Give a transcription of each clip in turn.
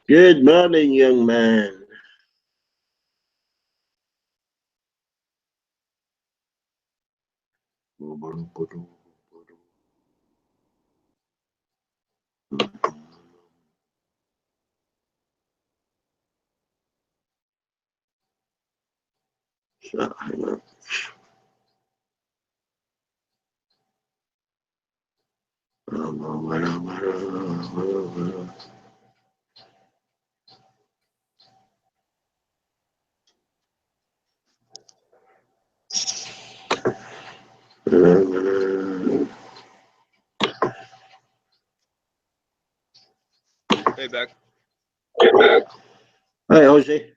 Good morning, young man. Hang on. Hey, Beck. Hi, Ozzy.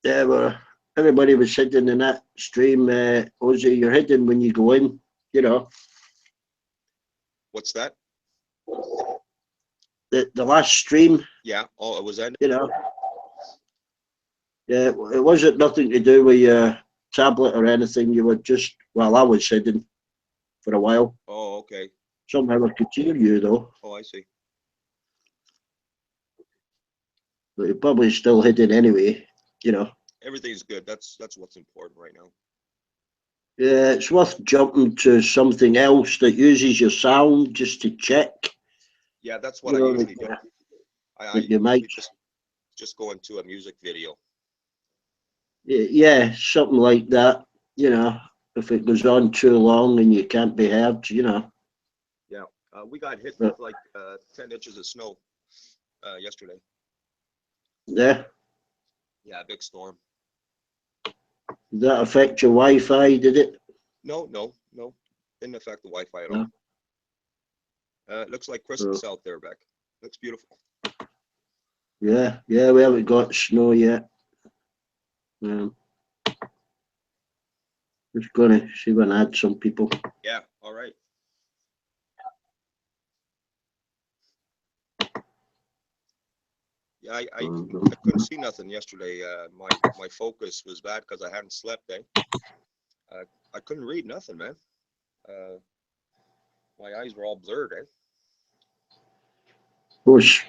Yeah, well, everybody was sitting in that stream. Ozzy, you're hidden when you go in, you know. What's that? The last stream, Yeah. Oh, it was ended. you know. Yeah, it wasn't nothing to do with your tablet or anything. You were just, well, I was hidden for a while. Oh, okay. Somehow I could hear you, though. Oh, I see. But you're probably still hidden anyway, you know. Everything's good. That's what's important right now. Yeah, it's worth jumping to something else that uses your sound just to check, Yeah, that's what you I know, usually do. I that you might. usually just go into a music video. Yeah, something like that, you know, if it goes on too long and you can't be heard, you know. Yeah. We got hit with But like 10 inches of snow yesterday. yeah, Yeah, big storm. did that affect your Wi-Fi, did it? No. Didn't affect the Wi-Fi at all. No. It looks like So, Christmas out there, Beck. Looks beautiful. yeah, we haven't got snow yet. Um, just gonna see when I add some people. Yeah. All right. Yeah, I couldn't see nothing yesterday. My focus was bad because I hadn't slept. Uh, I couldn't read nothing, man. Uh, my eyes were all blurred. Was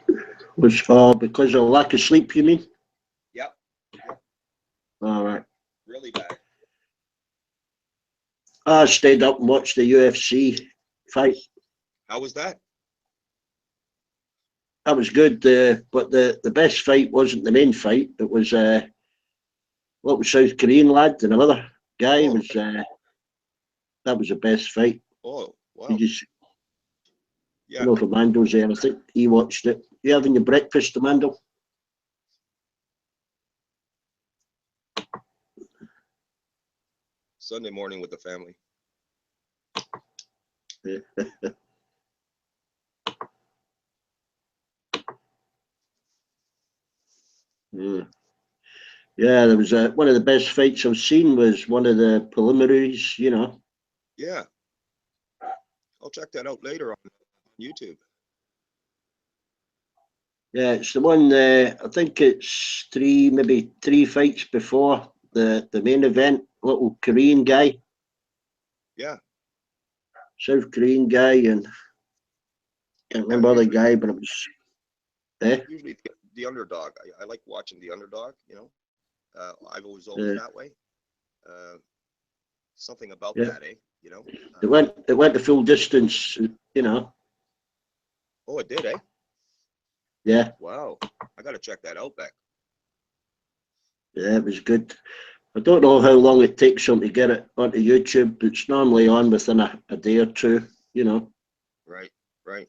because of lack of sleep, you mean? Yep. Yep. All right. Really bad. I stayed up and watched the UFC fight. How was that? That was good, but the best fight wasn't the main fight. It was what was South Korean lad and another guy Oh, was that was the best fight. oh, He wow. just, I Yeah. know if Amando's there, I think he watched it. You having your breakfast, Amando? Sunday morning with the family. Yeah. Yeah. Yeah, there was one of the best fights I've seen was one of the preliminaries, you know. Yeah. I'll check that out later on YouTube. Yeah, it's the one, I think it's maybe three fights before the main event, little Korean guy, Yeah. South Korean guy, and can't Yeah. remember the guy, but it was, eh? Usually the underdog. I like watching the underdog. I've always Uh, that way. Uh, something about yeah, that, eh? You know. it went the full distance, you know. Oh, it did, eh? Yeah, Wow. I gotta check that out, Beck. yeah, it was good. I don't know how long it takes them to get it onto YouTube. It's normally on within a day or two, you know. Right. Right.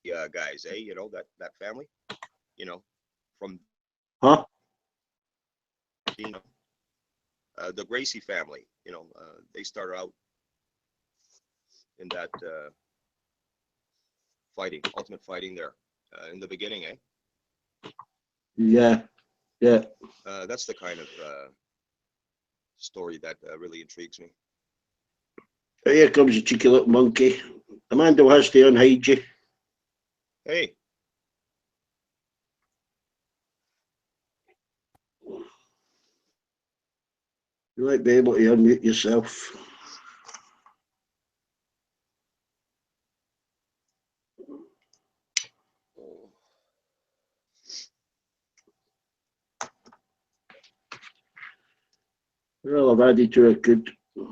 Yeah, guys, eh? That family. You know, from Huh? being the Gracie family. They started out in that ultimate fighting there in the beginning, eh? Yeah, yeah. That's the kind of story that really intrigues me. Here comes a cheeky little monkey. Amanda has to unhide you. Hey, You might be able to unmute yourself. Well, I've added to a good. How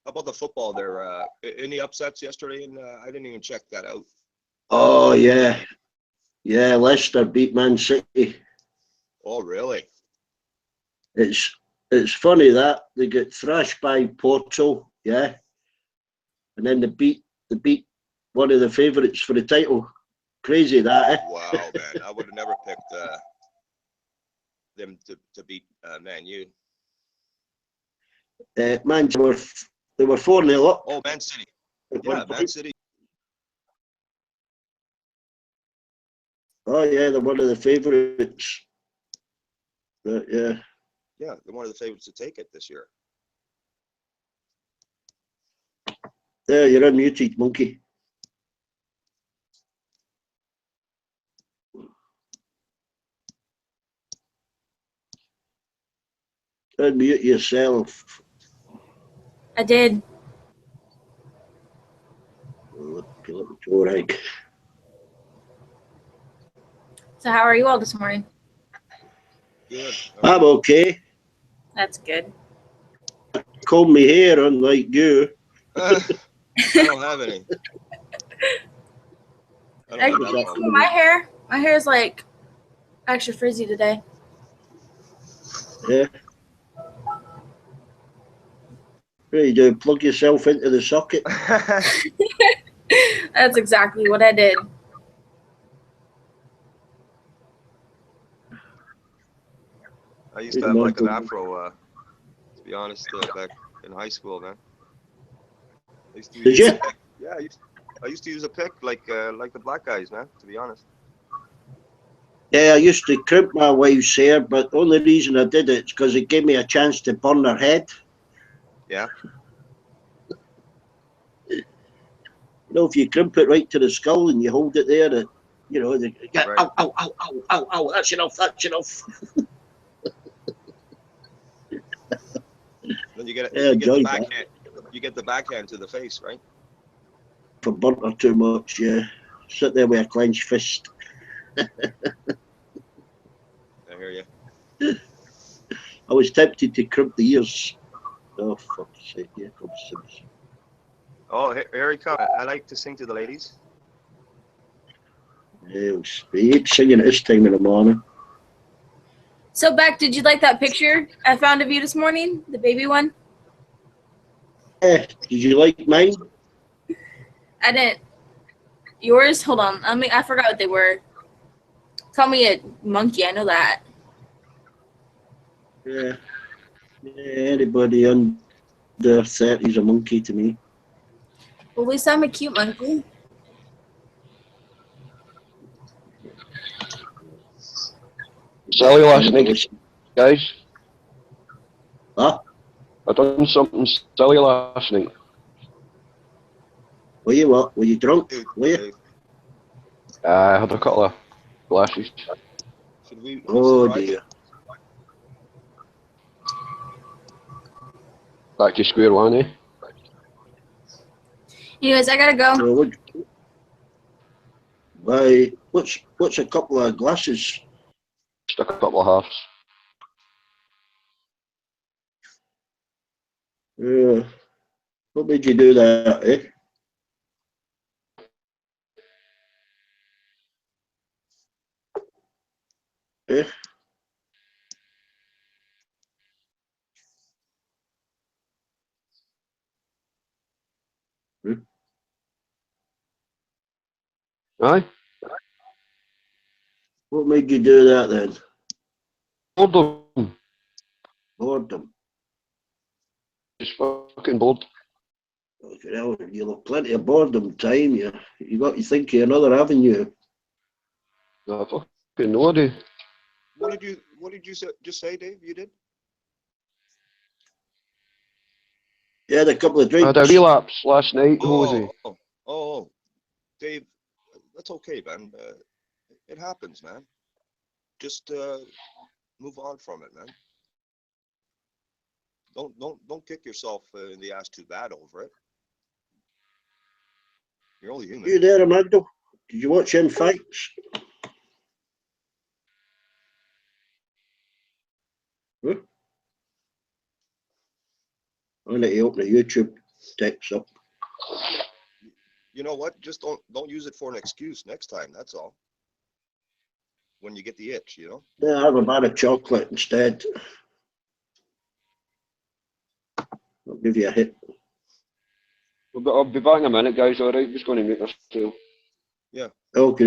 about the football there? Any upsets yesterday? And I didn't even check that out. Oh yeah, yeah. Leicester beat Man City. Oh, really? It's funny that they get thrashed by Porto, yeah, and then they beat one of the favourites for the title. Crazy that, eh? Wow, man. I would have never picked them to beat Man U. Man, they were 4-0 up. Oh, Man City. At Yeah, one Man point. City. Oh yeah, they're one of the favourites. Yeah. Yeah, they're one of the favorites to take it this year. Yeah, you're unmuted, monkey. Unmute yourself. I did. All right. So how are you all this morning? Good. I'm okay. That's good. Comb my hair, unlike you. I don't have any. I don't I have can that see problem. my hair. My hair is like extra frizzy today. Yeah. What do you do? Plug yourself into the socket? That's exactly what I did. I used to have like an afro, to be honest, back in high school, man. I used to Did use you? a pick. Yeah, I used to use a pick like the black guys, man, to be honest. Yeah, I used to crimp my wife's hair, but the only reason I did it is because it gave me a chance to burn her head. Yeah. You know, if you crimp it right to the skull and you hold it there, Right. ow, ow, ow, ow, ow, ow, that's enough, that's enough. Then you get Yeah, you get the enjoyed that. backhand. You get the backhand to the face, right? For burnt her too much, yeah. Sit there with a clenched fist. I hear you. I was tempted to crimp the ears. Oh, fuck's sake, here comes Sims. Oh, here he comes. I like to sing to the ladies. Yeah, he keeps singing at this time in the morning. So Beck, did you like that picture I found of you this morning? The baby one? Yeah, did you like mine? I didn't. Yours? Hold on. I forgot what they were. Call me a monkey, I know that. Yeah. Yeah, anybody under 30 is a monkey to me. Well, at least I'm a cute monkey. Silly last night, guys. Huh? I done something silly last night. Were you what? Were you drunk? Dude, Were you? Dave, I had a couple of glasses. should we Oh surprise dear. you? Back to square one, eh? Anyways, I gotta go. So what's a couple of glasses? Just a couple of halves. What made you do that, eh? Eh? Hmm? Aye? What made you do that then? Bored. Boredom. Just fucking bored. Well, you'll have plenty of boredom time. You got to think of another avenue. I fucking know I do. What did you just say, Dave? You did? You had a couple of I had a drinks. relapse last night, Jose. Oh, Dave, that's okay, man. It happens, man. Just move on from it, man. Don't kick yourself in the ass too bad over it. You're only human. You there, Amando? Did you watch them fights? Huh? I need to open the YouTube text up. You know what? Just don't use it for an excuse next time. That's all. When you get the itch, you know. Yeah, have a bar of chocolate instead. I'll give you a hit. I'll be back in a minute, guys. All right, just going to make this too. Yeah. Okay.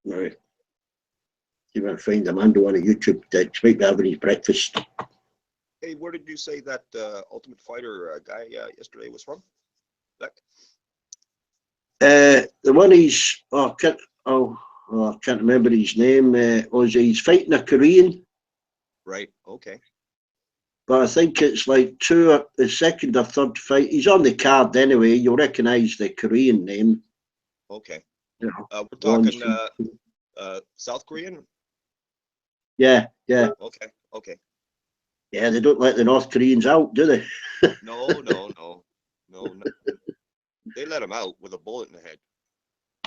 Right. You might find Amando on a YouTube text. Might be having his breakfast. Hey, where did you say that Ultimate Fighter guy yesterday was from? That. The one he's I can't remember his name. He's fighting a Korean, Right. Okay. but I think it's like the second or third fight. He's on the card anyway. You'll recognise the Korean name. Okay. You know, We're talking South Korean. Yeah. Okay. Okay. Yeah, they don't let the North Koreans out, do they? No. They let him out with a bullet in the head.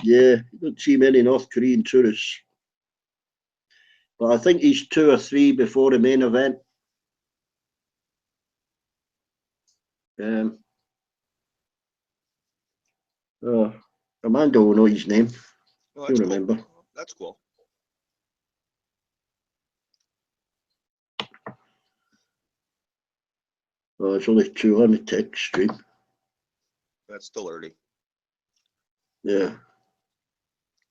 Yeah, you don't see many North Korean tourists. But I think he's 2 or 3 before the main event. Amanda will know his name. Oh, You'll that's remember. cool. That's cool. Oh, it's only 2 on the text stream. That's still early. Yeah.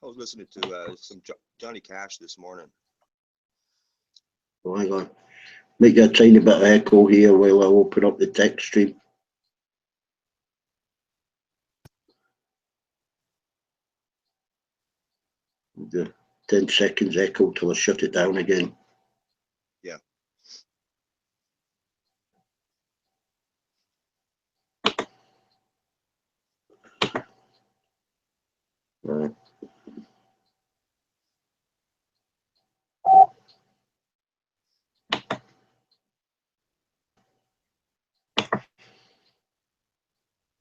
I was listening to some Johnny Cash this morning. Oh, hang on. Make a tiny bit of echo here while I open up the text stream. The 10 seconds echo till I shut it down again. Yeah. Right.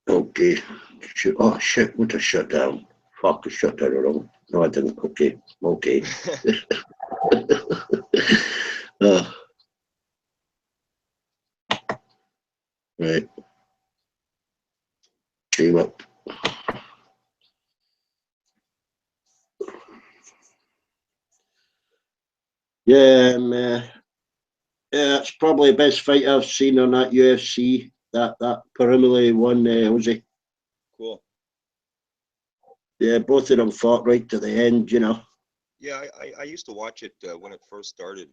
Okay. Oh shit, what a shut down. Fuck, I shut down wrong. No, I didn't. Okay. Right. Came up. Yeah, yeah, it's probably the best fight I've seen on that UFC. That preliminary one, was it? Cool. Yeah, both of them fought right to the end, you know. Yeah, I used to watch it when it first started,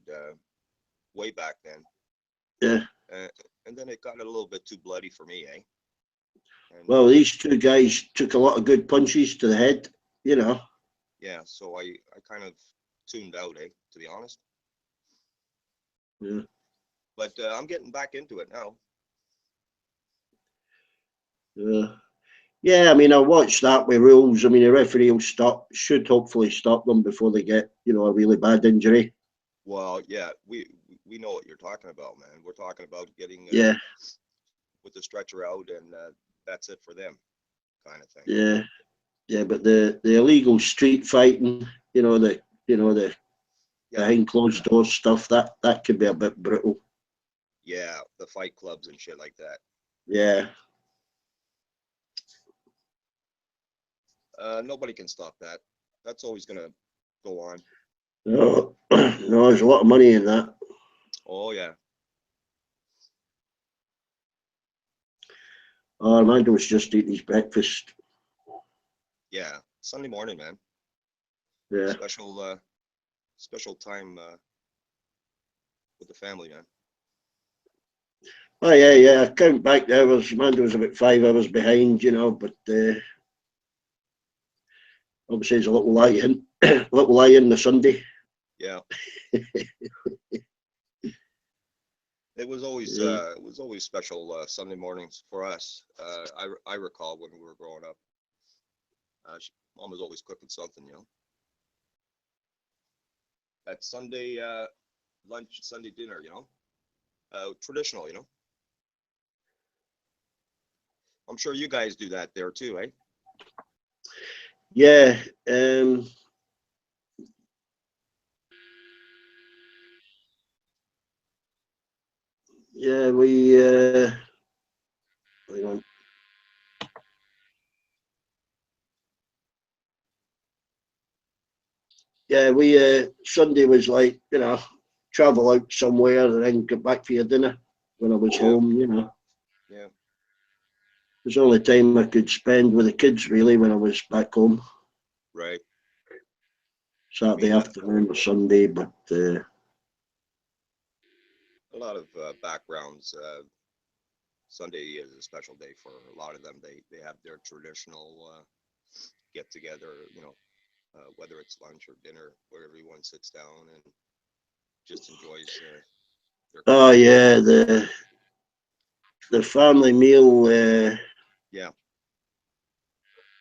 way back then. Yeah. And then it got a little bit too bloody for me, eh? And, Well, these 2 guys took a lot of good punches to the head, you know. yeah, so I kind of tuned out, eh? To be honest. Yeah. But I'm getting back into it now. Yeah, I mean, I watched that with rules. I mean, the referee will should hopefully stop them before they get, a really bad injury. Well, yeah, we know what you're talking about, man. We're talking about getting Yeah. with the stretcher out, and that's it for them, kind of thing. Yeah, but the illegal street fighting, the Yeah. behind closed doors stuff, that could be a bit brutal. Yeah, the fight clubs and shit like that. Yeah. Nobody can stop that. That's always gonna go on. No, no, there's a lot of money in that. Oh yeah. Oh, Armando was just eating his breakfast. Yeah, Sunday morning, man. Yeah. Special time with the family, man. Oh yeah. I count back the hours. Armando was about 5 hours behind, but obviously there's a little lie in, the Sunday. Yeah. It was always special Sunday mornings for us. I recall when we were growing up. Mom was always cooking something, At Sunday lunch, Sunday dinner, traditional, I'm sure you guys do that there too, eh? Yeah. Yeah, we. Hang on. Yeah, we. Sunday was like, travel out somewhere and then get back for your dinner when I was home. Yeah. It was the only time I could spend with the kids really when I was back home. Right. Saturday afternoon or Sunday, but A lot of backgrounds. Sunday is a special day for a lot of them. They have their traditional get together. Whether it's lunch or dinner, where everyone sits down and just enjoys their oh company. yeah, the family meal. Yeah.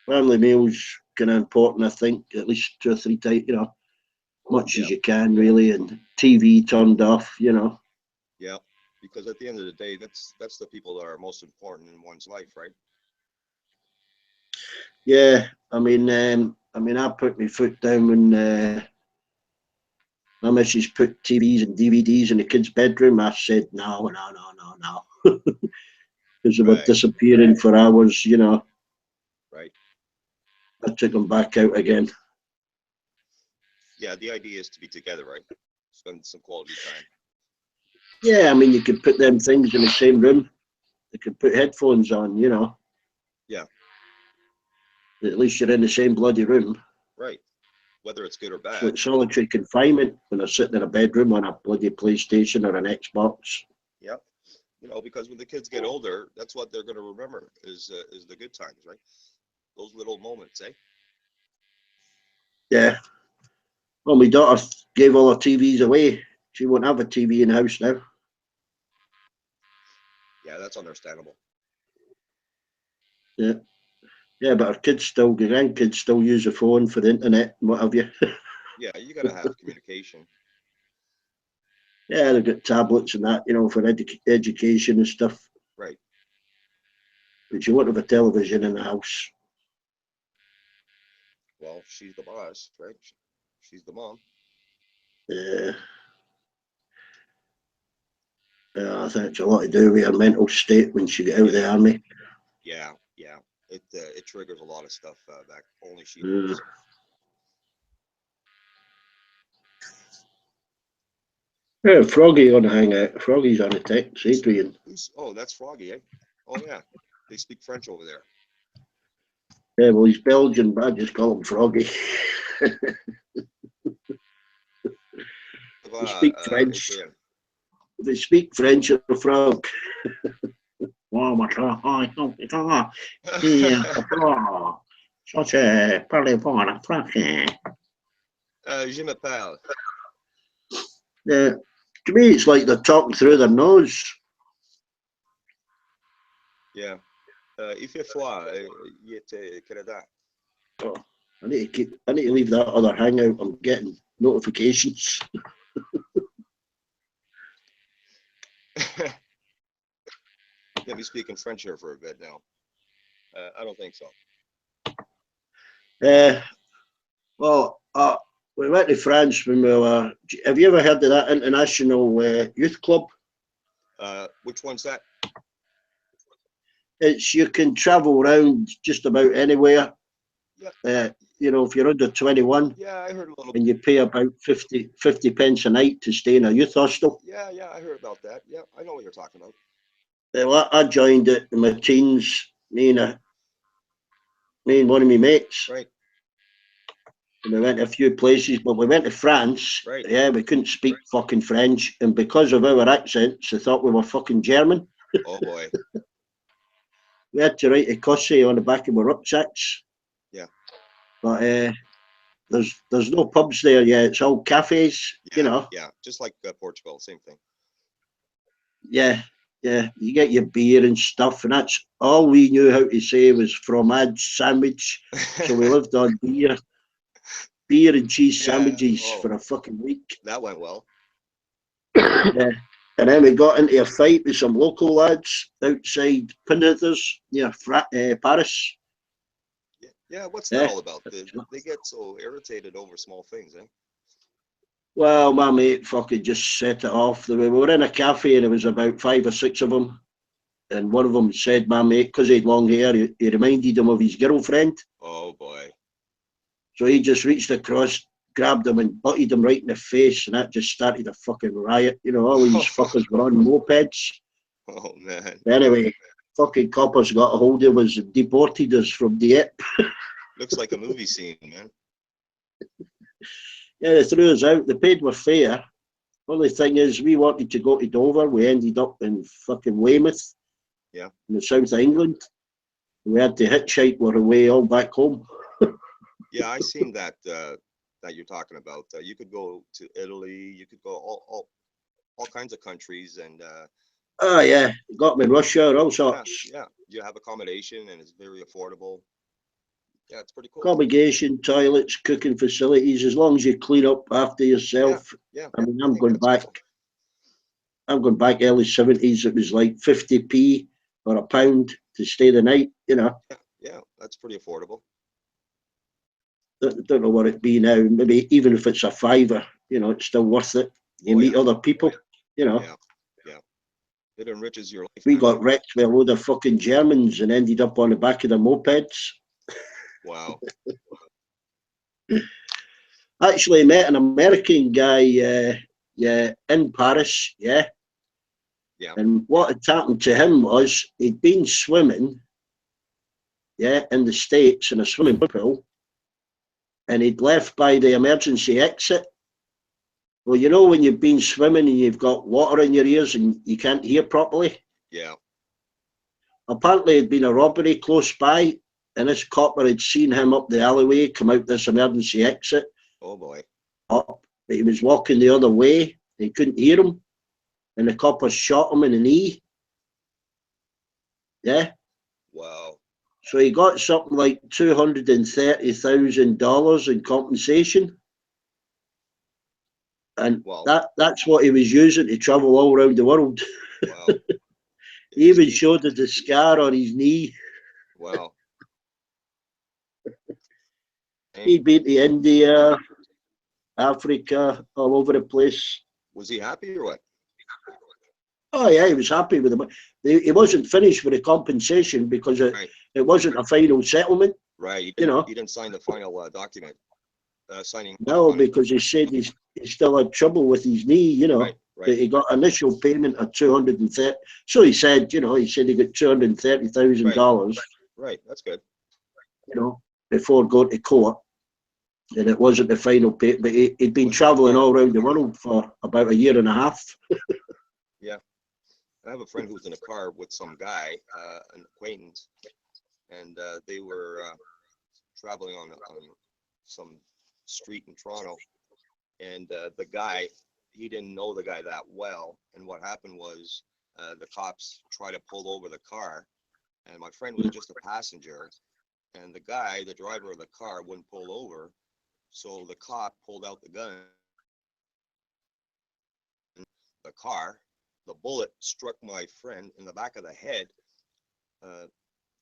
Family meals kind of important, I think, at least 2 or 3 times. Much Yeah. as you can really, and TV turned off. Yeah. Because at the end of the day, that's the people that are most important in one's life, right? Yeah, I mean, I put my foot down when my missus put TVs and DVDs in the kids' bedroom. I said no, no, no, no, no, because they were Right. disappearing for hours. Right. I took them back out again. Yeah. The idea is to be together, right? Spend some quality time. Yeah, I mean, you could put them things in the same room. They could put headphones on. Yeah. At least you're in the same bloody room. Right. Whether it's good or It's bad. like solitary confinement when they're sitting in a bedroom on a bloody PlayStation or an Xbox. Yeah. Because when the kids get older, that's what they're going to remember is the good times, right? Those little moments, eh? Yeah. Well, my daughter gave all her TVs away. She won't have a TV in the house now. Yeah, that's understandable. Yeah. Yeah, but her grandkids still use the phone for the internet and what have you. Yeah, you got to have communication. Yeah, they've got tablets and that, for education and stuff. Right. But you won't have a television in the house. Well, she's the boss, right? She's the mom. Yeah. I think it's a lot to do with her mental state when she got out of the Yeah. army. Yeah. Yeah. It triggers a lot of stuff that only she Yeah. knows. Yeah, Froggy on the hangout. Froggy's on the text. Adrian. That's Froggy, eh? Oh yeah. They speak French over there. Yeah, well, he's Belgian, but I just call him Froggy. They speak French. Adrian. They speak French or Frog. Je m'appelle. Yeah, to me, it's like they're talking through their nose. Yeah. Il fait froid. Il était Canada. Oh, I need to leave that other hangout. I'm getting notifications. Can't be speaking French here for a bit now. I don't think so. Well, we went to France when we were. Have you ever heard of that international youth club? Which one's that? It's you can travel around just about anywhere. Yeah. If you're under 21. Yeah, I heard a little. And you pay about 50 pence a night to stay in a youth hostel. Yeah, I heard about that. Yeah, I know what you're talking about. Well, I joined it in my teens, me and one of my mates. Right. And we went to a few places, but we went to France. Right. Yeah, we couldn't speak fucking French. And because of our accents, they thought we were fucking German. Oh, boy. We had to write a Cossé on the back of our rucksacks. Yeah. But there's no pubs there yet. It's all cafes, Yeah, Yeah, just like Portugal, same thing. Yeah, you get your beer and stuff, and that's all we knew how to say was fromage sandwich. So we lived on beer and cheese sandwiches for a fucking week. That went well. Yeah. And then we got into a fight with some local lads outside Pinner's near Paris. Yeah, what's that all about? They get so irritated over small things, eh? Well, my mate fucking just set it off. We were in a cafe and there was about 5 or 6 of them. And one of them said, my mate, because he had long hair, he reminded him of his girlfriend. Oh boy. So he just reached across, grabbed him and butted him right in the face. And that just started a fucking riot. You know, all these fuckers were on mopeds. Oh man. Anyway, fucking coppers got a hold of us and deported us from Dieppe. Looks like a movie scene, man. Yeah, they threw us out. They paid our fare. Only thing is, we wanted to go to Dover. We ended up in fucking Weymouth, Yeah. in the south of England. We had to hitchhike our way all back home. Yeah, I seen that that you're talking about. You could go to Italy. You could go all kinds of countries, and Oh, yeah. Got me in Russia, all yeah, sorts. yeah, you have accommodation, and it's very affordable. Yeah, it's pretty cool. Accommodation, toilets, cooking facilities, as long as you clean up after yourself. Yeah, I mean, I I'm think going that's back. cool. I'm going back early 70s. It was like 50p or a pound to stay the night, you know. Yeah, that's pretty affordable. Don't know what it'd be now. Maybe even if it's a fiver, you know, it's still worth it. You Oh, meet yeah. other people, you know. Yeah, yeah. It enriches your life, We man. got wrecked with a load of fucking Germans and ended up on the back of the mopeds. Wow. Actually met an American guy yeah, in Paris, yeah. Yeah. And what had happened to him was he'd been swimming, yeah, in the States in a swimming pool, and he'd left by the emergency exit. Well, you know when you've been swimming and you've got water in your ears and you can't hear properly? Yeah. Apparently there'd been a robbery close by, and this copper had seen him up the alleyway, come out this emergency exit, Oh boy. up, but he was walking the other way. He couldn't hear him, and the copper shot him in the knee. Yeah. Wow. So he got something like $230,000 in compensation. And Wow. that's what he was using to travel all around the world. Wow. He even showed the scar on his knee. Wow. He'd been to India, Africa, all over the place. Was he happy or what? Oh yeah, he was happy with him. He wasn't finished with the compensation because Right. it wasn't a final settlement. Right. You know. You didn't sign the final document. Signing No, off on it. because he said he still had trouble with his knee, you know. Right. But Right. he got initial payment of 230. So he said, you know, he got $230,000, Right. That's good. you know, before going to court. And it wasn't the final pay, but he'd been traveling all around the world for about a year and a half. Yeah. I have a friend who's in a car with some guy, an acquaintance, and they were traveling on some street in Toronto, and the guy, he didn't know the guy that well, and what happened was the cops tried to pull over the car, and my friend was just a passenger, and the guy, the driver of the car, wouldn't pull over, so the cop pulled out the gun. The car, the bullet struck my friend in the back of the head.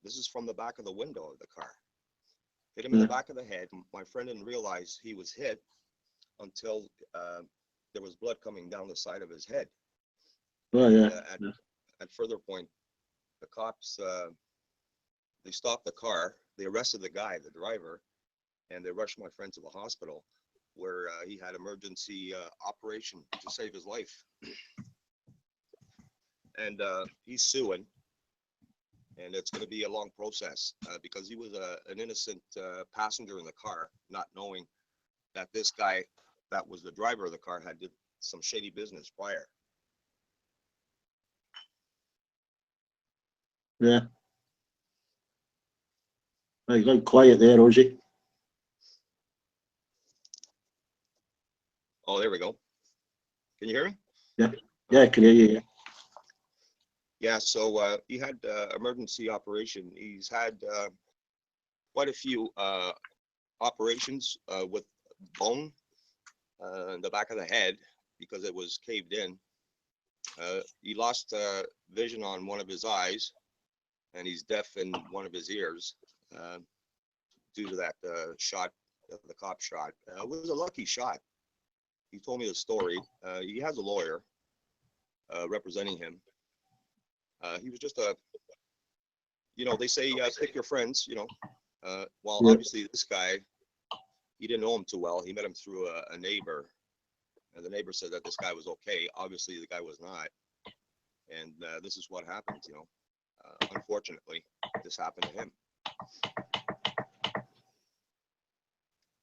This is from the back of the window of the car. Hit him in the back of the head. My friend didn't realize he was hit until there was blood coming down the side of his head. Oh, yeah. At further point, the cops, they stopped the car. They arrested the guy, the driver, and they rushed my friend to the hospital where he had emergency operation to save his life. And he's suing, and it's going to be a long process because he was an innocent passenger in the car, not knowing that this guy that was the driver of the car had did some shady business prior. Yeah. He got quiet there, Ozzy. Oh, there we go. Can you hear me? Yeah. Yeah, I can hear you. Yeah. Yeah, so he had emergency operation. He's had quite a few operations with bone in the back of the head because it was caved in. He lost vision on one of his eyes, and he's deaf in one of his ears due to that shot, the cop shot. It was a lucky shot. he told me the story. He has a lawyer representing him. He was just a, they say pick your friends, well, Yeah. obviously this guy, he didn't know him too well. He met him through a neighbor, and the neighbor said that this guy was okay. Obviously the guy was not. And this is what happened, unfortunately, this happened to him.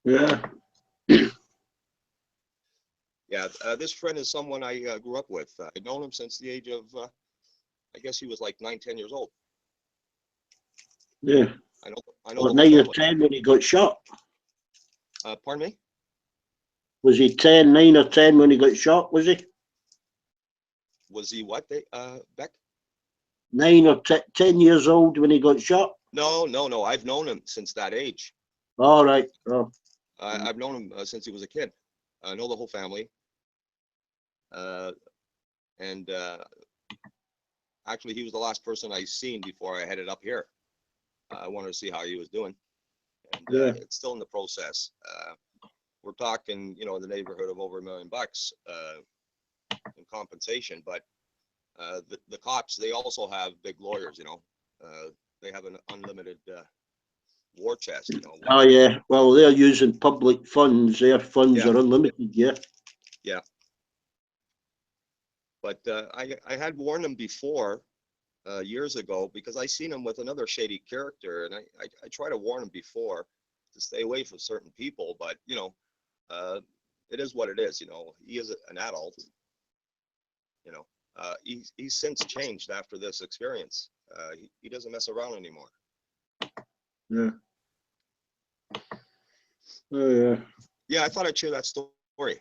Yeah. Yeah, this friend is someone I grew up with. I've known him since the age of, I guess he was like 9, 10 years old. Yeah. I know Well, the 9 whole or family. 10 when he got shot. Pardon me? Was he 10, 9 or 10 when he got shot, was he? Was he what, Beck? 9 or 10 years old when he got shot? No. I've known him since that age. All right. Oh. I've known him since he was a kid. I know the whole family. And actually, he was the last person I seen before I headed up here. I wanted to see how he was doing. And Yeah. it's still in the process. We're talking, in the neighborhood of over $1 million in compensation. But the cops, they also have big lawyers, they have an unlimited war chest, Oh, yeah. Well, they're using public funds. Their funds Yeah. are unlimited, yeah. Yeah. But I had warned him before, years ago, because I seen him with another shady character, and I try to warn him before to stay away from certain people. But it is what it is. He is an adult. He's since changed after this experience. He doesn't mess around anymore. Yeah. Oh, yeah. Yeah, I thought I'd share that story.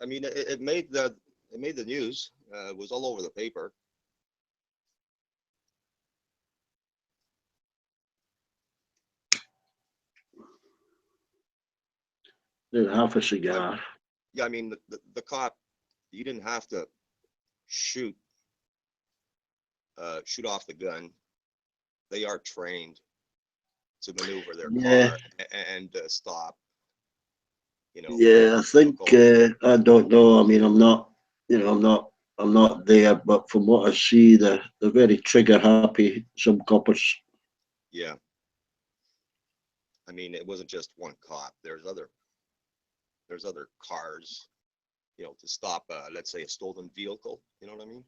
I mean, it made the news. It was all over the paper. Half a cigar. Yeah, I mean, the cop, you didn't have to shoot off the gun. They are trained to maneuver their Yeah. car and stop. Yeah, I think I don't know. I mean, I'm not there, but from what I see, they're very trigger happy. Some coppers. Yeah. I mean, it wasn't just one cop. There's other cars, to stop, let's say, a stolen vehicle. You know what I mean?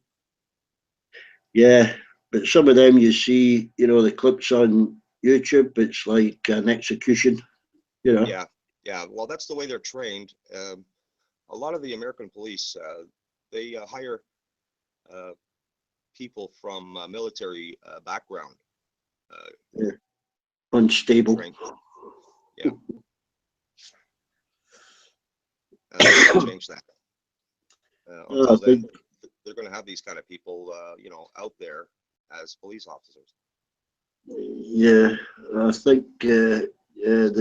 Yeah, but some of them you see, the clips on YouTube. It's like an execution. Yeah. Well, that's the way they're trained. A lot of the American police, they hire people from military background. Yeah. Unstable. Trained. Yeah. They can change that. Until then, they're going to have these kind of people, out there as police officers. Yeah, I think they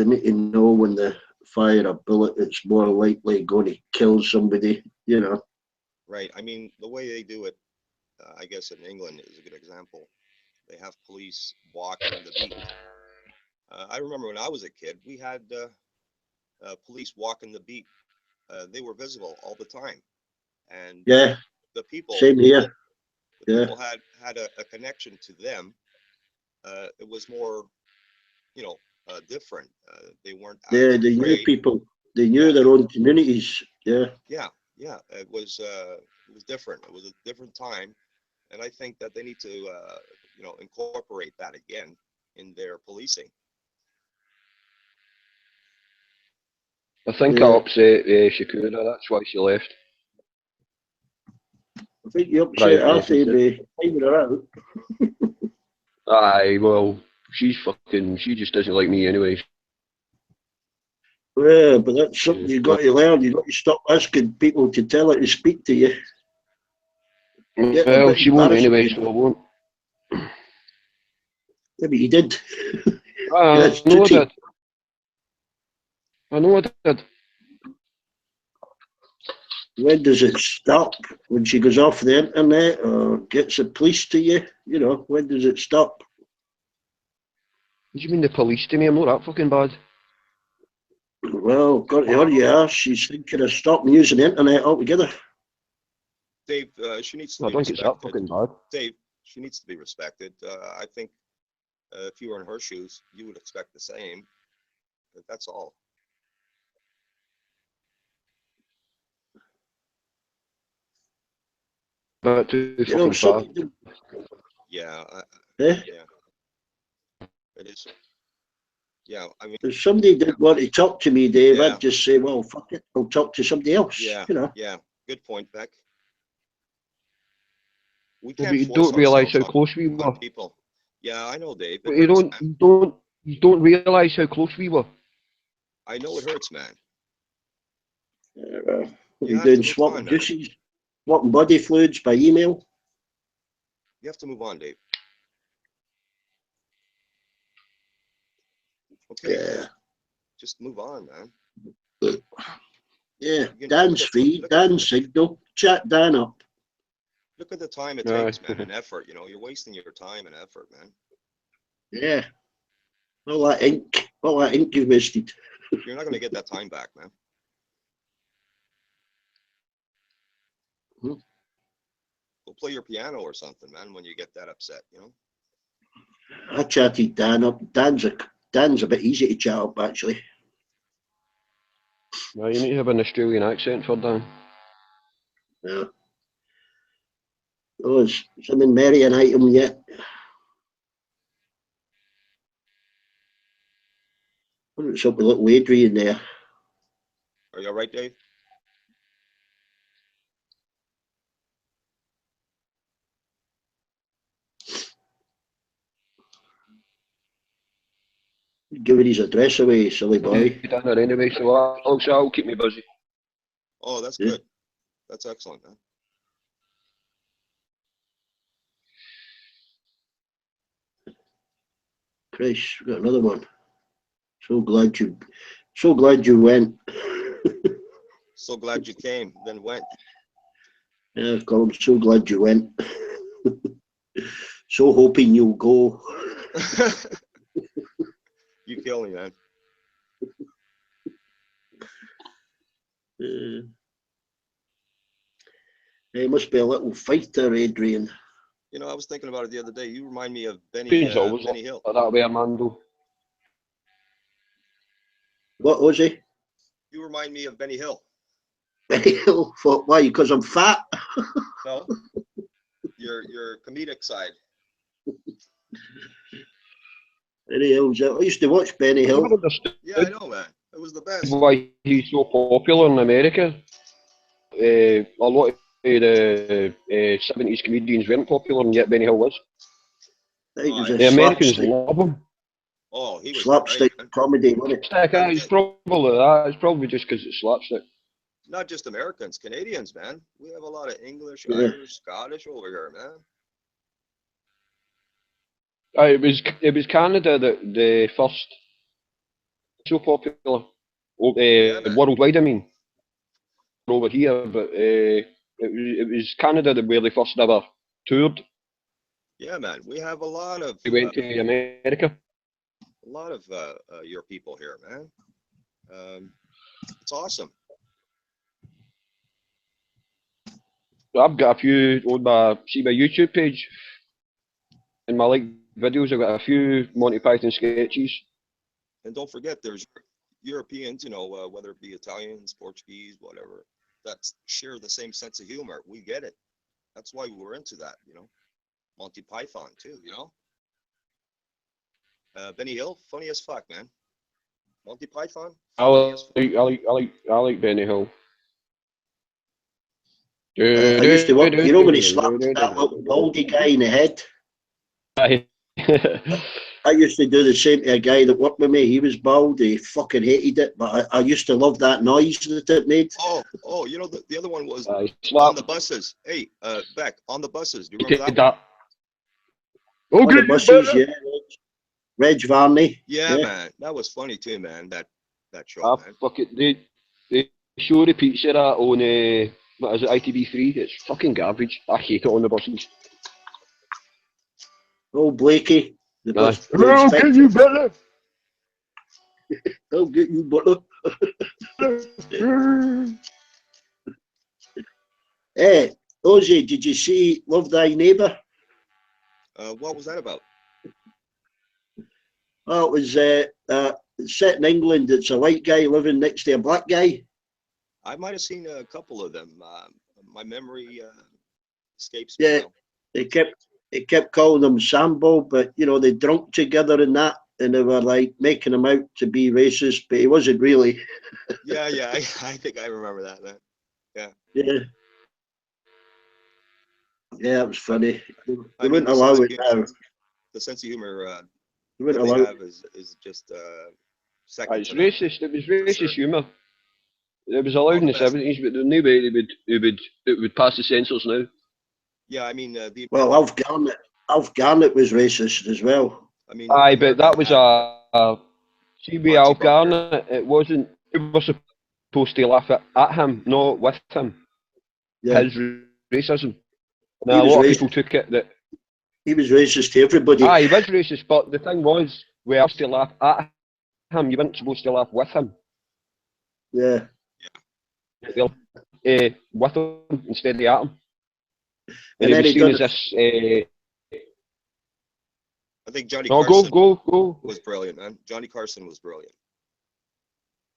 need to know when they fire a bullet, it's more likely going to kill somebody. Right. I mean, the way they do it, I guess in England is a good example. They have police walking the beat. I remember when I was a kid, we had police walking the beat. They were visible all the time, and Yeah, the people, same here. the Yeah. people had a connection to them. It was more, different. They weren't Yeah, as they knew afraid. people. They knew Yeah, their own communities. Yeah. Yeah. It was different. It was a different time, and I think that they need to, incorporate that again in their policing. I think Yeah. I upset Shakura, that's why she left. I think you upset Private Arthur message. timing her out. Aye, well, she just doesn't like me anyway. Yeah, but that's something you got to learn. You got to stop asking people to tell her to speak to you. Getting a Well, bit she won't embarrassing. anyway, so I won't. Yeah, but you did. I Yes, know I did he? did. I know I did. When does it stop? When she goes off the internet or gets the police to you? When does it stop? What do you mean the police to me? I'm not that fucking bad. Well, got to her, yeah. She's thinking of stopping using the internet altogether. Dave, she needs to I be don't think it's that respected. fucking bad. Dave, she needs to be respected. I think if you were in her shoes, you would expect the same. But that's all. But too You know, fucking far. Yeah, eh? yeah, it is. Yeah, I mean, If somebody did want to talk to me, Dave, Yeah. I'd just say, well, fuck it, I'll talk to somebody else. yeah, You know. yeah. Good point, Beck. We But can't you force don't realise ourselves how close we on were. people. Yeah, I know, Dave. But It hurts, man. you don't realise how close we were. I know it hurts, man. What are You you have doing? to move Swapping on, man. juices? Swapping body fluids by email? You have to move on, Dave. Okay, Yeah. just move on, man. Yeah. You can- Dan's look at- free. look- Dan's signal. Chat Dan up. Look at the time it Aye. takes, man, and effort. You know, you're wasting your time and effort, man. Yeah. All that ink. All that ink you wasted. You're not going to get that time back, man. Hmm. Go play your piano or something, man, when you get that upset, you know? I chatted Dan up. Dan's a bit easy to chat up, actually. No, you need to have an Australian accent for Dan. Yeah. Oh, is something merry an item yet? Wonder what's up with little Adrian there. Are you all right, Dave? Giving his address away, silly boy. Down there anyway, so I'll keep me busy. Oh, that's Yeah. good. That's excellent, man. Christ, we got another one. So glad you went. So glad you came, then went. Yeah, Colin, so glad you went. So hoping you'll go. You kill me, man. He must be a little fighter, Adrian. You know, I was thinking about it the other day. You remind me of He's always Benny Hill. like that way, Armando. What was he? You remind me of Benny Hill. Why? Because I'm fat? No? Your comedic side. Benny Hill's out. I used to watch Benny I never Hill. understood Yeah, I know, man. It was the best. why he's so popular in America. A lot of the 70s comedians weren't popular, and yet Benny Hill was. I think it was Oh, a The Americans slapstick, love him. Oh, he was slapstick great, man. comedy, wasn't it? It's probably that. It's probably just because it's slapstick. Not just Americans, Canadians, man. We have a lot of English, Yeah. Irish, Scottish over here, man. It was Canada that the first so popular man. worldwide. I mean, over here, but it was Canada that where they first ever toured. Yeah, man. We have a lot of They went to America. your people here, man. It's awesome. I've got a few on my YouTube page. In my videos, I've got a few Monty Python sketches. And don't forget, there's Europeans, you know, whether it be Italians, Portuguese, whatever, that share the same sense of humor. We get it. That's why we're into that, you know. Monty Python too, you know. Benny Hill, funny as fuck, man. Monty Python, funny as fuck. I like Benny Hill. I used to work, you know, when he slapped that little baldy guy in the head. I used to do the same to a guy that worked with me. He was bald. He fucking hated it, but I used to love that noise that it made. Oh, you know, the other one was slap. on the buses. Hey, Beck, on the buses. Do you remember that? On the buses, yeah. Reg Varney. Yeah, man. That was funny too, man. That show, man. Fuck it. They show repeats of that on what is it, ITV3? It's fucking garbage. I hate it on the buses. Oh, Blakey. The I'll inspector. get you better. I'll get you better. Hey, Ozzy, did you see Love Thy Neighbour? What was that about? Oh, it was set in England. It's a white guy living next to a black guy. I might have seen a couple of them. My memory escapes me Yeah, now. they kept calling them Sambo, but you know they drunk together and that, and they were like making him out to be racist, but he wasn't really. Yeah, yeah, I think I remember that, man. Yeah, yeah, it was funny. They I mean, wouldn't allow it now. the sense of humor They that wouldn't they allow. have is just second It's to none. racist. It was racist sure. humour. It was allowed Well, in the the best. 70s, but there's no way it would pass the censors now. Yeah, I mean the Well, Alf Garnett was racist as well. I mean Aye, but America that was had see with Monty Alf Butler. Garnett, it wasn't, we were supposed to laugh at him, not with him. Yeah, His racism. And he a was lot of people racist. took it that, He was racist to everybody. he was racist, but the thing was, we were supposed to laugh at him, you weren't supposed to laugh with him. Yeah, With him instead of at him. And and he then was he seen done as this, I think Johnny no, Carson go. was brilliant, man. Johnny Carson was brilliant.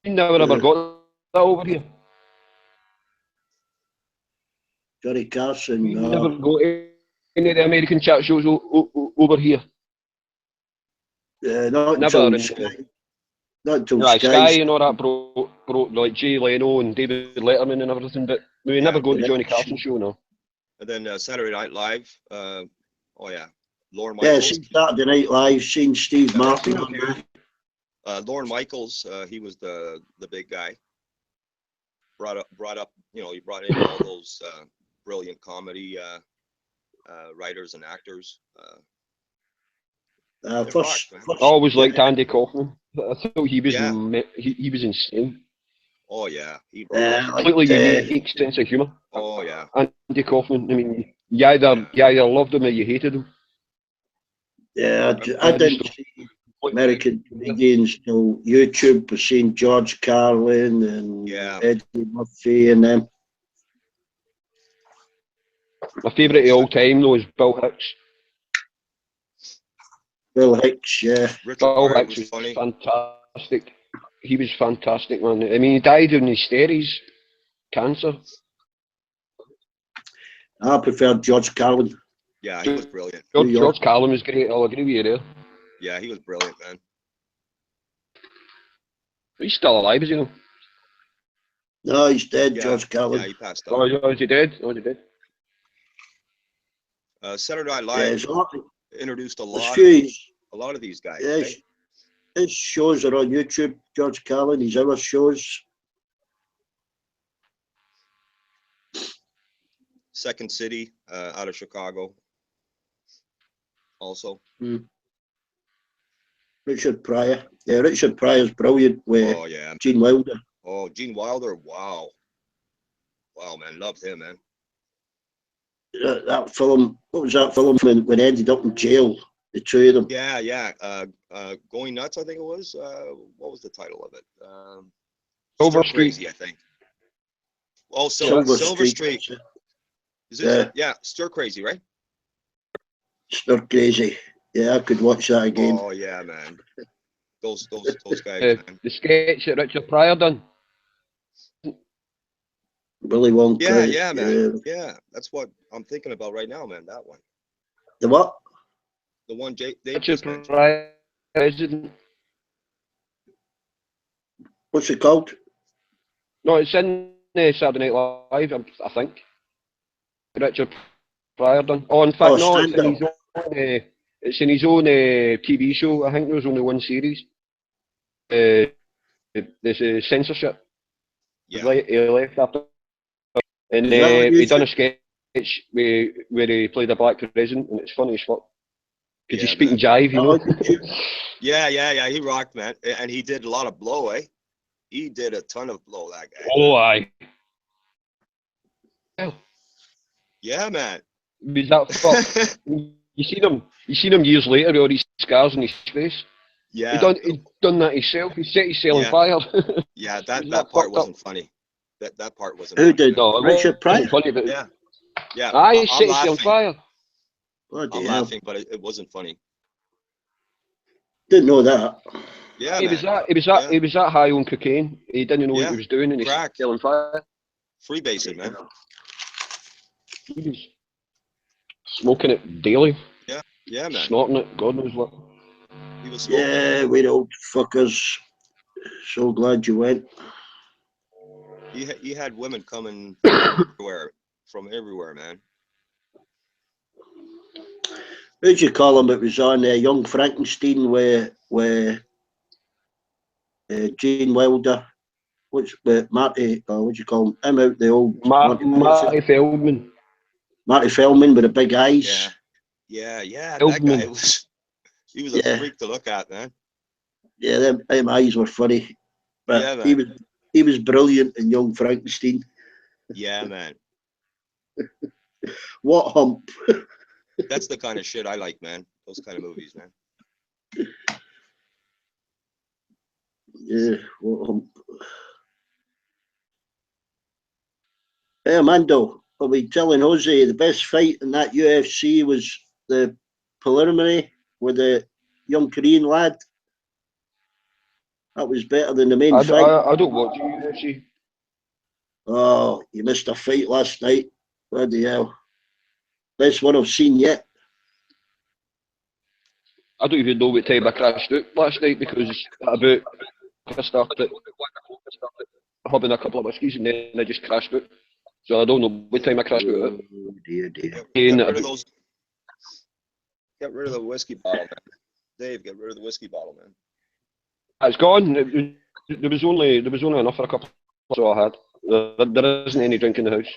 We never ever got that over here. Johnny Carson. We never got any of the American chat shows over here. Not Never. until And, Sky. Not until right, Sky Sky's. and all that broke like Jay Leno and David Letterman and everything, but we never Yeah. go to Yeah, Johnny Carson show, no. And then Saturday Night Live. Oh yeah, Lorne Yeah, Michaels. seen Saturday Night Live, seen Steve Yeah. Martin on there. Lorne Michaels. He was the big guy. Brought up. You know, he brought in all those brilliant comedy writers and actors. They rocked, First, man. I always yeah, liked Andy Kaufman. I thought he was Yeah. he was insane. Oh yeah, he I rocked. liked, Completely unique sense of humour. Oh yeah. Andy Kaufman. I mean, you either loved him or you hated him. yeah, I I just didn't see American comedians till YouTube was seeing George Carlin and Yeah. Eddie Murphy and them. My favourite of all time though is Bill Hicks. Bill Hicks, yeah. Richard Bill Pryor Hicks was funny. fantastic. He was fantastic, man. I mean, he died in his 30s, cancer. I preferred George Carlin. Yeah, he was brilliant. George Carlin was great. I'll agree with you there. Yeah, he was brilliant, man. He's still alive, is he? No? No, he's dead, Yeah, George Carlin. yeah, he passed Oh, on. is he dead? Oh, is he dead? Saturday Night Yeah, Live there's a lot, introduced a there's lot few, of these guys. yeah, Right? his shows are on YouTube, George Carlin, his other shows. Second City out of Chicago. Also. Richard Pryor. Yeah, Richard Pryor's brilliant with Oh yeah. Gene Wilder. Oh, Gene Wilder. Wow. Wow, man, loved him, man. That film, what was that film when he ended up in jail? The two of them. Yeah, yeah. Going Nuts, I think it was. What was the title of it? Silver Stir Street. Crazy, I think. Oh, Silver Silver Street. Street. Is this it? Yeah, Stir Crazy, right? Stir Crazy. Yeah, I could watch that again. Oh yeah, man. Those guys, man. The sketch that Richard Pryor done. Willy Wonka. Yeah, yeah, man. Yeah, that's what I'm thinking about right now, man. That one. The what? The one Dave Richard just mentioned. Pryor president. What's it called? No, it's in Saturday Night Live, I think. Richard Pryor done. Oh, in fact, no, it's in his own. It's in his own TV show. I think there's only one series. There's censorship. Yeah. He left after, and Is that on he done a YouTube? sketch where he played a black president, and it's funny as fuck. Because he's Yeah, speaking man. jive, you Oh, know. YouTube. Yeah. He rocked, man, and he did a lot of blow, eh? He did a ton of blow, that guy. Oh, aye. Yeah, man. Was that fuck? You seen him years later with all these scars on his face. Yeah, He done that himself. He set himself yeah, on fire. yeah. He was That part fucked up. wasn't funny. That part wasn't Who funny, did? man. No, it Richard wasn't Pryor? funny, but Yeah, yeah. he I'm set himself on laughing. fire. Bloody I'm hell. laughing, but it wasn't funny. Didn't know that. Yeah, He was man. that he was that high on cocaine. He didn't know what Yeah, he was doing, and he set crack, himself on fire. freebasing, man. He was smoking it daily, Yeah, man. snorting it. God knows what. He was smoking. Yeah, we old fuckers. So glad you went. He had women coming from everywhere, man. Who'd you call him? It was on Young Frankenstein with Gene Wilder. Which Marty? What do you call him? Him out the old Monty Python. Marty Feldman. Marty Feldman with the big eyes. Yeah, yeah. That Feldman. guy he was a Yeah. freak to look at, man. Yeah, them eyes were funny. But Yeah, man. he was brilliant in Young Frankenstein. Yeah, man. What hump? That's the kind of shit I like, man. Those kind of movies, man. Yeah, what hump? Hey, Amando, I'll be telling Jose the best fight in that UFC was the preliminary with the young Korean lad. That was better than the main fight. I don't watch UFC. Oh, you missed a fight last night. Bloody hell. Best one I've seen yet. I don't even know what time I crashed out last night because at about I started having a couple of whiskies and then I just crashed out. So I don't know what time I crashed out. Oh, dear. Again, Get rid of those. Get rid of the whiskey bottle, man. Dave, get rid of the whiskey bottle, man. It's gone. There was only enough for a couple. So I had. There isn't any drink in the house.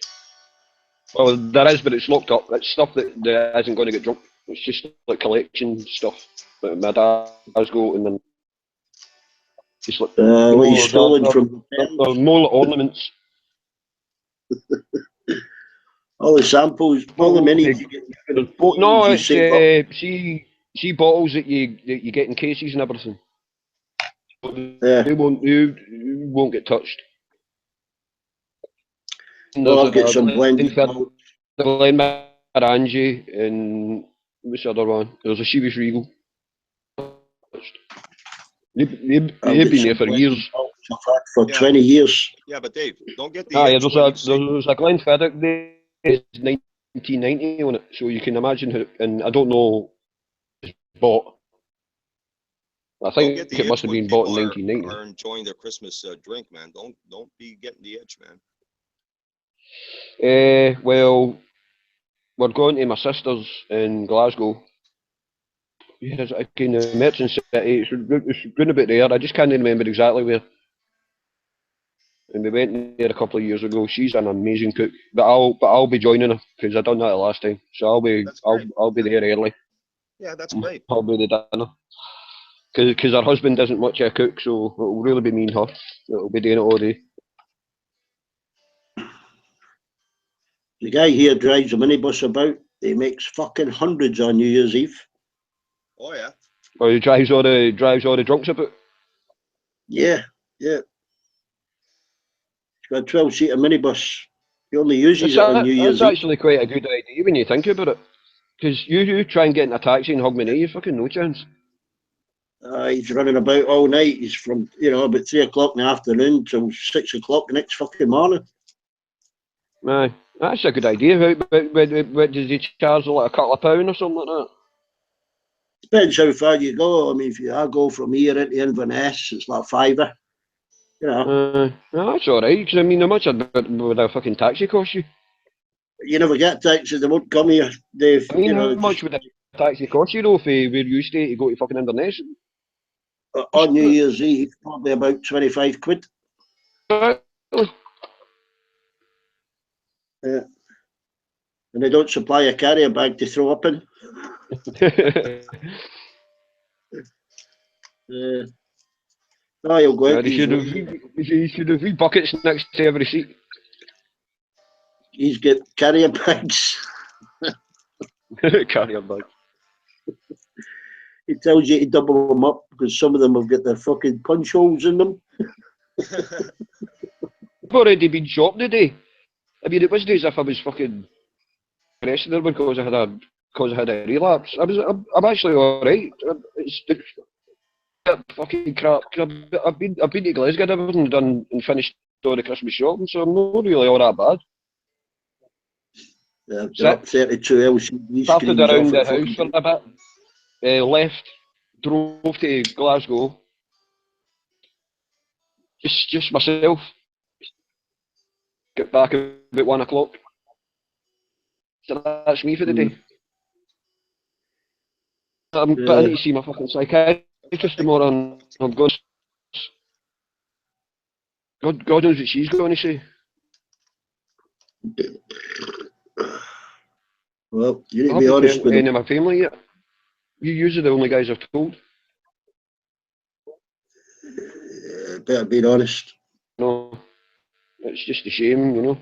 Well, there is, but it's locked up. It's stuff that isn't going to get drunk. It's just like collection stuff. But my dad's got, and then just like What you stolen from more ornaments. all the samples, all the minis you get. No, you it's save up. see bottles that you get in cases and everything. Yeah. They won't get touched. And Well, I'll there's get a some blended malt. Glenmorangie and what's the other one? There's a Chivas Regal. They've I'll been get there some for blended years. malt I've had for Yeah. 20 years. Yeah, but Dave, don't get the Yeah, edge when you say. there's a Glenfiddich there. It's 1990 on it, so you can imagine how. And I don't know. It's bought. I Don't think get the it must itch have when been bought in people 1990. are enjoying their Christmas drink, man. Don't be getting the itch, man. Well, we're going to my sister's in Glasgow. Yes, again, the Merchant City. It's going about there. I just can't remember exactly where. And we went there a couple of years ago. She's an amazing cook, but I'll be joining her because I done that last time. So That's great. I'll be there early. Yeah, that's great. I'll be the dinner. Because her husband isn't much of a cook, so it'll really be me and her. It'll be doing it all day. The guy here drives a minibus about. He makes fucking hundreds on New Year's Eve. Oh yeah. Or he drives all the drunks about. Yeah. He's got a 12-seater minibus. He only uses it on New Year's That's Eve. actually quite a good idea when you think about it. Because you try and get in a taxi and hug me now, you fucking no chance. He's running about all night. He's from, about 3 o'clock in the afternoon till 6 o'clock the next fucking morning. Aye, that's a good idea. What does he charge, like a couple of £1 or something like that? Depends how far you go. I mean, if I go from here into Inverness, it's like £5. No, that's alright, because I mean, how much would a fucking taxi cost you? You never get taxis, they won't come here, Dave. I mean, how much would a taxi cost you though if where you stay to go to fucking Inverness? On New Year's Eve, probably about 25 quid. Yeah. And they don't supply a carrier bag to throw up in. No, he'll go out. You should have 3 buckets next to every seat. He's got carrier bags. Carrier bag. He tells you to double them up because some of them have got their fucking punch holes in them. I've already been shopped today. I mean, it wasn't as if I was fucking arrested there because I had a relapse. I'm actually alright. It's fucking crap. I've been to Glasgow and everything, done and finished all the Christmas shopping, so I'm not really all that bad. Yeah, they're up 32 LCD Started screens around off the at house for fucking... a bit. Left, drove to Glasgow. Just myself. Get back about 1 o'clock. So that's me for the day. But I need to see my fucking psychiatrist tomorrow, and I'm going. God knows what she's going to say. Well, you need I to be haven't honest told with any them. of my family yet. You are the only guys I've told. Better be honest. No, it's just a shame, you know.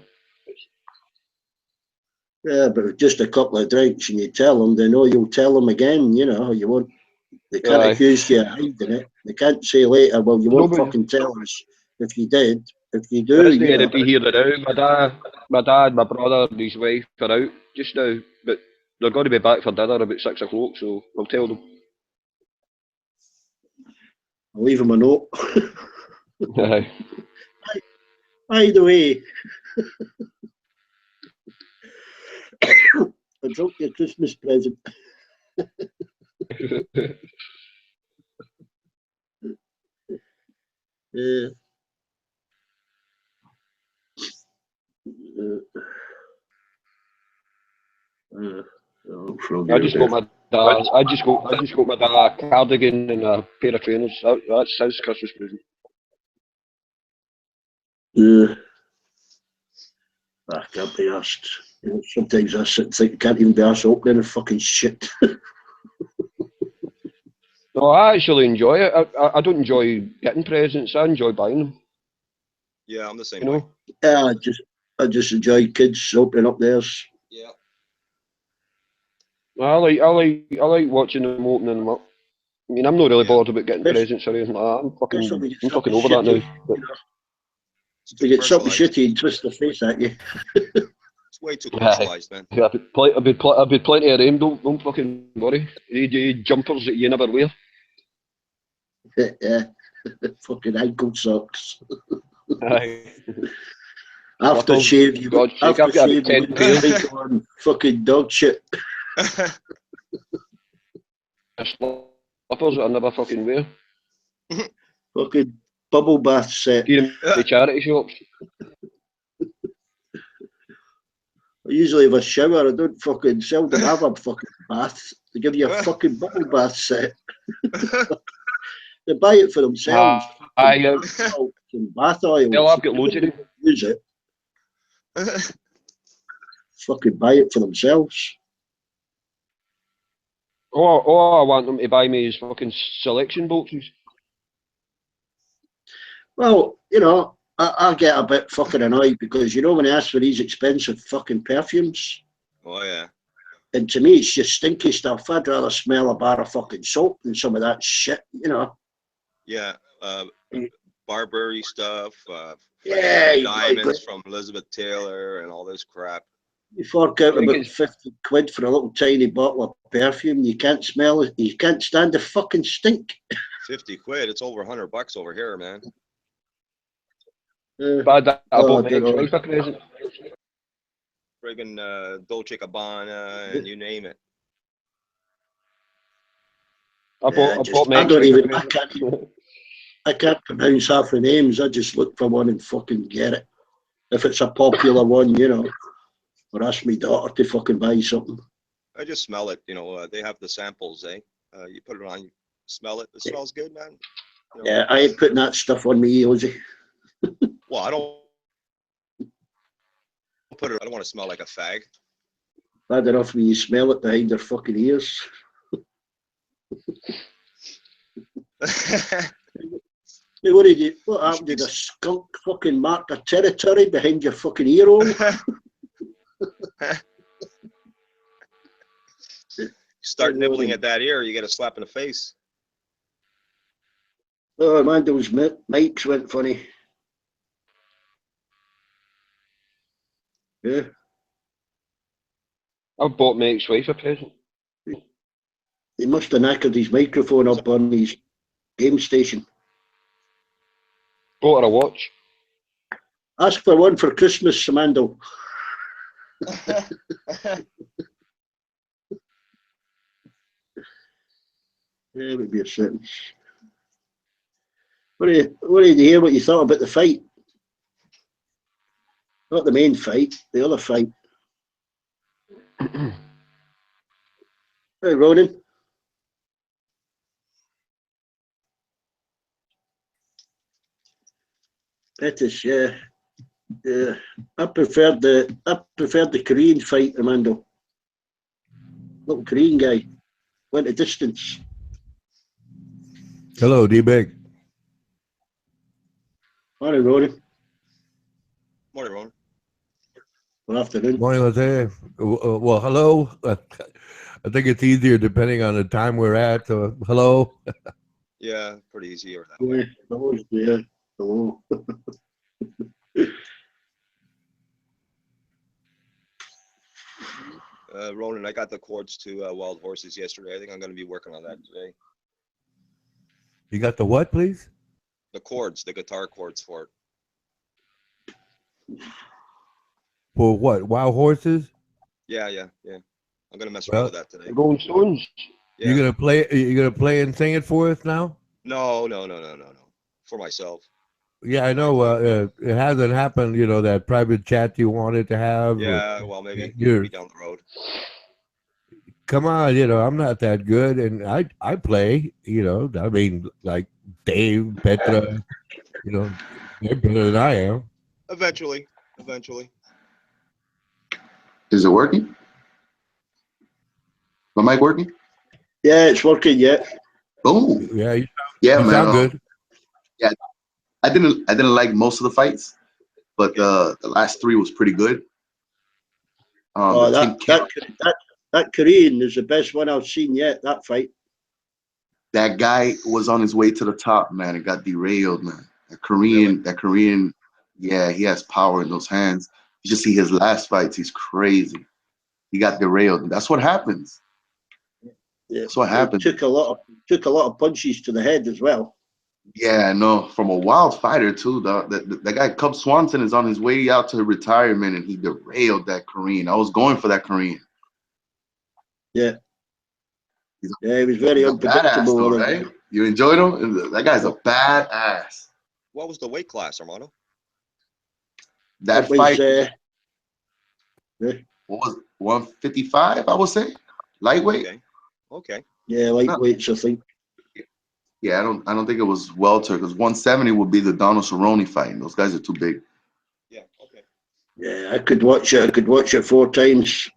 Yeah, but with just a couple of drinks and you tell them, they know you'll tell them again, you know, you won't. They can't accuse you of hiding it. They can't say later, well, you won't fucking tell us if you did. If you do, There isn't you know. anybody here now. My dad, my brother, and his wife are out just now, but they're going to be back for dinner about 6 o'clock, so I'll tell them. I'll leave them a note. Aye. By the way, I dropped your Christmas present. I just got my dad a cardigan and a pair of trainers. That's his Christmas present. I can't be asked. You know, sometimes I sit and think I can't even be asked opening a fucking shit. No, I actually enjoy it. I don't enjoy getting presents. I enjoy buying them. Yeah, I'm the same You way. know. Yeah, I just enjoy kids opening up theirs. Yeah. I like watching them opening them up. I mean, I'm not really bothered about getting presents or anything like that. I'm fucking over that now. But, if you get something shitty and twist their face at you. It's way too commercialized, man. Yeah, I've been plenty of them. Don't fucking worry. You jumpers that you never wear. Yeah, fucking ankle socks. Aye. After shave, you God sake, I've got about 10 pairs. like on fucking dog shit. Slippers that I never fucking wear. Fucking bubble bath set. The charity shops. I usually have a shower. I don't fucking seldom have a fucking bath. They give you a fucking bubble bath set. They buy it for themselves. Bath oil. Well, I've got loads of them. Use it. Fucking buy it for themselves. All I want them to buy me is fucking selection boxes. Well, you know, I get a bit fucking annoyed because, you know, when I ask for these expensive fucking perfumes. Oh, yeah. And to me, it's just stinky stuff. I'd rather smell a bar of fucking soap than some of that shit, you know. Yeah. Barbary stuff. Diamonds from Elizabeth Taylor and all this crap. You fork out about 50 quid for a little tiny bottle of perfume. You can't smell it. You can't stand the fucking stink. 50 quid. It's over $100 over here, man. I bought my ex-wife a present. Friggin' Dolce Gabbana and you name it. I bought my ex-wife a present. I can't pronounce half the names. I just look for one and fucking get it. If it's a popular one, you know. Or ask my daughter to fucking buy something. I just smell it, you know. They have the samples, eh? You put it on, you smell it. It smells good, man. You know, yeah, I ain't putting that stuff on me, Ozzy. Well, I don't put it. I don't want to smell like a fag. Bad enough when you smell it behind their fucking ears. Hey, what did you? What happened? Did a skunk fucking mark a territory behind your fucking ear hole? start nibbling at that ear, you get a slap in the face. Oh man, those mics went funny. Yeah. I bought my ex-wife a present. He must have knackered his microphone up on his game station. Bought her a watch. Ask for one for Christmas, Samando. Yeah, it would be a sentence. What did you hear what you thought about the fight? Not the main fight, the other fight. Hey, Ronan. Betis, yeah. Yeah. I preferred the Korean fight, Armando. Little Korean guy. Went a distance. Hello, D-Big. Morning, Ronan. Morning, Ron. Good afternoon. Morning, Jose. Well, hello. I think it's easier depending on the time we're at. Hello. Yeah, pretty easy or that Yeah, way. hello, yeah. Hello. Ronan, I got the chords to Wild Horses yesterday. I think I'm going to be working on that today. You got the what, please? The chords, the guitar chords for it. For what? Wild Horses? Yeah. I'm going to mess Well, around with that today. The Rolling Stones. Yeah. You're gonna play and sing it for us now? No. For myself. Yeah, I know. It hasn't happened. You know, that private chat you wanted to have. Yeah, well, maybe You're down the road. come on. You know, I'm not that good, and I play. You know, I mean, like Dave, Petra. You know, they're better than I am. Eventually. Is it working? My mic working? Yeah, it's working, yeah. Boom. Yeah, you Yeah, man. sound good. I didn't like most of the fights, but the last three was pretty good. Oh, The Tim that Korean is the best one I've seen yet, that fight. that guy was on his way to the top, man. It got derailed, man. That Korean, yeah, he has power in those hands. You just see his last fights, he's crazy. He got derailed. That's what happens. Yeah, That's what he happened. took a lot of punches to the head as well. Yeah, no, from a wild fighter too. The guy Cub Swanson is on his way out to retirement, and he derailed that Korean. I was going for that Korean. Yeah. He's Yeah, he was very a badass unpredictable. though, right? You enjoyed him? That guy's a badass. What was the weight class, Armando? That It was, fight, yeah, what was it, 155? I would say, lightweight. Okay. yeah, lightweights, I think. Yeah, I don't think it was welter because 170 would be the Donald Cerrone fight. And those guys are too big. Yeah. Okay. Yeah, I could watch it 4 times.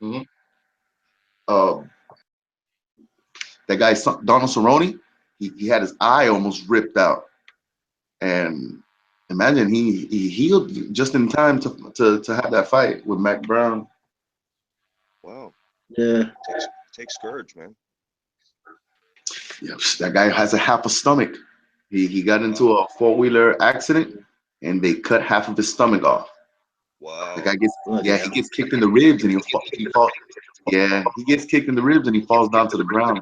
Mm-hmm. That guy Donald Cerrone, he had his eye almost ripped out, and imagine he healed just in time to have that fight with Mac Brown. Wow. Yeah. Takes courage, man. Yeah, that guy has a half a stomach. He got into a 4-wheeler accident, and they cut half of his stomach off. Wow. The guy gets Bloody he hell. gets kicked in the ribs, and he falls. Yeah, he gets kicked in the ribs, and he falls down to the ground.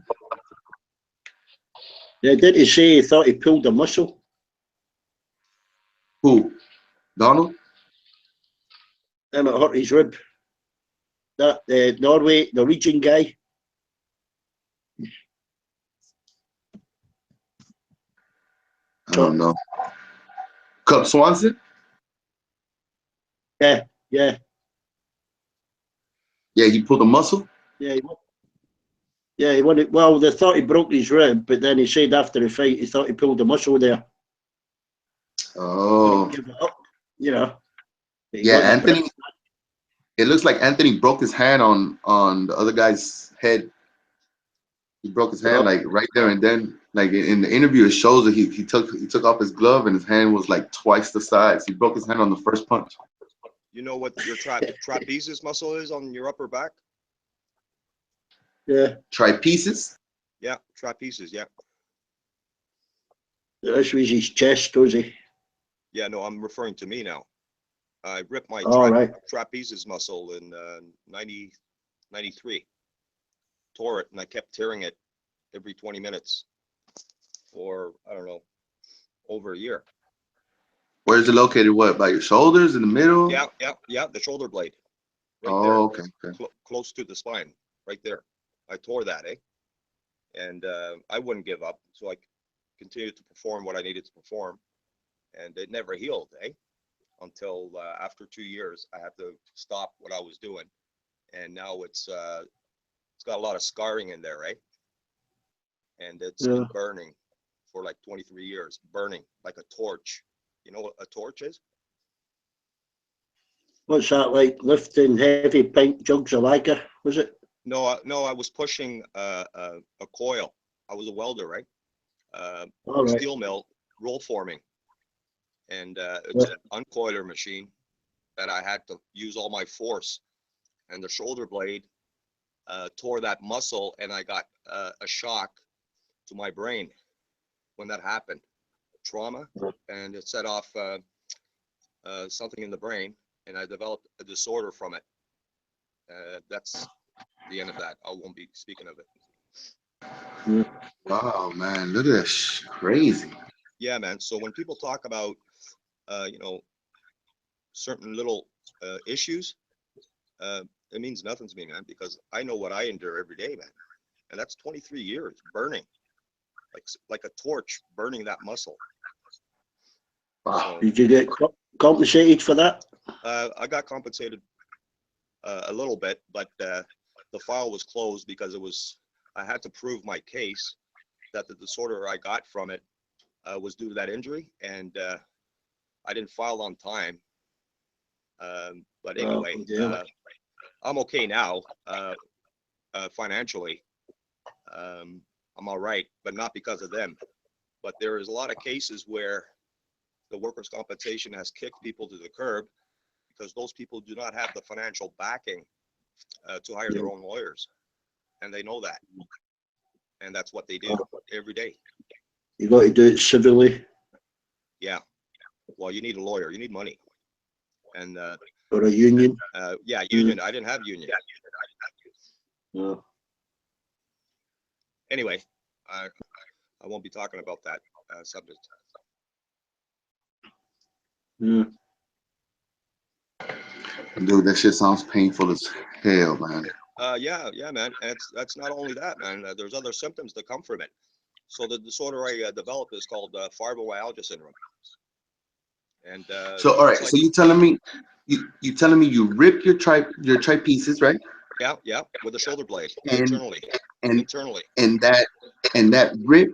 Yeah, didn't he say he thought he pulled a muscle? Who? Donald? And it hurt his rib. That Norwegian guy. I don't know. Cub Swanson? Yeah. Yeah, he pulled a muscle. Yeah, he won it. Well, they thought he broke his rib, but then he said after the fight he thought he pulled a muscle there. Oh, Give it up, you know. He yeah, got the Anthony. It looks like Anthony broke his hand on the other guy's head. He broke his hand like right there and then. Like in the interview, it shows that he took off his glove and his hand was like twice the size. He broke his hand on the first punch. You know what your trapezius muscle is on your upper back? Yeah. Tripieces? Yeah, trapezes. Yeah. This was his chest, was he? Yeah, no, I'm referring to me now. I ripped my All right. trapezes muscle in 93. Tore it, and I kept tearing it every 20 minutes for, I don't know, over a year. Where's it located? What, by your shoulders, in the middle? Yeah, the shoulder blade. Right Oh, there, okay. close to the spine, right there. I tore that, and I wouldn't give up, so I continued to perform what I needed to perform, and it never healed, until after 2 years, I had to stop what I was doing, and now it's got a lot of scarring in there, and it's been burning for like 23 years, burning like a torch. You know what a torch is? What's that like? Lifting heavy pint jugs of lager, was it? No, I was pushing a coil. I was a welder, right? All right. Steel mill, roll forming, and it's an uncoiler machine that I had to use all my force, and the shoulder blade tore that muscle, and I got a shock to my brain when that happened, trauma, and it set off something in the brain, and I developed a disorder from it. That's the end of that. I won't be speaking of it. Wow, man, look at this, crazy. Yeah, man. So when people talk about, certain little issues, it means nothing to me, man, because I know what I endure every day, man, and that's 23 years burning, like a torch, burning that muscle. Wow. So, Did you get compensated for that? I got compensated a little bit, but the file was closed because I had to prove my case that the disorder I got from it was due to that injury, and I didn't file on time. But anyway, I'm okay now financially. I'm all right, but not because of them. But there is a lot of cases where the workers' compensation has kicked people to the curb because those people do not have the financial backing to hire their own lawyers, and they know that, and that's what they do every day. You got to do it civilly. Yeah. Well, you need a lawyer. You need money, and Or a union. yeah, union. I didn't have union. No. Anyway, I won't be talking about that subject. Yeah. Dude, that shit sounds painful as hell, man. Yeah, man. And that's not only that, man. There's other symptoms that come from it. So the disorder I developed is called fibromyalgia syndrome. And so all right, so you telling me you ripped your tri pieces, right? Yeah, with the shoulder blade And internally. And that rip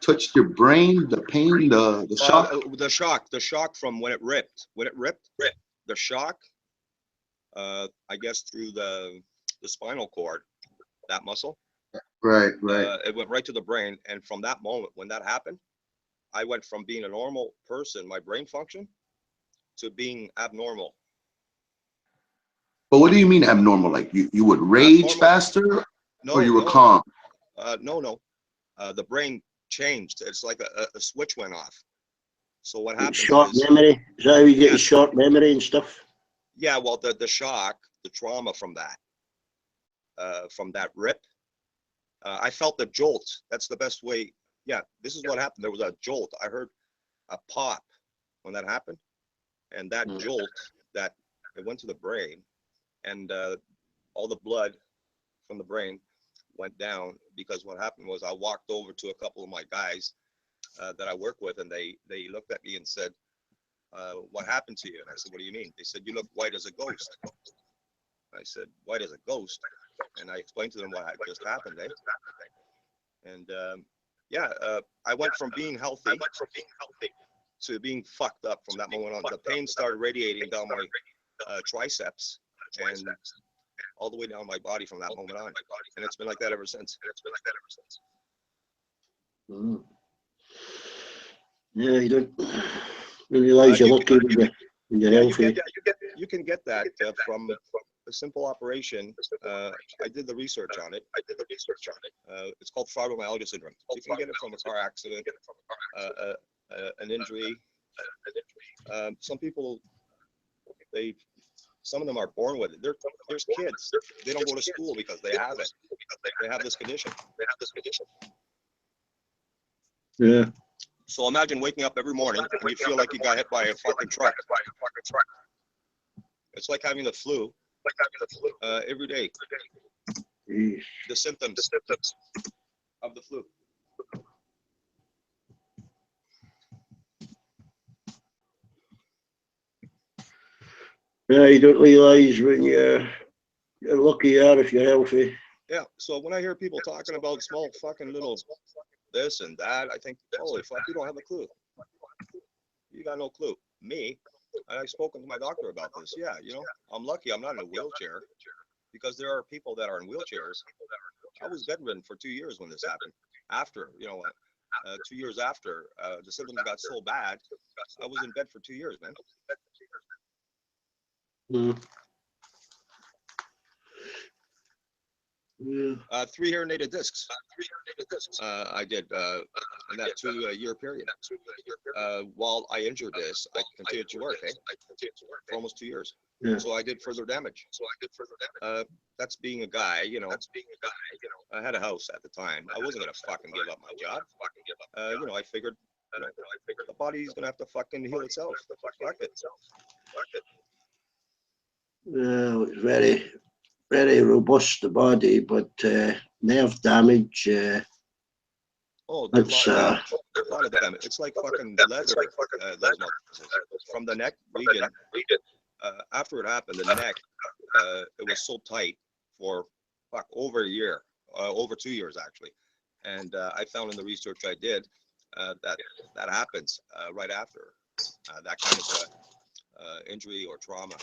touched your brain, the pain, the shock. The shock from when it ripped. The shock, I guess through the spinal cord, that muscle. Right. It went right to the brain, and from that moment when that happened, I went from being a normal person, my brain function, to being abnormal. But what do you mean abnormal? Like you would rage Abnormal. Faster, No, or you were calm? No. The brain changed. It's like a switch went off. So what happens Short is, memory. Is that how you get your short memory and stuff? yeah, well, the shock, the trauma from that rip, I felt the jolt. That's the best way. Yeah, this is what happened. There was a jolt. I heard a pop when that happened, and that jolt, that it went to the brain, and all the blood from the brain went down, because what happened was I walked over to a couple of my guys that I work with, and they looked at me and said, what happened to you? And I said, what do you mean? They said, you look white as a ghost. I said, white as a ghost? And I explained to them what had just happened, And I went from being healthy to being fucked up from that moment on. The pain started radiating down my triceps and all the way down my body from that moment on. And it's been like that ever since. Mm. Yeah, you don't realize you're lucky when you're healthy. You can get that from a simple operation. I did the research on it. It's called fibromyalgia syndrome. You can get it from a car accident, an injury. Some people, some of them are born with it. There's kids. They don't go to school because they have it. They have this condition. Yeah. So imagine waking up every morning and you feel like you got hit by a fucking truck. It's like having the flu every day. Jeez. The symptoms of the flu. Yeah, you don't realize when you're lucky you are if you're healthy. Yeah. So when I hear people talking about small fucking little this and that, I think, holy fuck, you don't have a clue. You got no clue. Me, I've spoken to my doctor about this. Yeah, you know, I'm lucky I'm not in a wheelchair because there are people that are in wheelchairs. I was bedridden for 2 years when this happened. After, 2 years after, the symptoms got so bad, I was in bed for 2 years, man. Mm. Yeah. 3 herniated discs. I did in that 2-year period. While I injured this, I continued to work for almost 2 years. Yeah. So I did further damage. That's being a guy, I had a house at the time. I wasn't gonna fucking give up my job. I figured, the body's gonna have to fucking heal itself. Fuck it. Well, it's very, very robust, the body, but nerve damage. Oh, there's That's a lot of damage. A lot of damage. It's like fucking leather. Those muscles. From the neck region. After it happened, the neck, it was so tight for over a year, over 2 years actually. And I found in the research I did that happens right after that kind of injury or trauma.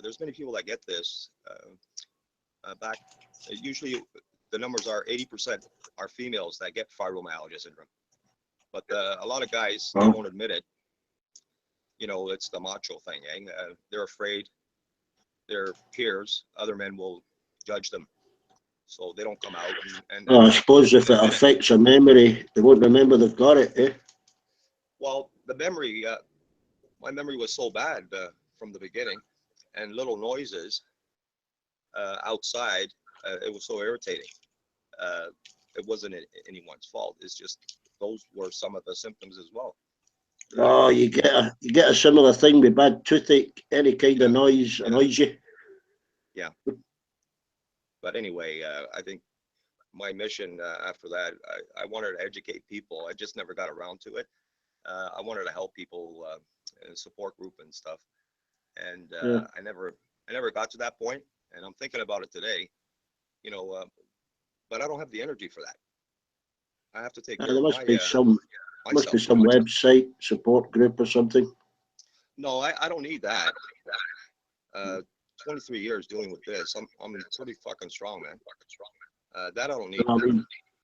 There's many people that get this back. Usually the numbers are 80% are females that get fibromyalgia syndrome. But a lot of guys, they won't admit it. It's the macho thing. They're afraid their peers, other men will judge them. So they don't come out. I suppose if it affects their memory, they won't remember they've got it, eh? Well, the memory, my memory was so bad from the beginning, and little noises outside, it was so irritating. It wasn't anyone's fault. It's just those were some of the symptoms as well. Oh, you get a similar thing with bad toothache. Any kind of noise annoys you. Yeah. But anyway, I think my mission after that, I wanted to educate people. I just never got around to it. I wanted to help people in a support group and stuff. And I never got to that point. And I'm thinking about it today, but I don't have the energy for that. I have to take care There of must my, be some myself. website support group or something. No, I don't need that. 23 years dealing with this, I'm pretty fucking strong, man. That I don't need.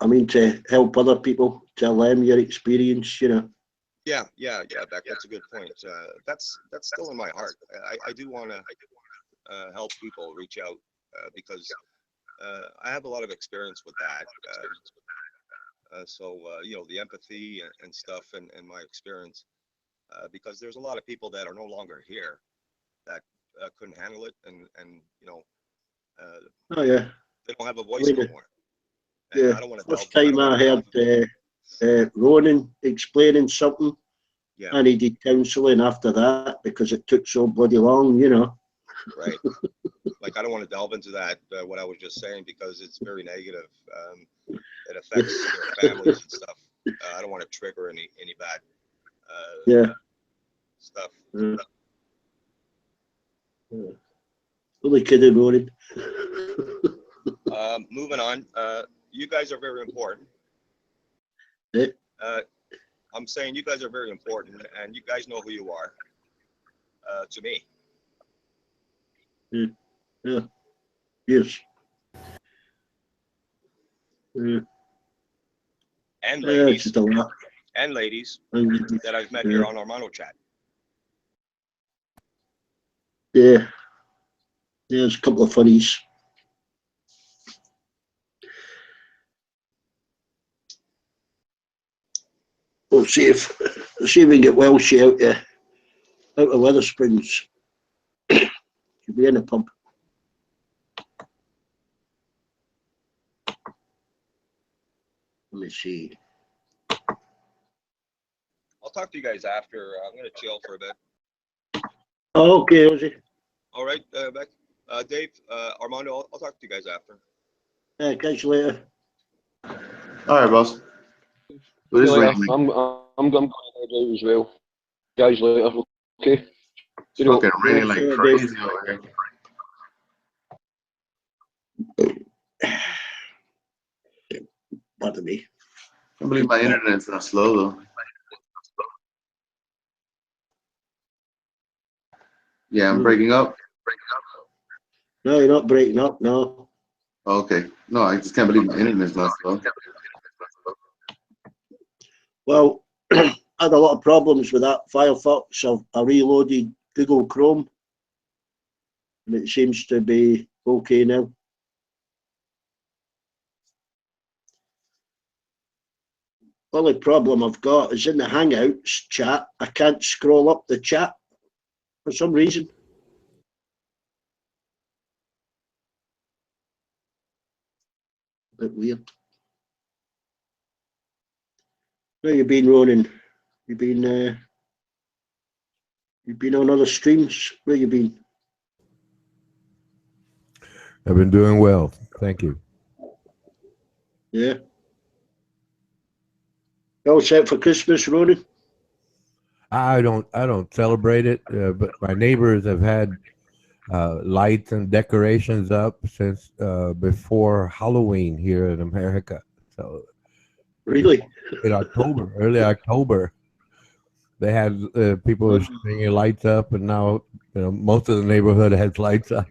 I mean to help other people, tell them your experience, Yeah, Beck, that's a good point. That's still in my heart. I do want to help people reach out because I have a lot of experience with that. So the empathy and stuff and my experience, because there's a lot of people that are no longer here that couldn't handle it, and Oh yeah, they don't have a voice no more. And yeah. I don't want to. First time I heard Ronan explaining something, yeah, I needed counselling after that because it took so bloody long, Right. Like I don't want to delve into that what I was just saying because it's very negative. It affects families and stuff. I don't want to trigger any bad stuff. Only kidding, Ronan. Moving on. You guys are very important. Yeah. I'm saying you guys are very important, and you guys know who you are. To me. Yeah. Yes. Yeah. And ladies. Just a lot. And ladies And, that I've met here on our Armando chat. Yeah. there's a couple of funnies. We'll see if we can get Welshie out of Weatherspoons. Should be in the pub. Let me see. I'll talk to you guys after. I'm gonna chill for a bit. Oh, okay, Ozzy. All right, Beck. Dave, Armando, I'll talk to you guys after. Catch you later. All right, boss. It is Yeah, raining. I'm going to head out as well. Guys, later. Okay. It's fucking raining like crazy over here. Pardon me. I can't believe my internet's not slow though. Yeah, I'm breaking up. No, you're not breaking up, no. Okay. No, I just can't believe my internet's not slow. Well, I had a lot of problems with that Firefox. I reloaded Google Chrome, and it seems to be okay now. Only problem I've got is in the Hangouts chat, I can't scroll up the chat for some reason. A bit weird. Where you been, Ronan? You've been on other streams? Where you been? I've been doing well. Thank you. Yeah. You all set for Christmas, Ronan? I don't celebrate it, but my neighbors have had lights and decorations up since before Halloween here in America. So Really? in October, early October, they had people bringing lights up, and now most of the neighborhood has lights up.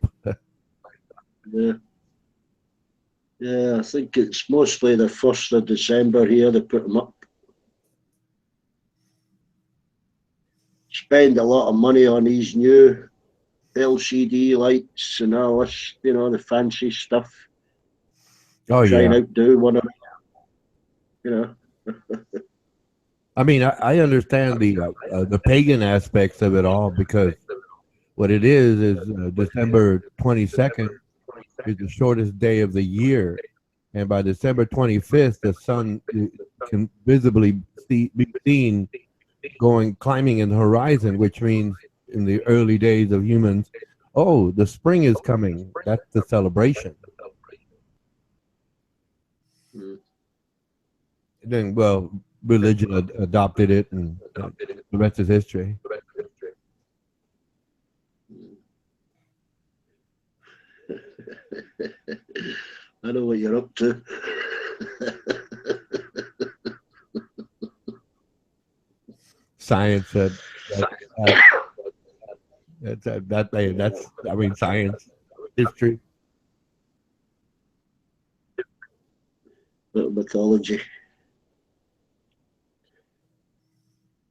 Yeah. Yeah, I think it's mostly the 1st of December here they put them up. Spend a lot of money on these new LCD lights and all this, the fancy stuff. Oh Try and yeah. outdo one of, I mean, I understand the pagan aspects of it all, because what it is December 22nd is the shortest day of the year, and by December 25th, the sun can visibly be seen climbing in the horizon, which means in the early days of humans, oh, the spring is coming. That's the celebration. Mm. Then, well, religion adopted it, and the rest is history. I know what you're up to. Science said that's I mean, science, history. Bit of mythology.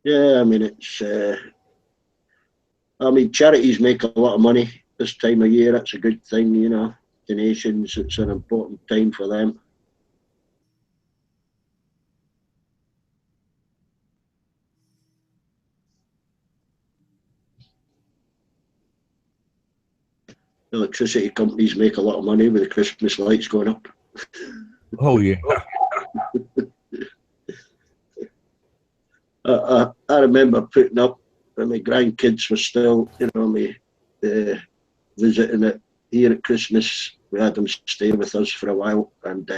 Yeah, I mean, charities make a lot of money this time of year. That's a good thing, Donations, it's an important time for them. Electricity companies make a lot of money with the Christmas lights going up. Oh yeah. I remember putting up when my grandkids were still, visiting it here at Christmas. We had them stay with us for a while, and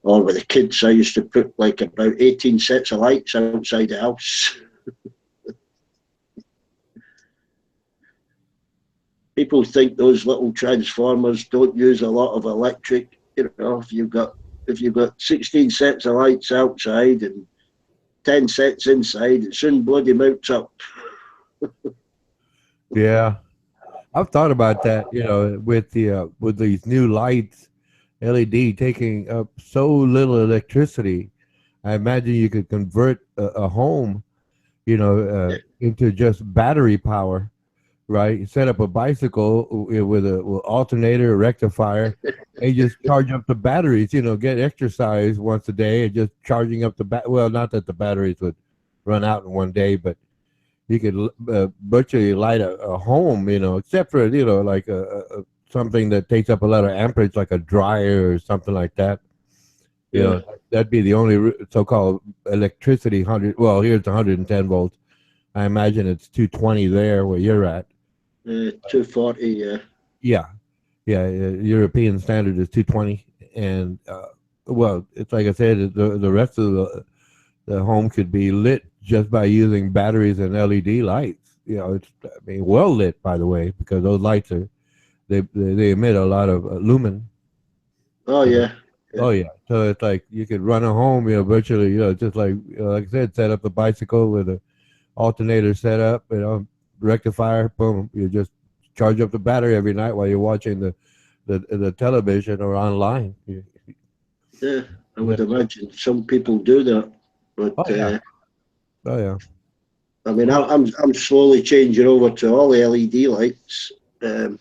all with the kids, I used to put like about 18 sets of lights outside the house. People think those little transformers don't use a lot of electric. If you've got 16 sets of lights outside and 10 sets inside, it soon bloody mounts up. Yeah, I've thought about that. With these new lights, LED taking up so little electricity. I imagine you could convert a home, into just battery power, right? You set up a bicycle with a alternator, a rectifier, and you just charge up the batteries. Get exercise once a day, and just charging up the Well, not that the batteries would run out in one day, but you could virtually light a home. Except for like something that takes up a lot of amperage, like a dryer or something like that. Yeah. That'd be the only so-called electricity 100. Well, here's 110 volts. I imagine it's 220 there where you're at. 240, yeah. Yeah, yeah. European standard is 220, and well, it's like I said, the rest of the home could be lit just by using batteries and LED lights. Well lit, by the way, because those lights they emit a lot of lumen. Oh, yeah. Oh yeah, so it's like you could run a home, virtually, just like I said, set up the bicycle with a alternator set up, rectifier, boom, you just charge up the battery every night while you're watching the television or online. Yeah, I would imagine some people do that, but Oh yeah, oh yeah. I mean, I'm slowly changing over to all the LED lights, and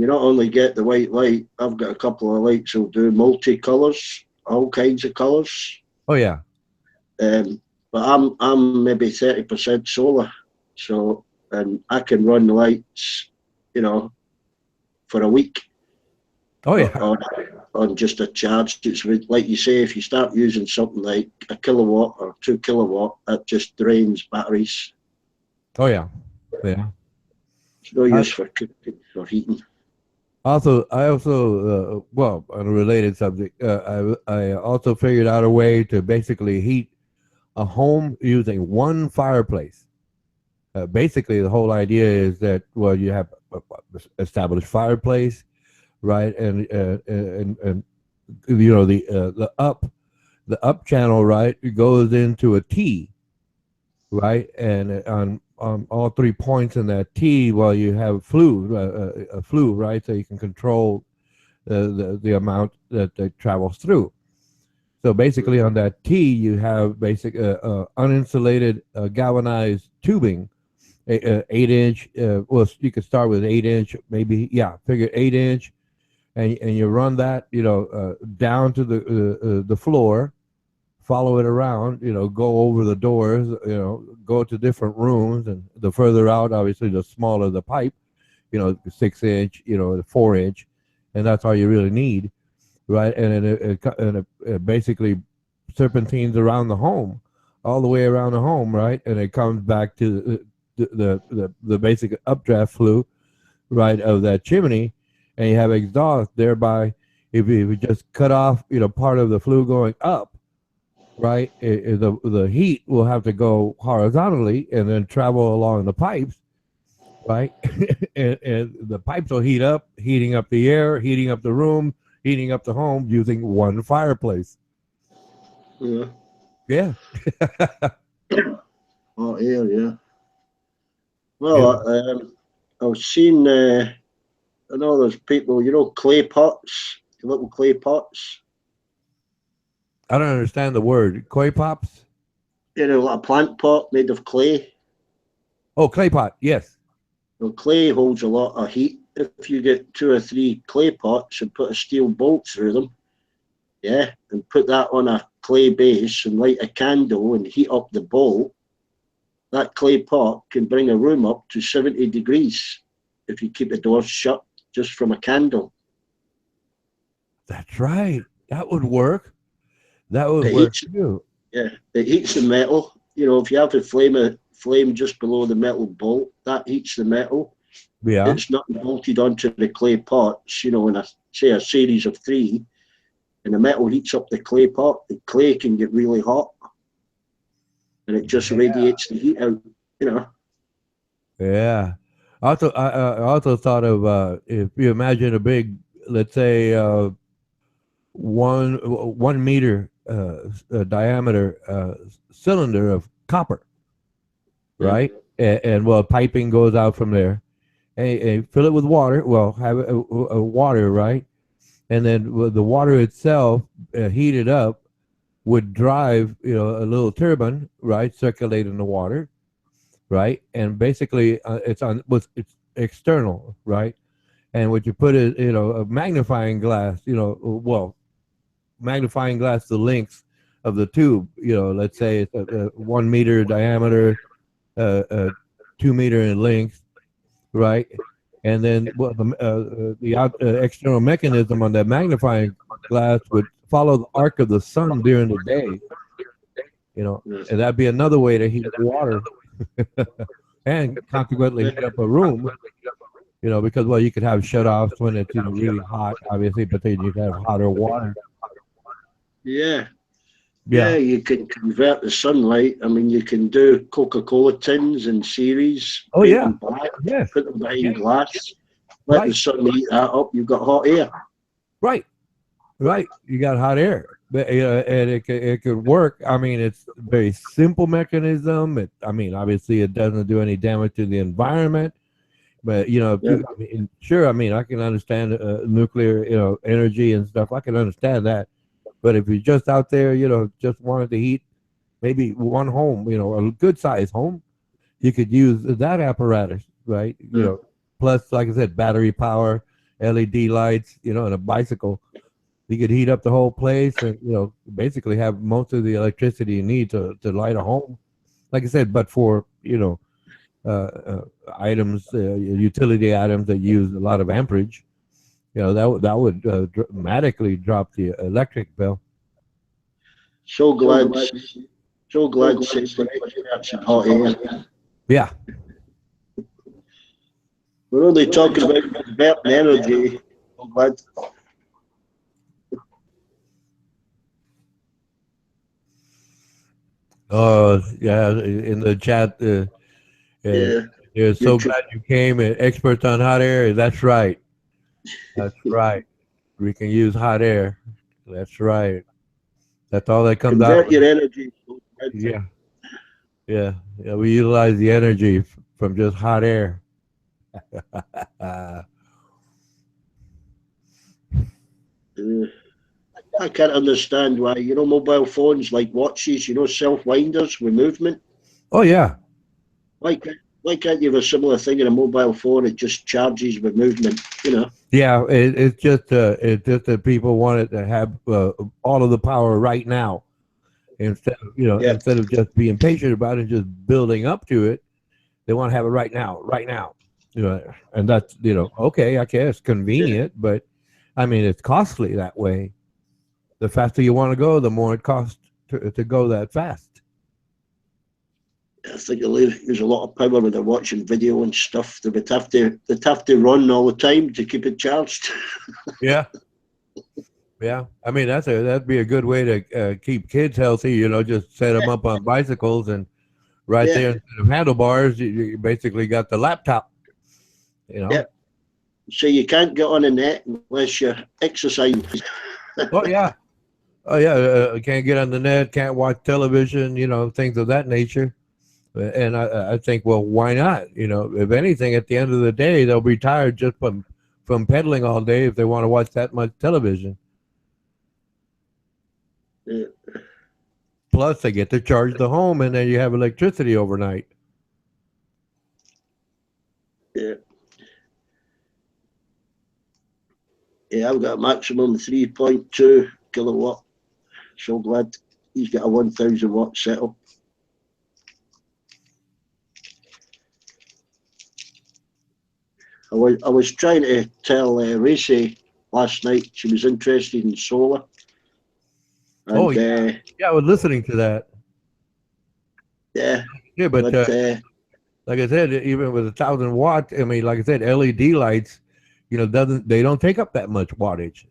you not only get the white light. I've got a couple of lights that'll do multi-colors, all kinds of colors. Oh yeah. But I'm maybe 30% solar, so and I can run the lights, for a week. Oh yeah. On just a charge. It's like you say, if you start using something like a kilowatt or 2 kilowatt, that just drains batteries. Oh yeah. Yeah. It's no use for cooking or heating. Also, well, on a related subject, I also figured out a way to basically heat a home using one fireplace. Basically, the whole idea is that, well, you have established fireplace, right, and the up channel, right, it goes into a T, right, and on all 3 points in that T, well, you have a flue, right, so you can control the amount that travels through. So basically, on that T, you have basic uninsulated galvanized tubing, 8-inch. Well, you could start with 8-inch, maybe. Yeah, figure 8-inch, and you run that, down to the floor, follow it around, go over the doors, go to different rooms, and the further out, obviously, the smaller the pipe, 6-inch, the 4-inch, and that's all you really need, right? And it basically serpentines around the home, all the way around the home, right? And it comes back to the basic updraft flue, right, of that chimney, and you have exhaust. Thereby, if you just cut off, part of the flue going up, right, the heat will have to go horizontally and then travel along the pipes, right, and the pipes will heating up the air, heating up the room, heating up the home using one fireplace. Yeah. Yeah. Oh, yeah. Well, I've seen. I know there's people, clay pots, little clay pots. I don't understand the word. Clay pops? Like a plant pot made of clay. Oh, clay pot. Yes. Well, clay holds a lot of heat. If you get 2 or 3 clay pots and put a steel bolt through them, yeah, and put that on a clay base and light a candle and heat up the bolt, that clay pot can bring a room up to 70 degrees if you keep the doors shut just from a candle. That's right. That would work. That would work too. Yeah, it heats the metal. If you have a flame just below the metal bolt, that heats the metal. Yeah. It's not bolted onto the clay pots, in a series of 3, and the metal heats up the clay pot. The clay can get really hot, and it just radiates the heat out. Yeah. I also thought of if you imagine a big, let's say, 1 meter diameter cylinder of copper, right? And well, piping goes out from there, and fill it with water. Well, have water, right? And then the water itself, heated up, would drive, a little turbine, right, circulating the water, right? And basically, it's external, right? And what you put is, a magnifying glass, magnifying glass the length of the tube. Let's say it's a 1 meter diameter, 2 meter in length, right? And then the external mechanism on that magnifying glass would follow the arc of the sun during the day, and that'd be another way to heat water and consequently heat up a room, because, well, you could have shut-offs when it's really hot, obviously, but then you could have hotter water. Yeah. Yeah. Yeah, you can convert the sunlight. I mean, you can do Coca-Cola tins in series. Oh, paint yeah. them black, Yes. put them behind Yeah. glass. Let the sun heat that up. You've got hot air. Right. You got hot air, but and it could work. I mean, it's a very simple mechanism. Obviously, it doesn't do any damage to the environment. But sure. I mean, I can understand nuclear, energy and stuff. I can understand that. But if you're just out there, just wanted to heat maybe one home, a good sized home, you could use that apparatus, right? Plus, like I said, battery power, LED lights, and a bicycle. You could heat up the whole place and, basically have most of the electricity you need to light a home. Like I said, but for, items, utility items that use a lot of amperage, that would dramatically drop the electric bill. So glad since the experts in hot air. Yeah. We're only talking about converting energy. So glad. Yeah, in the chat, Yeah. you're so glad you came. Experts on hot air. That's right. That's right. We can use hot air. That's right. That's all that comes out. Convert your energy. Yeah. We utilize the energy from just hot air. I can't understand why, mobile phones like watches, self-winders with movement. Oh, yeah. Why can't you have a similar thing in a mobile phone? It just charges with movement, Yeah, it's just that people wanted to have all of the power right now, instead of just being patient about it, just building up to it. They want to have it right now, and that's okay. I guess convenient, but I mean it's costly that way. The faster you want to go, the more it costs to go that fast. I think there's a lot of power when they're watching video and stuff. They'd have to run all the time to keep it charged. Yeah. I mean that'd be a good way to keep kids healthy. Just set them up on bicycles and there instead of handlebars, you basically got the laptop. Yeah. So you can't get on the net unless you're exercising. Oh yeah. Can't get on the net, can't watch television, things of that nature. And I think, well, why not? If anything, at the end of the day, they'll be tired just from pedaling all day if they want to watch that much television. Yeah. Plus, they get to charge the home, and then you have electricity overnight. Yeah. Yeah, I've got a maximum 3.2 kilowatt. So glad he's got a 1,000 watt setup. I was trying to tell Racy last night she was interested in solar. And, I was listening to that. Yeah. Yeah, but like I said, even with 1,000 watts, I mean, like I said, LED lights, they don't take up that much wattage,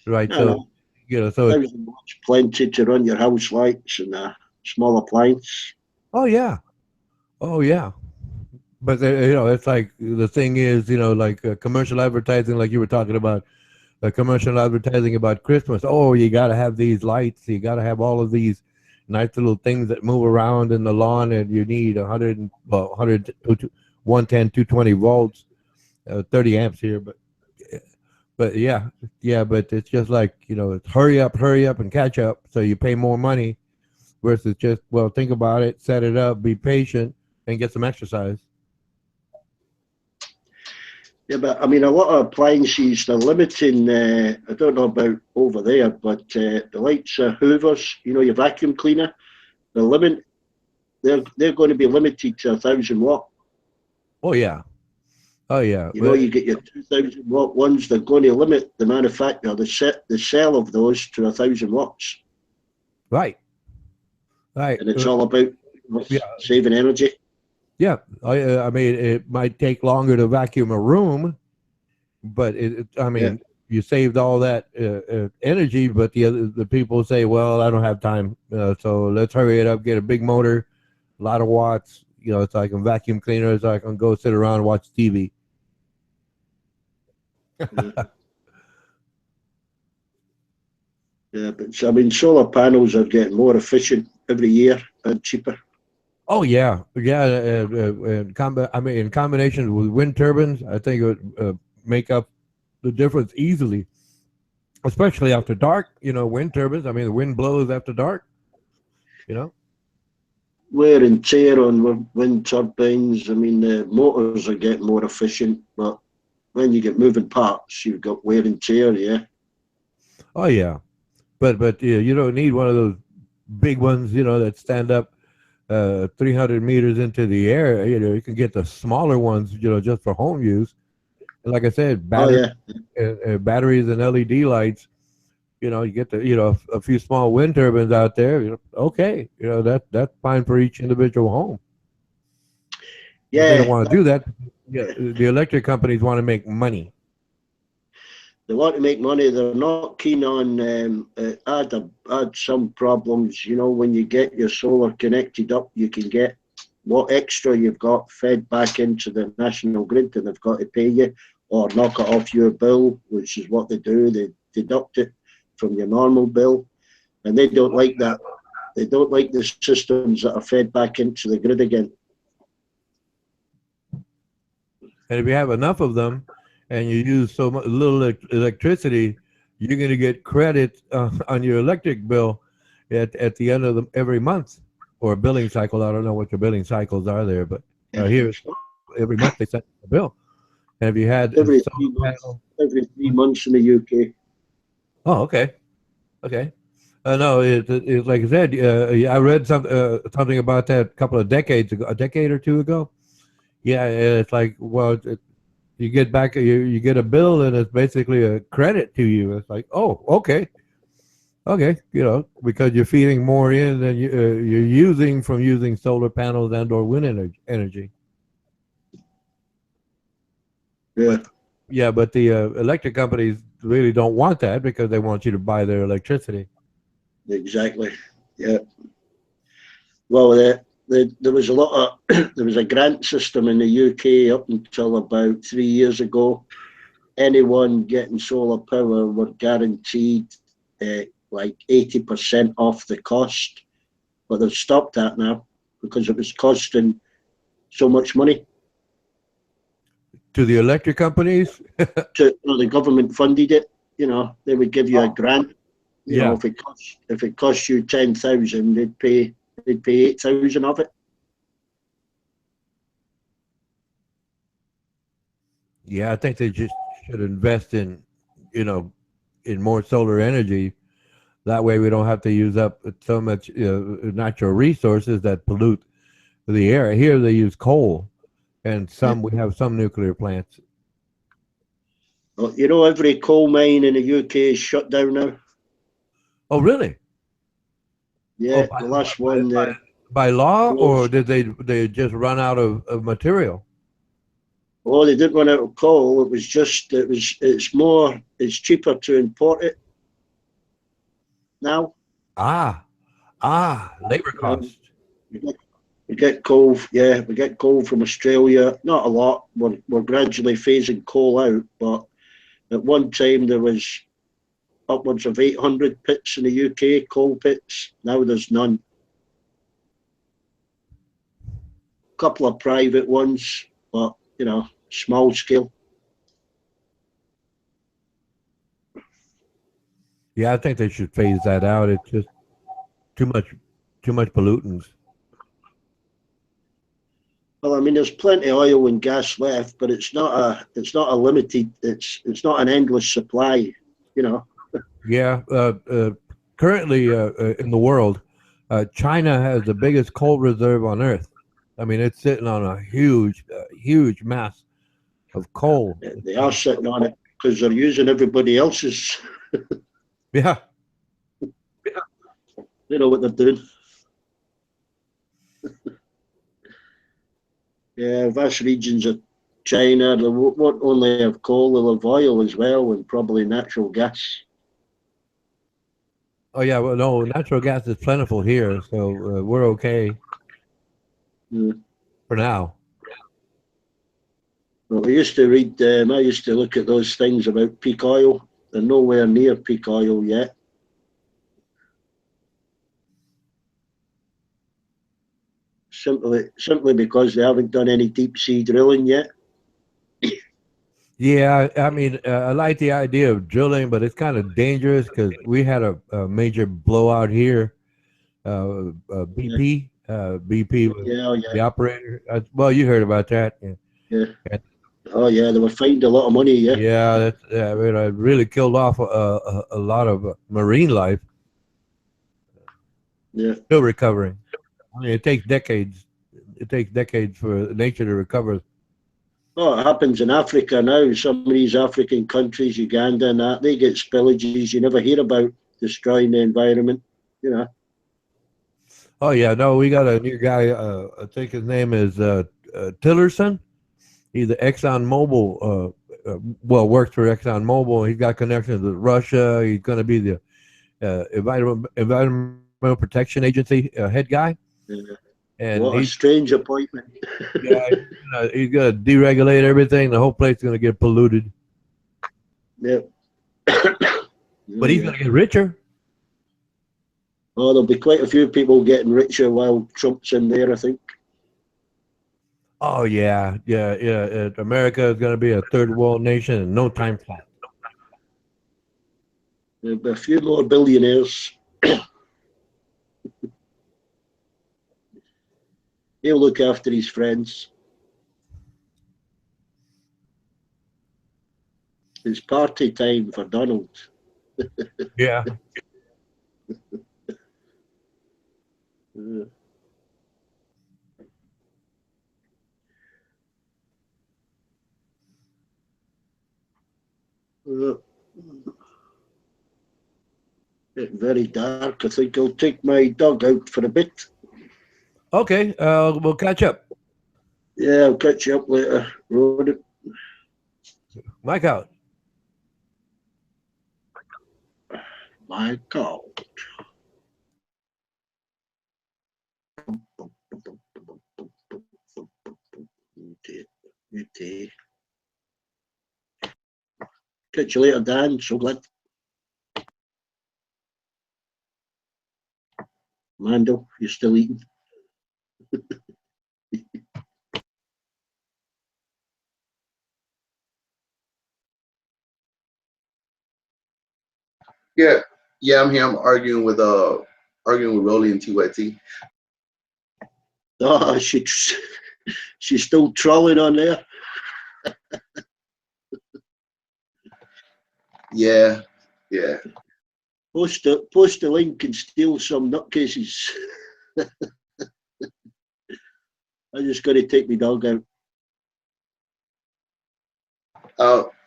right? No. So 1,000 watts plenty to run your house lights and a small appliance. Oh yeah. But it's like the thing is, like commercial advertising, like you were talking about, commercial advertising about Christmas. Oh, you got to have these lights. You got to have all of these nice little things that move around in the lawn, and you need 100, 110, 220 volts, 30 amps here. But yeah, but it's just like, it's hurry up and catch up. So you pay more money versus just, well, think about it, set it up, be patient. and get some exercise. Yeah, but I mean, a lot of appliances, they're limiting, I don't know about over there, but the likes of Hoovers, you know, your vacuum cleaner, they're going to be limited to 1,000 watt. Oh yeah, oh yeah. You know, you get your 2,000 watt ones, they're going to limit the manufacturer, the sale of those to 1,000 watts. Right, right. And it's all about yeah. saving energy. Yeah, I mean, it might take longer to vacuum a room, but I mean, you saved all that energy. But the people say, well, I don't have time, so let's hurry it up, get a big motor, a lot of watts. You know, so I can vacuum cleaner, so I can go sit around and watch TV. Yeah, but I mean, solar panels are getting more efficient every year and cheaper. Oh yeah, yeah. I mean, in combination with wind turbines, I think it would make up the difference easily, especially after dark. You know, wind turbines. I mean, the wind blows after dark. You know. Wear and tear on wind turbines. I mean, the motors are getting more efficient, but when you get moving parts, you've got wear and tear. Yeah. Oh yeah, but you don't need one of those big ones. You know, that stand up 300 meters into the air. You know, you can get the smaller ones. You know, just for home use. And like I said, batteries and LED lights. You know, you get a few small wind turbines out there. You know, okay, you know that's fine for each individual home. Yeah. But they don't want to do that. Yeah, the electric companies want to make money. They want to make money. They're not keen on add some problems. You know, when you get your solar connected up, you can get what extra you've got fed back into the national grid, and they've got to pay you or knock it off your bill, which is what they do. They deduct it from your normal bill, and they don't like that. They don't like the systems that are fed back into the grid again. And if you have enough of them, and you use so much little electricity, you're going to get credit on your electric bill at the end of every month or a billing cycle. I don't know what your billing cycles are there, but here every month they send a bill. And if you had every 3 months in the UK. Oh, okay, okay. No, it like I said, I read something about that a couple of decades ago, a decade or two ago. Yeah, it's like, well, you get back, you get a bill, and it's basically a credit to you. It's like, oh, okay, you know, because you're feeding more in than you're using from using solar panels and/or wind energy. Yeah. But the electric companies really don't want that because they want you to buy their electricity. Exactly. Yeah. Well, there was a lot of there was a grant system in the UK up until about 3 years ago. Anyone getting solar power were guaranteed like 80% off the cost, but they've stopped that now because it was costing so much money. To the electric companies? The government funded it. You know, they would give you a grant. You know, if it costs you 10,000, they'd pay 8,000 of it. Yeah, I think they just should invest in, you know, in more solar energy. That way, we don't have to use up so much natural resources that pollute the air. Here, they use coal, and we have some nuclear plants. Well, you know, every coal mine in the UK is shut down now. Oh, really? Yeah, the last one. By law, or did they just run out of material? Oh, they didn't run out of coal. It was just it's cheaper to import it now. Labor cost. We get coal. Yeah, we get coal from Australia. Not a lot. We're gradually phasing coal out, but at one time there was upwards of 800 pits in the UK, coal pits. Now there's none. A couple of private ones, but you know, small scale. Yeah, I think they should phase that out. It's just too much pollutants. Well, I mean, there's plenty of oil and gas left, but it's not a limited. It's not an endless supply. You know. Yeah. Currently, in the world, China has the biggest coal reserve on Earth. I mean, it's sitting on a huge mass of coal. They are sitting on it because they're using everybody else's. Yeah. They know what they're doing. Yeah, vast regions of China, they won't only have coal, they'll have oil as well, and probably natural gas. Oh yeah. Well, no, natural gas is plentiful here, so we're okay Yeah. for now. Well, I used to look at those things about peak oil. They're nowhere near peak oil yet. Simply because they haven't done any deep sea drilling yet. Yeah, I mean, I like the idea of drilling, but it's kind of dangerous because we had a major blowout here. Yeah, BP was yeah, oh, the yeah, operator. Well, you heard about that. Yeah, yeah. and- Oh, yeah, they were fined a lot of money, yeah. yeah, that's I mean, it really killed off a lot of marine life. Yeah. Still recovering. I mean, it takes decades. It takes decades for nature to recover. Oh, it happens in Africa now. Some of these African countries, Uganda and that, they get spillages you never hear about destroying the environment. You know. Oh yeah, no, we got a new guy. I think his name is Tillerson. He's the Exxon Mobil. Well, works for Exxon Mobil. He's got connections with Russia. He's going to be the Environmental Protection Agency head guy, Yeah. and What a strange appointment. yeah, he's gonna deregulate everything. The whole place is gonna get polluted, Yeah. but Oh, he's yeah. gonna get richer. Oh, there'll be quite a few people getting richer while Trump's in there, I think. Oh yeah. America is gonna be a third world nation in no time flat. There'll be a few more billionaires. He'll look after his friends. It's party time for Donald. Yeah. Uh, uh, it's very dark. I think I'll take my dog out for a bit. Okay. We'll catch up. Yeah, I'll catch you up later, Ronan. Mike out. My God. You too. Catch you later, Dan. So glad. Mando, you're still eating. Yeah, yeah, I'm here. I'm arguing with Rolly and TYT. Oh, she's still trolling on there. Yeah, yeah. Post the link and steal some nutcases. I just got to take my dog out.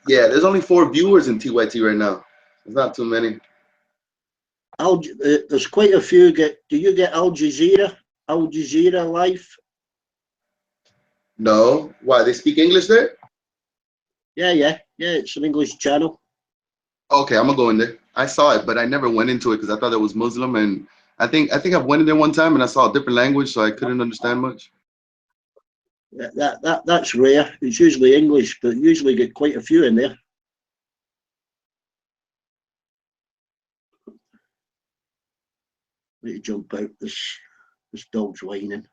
Yeah. There's only 4 viewers in TYT right now. There's not too many. There's quite a few. Do you get Al Jazeera? Al Jazeera Live? No, why they speak English there? Yeah. It's an English channel. Okay, I'm gonna go in there. I saw it, but I never went into it because I thought it was Muslim, and I think I've went in there one time and I saw a different language, so I couldn't understand much. That's rare. It's usually English, but usually get quite a few in there. Need to jump out. This dog's whining.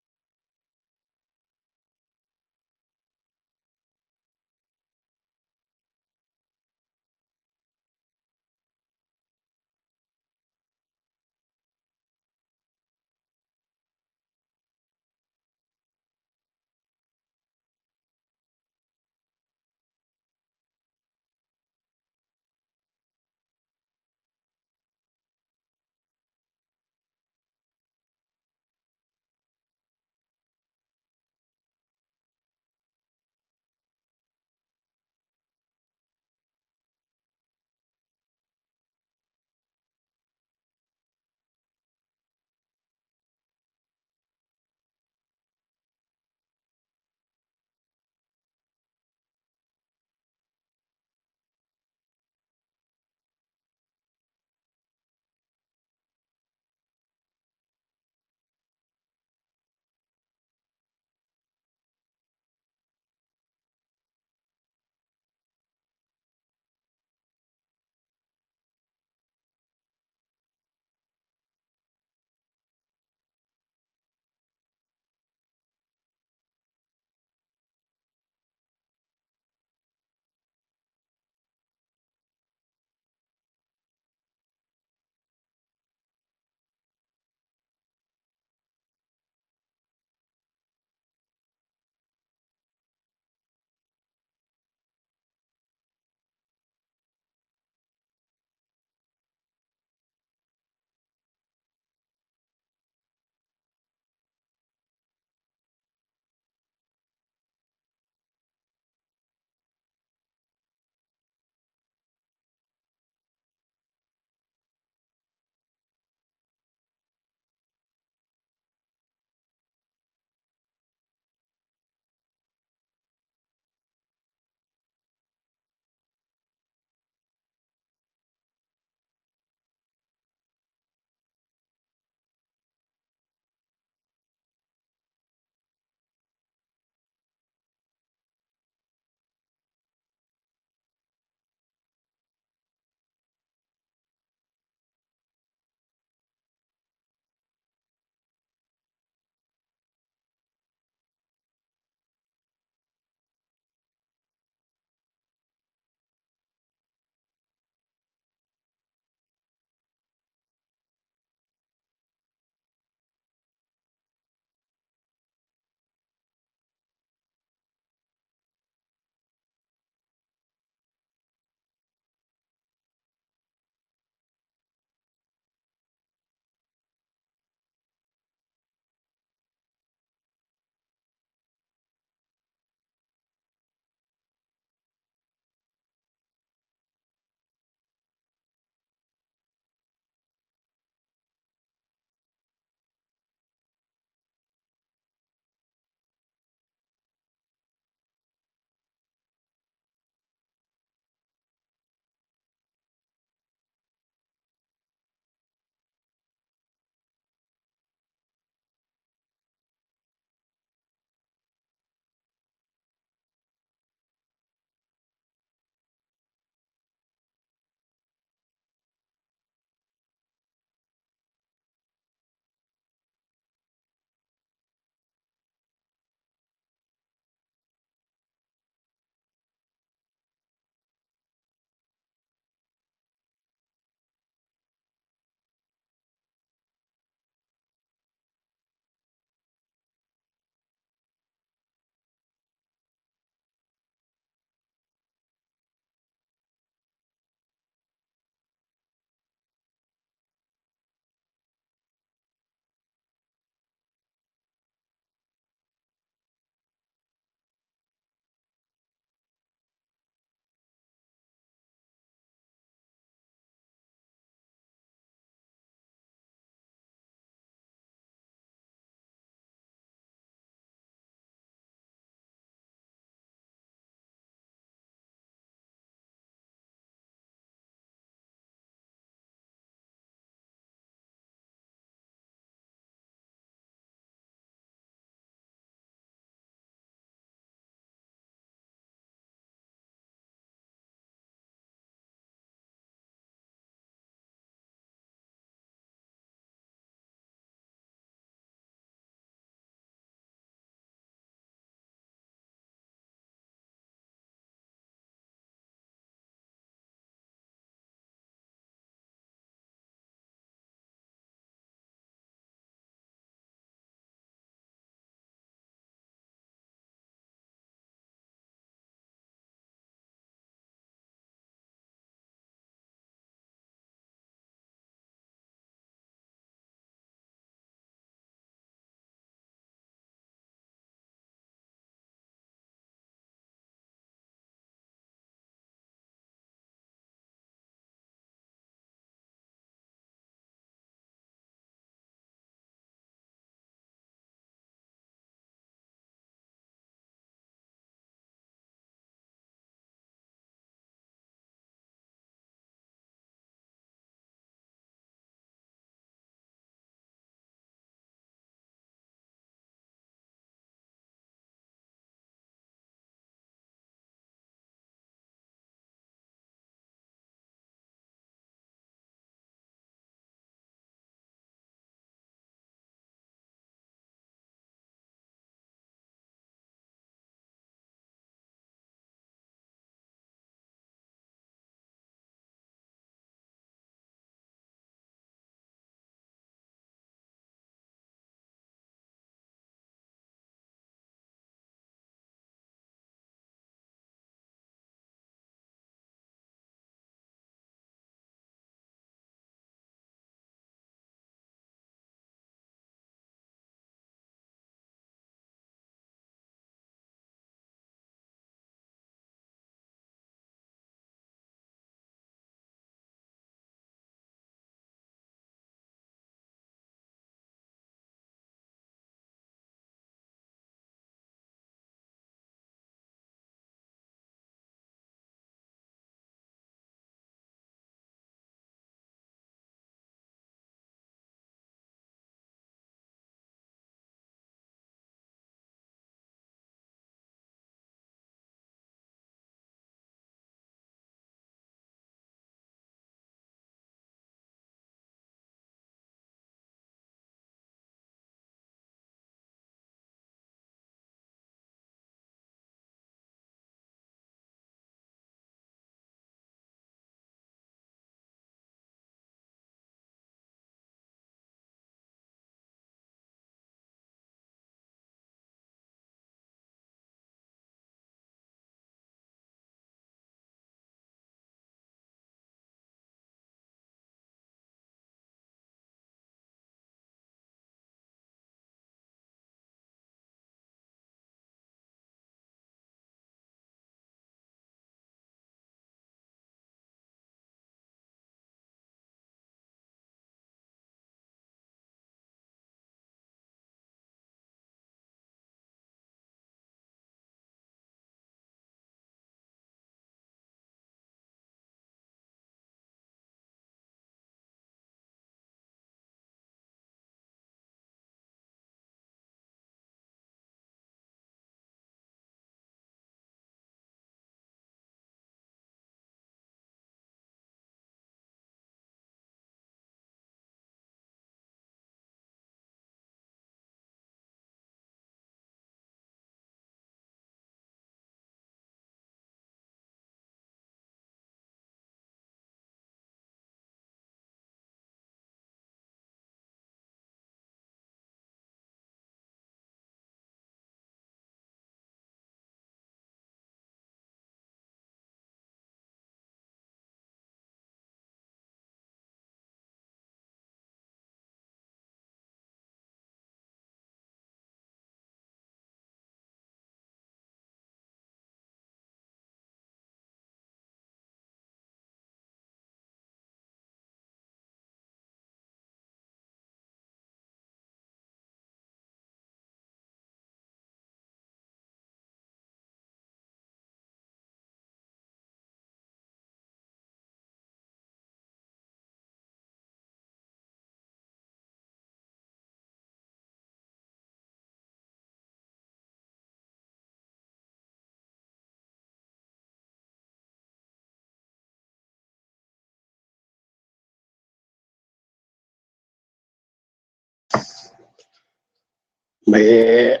I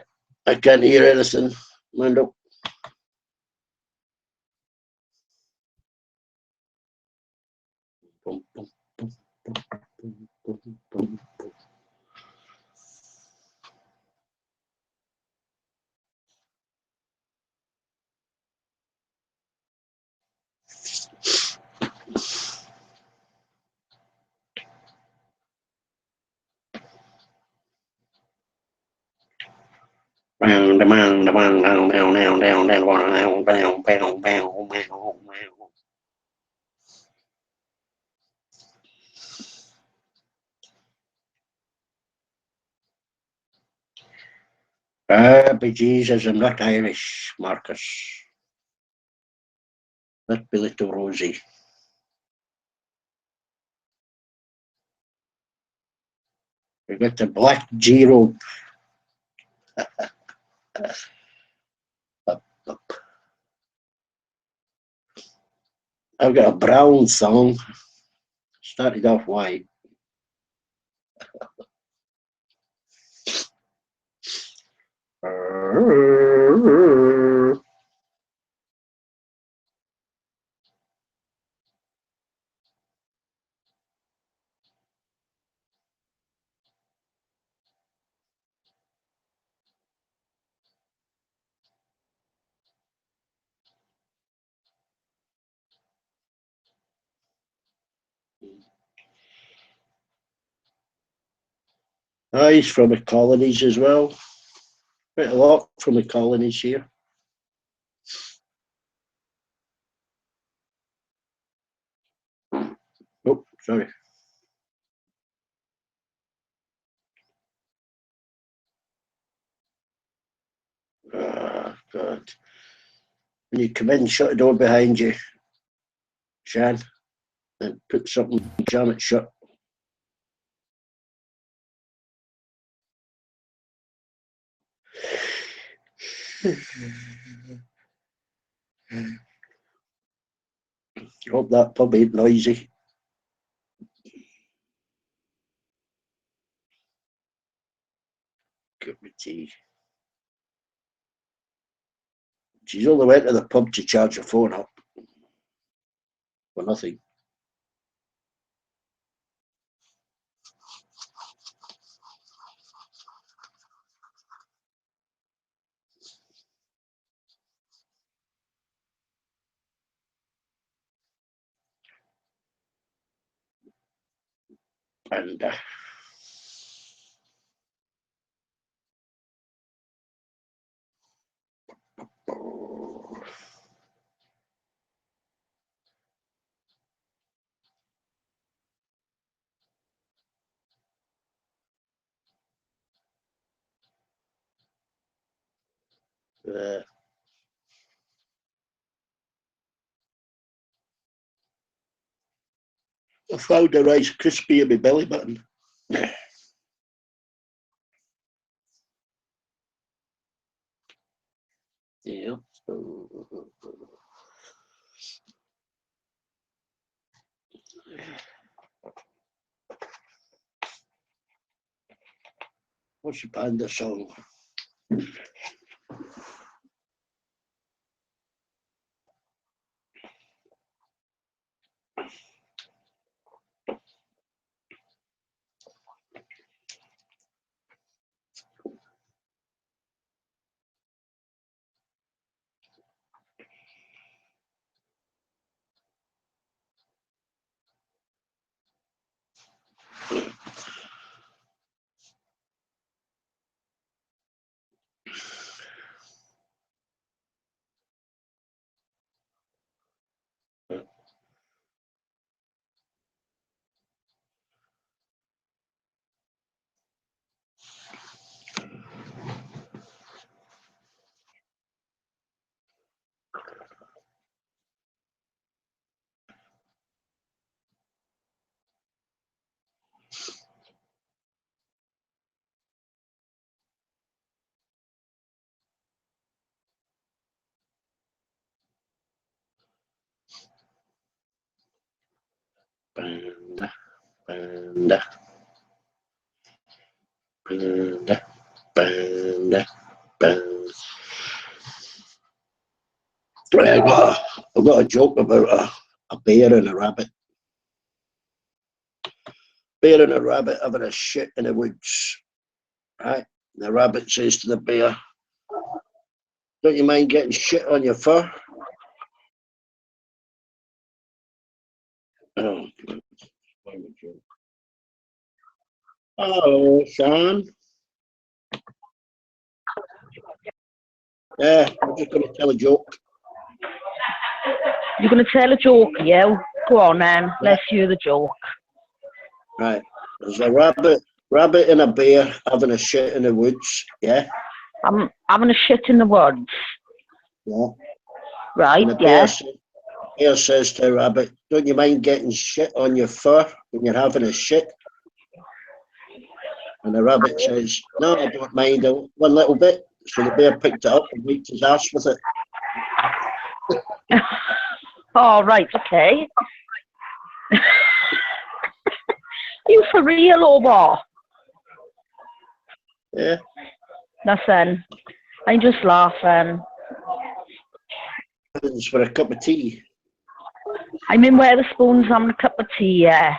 can't hear anything. Mind up. Boom, boom, boom, boom, boom, boom, boom. But Jesus, I'm not Irish, Marcus. Let be little Rosie. We got the black G-rope. I've got a brown song. Started off white. He's from the colonies as well. Quite a lot from the colonies here. Oh, sorry. Oh, God. When you come in, shut the door behind you, Shan, and put something, jam it shut. Hope that pub ain't noisy. Get my tea. She's only went to the pub to charge her phone up. For nothing. And I found a Rice Krispie in my belly button. Yeah. What's the panda song? Panda, panda, panda. Bang, bang. I've got a joke about a bear and a rabbit. Bear and a rabbit having a shit in the woods. Right? The rabbit says to the bear, "Don't you mind getting shit on your fur?" Oh, hello, Sean. Yeah, I'm just going to tell a joke. You're going to tell a joke, yeah? Go on, then. Let's hear the joke. Right. There's a rabbit and a bear having a shit in the woods. Yeah. I'm having a shit in the woods. Yeah. Right, And the yeah. bear says to the rabbit, "Don't you mind getting shit on your fur when you're having a shit?" And the rabbit says, "No, I don't mind, one little bit." So the bear picked it up and wiped his ass with it. Oh, right, okay. You for real or what? Yeah. Nothing. I'm just laughing. It's for a cup of tea. I'm in Wetherspoons having a cup of tea, yeah.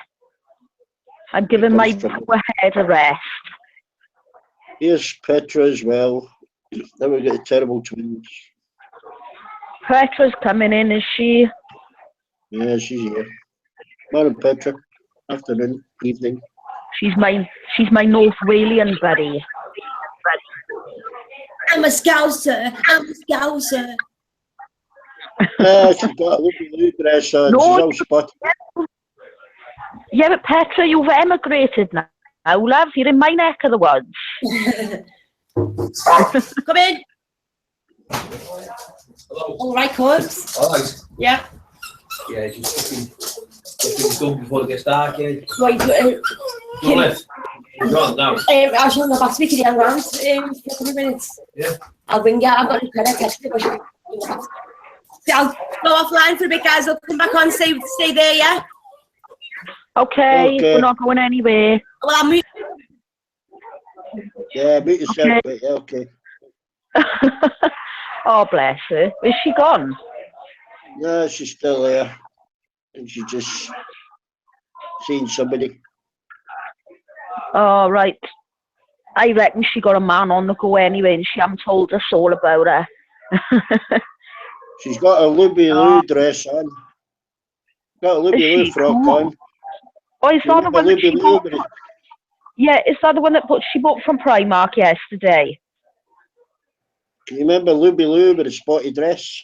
I'm giving my poor head a rest. Here's Petra as well. Then we get the terrible twins. Petra's coming in, is she? Yeah, she's here. Morning, Petra. Afternoon, evening. She's my North Walian buddy. I'm a scouser. I'm a scouser. She's got a lovely blue dress on. No, She's all spotted. Yeah, but Petra, you've emigrated now, love. You're in my neck of the woods. Come in. Hello. All right, Corbs. All right. Yeah. Yeah, just getting done before it gets dark, yeah. Right. Go left. You're on now. I shall go back to speaking around for a couple of minutes. Yeah. I'll ring you. I've got a text you. I'll go offline for a bit, guys. I'll come back on. Stay there, yeah. Okay, we're not going anywhere. Well, I'll mute. Yeah, meet yourself. Okay. Yeah, okay. Oh, bless her. Is she gone? No, she's still there. And she's just seen somebody. Oh, right. I reckon she got a man on the go anyway, and she hasn't told us all about her. She's got a Lou dress on. Got a Lou frock on. Oh, is that the one that she bought? Lou? Yeah, is that the one that she bought from Primark yesterday? Can you remember Lou with a spotty dress?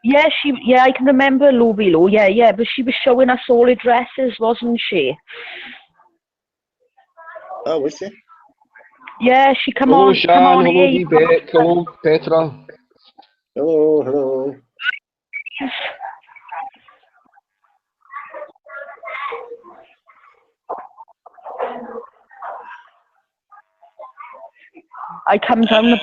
Yeah, I can remember Lou. Yeah, but she was showing us all her dresses, wasn't she? Oh, was she? Yeah, she come hello, on. Sean. Come on hello, here. Beck. Hello, Petra. Hello. I came down the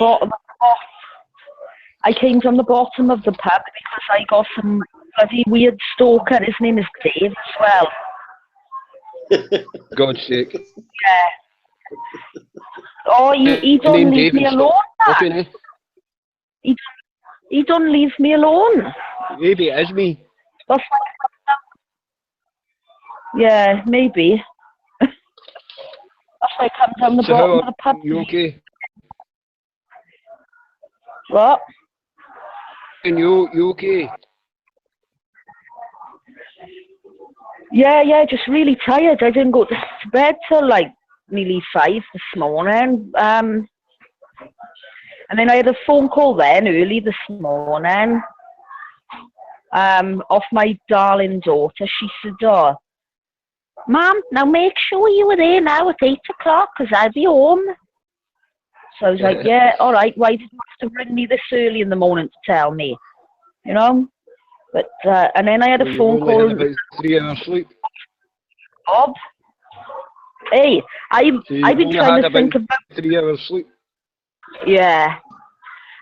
bottom of the pub because I got some bloody weird stalker. His name is Dave as well. God's sake. Yeah. Oh, he don't leave me alone. He don't leave me alone. Maybe it is me. That's yeah, maybe. That's why I come down the bottom of the pub. You okay? What? And you okay? Yeah, just really tired. I didn't go to bed till like nearly 5 this morning. And then I had a phone call then early this morning off my darling daughter. She said, "Oh, Mum, now make sure you were there now at 8 o'clock because I'll be home." So I was like, "Yeah, all right. Why did you have to ring me this early in the morning to tell me?" You know? But and then I had a phone call. About 3 hours sleep. Bob, hey, I've been trying to think about 3 hours sleep. Yeah,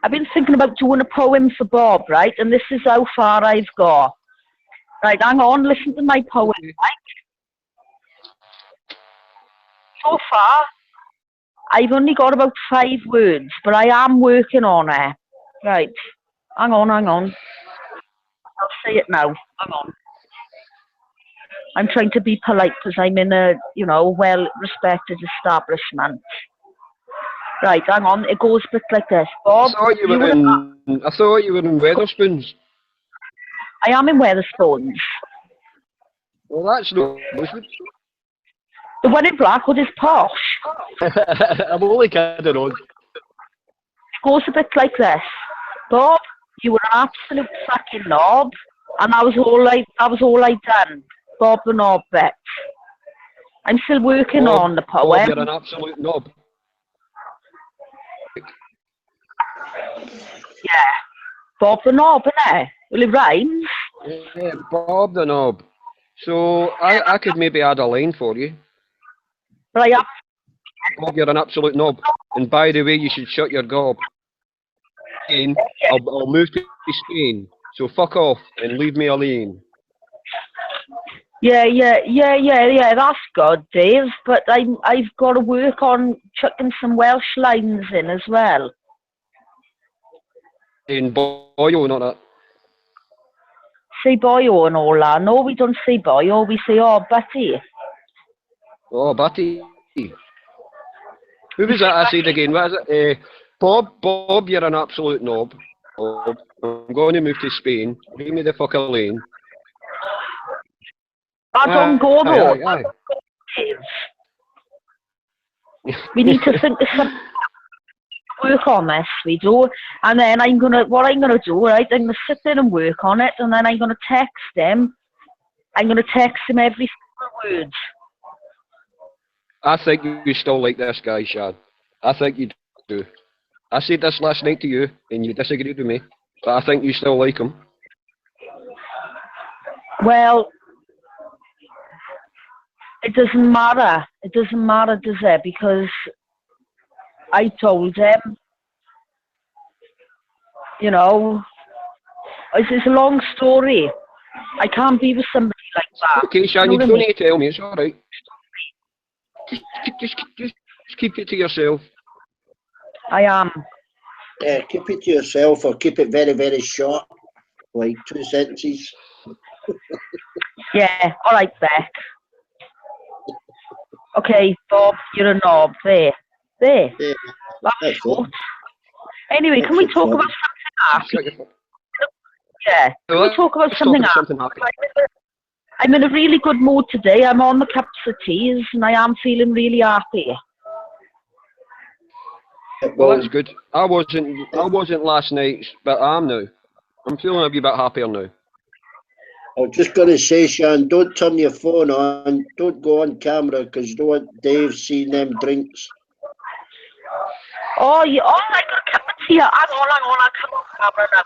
I've been thinking about doing a poem for Bob, right? And this is how far I've got. Right, hang on, listen to my poem, right? So far, I've only got about 5 words, but I am working on it. Right. Hang on. I'll say it now. Hang on. I'm trying to be polite because I'm in a, well-respected establishment. Right, hang on. It goes a bit like this. Bob, I thought you were in Weatherspoons. I am in Weatherspoons. Well, that's no bullshit. The one in Blackwood is posh. I'm only kidding on. It goes a bit like this. Bob, you were an absolute fucking knob, and that was all I done. Bob the knob bit. I'm still working on the poem. Bob, you're an absolute knob. Yeah. Bob the knob, innit? Well, it rhymes. Yeah, Bob the knob. So I could maybe add a line for you. But I have. Bob, you're an absolute knob. And by the way, you should shut your gob. Spain, I'll move to Spain. So fuck off and leave me alone. Yeah, that's good, Dave. But I've got to work on chucking some Welsh lines in as well. In boyo, not that. Say boyo and all that. No, we don't say boyo. We say, oh, Betty. Oh, Batty. Who was that I said again? What is it? Bob, you're an absolute knob. Bob, I'm going to move to Spain. Leave me the fuck alone. I don't go though. Aye. We need to think of some work on this, we do. And then what I'm gonna do, right, I'm gonna sit there and work on it, and then I'm gonna text him. I'm gonna text him every single word. I think you still like this guy, Shad. I think you do. I said this last night to you, and you disagreed with me, but I think you still like him. Well, it doesn't matter. It doesn't matter, does it? Because I told him, it's a long story. I can't be with somebody like that. Okay, Shan, you don't need to tell me. It's all right. Just keep it to yourself. I am. Yeah, keep it to yourself or keep it very, very short, like 2 sentences. Yeah, all right, Beck. Okay, Bob, you're a knob. There. Yeah, That's short. Anyway, can we talk about something happy? Yeah, can we talk about something happy? I'm in a really good mood today. I'm on the cups of teas and I am feeling really happy. Well, that's good. I wasn't last night, but I am now. I'm feeling a wee bit happier now. I was just going to say, Sean, don't turn your phone on. Don't go on camera because you don't want Dave seeing them drinks. Oh, I got a cup of tea. Hang on, I'll come on camera now.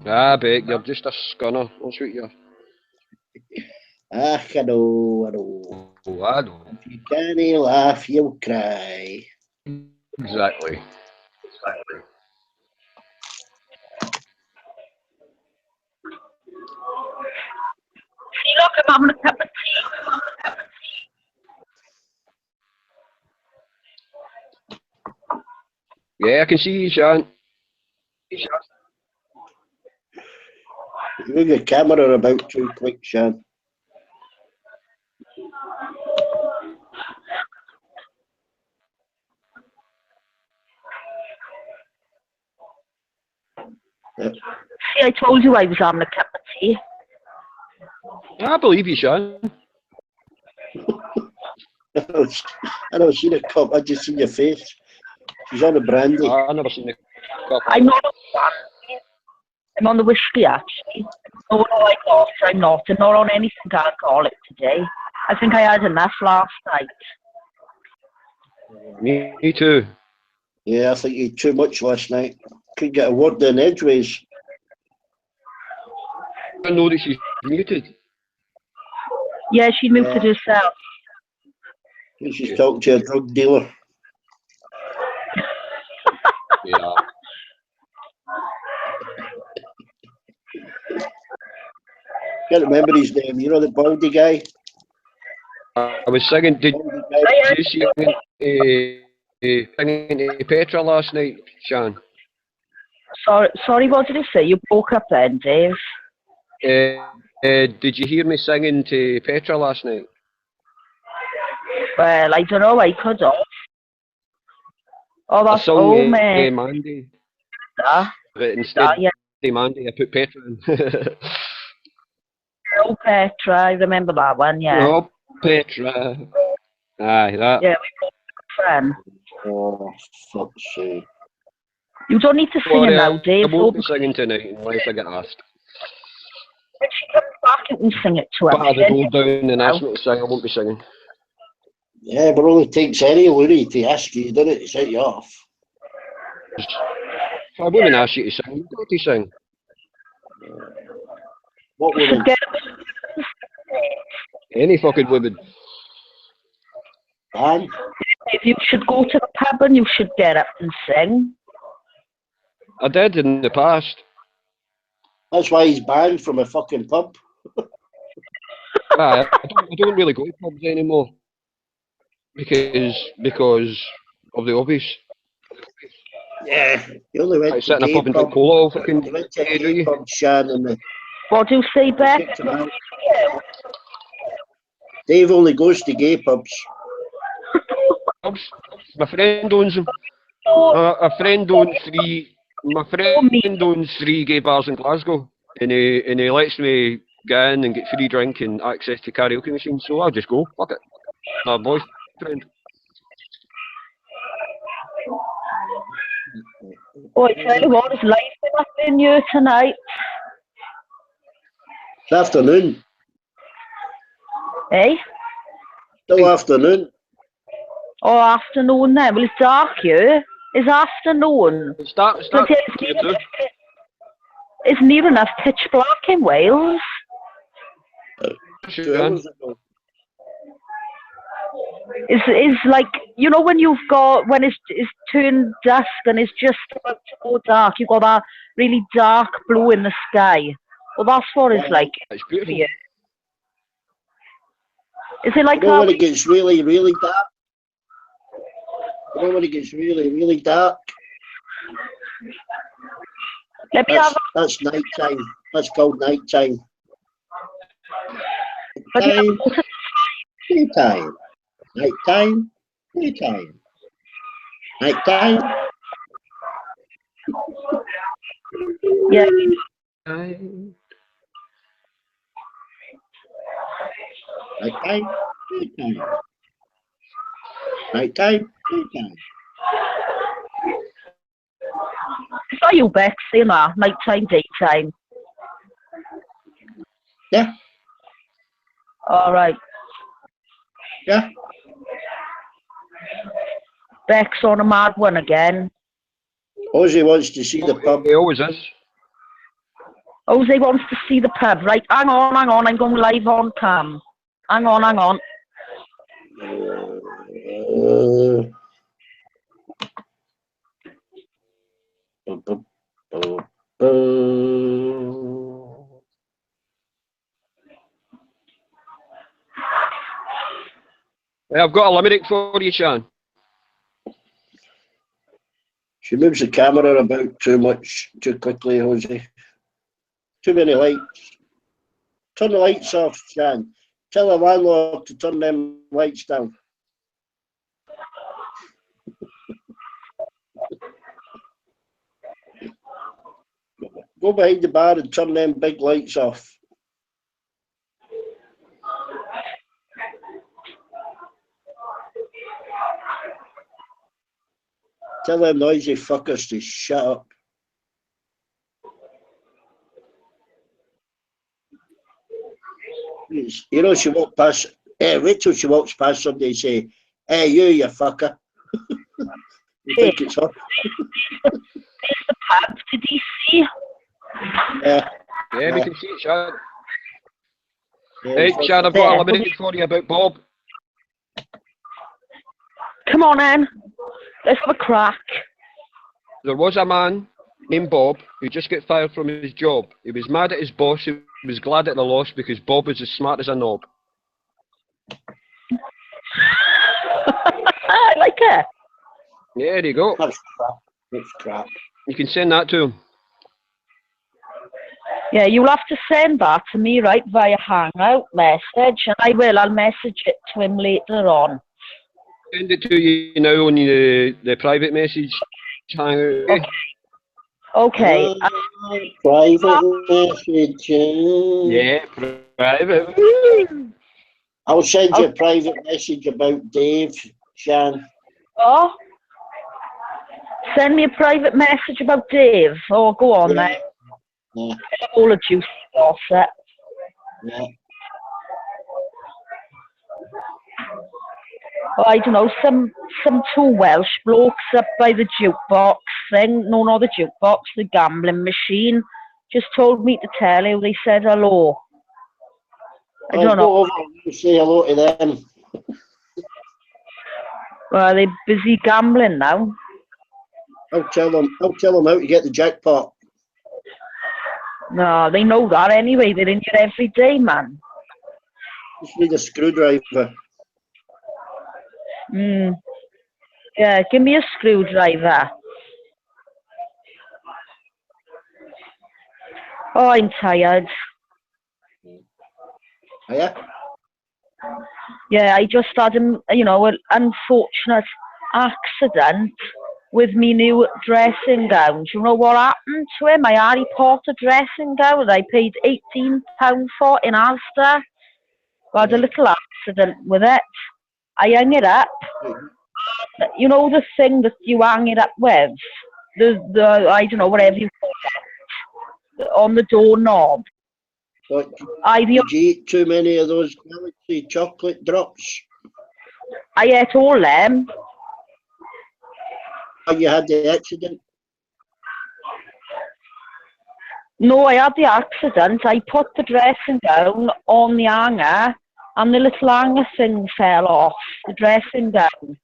I bet you're just a scunner. That's what you're. I know. Oh, I know. If you can't laugh, you'll cry. Exactly. See, look, I'm having a cup of tea. Yeah, I can see you, Sean. Move your camera about too quick, Sean. See, I told you I was having a cup of tea. I believe you, Sean. I don't see the cup. I just see your face. She's on the brandy. I never seen the cup. I'm not on the brandy. I'm on the whiskey, actually. No, I thought I'm not. I'm not on anything alcoholic today. I think I had enough last night. Me too. Yeah, I think you had too much last night. Couldn't get a word in edgeways. I know that she's muted. Yeah, she muted herself. She's talking to a drug dealer. Yeah. Can't remember his name. You know the baldy guy? I was singing, did Baldy guy. you singing to Petra last night, Sean? Sorry, what did you say? You broke up then, Dave. Did you hear me singing to Petra last night? Well, I don't know, I could have. Oh, I that's sung man. Mandy, That, but instead yeah. of Mandy, I put Petra in. Oh, Petra, I remember that one, yeah. Oh, Petra. Aye, that. Yeah, we both friend. Oh, fuck's sake. You don't need to sing it now, Dave. I won't be singing tonight unless I get asked. When she comes back, you can sing it to her. But I would hold down and ask me to sing, I won't be singing. Yeah, but it only takes any Looney to ask you, doesn't it, to set you off. If a woman asks you to sing, you've got to sing. What You should woman? get Any fucking woman. Man? if you should go to the pub and you should get up and sing. I did in the past. That's why he's banned from a fucking pub. I don't really go to pubs anymore. Because of the obvious. Yeah, you only went I to sit in a gay pub and drink pub. cola all fucking You went to a day, do gay you? pub, Shan, and the What do you say, Beck? kicked him out. Dave only goes to gay pubs. Pubs. My friend owns them. A friend owns three. My friend owns 3 gay bars in Glasgow, and he lets me go in and get free drink and access to karaoke machines. So I'll just go. Fuck it. My boyfriend. Oh, I tell you what, it's life in you tonight. It's afternoon. Eh? Still afternoon. Oh, afternoon then. Well, it's dark here. It's afternoon. It's dark But here too. it's near enough pitch black in Wales. 2 hours ago. It's like, you know, when you've got, when it's turned dusk and it's just about to go dark, you've got that really dark blue in the sky. Well, that's what it's like. It's beautiful. Yeah. Is it like You know how when it gets really, really dark? You know when it gets really, really dark? let me have That's night time. That's called night time. but you Time, have daytime. Night time, daytime. Night time. yeah. Night time, daytime. Night time, daytime. Is that you, Beck, saying that? Nighttime, daytime. Yeah, All right. yeah. Beck's on a mad one again. Ozzy wants to see the pub. He always is. Jose wants to see the pub. Right, hang on. I'm going live on cam. Hang on. I've got a limerick for you, Sean. She moves the camera about too much, too quickly, Jose. Too many lights. Turn the lights off, Shan. Tell the landlord to turn them lights down. Go behind the bar and turn them big lights off. Tell them noisy fuckers to shut up. You know, she walked past, Rachel, she walks past somebody and say, hey, you fucker. You think it's her? There's the pub to DC. Yeah. Yeah, we can see it, Sean. Yeah, Hey, it's Sean, I've There. got a limerick for you about Bob. Come on, then. Let's have a crack. There was a man named Bob who just got fired from his job. He was mad at his boss who was glad at the loss because Bob was as smart as a knob. I like it. Yeah, there you go. That's crap. That's crap. You can send that to him. Yeah, you'll have to send that to me, right, via Hangout message, and I will. I'll message it to him later on. Send it to you now on the private message. Hangout. Okay. Private message. Yeah, private. I'll send you a private message about Dave, Shan. Oh, send me a private message about Dave. Oh, go on, then. Yeah. All the juice offset. Yeah. Oh, I don't know, some two Welsh blokes up by the jukebox thing. No, not the jukebox, the gambling machine. Just told me to tell you. They said hello. I don't know. Go over and say hello to them. Well, they're busy gambling now. I'll tell them how to get the jackpot. No, they know that anyway. They're in here every day, man. Just need a screwdriver. Yeah, give me a screwdriver. Oh, I'm tired. Yeah. Yeah, I just had an unfortunate accident with me new dressing gown. Do you know what happened to him? My Harry Potter dressing gown that I paid £18 for in Asda. I had a little accident with it. I hung it up. You know the thing that you hang it up with? The I don't know, whatever you call it, on the doorknob. But did you eat too many of those Galaxy chocolate drops? I ate all them. Oh, you had the accident? No, I had the accident. I put the dressing gown on the hanger and the little hanger thing fell off the dressing gown.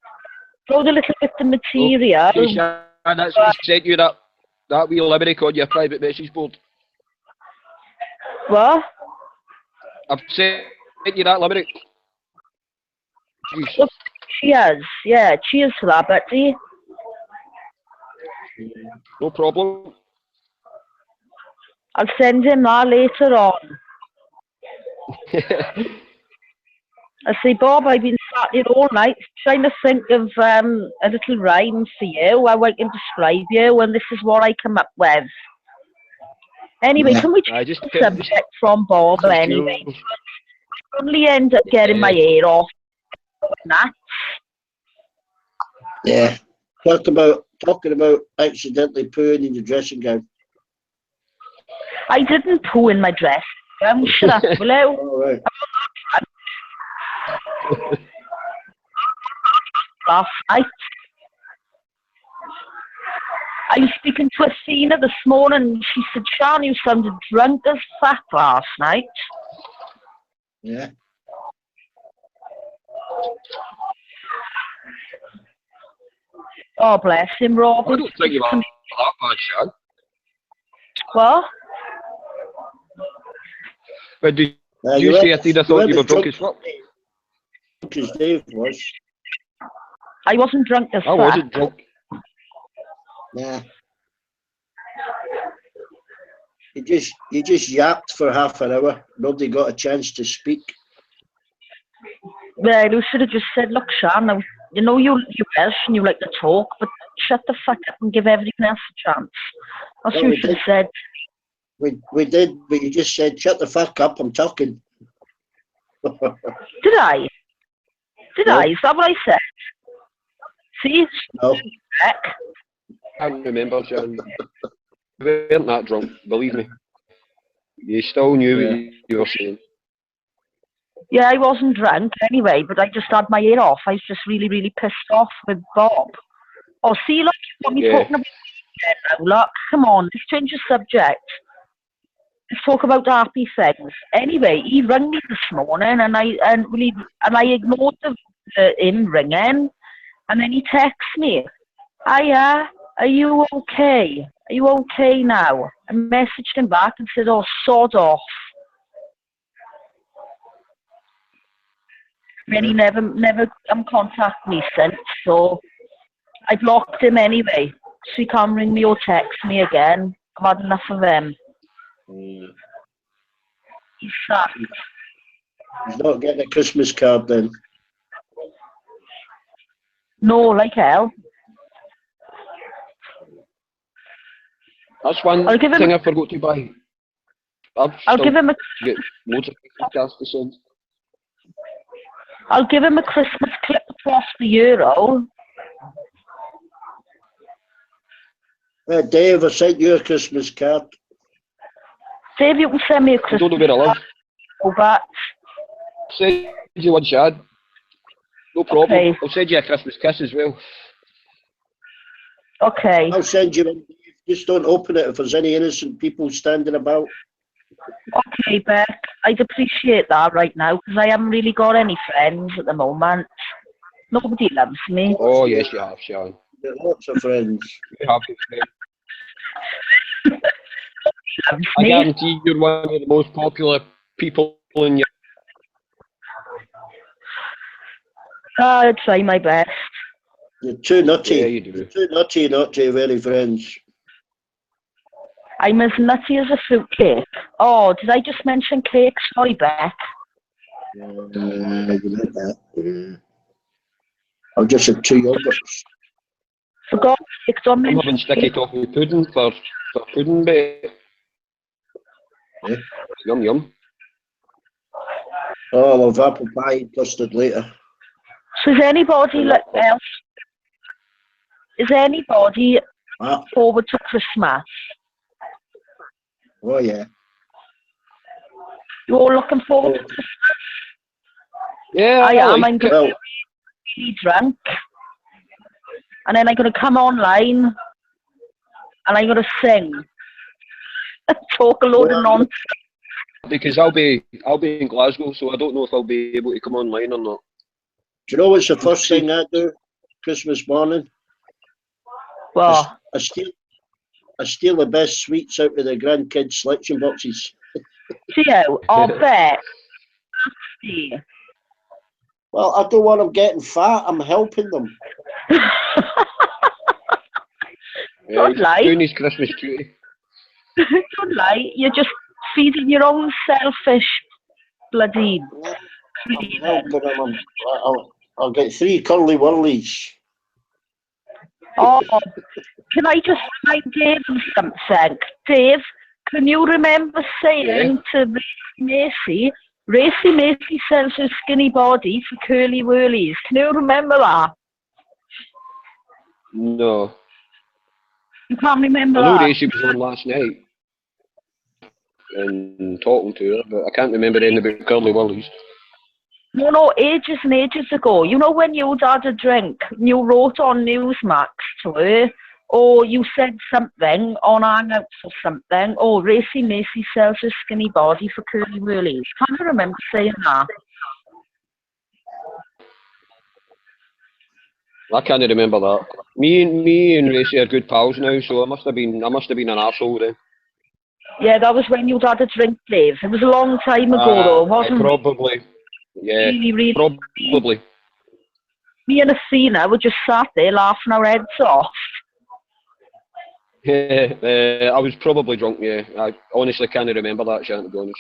So the little bit of material. Okay, Shan, that's what sent you that wee limerick on your private message board. What? I've sent you that limerick. Look, cheers. Yeah, cheers for that, Betty. No problem. I'll send him that later on. I say, Bob, I've been sat here all night trying to think of a little rhyme for you, how I can describe you, and this is what I come up with. Anyway, can we change the subject from Bob anyway? I only end up getting my hair off. Yeah. Talking about accidentally pooing in your dressing gown. I didn't poo in my dress. Shut up, will you? All right. Last night. I was speaking to Athena this morning. She said, Sean, you sounded drunk as fuck last night. Yeah. Oh, bless him, Rob. I don't think you are that bad, Sean. What? But did you say Athena thought you were drunk as fuck? Because Dave was. I wasn't drunk as fuck. I wasn't drunk. Nah. You just yapped for half an hour. Nobody got a chance to speak. Yeah, you should have just said, look, Sean, now, you know you're Welsh and you like to talk, but shut the fuck up and give everyone else a chance. That's what you should have said. We did, but you just said, shut the fuck up, I'm talking. Did I? Did I? Is that what I said? See? No. I can't remember, Sean. You weren't that drunk, believe me. You still knew what you were saying. Yeah, I wasn't drunk anyway, but I just had my hair off. I was just really, really pissed off with Bob. Oh, see, look, you got me talking about now. Look, come on, let's change the subject. Let's talk about happy things. Anyway, he rang me this morning, and I ignored him ringing, and then he texts me, "Hiya, are you okay? Are you okay now?" I messaged him back and said, "Oh, sod off." And he never contacted me since, so I blocked him anyway. So he can't ring me or text me again. I've had enough of him. Yeah. He's sad. He's not getting a Christmas card then. No, like hell. That's one I'll give him- thing I forgot to buy. I'll give him a get loads of cards to send. I'll give him a Christmas clip across the euro. Dave, I sent you a Christmas card. Dave, you can send me a I Christmas don't know where I live. card over. Send you one, Shad. No problem. Okay. I'll send you a Christmas kiss as well. Okay. I'll send you one, Dave. Just don't open it if there's any innocent people standing about. Okay, Beck. I'd appreciate that right now because I haven't really got any friends at the moment. Nobody loves me. Oh, yes, you have, Sean. There are lots of friends. You have good friends. Loves I me. guarantee you're one of the most popular people in your... I'll try my best. You're too nutty. Yeah, you do. You're too nutty not to have any friends. I'm as nutty as a fruitcake. Oh, did I just mention cake? Sorry, Beck. You like that. Yeah. I'll just have 2 yogurts. For God's sake, don't I'm mention having sticky cake. toffee pudding for pudding, babe. Yeah. Yum, yum. Oh, I'll have apple pie and custard later. So is anybody else? Is anybody Ah, forward to Christmas? oh, yeah. You all looking forward to Christmas? Yeah, I am. like I'm it. going to Well, be really drunk. And then I'm going to come online and I'm going to sing. Talk a load of nonsense. Because I'll be in Glasgow, so I don't know if I'll be able to come online or not. do you know what's the first thing I do Christmas morning? Well, I steal the best sweets out of the grandkids' selection boxes. see you. I'll bet. See. Well, I don't want them getting fat. I'm helping them. Don't lie. Doing his Christmas duty. Don't lie. You're just feeding your own selfish bloody. I'm helping them. I'll get 3 curly whirlies. Oh, can I just remind Dave of something? Dave, can you remember saying to Racy Macy sells her skinny body for curly whirlies? Can you remember that? No. You can't remember I know that? Racy was on last night and talking to her, but I can't remember anything about curly whirlies. No, ages and ages ago. You know when you'd had a drink and you wrote on Newsmax to her, or you said something on Hangouts or something, oh, Racy Macy sells her skinny body for curly whirlies. Can't you remember saying that? I can't remember that. Me and Racy are good pals now, so I must have been an arsehole then. Yeah, that was when you'd had a drink, Dave. It was a long time ago, though. It wasn't Probably. Yeah, really. probably. Me and Athena were just sat there laughing our heads off. Yeah, I was probably drunk, yeah. I honestly can't remember that, Shan, to be honest.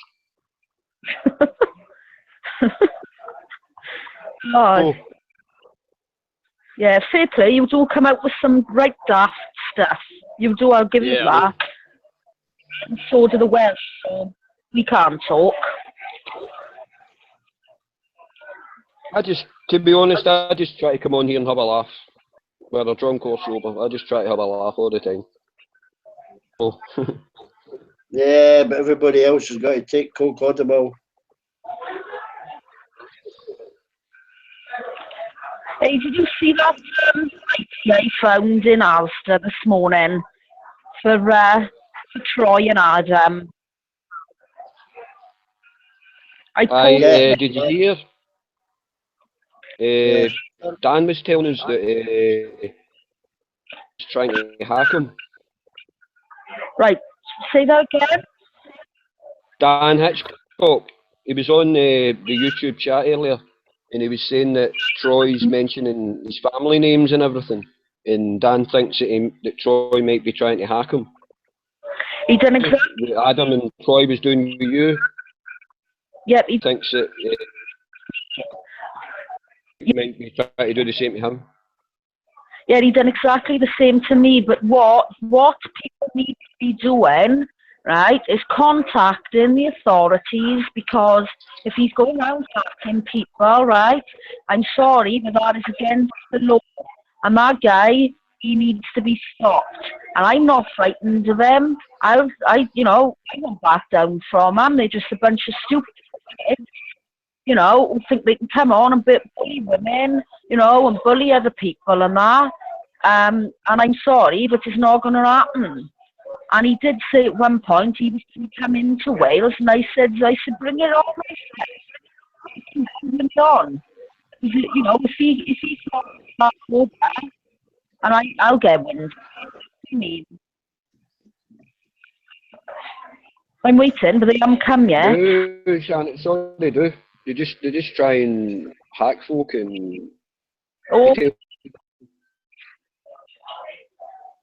Oh. Yeah, fair play. You do come out with some right daft stuff. You do, I'll give you that. And so do the Welsh, so we can't talk. To be honest, I just try to come on here and have a laugh. Whether drunk or sober, I just try to have a laugh all the time. Oh. Yeah, but everybody else has got to take Coke Audible. Hey, did you see that I found in Asda this morning for Troy and Adam? Did you hear? Dan was telling us that he's trying to hack him. Right, say that again? Dan Hitchcock. He was on the YouTube chat earlier. and he was saying that Troy's mentioning his family names and everything, and Dan thinks that Troy might be trying to hack him. He done exactly. Adam and Troy was doing with you. Yep, He thinks that he might be trying to do the same to him. Yeah, he done exactly the same to me. But what people need to be doing, right, is contacting the authorities, because if he's going around hacking people, right, I'm sorry, but that is against the law. And that guy, he needs to be stopped. And I'm not frightened of them. I won't back down from them. They're just a bunch of stupid kids, who think they can come on and bully women, and bully other people and that. And I'm sorry, but it's not going to happen. And he did say at one point he was going to come into Wales, and I said, bring it on, bring it on. If he's not over, and I'll get wind. I mean, I'm waiting, but they haven't come yet. No, Shan, it's all they do. They just try and hack folk and. Oh.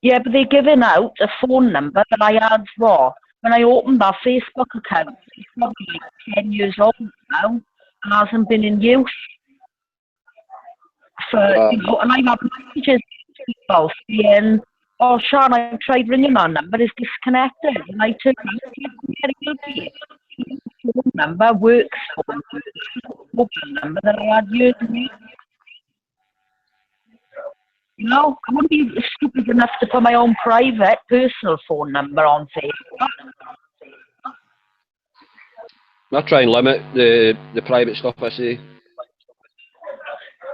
Yeah, but they're giving out a phone number that I had when I opened that Facebook account. It's probably like 10 years old now and hasn't been in use. And I've had messages from people saying, "Oh, Sean, I've tried ringing that number, it's disconnected." And I took the phone number, works phone number that I had years ago. I wouldn't be stupid enough to put my own private, personal phone number on Facebook. I try and limit the private stuff I say.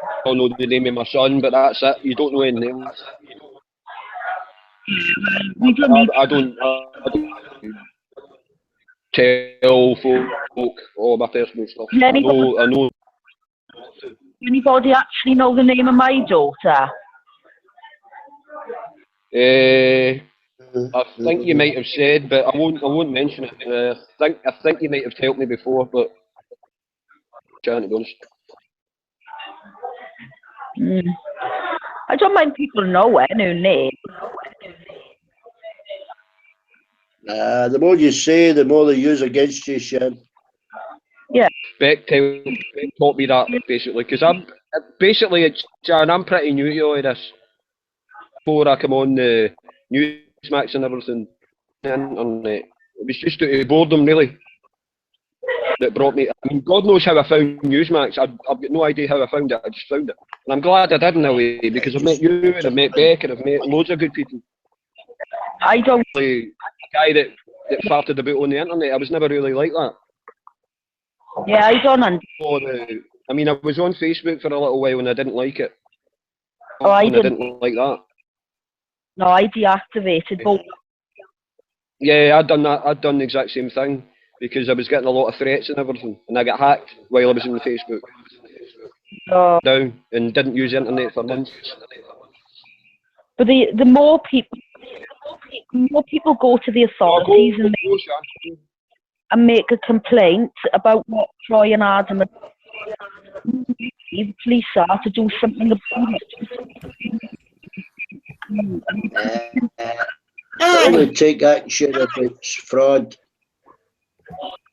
I don't know the name of my son, but that's it. You don't know anything else. I don't tell folk all my personal stuff. I know. Anybody actually know the name of my daughter? I think you might have said, but I won't mention it. I think you might have told me before, but trying to be honest. I don't mind people knowing her name. The more you say, the more they use against you, Shan. Yeah. Beck taught me that, basically, because I'm pretty new to all of this. Before I come on the Newsmax and everything, and it was just out of boredom, really, that brought me. I mean, God knows how I found Newsmax. I've got no idea how I found it. I just found it, and I'm glad I did in a way, because I've met you, and I've met Beck, and I've met loads of good people. I don't. A guy that farted about on the internet. I was never really like that. Yeah, I don't understand. I mean, I was on Facebook for a little while and I didn't like it. Oh, I didn't like that. No, I deactivated both. Yeah, I'd done that. I'd done the exact same thing because I was getting a lot of threats and everything, and I got hacked while I was on Facebook. Down and didn't use the internet for months. But the more people go to the authorities and make a complaint about what Troy and Adam are doing, the police are to do something about it. I would take action if it's fraud.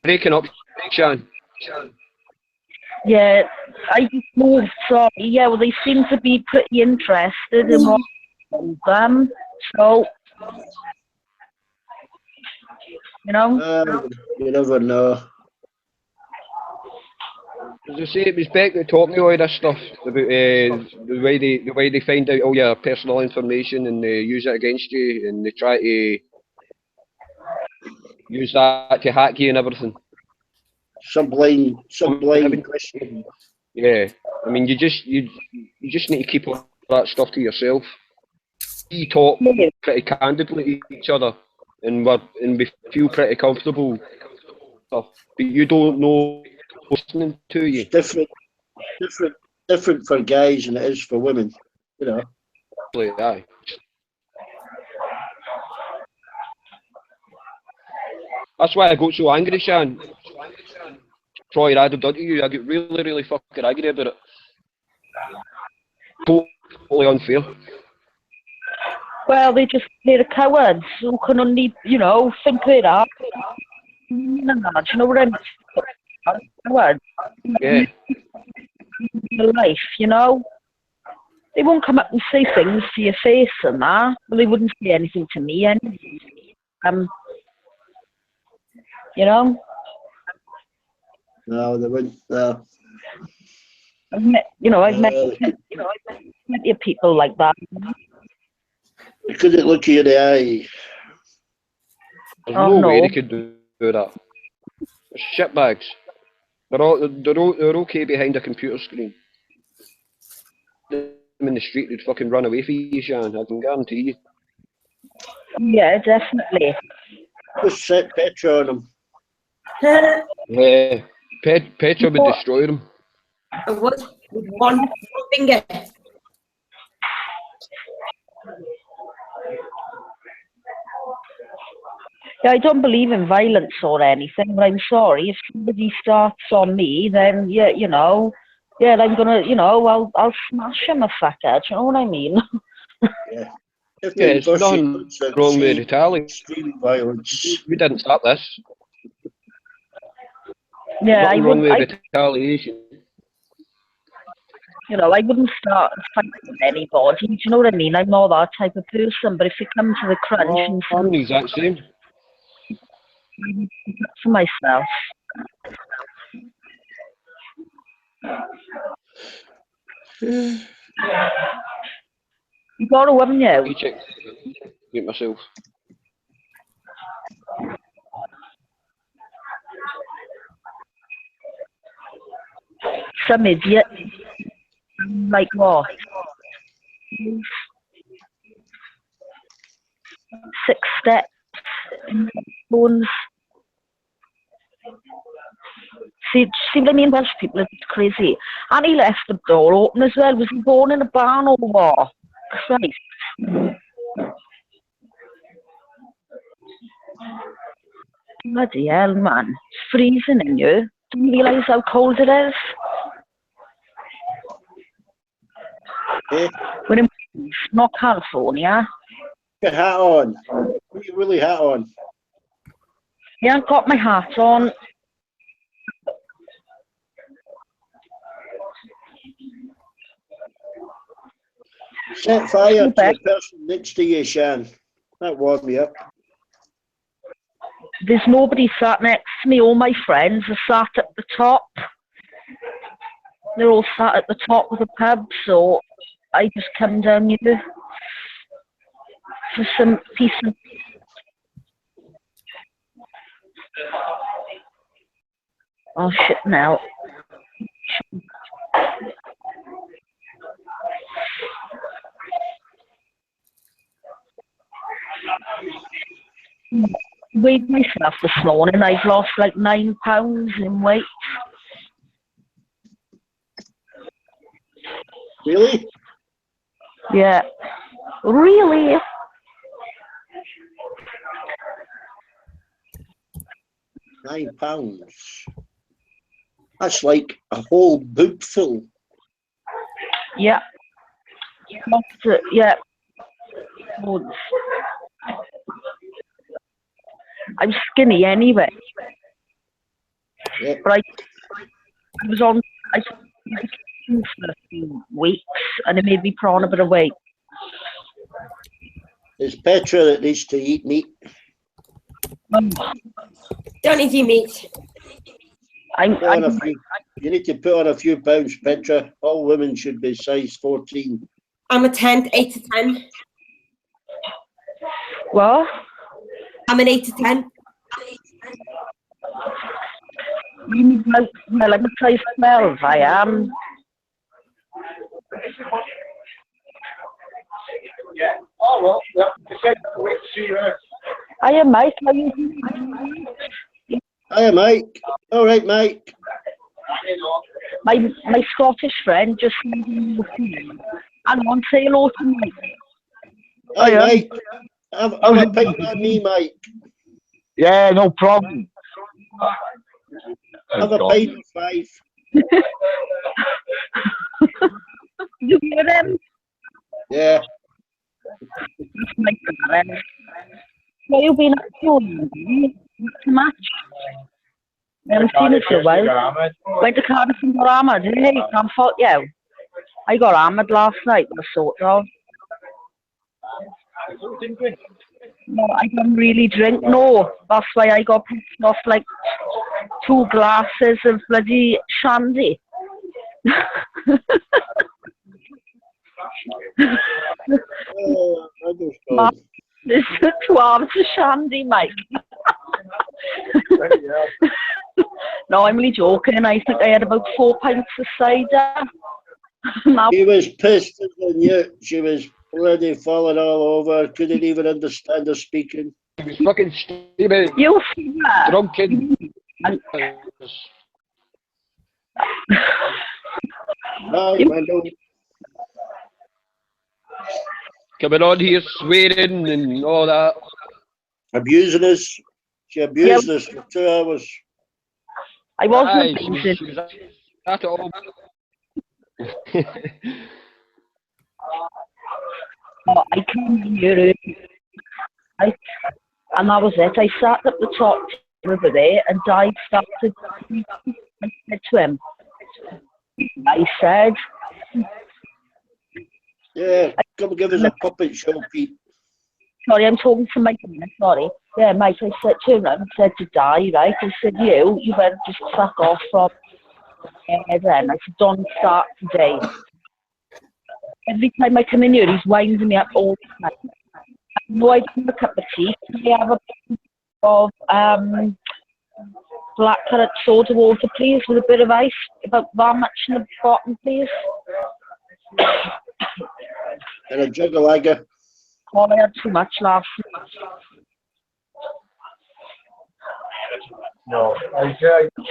Breaking up, Sean. Yeah, I just moved, sorry. Yeah, well, they seem to be pretty interested in what them, so, you you never know. As I say, it was Beck that taught me all this stuff about the way they find out all your personal information and they use it against you and they try to use that to hack you and everything. Some blind question. Yeah, I mean, you just need to keep all that stuff to yourself. We talk pretty candidly to each other, and we feel pretty comfortable. But you don't know what's listening to you. It's different for guys than it is for women. You know. Aye. That's why I got so angry, Shan. Troy added onto you, I get really, really fucking angry about it. Totally unfair. Well, they just they're cowards who can only, you know, think they're up. No, do you know what I mean? Cowards. Yeah. In life, you know. They won't come up and say things to your face and that. Well, they wouldn't say anything to me, you know. No, they wouldn't. I've met plenty of people like that. They couldn't look you in the eye. There's Oh, no no. way they could do that. They're shitbags. They're okay behind a computer screen. Them in the street, they'd fucking run away for you, Shan. I can guarantee you. Yeah, definitely. Just set Petra on them. Yeah. Petra would destroy them. What? With one finger. Yeah, I don't believe in violence or anything, but I'm sorry if somebody starts on me, then yeah, you know, yeah, I'm gonna, you know, I'll smash him a fucker. Do you know what I mean? Yeah. If Yeah, they it's nothing enforce it, wrong with say retaliation. extreme violence. We didn't start this. Yeah, I Nothing wrong would, with retaliation. you know, I wouldn't start a fight with anybody. Do you know what I mean? I'm not that type of person. But if it comes to the crunch and I'm the exact same. for myself, you got to, haven't you? You check get myself. Some idiot. Like what? 6 steps. Bones. See what I mean? Welsh people are crazy. And he left the door open as well. Was he born in a barn or what? Christ. Bloody hell, man. It's freezing in here. Don't you realise how cold it is? Yeah. We're in not California. Put your hat on. Put your woolly hat on. Yeah, I've got my hat on. Set fire to the person next to you, Shan. That warmed me up. There's nobody sat next to me. All my friends are sat at the top. They're all sat at the top of the pub, so I just come down here for some peace and... Oh, shit, now. Weighed myself this morning. I've lost like 9 pounds in weight. Really? Yeah. Really? £9. That's like a whole boot full. Yeah. Yeah. I'm skinny anyway. Yeah. But I was on for a few weeks and it made me put on a bit of weight. It's Petra that needs to eat meat. Don't eat your meat. You need to put on a few pounds, Petra. All women should be size 14. I'm a 10, 8 to 10. What? I'm an 8 to 10. Well, I'm a size 12, I am. Yeah. Oh, well, yeah. Wait to see you. I am, Mike. Hiya, Mike. All right, Mike. My Scottish friend just hang on, say hello to me. Hi, Mike. Have a pint on me, Mike. Yeah, no problem. Have a pint of 5. You hear him? Yeah. That's my parents. Where you been up to? Not much. I haven't seen it for a while. Went to Cardiff and got hammered, didn't he? Can't fault you. I got hammered last night, the sort of. No, I don't really drink, no. That's why I got pissed off like 2 glasses of bloody shandy. Oh, understood. This is 2 hours of shandy, Mike. No, I'm only joking. I think I had about 4 pints of cider. Now, She was pissed at the newt. She was bloody falling all over. Couldn't even understand her speaking. He was fucking stupid. you see that? Drunken. Right, Wendell. Coming on here swearing and all that. Abusing us. She abused us for 2 hours. I wasn't Aye, she abusing. was at it all. Oh, I came here and that was it. I sat at the top over there and I started. I said to him, I said, Yeah, come give us a puppet show, Pete. sorry, I'm talking to Mike. Sorry. Yeah, Mike, I said to him, I said to die, right? I said, you better just fuck off from then. I said, don't start today. Every time I come in here, he's winding me up all the time. No, I don't have a cup of tea. Can I have a cup of black currant soda water, please, with a bit of ice? About that much in the bottom, please. And a jug of lager. Oh, I had too much last night. No, I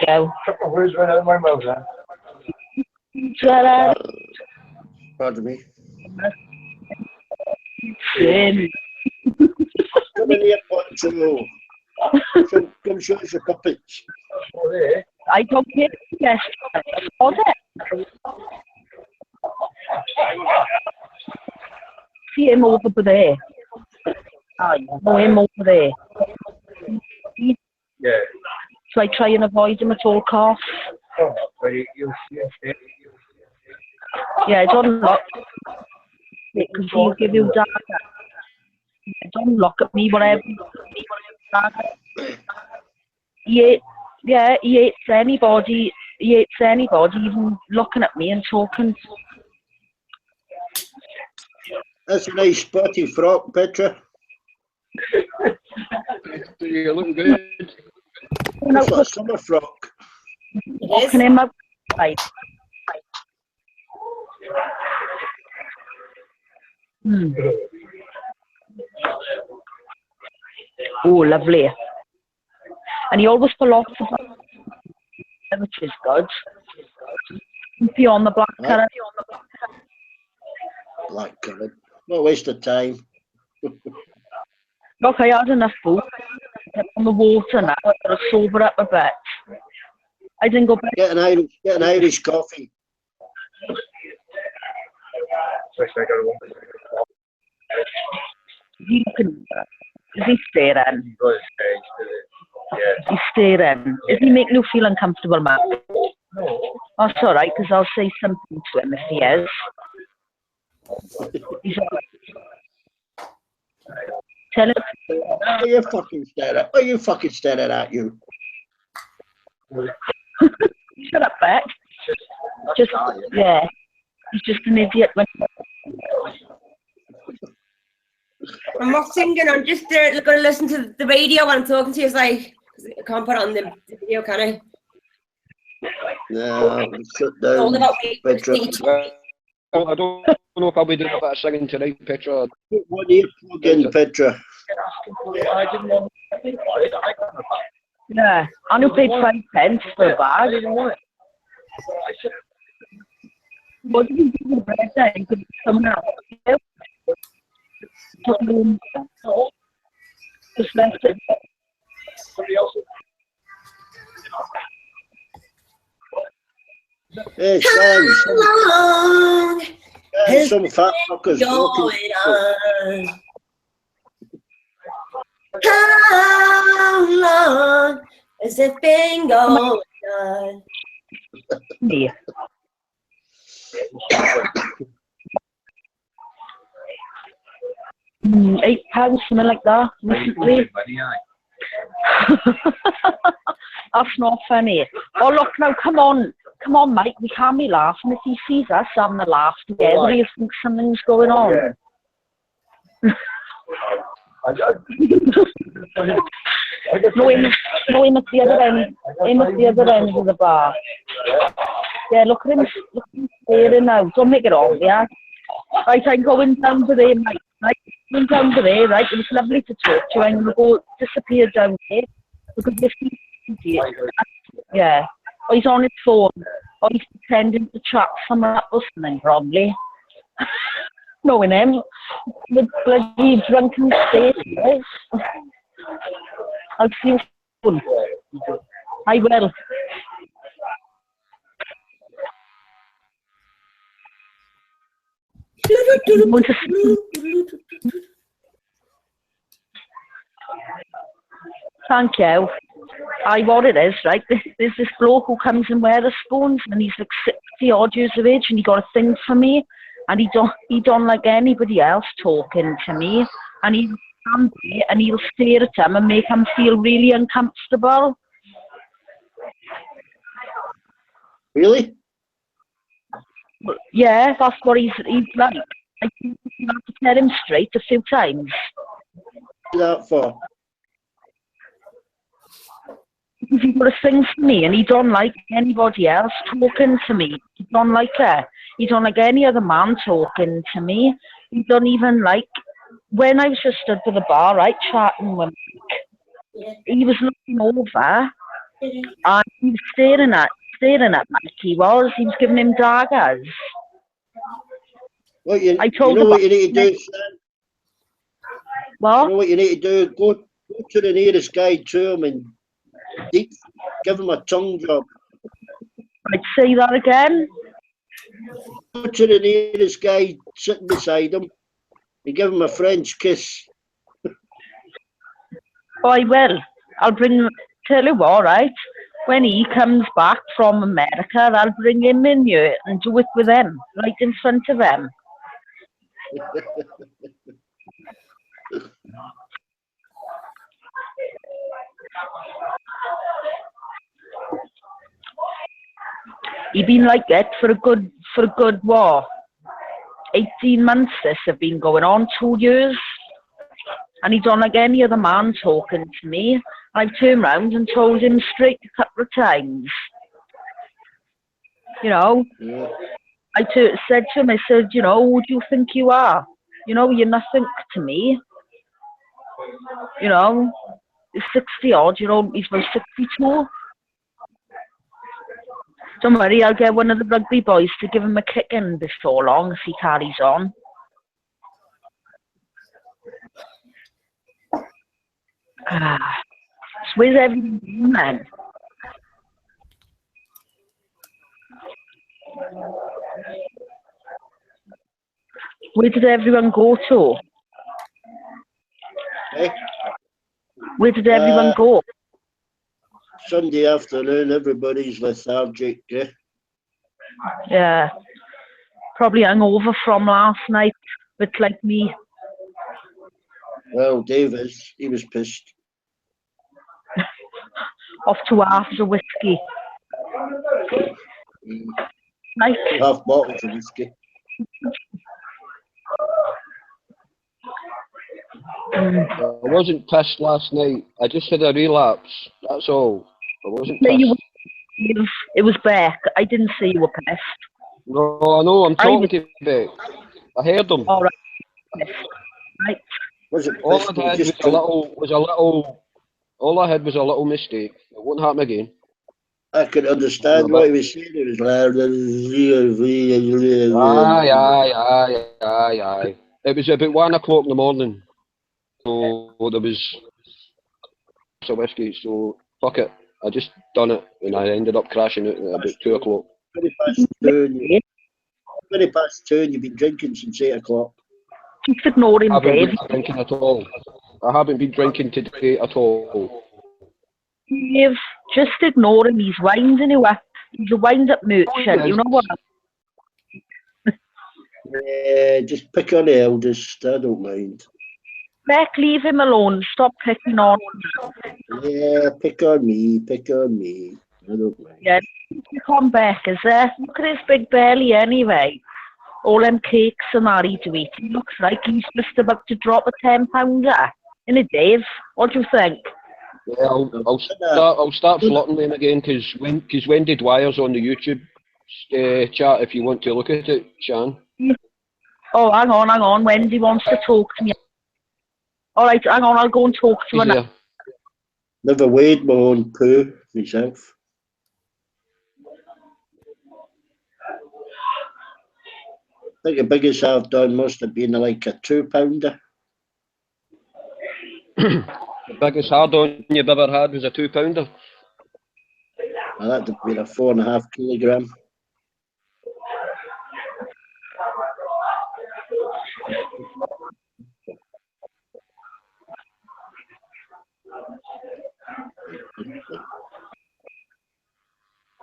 So, took the words right out of my mouth then. Pardon me. Shame. Come in here, puppet show. Come show us your puppets. I don't get it. Yes, hold it. See him over there. Oh, yeah. No, him over there. Yeah. So I try and avoid him at all costs. Oh, but you Yeah, don't look. Because he'll give you data. Don't look at me, whatever. He hates anybody. He hates anybody even looking at me and talking. That's a nice spotty frock, Petra. You're looking good. That's a summer frock. Walking him outside. Oh, lovely. And he always pull off the black, which is good. Beyond the black currant. Black currant. No waste of time. Look, I had enough food. On the water now, I gotta sober up a bit. I didn't go back. Get an Irish coffee. Is he staring? He's staring. Is he making you feel uncomfortable, Matt? No. That's all right, because I'll say something to him if he is. He's all right. Tell him. Are you fucking staring? Are you fucking staring at you? Shut up, Beck. Just, yeah. He's just an idiot. I'm not singing, I'm just going to listen to the radio when I'm talking to you. It's like, I can't put it on the video, can I? Yeah, sit It's all down, about me. Petra. I don't know if I'll be doing a bit of singing tonight, Petra. Put one ear plug in, Petra. Yeah, I only paid 5 pence for a bag. What did you do with the bread then? Could someone else? Just left it. Hey, Sam, How long some fat fuckers walking. going on? How long has it been going on? Me. £8, something like that, recently. That's not funny. Oh, look now, come on, Mike, we can't be laughing. If he sees us having a laugh together, he'll think something's going on. No, him at the other end. Him at the other end of the bar. Yeah, look at him staring now. Don't make it obvious. Right, I'm going down to there, Mike. Right, I'm going down to there, right? It was lovely to talk to you. I'm going to go disappear down there. Because yeah. Or he's on his phone. Or he's pretending to chat someone up or something, probably. Knowing him. With bloody drunken state. I'll see you soon. I will. Thank you. What it is, right? There's this bloke who comes in Wetherspoons, and he's like 60 odd years of age, and he got a thing for me, and he don't like anybody else talking to me, and he'll stare at him and make him feel really uncomfortable. Really? Yeah, that's what he's like. I think you have to tell him straight a few times. What's that for? He got a thing for me, and he don't like anybody else talking to me. He don't like her. He don't like any other man talking to me. He don't even like, when I was just stood by the bar, right, chatting with Mike, he was looking over, and he was staring at Mike. He was giving him daggers. What you I told know him what you need to do, Stan? What? You know what you need to do? Go to the nearest guy to him and give him a tongue job. I'd say that again. Go to the nearest guy sitting beside him and give him a French kiss. Oh, I will. Tell you what, right? When he comes back from America, I'll bring him in here and do it with him, right in front of him. He's been like that for a good what? 18 months this have been going on, 2 years. And he don't like any other man talking to me. I've turned round and told him straight a couple of times. You know, Yeah. I said to him, I said, you know, who do you think you are? You know, you're nothing to me. You know, he's 60 odd, you know, he's about 62. Don't worry, I'll get one of the rugby boys to give him a kicking before long if he carries on. So where's everything going, man? Where did everyone go to? Eh? Where did everyone go? Sunday afternoon, everybody's lethargic. Eh? Yeah. Probably hungover from last night, but like me. Well, David, he was pissed. Off 2 halves of whiskey. Nice. 2 half bottles of whiskey. I wasn't pissed last night. I just had a relapse. That's all. I wasn't pissed. It was Beck. I didn't say you were pissed. No, I know. I'm talking to Beck. I heard him. All right. Right. Was it All pissed? I had all I had was a little mistake. It won't happen again. I could understand what he was saying. It was Aye. It was about 1 o'clock in the morning. So there was some whiskey, so fuck it. I just done it and I ended up crashing out at about 2 o'clock. 20 past 2 and you've been drinking since 8 o'clock. Keep ignoring I haven't Dave. been drinking at all. I haven't been drinking today at all. Dave, just ignore him. He's wines anyway. He's a wind-up merchant. You know what? Yeah, just pick on the eldest. I don't mind. Beck, leave him alone. Stop picking on him. Yeah, pick on me. Pick on me. I don't mind. Yeah, pick on Beck, is there? Look at his big belly anyway. All them cakes and that he's eating. He looks like he's just about to drop a 10-pounder. Innit, Dave? What do you think? Yeah, I'll start slotting them again because Wendy Dwyer's on the YouTube chat if you want to look at it, Shan. Oh, hang on. Wendy wants to talk to me. All right, hang on. I'll go and talk to her now. Never weighed my own poo myself. I think the biggest I've done must have been like a 2-pounder. The biggest hard-on you've ever had was a 2-pounder. Well, that'd have been a 4.5 kilogram.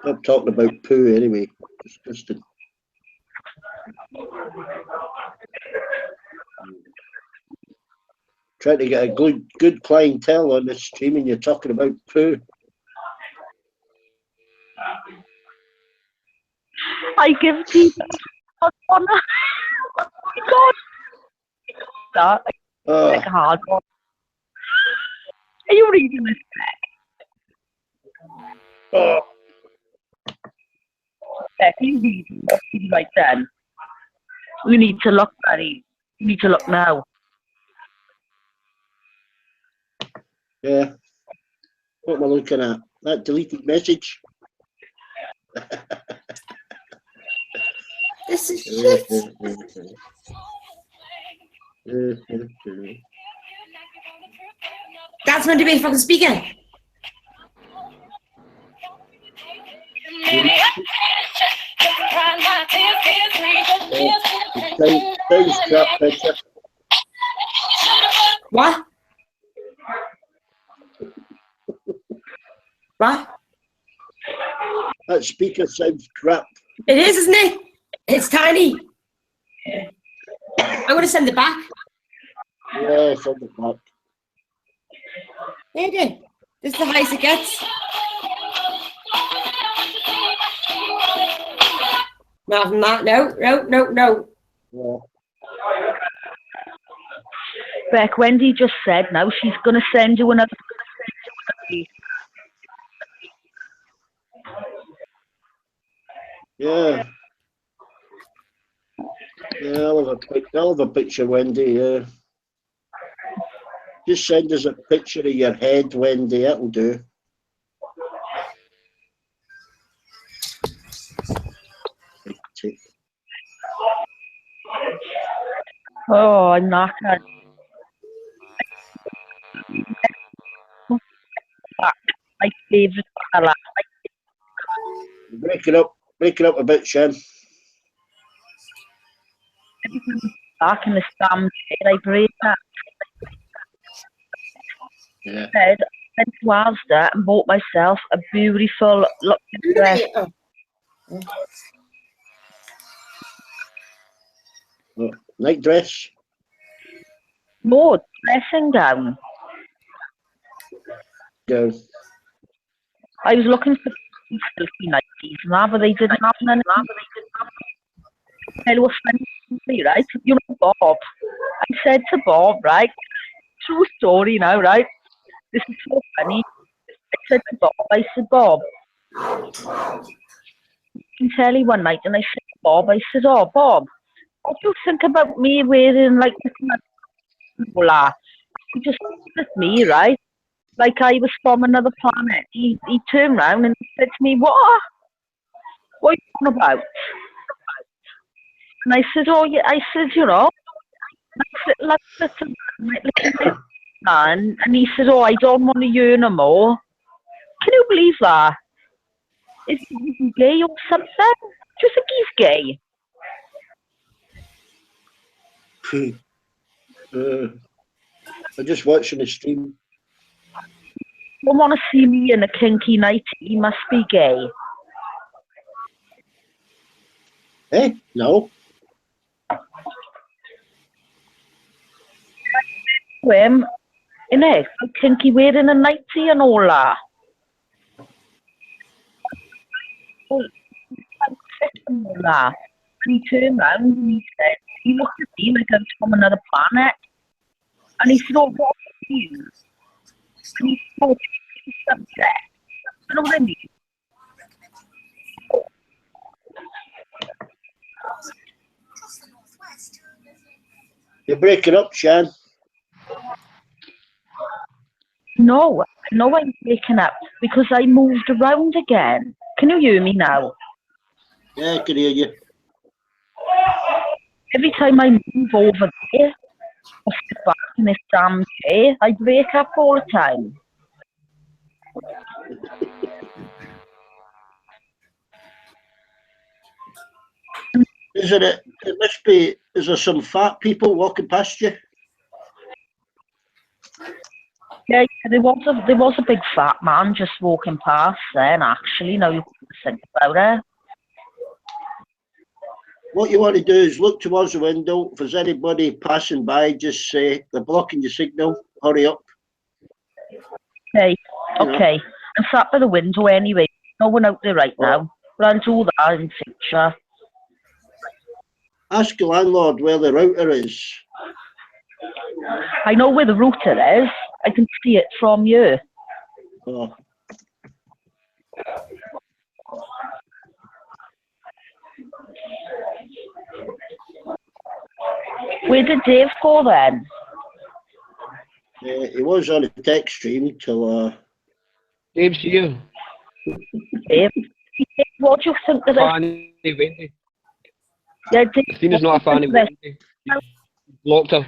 Stop talking about poo anyway. Disgusting. Trying to get a good clientele on this stream and you're talking about poo. I give people one. Oh my God. That like a hard one. Are you reading this back? Oh. Beck, you reading right then. We need to look, Barry. We need to look now. Yeah. What am I looking at? That deleted message. This is shit. That's meant to be a fucking speaker. What? What? That speaker sounds crap. It is, isn't it? It's tiny. I'm going to send it back. Yeah, send it back. There you go. This is the highest it gets. Not from that. No. Yeah. Beck, Wendy just said now she's going to send you another. Yeah. Yeah, I'll have a picture, Wendy. Yeah. Just send us a picture of your head, Wendy. That'll do. Oh, I'm knackered. My favourite colour. Break it up a bit, Shan. Back in the stand, I break that. Yeah. I went to Asda and bought myself a beautiful looking dress. Oh, night dress? No, dressing gown. Go. I was looking for silky nighties and that, but they didn't have none. They were friendly, right? You know, Bob. I said to Bob, right? True story now, right? This is so funny. I said to Bob, Bob, you can tell you one night, and I said to Bob, oh, Bob, what do you think about me wearing like this? He just looked at me, right? Like I was from another planet. He turned around and said to me, what are you talking about? And I said, oh, yeah, you know, and he said, oh, I don't want to hear no more. Can you believe that? Is he gay or something? Do you think he's gay? I'm just watching the stream. Don't want to see me in a kinky night. He must be gay. Eh? No. Him, innit? Kinky wearing a nightie and all that. Oh, and all that. And he turned round and he said, he looked at me like I was from another planet. And he said, oh, what are you? And he said, oh, subject. You know what I mean? You're breaking up, Shan. No, I'm waking up because I moved around again. Can you hear me now? Yeah, I can hear you. Every time I move over there, or sit back in this damn chair, I break up all the time. Isn't it? It must be. Is there some fat people walking past you? Yeah, there was a big fat man just walking past then, actually, now you think about it. What you want to do is look towards the window. If there's anybody passing by, just say, they're blocking your signal, hurry up. Okay, okay. I'm sat by the window anyway. No one out there right now. But I'll do that in future. Ask the landlord where the router is. I know where the router is. I can see it from you. Oh. Where did Dave go then? He was on a text stream till... Dave's here. Dave, what do you think of this? Fanny Wendy. Yeah, Dave, Christina's not a fan of Wendy. Blocked her.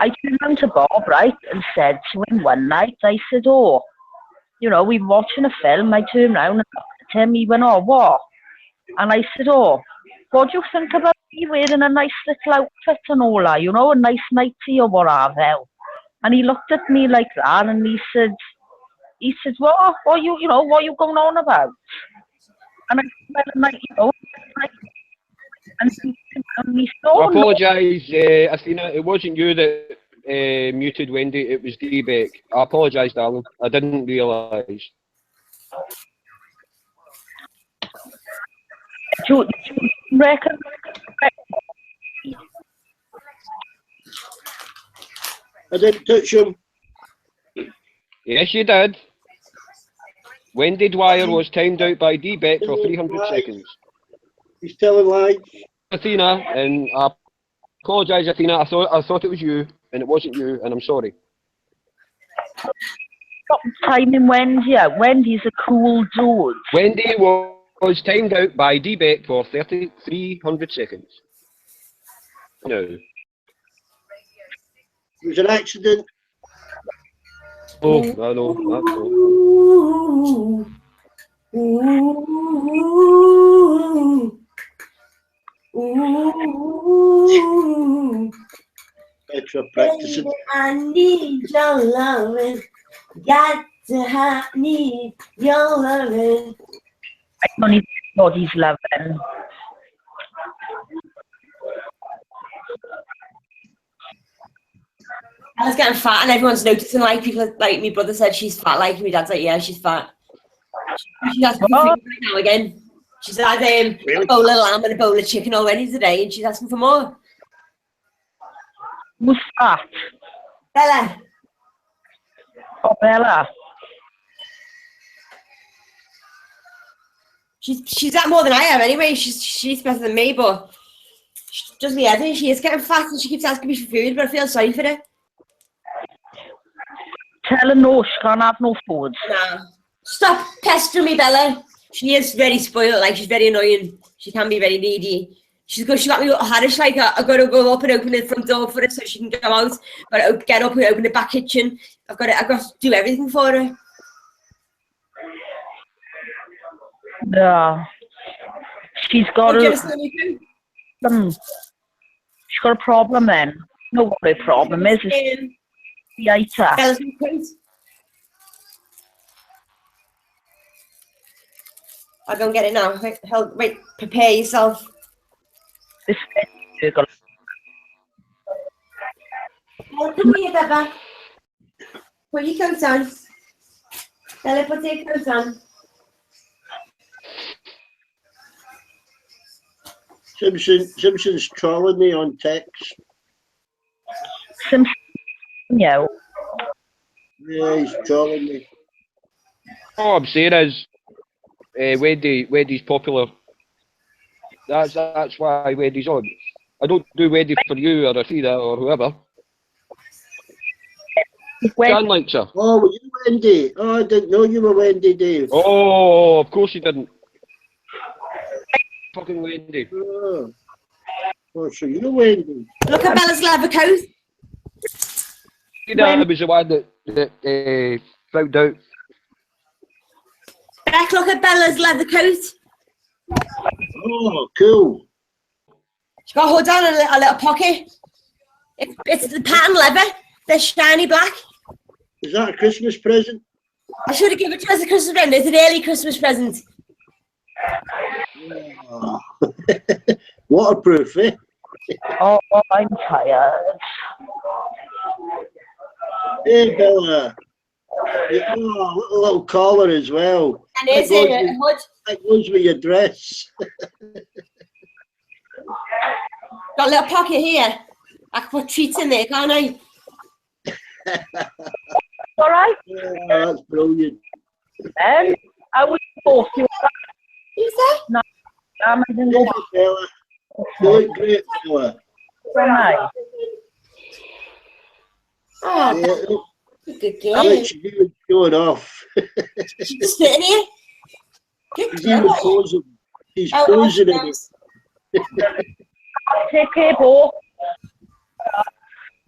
I turned round to Bob, right, and said to him one night, I said, oh, you know, we were watching a film. I turned round and looked at him. He went, oh, what? And I said, oh, what do you think about me wearing a nice little outfit and all that, you know, a nice nightie or whatever? And he looked at me like that and he said, what are you going on about? And I said, well, like, you know, and he saw. I apologise, Athena. It wasn't you that muted Wendy. It was D-Beck. I apologise, darling. I didn't realise. Do you reckon? I didn't touch him. Yes, you did. Wendy Dwyer was timed out by D-Beck for 300 seconds. He's telling lies. Athena, and I apologise, Athena. I thought it was you, and it wasn't you, and I'm sorry. Stop timing Wendy out. Wendy's a cool dude. Wendy was timed out by D-Beck for 300 seconds. No. It was an accident. Oh, I know. Extra practicing. I need your loving. Got to need your loving. I don't need body's loving. I was getting fat and everyone's noticing, like, people, like, my brother said she's fat, like, my dad's like, yeah, she's fat. She has right now again. She's had a bowl of lamb and a bowl of chicken already today, and she's asking for more. Who's fat? Bella. Oh, Bella. She's got more than I have anyway. She's better than me, but she does me head in. She is getting fat and she keeps asking me for food, but I feel sorry for her. Tell her no, she can't have no food. Nah. Stop pestering me, Bella. She is very spoiled, like, she's very annoying. She can be very needy. She got me Harris, like, I got to go up and open the front door for her so she can go out. Got to get up and open the back kitchen. I've got to do everything for her. Yeah. She's got Oh, do you a understand me too? she's got a problem then. No, what her problem is theatre. Bella's new coat. I'll go and get it now. Wait, prepare yourself. This girl. Oh, come here, Bella. Put your coat on. Bella, put your coat on. Simpson's trolling me on text. Simpson, yeah. Yeah, he's trolling me. All I'm saying is, Wendy's popular. That's why Wendy's on. I don't do Wendy for you or Rashida or whoever. Jan likes her. Oh, were you Wendy? Oh, I didn't know you were Wendy, Dave. Oh, of course you didn't. Fucking Wendy. Oh, so you're Wendy. Look at Bella's leather coat. I was the one that found out. Beck, look at Bella's leather coat. Oh, cool. She's got a hood on and a little pocket. It's the pattern leather. The shiny black. Is that a Christmas present? I should have given it to her as a Christmas present. It's an early Christmas present. Oh. Waterproof, eh? Oh, I'm tired. Hey, Bella. Yeah, oh, a little collar as well. And there's a hood. That goes with your dress. Got a little pocket here. I can put treats in there, can't I? All right. Oh, that's brilliant. And I was supposed to. Who's that? No, I didn't go Hey, Bella. You look great, Bella. back. Oh, Yeah, good I girl. like she even showing off. She's just sitting here. Good She's even girl. posing. She's Oh, posing in oh, it. Take care, Bo.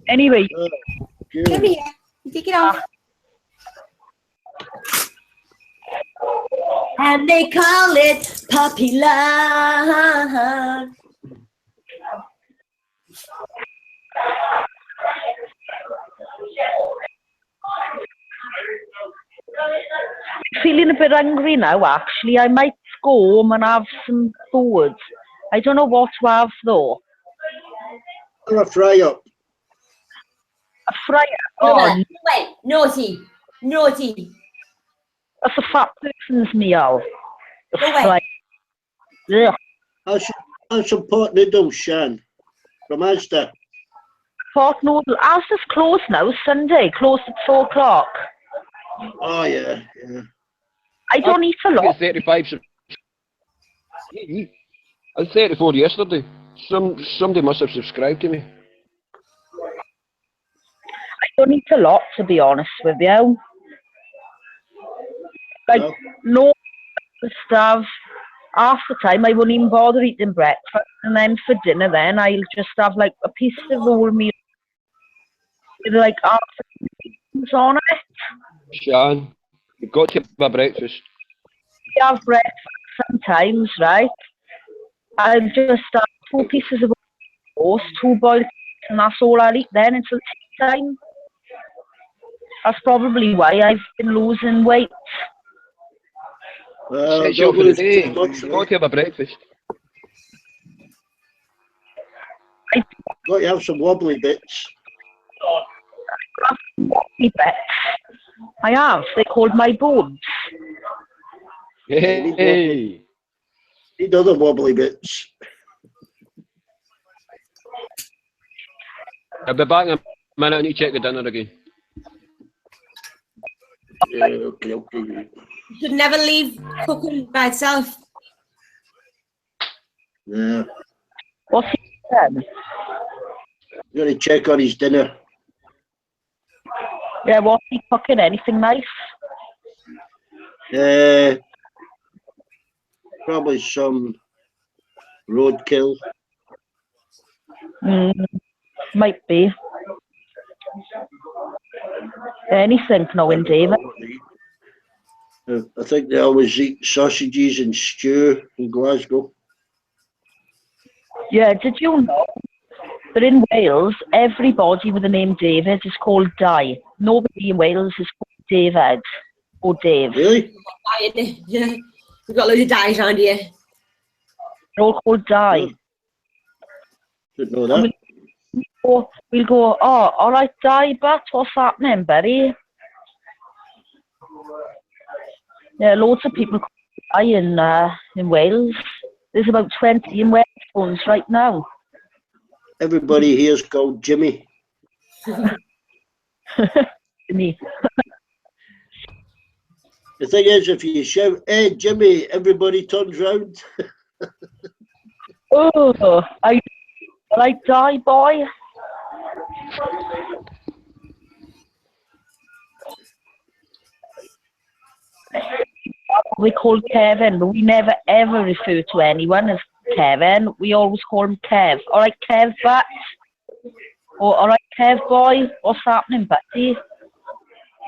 Anyway, Oh, Come good. here. You take it off. And they call it puppy love. feeling a bit hungry now, actually. I might go home and have some food. I don't know what to have, though. Or a fry up. A fryer. No, Oh, wait. Naughty. Naughty. that's a fat person's meal. A No way. fryer. Yeah. Have some pot noodles, Shan, from Asda. Pot noodle. Asda's closed now, Sunday. Closed at 4 o'clock. Oh, yeah, yeah. I don't eat a I lot. got 35. I was 34 yesterday. Somebody must have subscribed to me. I don't eat a lot, to be honest with you. Like, no stuff. Half the time, I won't even bother eating breakfast. And then for dinner, then I'll just have like a piece of whole meal with like half the things on it. Shan, you've got to have a breakfast. I have breakfast sometimes, right? I'll just have 2 pieces of toast, 2 boiled eggs, and that's all I'll eat then until tea time. That's probably why I've been losing weight. Well, Set you don't for the lose day. too much. You've got to have a breakfast. Got to have some wobbly bits. I have. They're called my boobs. Hey. Need other wobbly bits. I'll be back in a minute. I need to check the dinner again. Yeah, okay. You should never leave cooking by itself. Yeah. What's he said? Got to check on his dinner. Yeah, what's he cooking? Anything nice? Probably some roadkill. Might be. Anything knowing David. I think they always eat sausages and stew in Glasgow. Yeah, did you know that in Wales, everybody with the name David is called Di? Nobody in Wales is called David or Dave. Really? Yeah, we've got loads of dies around here. They're all called Di. Didn't know that. We'll go, oh, all right, Di, but what's happening, buddy? Yeah, loads of people call Di in Wales. There's about 20 in Wales phones right now. Everybody here's called Jimmy. Jimmy. The thing is, if you shout, "Hey, Jimmy," everybody turns round. Oh, I die, boy. We call Kevin, but we never ever refer to anyone as Kevin. We always call him Kev. All right, Kev, but. Or, all right, Kev, boy. What's happening, buddy?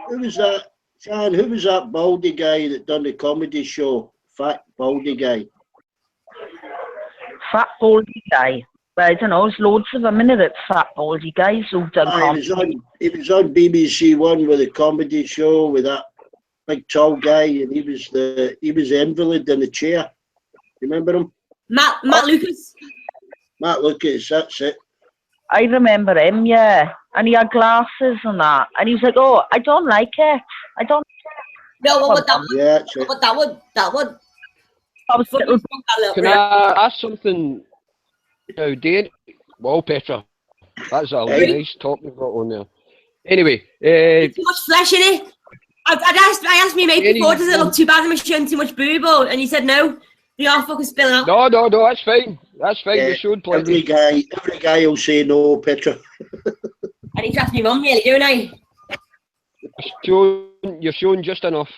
Who was that? John, who was that baldy guy that done the comedy show? Fat baldy guy. Fat baldy guy. Well, I don't know, there's loads of them in it, fat baldy guys who've done comedy. He was on BBC One with a comedy show with that big tall guy, and he was the invalid in the chair. You remember him? Matt Lucas. Matt Lucas, that's it. I remember him, yeah. And he had glasses and that. And he was like, oh, I don't like it. I don't. No, what that? Yeah, that's it. What that one? I was little. Can I ask something now, Dane? Well, Petra, that's a nice top you've got on there. Anyway, too much flesh in it. I asked me mate before, does it look too bad? Am I showing too much boob? And he said no. They are fucking spilling out. No, that's fine. That's fine. You showed plenty. Every guy will say no, Petra. I need to ask my mum nearly, don't I? You're showing just enough.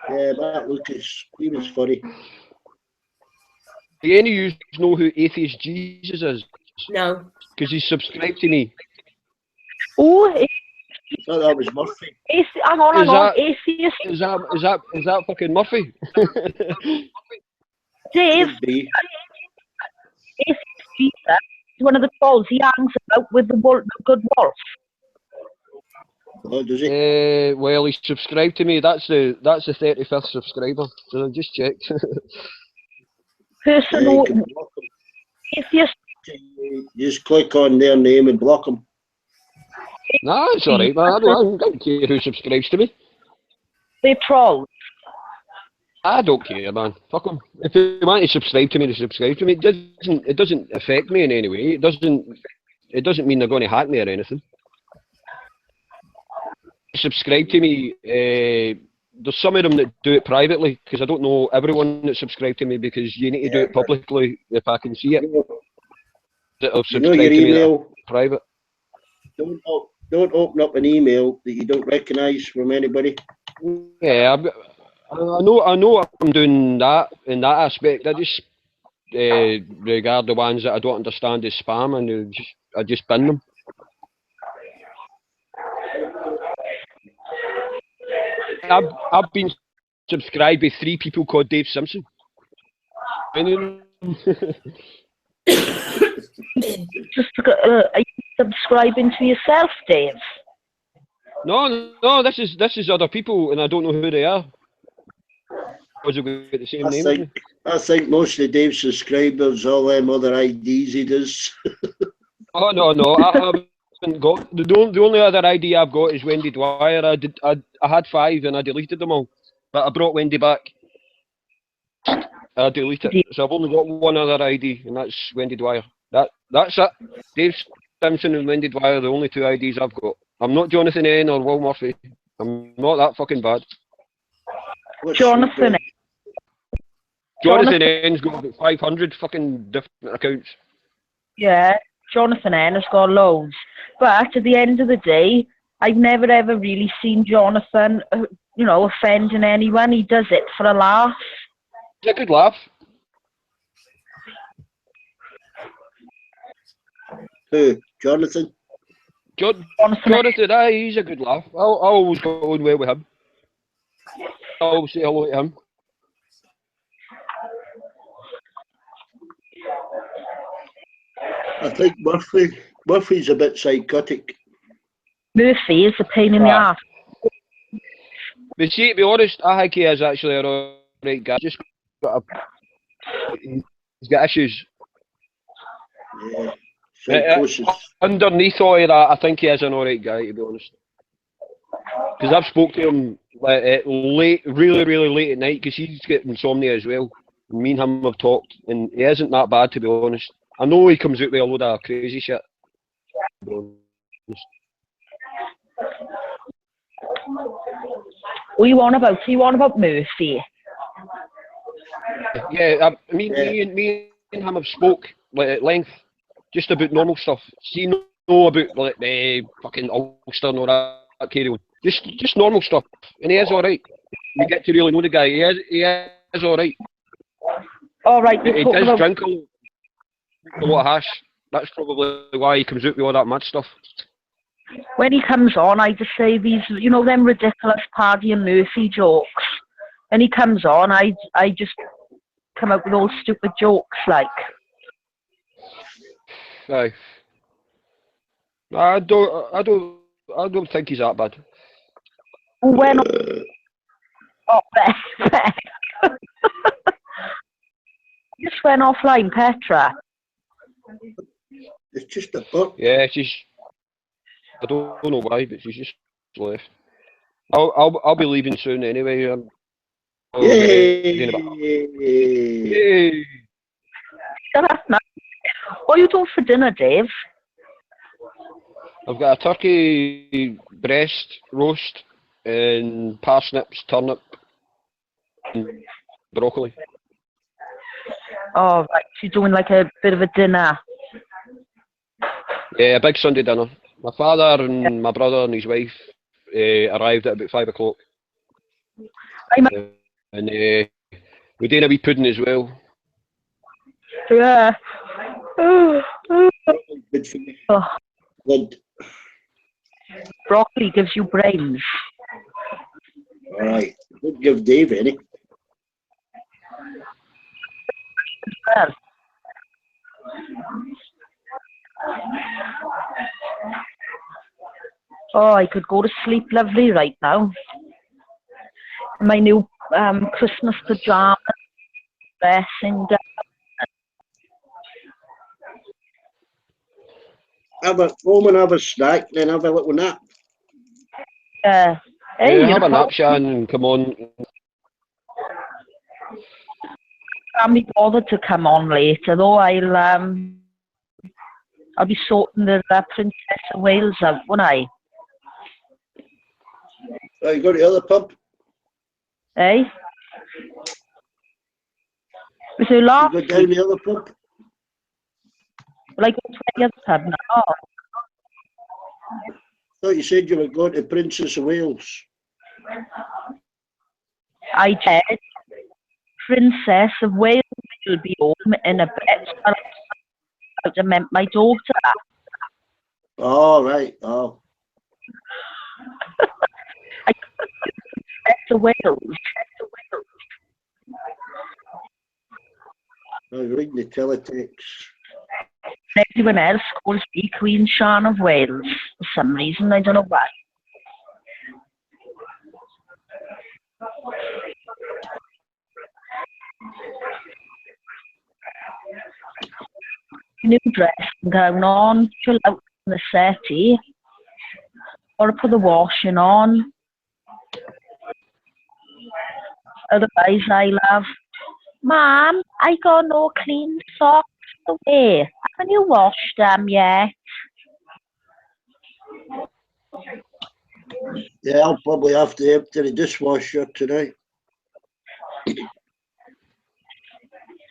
Yeah, Matt Lucas, he was funny. Do any of you know who Atheist Jesus is? No. Because he's subscribed to me. Oh, I thought that was Murphy. Hang on, atheist. Is that fucking Murphy? Dave, Atheist Jesus is one of the trolls. He hangs about with the good wolf. Oh, does he? Well, he's subscribed to me. That's the 35th subscriber. So I just checked. Personal atheist. Just click on their name and block them. No, it's alright, man. I don't care who subscribes to me. They're trolls. I don't care, man. Fuck them. If they want to subscribe to me, they subscribe to me. It doesn't affect me in any way. It doesn't mean they're going to hack me or anything. Subscribe to me. There's some of them that do it privately, because I don't know everyone that subscribe to me, because you need to do it publicly if I can see it. That have subscribed to me that are private. Don't open up an email that you don't recognise from anybody. Yeah, I know I'm doing that in that aspect. I just regard the ones that I don't understand as spam, and I just bin them. I've been subscribed by 3 people called Dave Simpson. Are you subscribing to yourself, Dave? No, this is other people, and I don't know who they are. Was it with the same name? I think most of Dave's subscribers, all them other IDs he does. Oh no, I haven't got the only other ID I've got is Wendy Dwyer. I had 5 and I deleted them all, but I brought Wendy back. I deleted it, so I've only got one other ID, and that's Wendy Dwyer. That's it. Dave Simpson and Wendy Dwyer are the only 2 IDs I've got. I'm not Jonathan N or Will Murphy. I'm not that fucking bad. Jonathan N's got about 500 fucking different accounts. Yeah, Jonathan N has got loads. But at the end of the day, I've never ever really seen Jonathan, offending anyone. He does it for a laugh. It's a good laugh. Who? Jonathan? Jonathan, he's a good laugh. I always got on well with him. I always say hello to him. I think Murphy's a bit psychotic. Murphy is a pain in the ass. But see, to be honest, I think he is actually an alright guy. He's got issues. Yeah. Underneath all of that, I think he is an alright guy, to be honest. Because I've spoke to him late, really late at night, because he's got insomnia as well. Me and him have talked, and he isn't that bad, to be honest. I know he comes out with a load of crazy shit. What are you on about? Are you on about Murphy? Yeah, me and him have spoke at length, just about normal stuff. See, know about like the fucking Ulster and all that carry on. Just normal stuff, and he is all right. You get to really know the guy. He is all right. All right. He does drink a lot of hash. That's probably why he comes out with all that mad stuff. When he comes on, I just say these, you know, them ridiculous Paddy and Murphy jokes. When he comes on, I just come up with all stupid jokes like. Aye. I don't think he's that bad. When just went offline, Petra. It's just a book. Yeah, I don't know why, but she's just left. I'll be leaving soon anyway. Yay! Yay! Shut up now. What are you doing for dinner, Dave? I've got a turkey breast roast and parsnips, turnip, and broccoli. Oh, right. She's doing like a bit of a dinner. Yeah, a big Sunday dinner. My father and my brother and his wife arrived at about 5 o'clock. And we're doing a wee pudding as well. Yeah. Good for me. Oh. Good. Broccoli gives you brains. All right. Don't give Dave any. Well. Oh, I could go to sleep lovely right now. My new Christmas pajamas, dressing down. Have a home and have a snack, then have a little nap. Hey, yeah, have a nap, Shan, and come on. Can't be bothered to come on later though. I'll be sorting the Princess of Wales out, won't I? Oh, you go to the other pub? Eh? Was it last? You go down the other pub? Will I go to any other pub now? I thought you said you were going to Princess of Wales. I said Princess of Wales will be home in a bit. I meant my daughter. Oh, right. Oh. Princess of Wales. I was reading the teletext. Everyone else calls me Queen Shan of Wales for some reason. I don't know why. New dressing gown on, chill out in the settee. Or put the washing on. Otherwise, I love. Mom, I got no clean socks to wear. Haven't you washed them yet? Yeah, I'll probably have to empty the dishwasher tonight.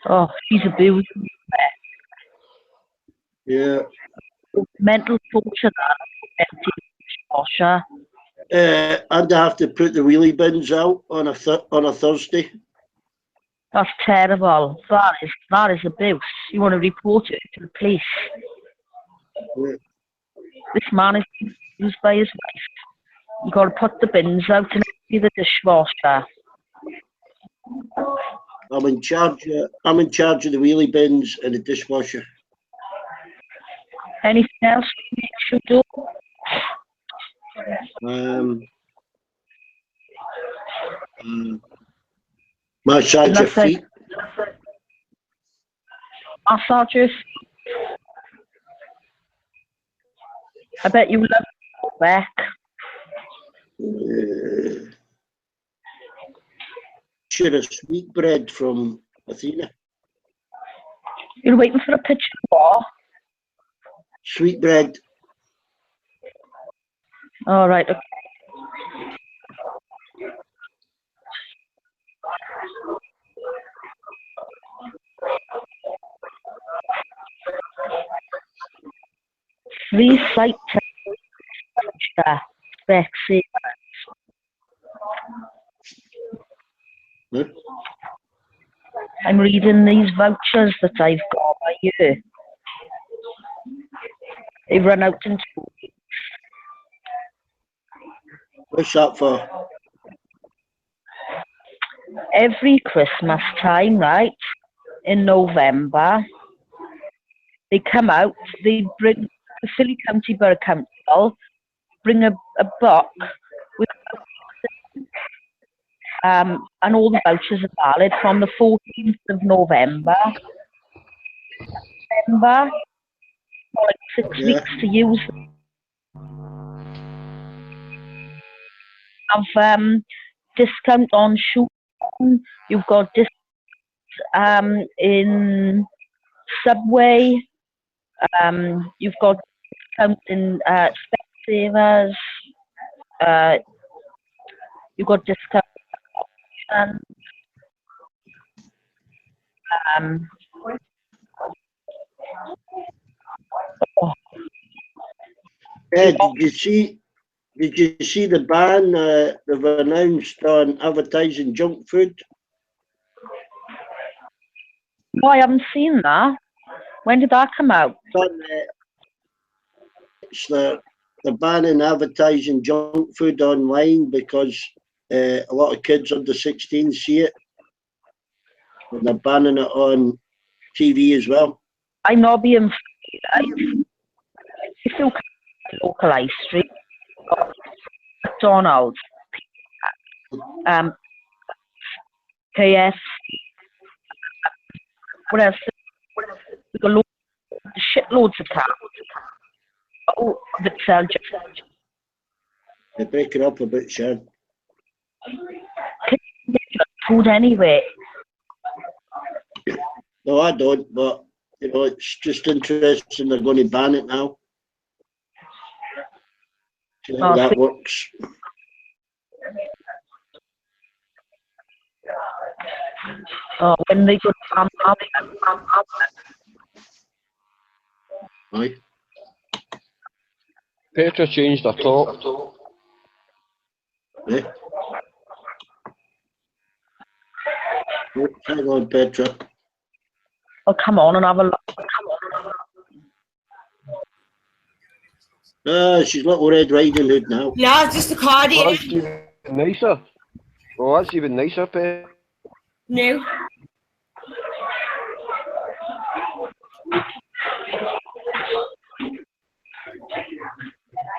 Oh, she's a beauty. Yeah. Mental torture that empty dishwasher. And I have to put the wheelie bins out on a Thursday. That's terrible. That is abuse. You want to report it to the police? Yeah. this man is used by his wife. You got to put the bins out and empty the dishwasher. I'm in charge of the wheelie bins and the dishwasher. Anything else you do? Massage your Nothing. feet. Massage your feet. I bet you love back. Share a sweetbread from Athena. You're waiting for a picture of what? Sweetbread. All right. Okay. Three sites Bexy. Huh? I'm reading these vouchers that I've got by you. They run out in 2 weeks. What's that for? Every Christmas time, right, in November, they come out, they bring the Philly County Borough Council, bring a book with and all the vouchers are valid from the 14th of November. For like 6 weeks to use them. Have discount on shoes. You've got discounts in Subway. You've got discount in Specsavers. You've got discount Ed, did you see the ban they've announced on advertising junk food? No, I haven't seen that. When did that come out? It's the banning advertising junk food online because a lot of kids under 16 see it. And they're banning it on TV as well. I'm not being if you local high street, McDonald's, KFC, what else? We got shitloads of cars. Oh, that sell They break it up a bit, Sharon. food anyway. No, I don't, but you know, it's just interesting they're going to ban it now. See how that works. When they go up. Right. Petra changed her top. Yeah. Oh, hang on, Petra. Oh, come on and have a look. She's Little Red Riding Hood now. No, it's just a cardigan. Oh, that's even nicer. Oh, that's even nicer, Petra. No.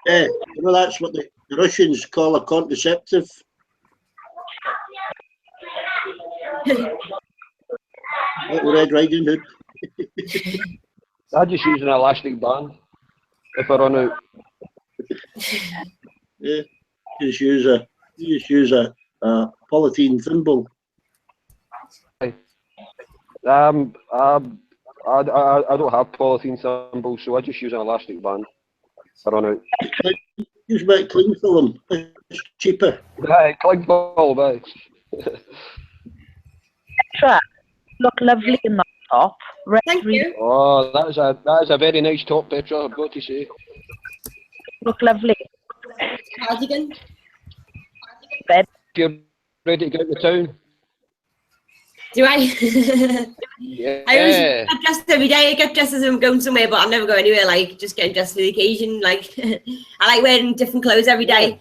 Yeah, you know, that's what the Russians call a contraceptive. Little Red Riding Hood. I just use an elastic band if I run out. Yeah, just use a polythene thimble. I don't have polythene symbols, so I just use an elastic band. I run out. Use a bit of cling film. It's cheaper. Right, cling ball, bye. Petra, look lovely in that top. Thank you. Oh, that is a very nice top, Petra, I've got to say. Look lovely. Cardigan. Bed. You're ready to go to town? Do I? I always get dressed every day. I get dressed as I'm going somewhere, but I never go anywhere. Like just getting dressed for the occasion. Like I like wearing different clothes every day.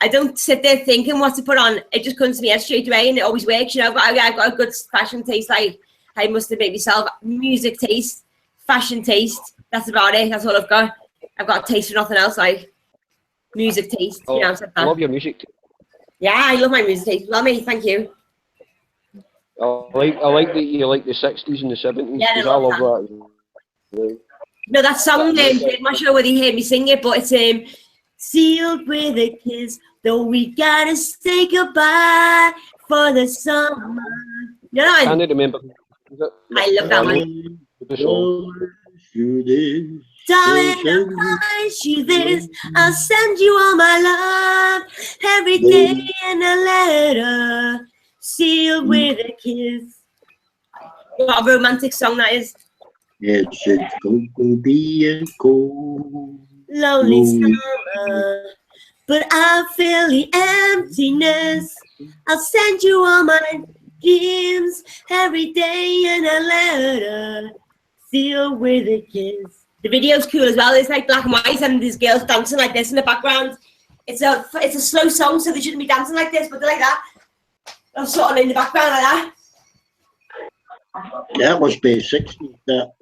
I don't sit there thinking what to put on. It just comes to me straight away, and it always works. You know, but I've got a good fashion taste. Like I must have made myself music taste, fashion taste. That's about it. That's all I've got. I've got a taste for nothing else. Like music taste. Oh, you know, I love your music. Yeah, I love my music taste. Love me. Thank you. I like that you like the 60s and the 70s. Yeah, I I love love that. No, that song, I'm not sure whether you heard me sing it, but it's sealed with a kiss, though we gotta say goodbye for the summer. You know, I can't remember. I love that one. The song. Darling, I promise you this, I'll send you all my love every day in a letter, sealed with a kiss. What a romantic song that is. Yes, it's going to be a cold, lonely summer, but I feel the emptiness. I'll send you all my dreams every day in a letter, sealed with a kiss. The video's cool as well. It's like black and white, and there's girls dancing like this in the background. It's a slow song, so they shouldn't be dancing like this, but they're like that. I'm sort of in the background like that. That must be 60s, that.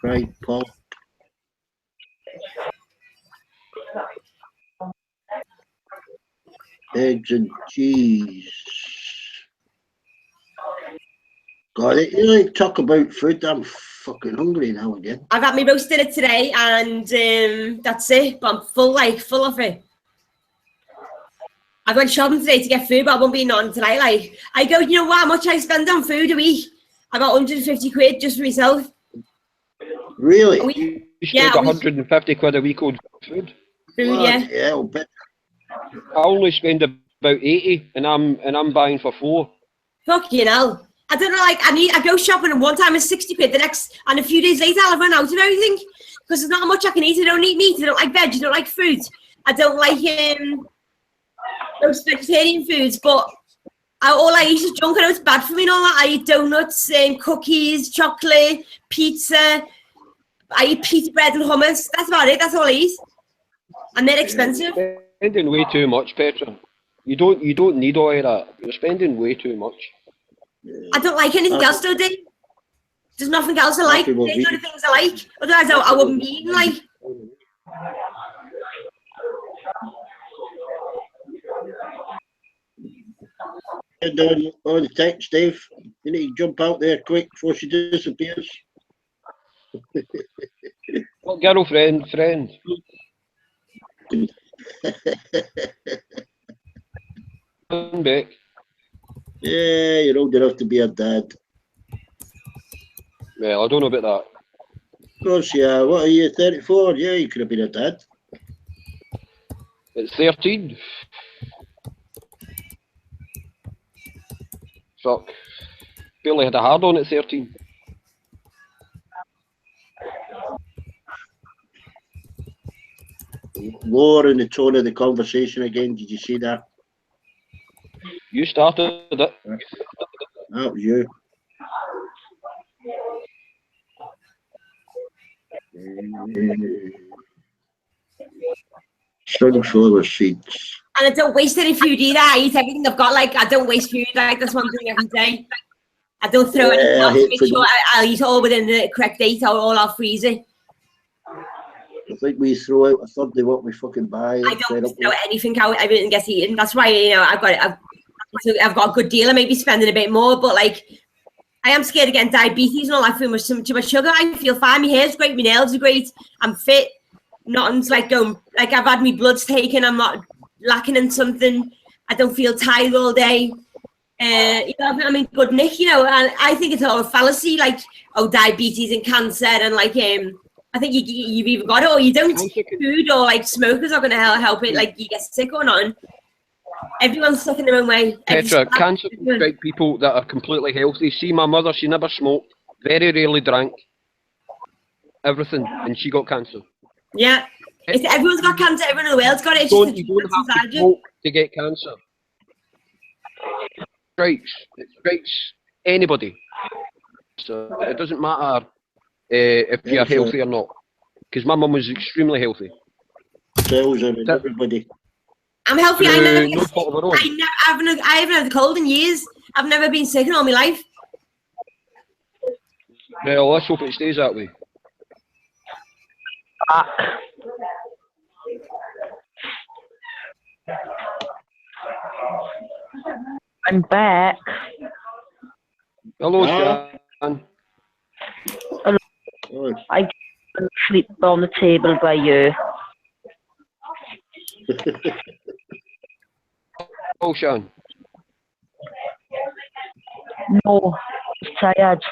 Right, Paul. Eggs and cheese. Got it. You like talk about food. I'm fucking hungry now again. I've had my roast dinner today, and that's it. But I'm full of it. I went shopping today to get food, but I won't be on tonight. Like I go, you know what? How much I spend on food a week? I got 150 quid just for myself. Really? You spend 150 quid a week on food. Food, yeah. Yeah, but I only spend about 80, and I'm buying for 4. Fucking hell. I don't know, like, I go shopping and one time it's 60 quid, the next, and a few days later I'll run out of everything, because there's not much I can eat. I don't eat meat, I don't like veg, I don't like fruit, I don't like those vegetarian foods, but all I eat is junk. I know it's bad for me and all that. I eat donuts, cookies, chocolate, pizza, I eat pita bread and hummus, that's about it, that's all I eat, and they're expensive. You're spending way too much, Petra. You don't need all of that. You're spending way too much. I don't like anything else, though, Dave. There's nothing else I like. They're the only things I like. Otherwise, I wouldn't be eating, like. And on the text, Dave, you need to jump out there quick before she disappears. What girlfriend, friend? Come back. Yeah, you're old enough to be a dad. Well, I don't know about that. Of course, yeah. What are you, 34? Yeah, you could have been a dad. It's 13. Fuck. Barely had a hard on at 13. Lowering the tone of the conversation again. Did you see that? You started it. That was you. Sunflower seeds. And I don't waste any food either. I eat everything I've got. Like, I don't waste food. Like, that's one thing every day. I don't throw anything out to make sure I'll eat all within the correct date, or I'll freeze it. I think we throw out a third of what we fucking buy. I don't throw anything out. Everything gets eaten. That's why, you know, I've got a good deal. I may be spending a bit more, but like, I am scared of getting diabetes and all that food, too much sugar. I feel fine. My hair's great. My nails are great. I'm fit. Nothing's like going, like I've had my bloods taken. I'm not lacking in something. I don't feel tired all day. You know, I'm in good nick, you know, and I think it's all a fallacy, like, oh, diabetes and cancer, and like, I think you've either got it or you don't. Food or like smokers are going to help it, like you get sick or not. Everyone's sick in their own way. Petra, cancer can strike people that are completely healthy. See, my mother, she never smoked, very rarely drank, everything, and she got cancer. Yeah, It's, everyone's got cancer. Everyone in the world's got it. It's You just don't have to smoke to get cancer. It strikes anybody. So it doesn't matter if you're healthy or not. Because my mum was extremely healthy. Cells in everybody. I'm healthy. I never. No fault of her own. I haven't had the cold in years. I've never been sick in all my life. Well, let's hope it stays that way. I'm back. Hello, Shan. Hello. I sleep on the table by you. Oh, Shan. No, I'm tired.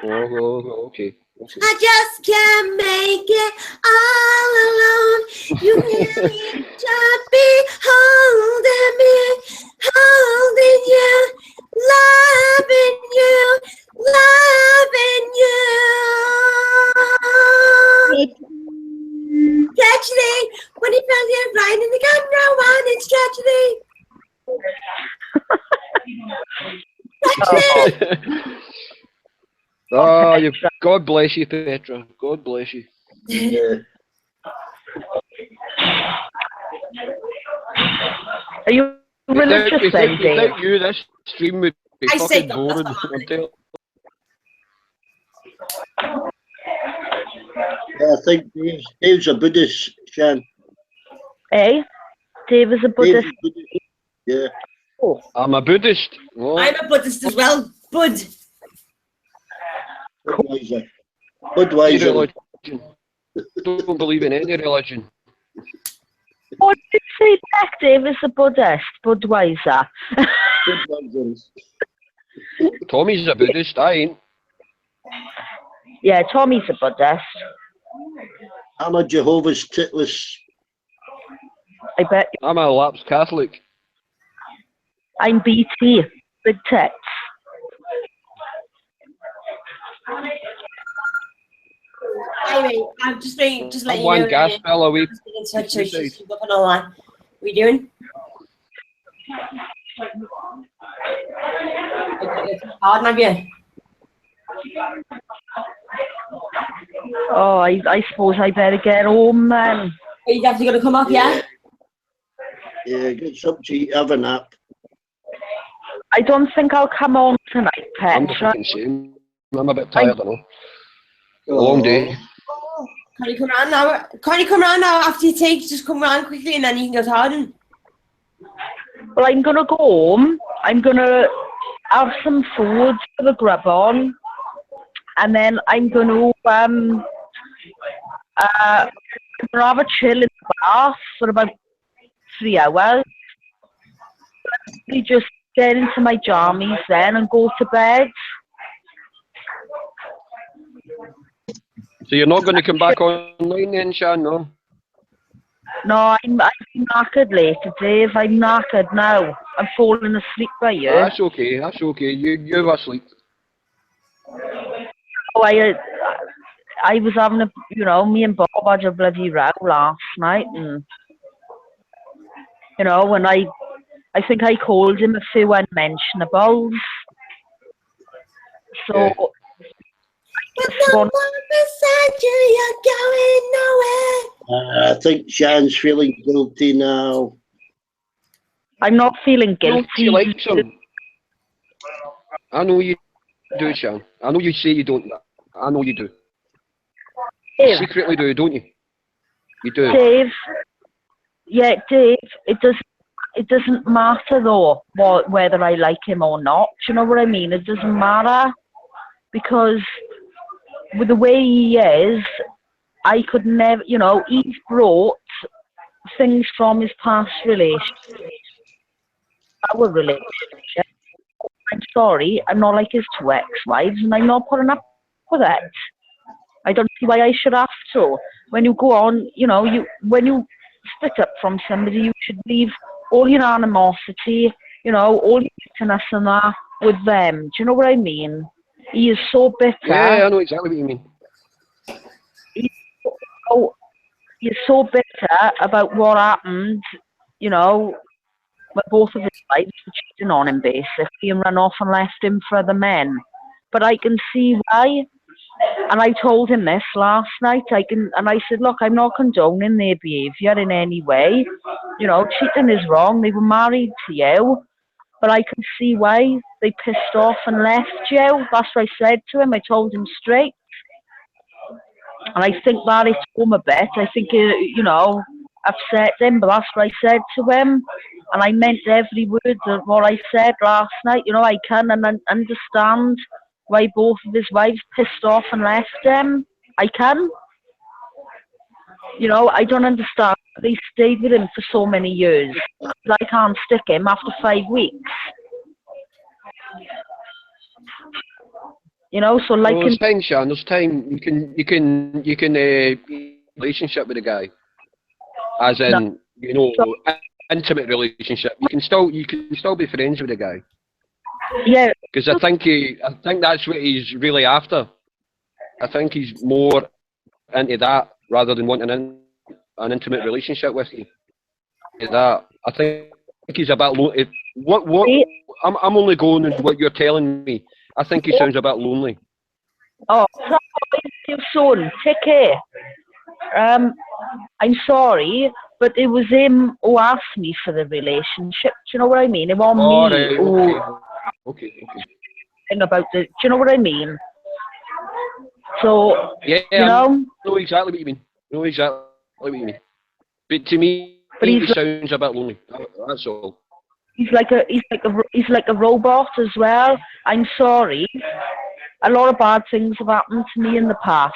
Oh, okay. I just can't make it all alone. You really should be holding me, holding you, loving you, loving you. Tragedy, when he fell here right in the gun, no one, it's tragedy. Tragedy. Oh, you. God bless you, Petra. God bless you. Yeah. Are you religious then, Dave? Without you, this stream would be I fucking said boring. that's I'm telling Yeah, I think Dave's a Buddhist, Shan. Eh? Dave is a Buddhist. Dave's a Buddhist. Yeah. Oh. I'm a Buddhist. Oh. I'm a Buddhist as well. Bud. Budweiser. Any Budweiser. religion. Don't believe in any religion. What did you say back, Dave is a Buddhist? Budweiser. Budweiser. Tommy's a Buddhist, I ain't. Yeah, Tommy's a Buddhist. I'm a Jehovah's Titlis. I bet you. I'm a lapsed Catholic. I'm BT. Big tits. Anyway, I'm just letting I'm you one know. gas bill away. So she's up and all that. What are you doing? Hard, have you? Oh, I suppose I better get home then. Are you definitely going to come up, yeah? Yeah, get something to eat, have a nap. I don't think I'll come on tonight, I'm the Petra. fucking same. I'm a bit tired, I know. A long day. Can you come round now? Can you come round now after you take? Just come round quickly and then you can go to Harden. Well, I'm going to go home. I'm going to have some food for the grub on. And then I'm going to have a chill in the bath for about 3 hours. Just get into my jammies then and go to bed. So you're not going to come back online then, Shan, no? No, I'm knackered later, Dave. I'm knackered now. I'm falling asleep by you. That's okay, that's okay. You're asleep. Oh, I was having a, me and Bob had a bloody row last night, and when I think I called him a few unmentionables. So. Yeah. With no one beside you, you're going nowhere. I think Shan's feeling guilty now. I'm not feeling guilty. You like some? I know you do, Shan. I know you say you don't. I know you do. You Dave, secretly do, don't you? You do. Dave. Yeah, Dave. It doesn't matter though whether I like him or not. Do you know what I mean? It doesn't matter because with the way he is, I could never. He's brought things from his past relationship, our relationship. I'm sorry, I'm not like his two ex-wives, and I'm not putting up with it. I don't see why I should have to. When you go on, when you split up from somebody, you should leave all your animosity, all your bitterness and that with them. Do you know what I mean? He is so bitter. Yeah, I know exactly what you mean. know, you're so bitter about what happened, you know, when both of his wives were cheating on him basically and ran off and left him for other men. But I can see why. And I told him this last night. And I said, look, I'm not condoning their behaviour in any way. You know, cheating is wrong. They were married to you. But I can see why they pissed off and left you. That's what I said to him. I told him straight. And I think that hit home a bit. I think, you know, upset him, but that's what I said to him. And I meant every word of what I said last night. You know, I can and understand why both of his wives pissed off and left him. I can. You know, I don't understand. They stayed with him for so many years. I can't stick him after 5 weeks. You know, so like. Well, there's time, Sean. There's time. You can be in a relationship with a guy, as in you know, intimate relationship. You can still be friends with a guy. Yeah. Because I think that's what he's really after. I think he's more into that rather than wanting an intimate relationship with you. That I think he's a bit lonely. I'm only going on what you're telling me. I think he sounds a bit lonely. Oh, your son, take care. I'm sorry, but it was him who asked me for the relationship. Do you know what I mean? It wasn't me who. Okay. About the. Do you know what I mean? So yeah, you know. I know exactly what you mean. But to me, he sounds a bit lonely. That's all. He's like a robot as well. I'm sorry. A lot of bad things have happened to me in the past.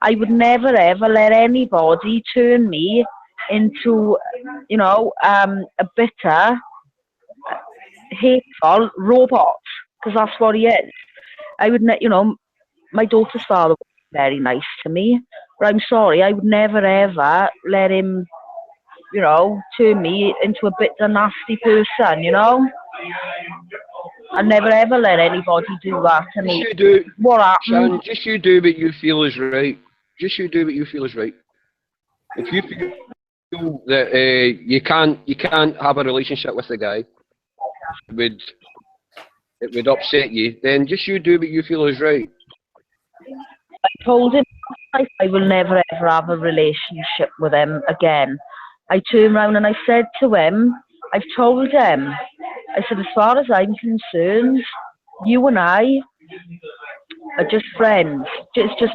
I would never ever let anybody turn me into, you know, a bitter, hateful robot, because that's what he is. I would, you know, my daughter's father was very nice to me, but I'm sorry, I would never ever let him, you know, turn me into a bitter, nasty person, you know? I never ever let anybody do that to me. You do, what happened? Sean, just you do what you feel is right. Just you do what you feel is right. If you feel that you can't have a relationship with a guy, it would upset you, then just you do what you feel is right. I told him I will never ever have a relationship with him again. I turned around and I said to him, I've told him, I said, as far as I'm concerned, you and I are just friends. It's just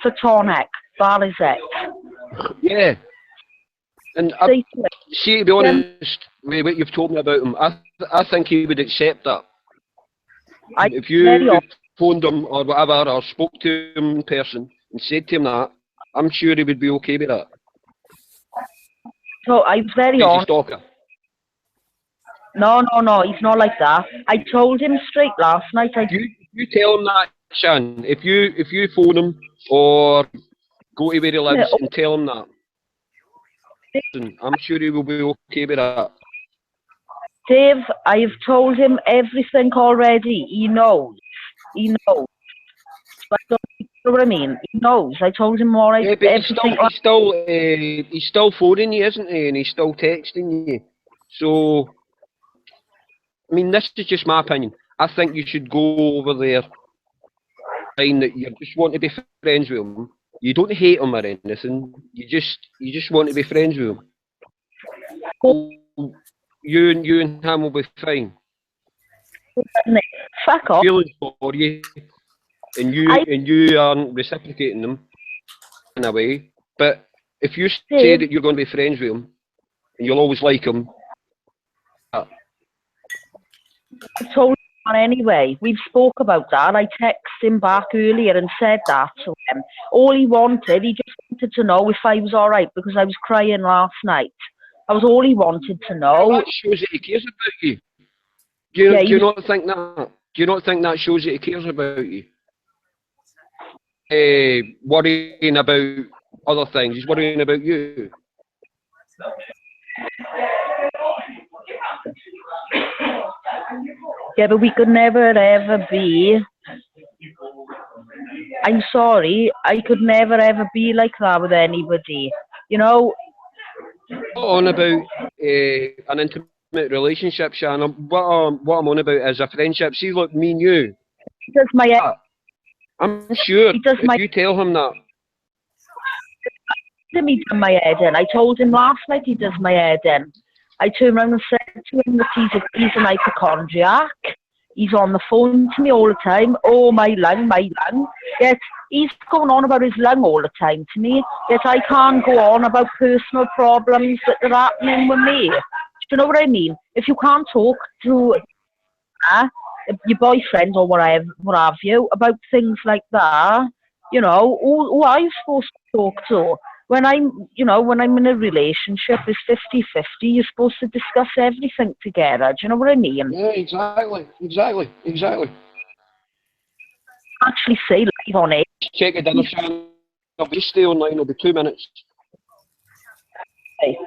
platonic. That is it. Yeah. And see, to be honest, with what you've told me about him, I think he would accept that. If you phoned him or whatever, or spoke to him in person and said to him that, I'm sure he would be okay with that. So I was very honest. Stalker. No, he's not like that. I told him straight last night. You tell him that, Shan. If you phone him or go to where he lives and tell him that, I'm sure he will be okay with that. Dave, I have told him everything already. He knows. He knows. You know what I mean? He knows. I told him all. Yeah, but he's still phoning you, isn't he? And he's still texting you. So, I mean, this is just my opinion. I think you should go over there, find that you just want to be friends with him. You don't hate him or anything. You just want to be friends with him. You and him will be fine. Fuck off. Feeling for you, and you aren't reciprocating them in a way. But if you say that you're going to be friends with him, and you'll always like him. I told him anyway. We've spoke about that. I texted him back earlier and said that to him. All he just wanted to know if I was all right because I was crying last night. That was all he wanted to know. Well, that shows that he cares about you. Do you not think that? Do you not think that shows that he cares about you? Worrying about other things. He's worrying about you. Yeah, but we could never ever be. I'm sorry, I could never ever be like that with anybody. You know, On about an intimate relationship, Shannon. What I'm on about is a friendship. See, look, me and you. he does my head. I'm sure He does if my you tell him that. he done my head in. I told him last night he does my head in. I turned around and said to him that he's an hypochondriac. He's on the phone to me all the time. Oh, my lung, my lung. Yet he's going on about his lung all the time to me. Yet I can't go on about personal problems that are happening with me. Do you know what I mean? If you can't talk to your boyfriend or whatever, what have you, about things like that, you know, who are you supposed to talk to? When I'm in a relationship, it's 50-50. You're supposed to discuss everything together. Do you know what I mean? Yeah, exactly. Actually say live on it. Check it down, Shannon. I'll just stay online. It'll be 2 minutes. Hey.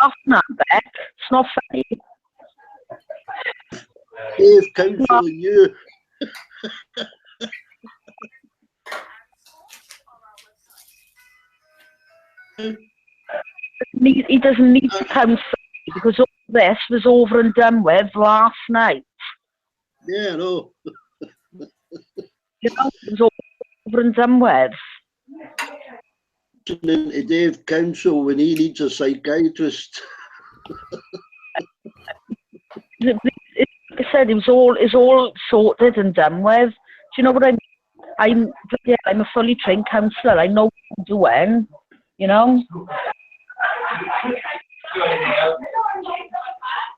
Laughing at that. It's not funny. Dave, counsel you. He doesn't need to counsel me because all this was over and done with last night. Yeah, no. You know, it was all over and done with. Listening to Dave counsel when he needs a psychiatrist. Like I said, it's all sorted and done with. Do you know what I mean? I'm a fully trained counsellor. I know what I'm doing. You know.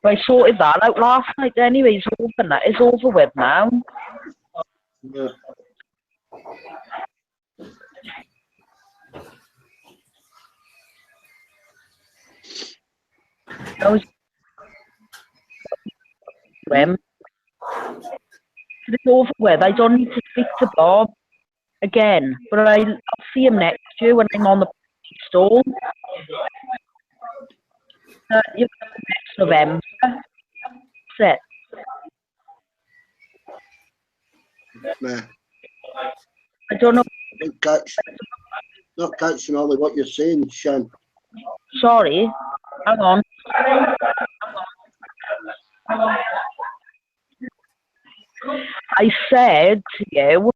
But I sorted that out last night. Anyway, it's over now. It's over with now. Yeah. I was it's over with. I don't need to speak to Bob again, but I'll see him next year when I'm on the stall. Next November. That's it. Nah. I don't know. Not catching all of what you're saying, Shan. Sorry. Hang on. I said to you,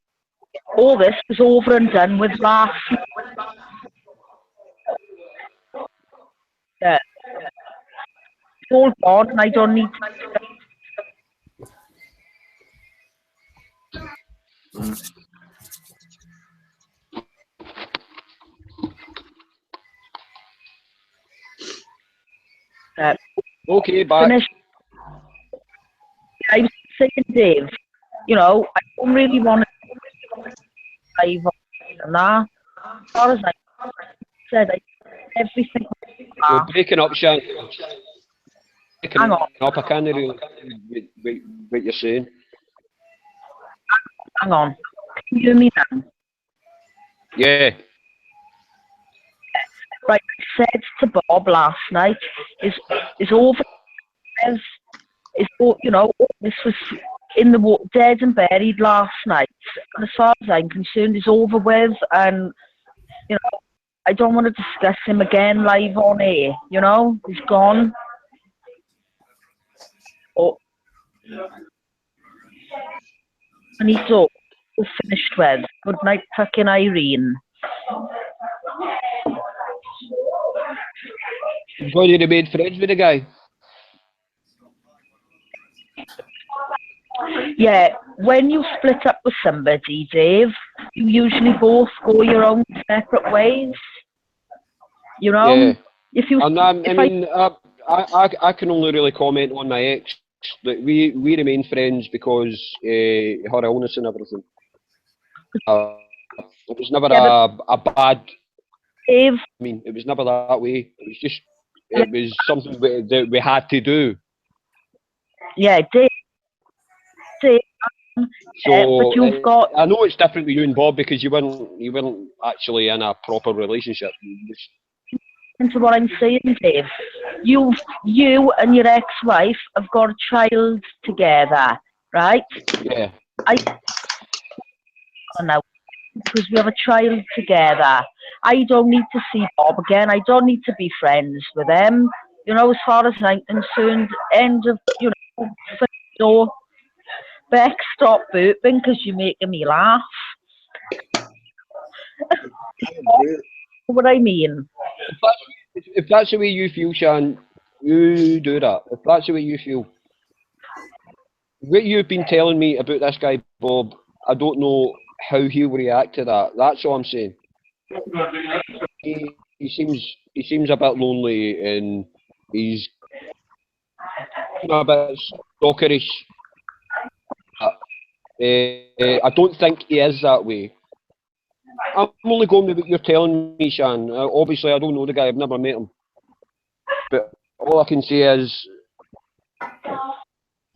all this was over and done with last. Yeah. It's all gone and I don't need to. Okay, bye. Finish. I was saying, Dave, you know, I don't really want to live on that. As far as I said, everything. You're breaking up, Shannon. Hang on. I can't really what you're saying. Hang on. Can you hear me now? Yeah. Right, I said to Bob last night, is over. Is you know, this was in the dead and buried last night. And as far as I'm concerned, it's over with, and you know, I don't want to discuss him again live on air. You know, he's gone. Oh, and he's all finished with. Good night, fucking Irene. You've already made friends with the guy. Yeah, when you split up with somebody, Dave, you usually both go your own separate ways. You know, Yeah. if you, I can only really comment on my ex. That we remain friends because her illness and everything. It was never a bad. Dave. I mean, it was never that way. It was just was something that we had to do. Yeah, Dave, So but you've got. I know it's different with you and Bob because you weren't actually in a proper relationship. Into what I'm saying, Dave. You and your ex-wife have got a child together, right? Yeah. Now, because we have a child together. I don't need to see Bob again. I don't need to be friends with them. You know, as far as I'm concerned, end of, Beck, stop burping because you're making me laugh. What I mean. If that's the way you feel, Shan, you do that. If that's the way you feel. What you've been telling me about this guy, Bob, I don't know how he'll react to that. That's all I'm saying. He seems a bit lonely and he's a bit stalkerish. I don't think he is that way. I'm only going with what you're telling me, Shan. Obviously, I don't know the guy. I've never met him. But all I can say is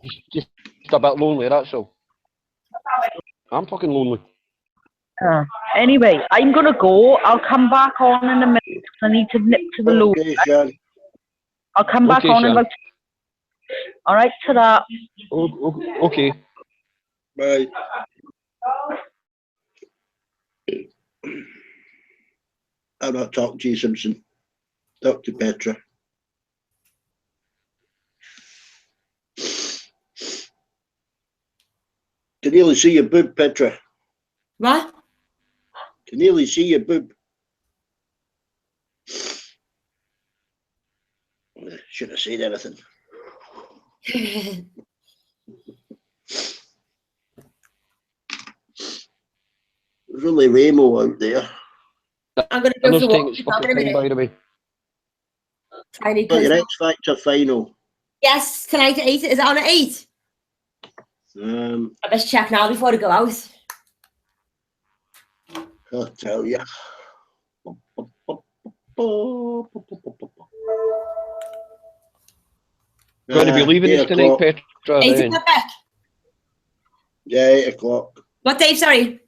he's just a bit lonely, that's all. I'm fucking lonely. Anyway, I'm going to go. I'll come back on in a minute because I need to nip to the loo. Okay, Sean. I'll come back on in about... All right, ta-da. Okay. Bye. I'm not talking to you, Simpson. Talk to Petra. Can nearly see your boob, Petra. What? Can nearly see your boob. Should have said anything. There's only Ramo out there. I'm going to go for It's walk. fucking time, by the way. Got your X Factor final. Yes, tonight at 8. Is it on at 8? I best check now before I go out. I'll tell you. Going to be leaving us tonight, Petra. 8 o'clock back. Yeah, 8 o'clock. What, Dave? Sorry.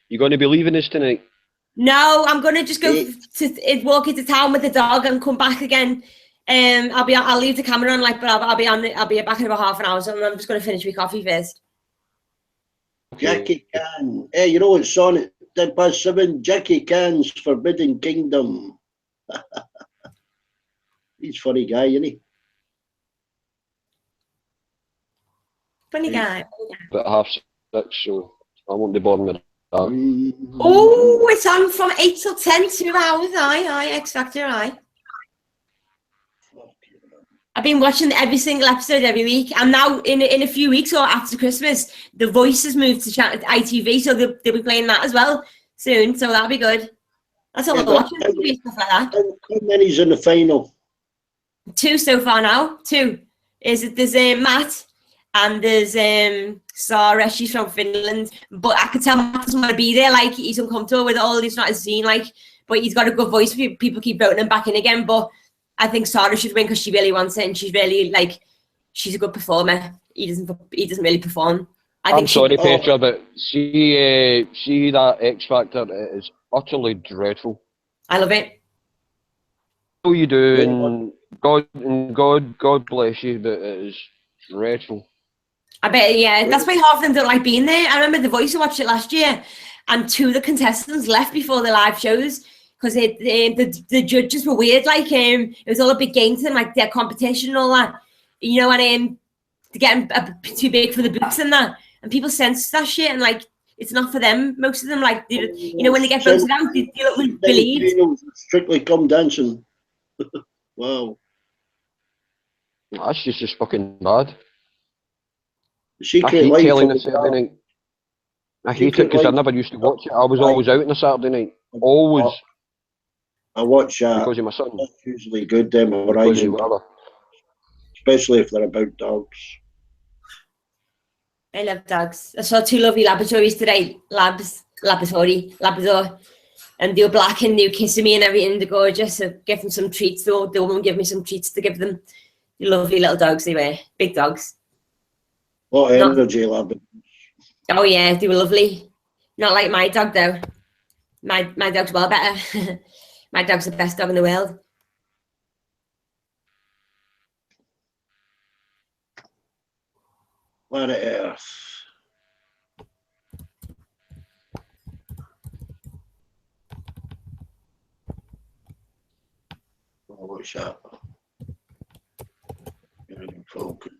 You going to be leaving us tonight? No, I'm going to just go to walk into town with the dog and come back again. I'll leave the camera on, but I'll be back in about half an hour. So I'm just going to finish my coffee first. Jackie Chan. Hey, you know what's on at 7:10? Jackie Chan's Forbidden Kingdom. He's a funny guy, isn't he? Funny guy. But 6:30, so I won't be bothered with that. Oh, it's on from 8 till 10, 2 hours. Aye, X Factor, aye. I've been watching every single episode every week. I'm now in a few weeks or after Christmas, The Voice has moved to ITV, so they'll be playing that as well soon. So that'll be good. That's all I'm watching. Stuff like that. How many's in the final? 2 so far now. 2. There's Matt and there's Sarah. She's from Finland, but I could tell Matt doesn't want to be there. He's uncomfortable with it all. He's not as seen. But he's got a good voice. People keep voting him back in again, but. I think Sarah should win because she really wants it and she's really she's a good performer. He doesn't really perform. I'm sorry, Petra, but see that X Factor is utterly dreadful. I love it. All you do, and God bless you, but it is dreadful. I bet, yeah. That's why half of them don't like being there. I remember The Voice. I watched it last year, and 2 of the contestants left before the live shows. Because the judges were weird, it was all a big game to them, their competition and all that, and they're getting too big for the boots and that, and people sense that shit, and it's not for them. Most of them, when they get voted out, they don't believe. Strictly Come Dancing. Wow. That's just fucking bad. Secret I hate Life telling a Saturday night. I hate it because I never used to watch it. I was always out on a Saturday night. Always. I watch because of my son. That's usually good, them Horizon. Especially if they're about dogs. I love dogs. I saw 2 lovely Labradors today. Labrador. And they were black and they were kissing me and everything. They're gorgeous. So give them some treats. The woman gave me some treats to give them. Lovely little dogs they were. Big dogs. What Not- energy, lab. Oh yeah, they were lovely. Not like my dog though. My dog's well better. My dog's the best dog in the world. Planet Earth. Oh, what's that? Focus.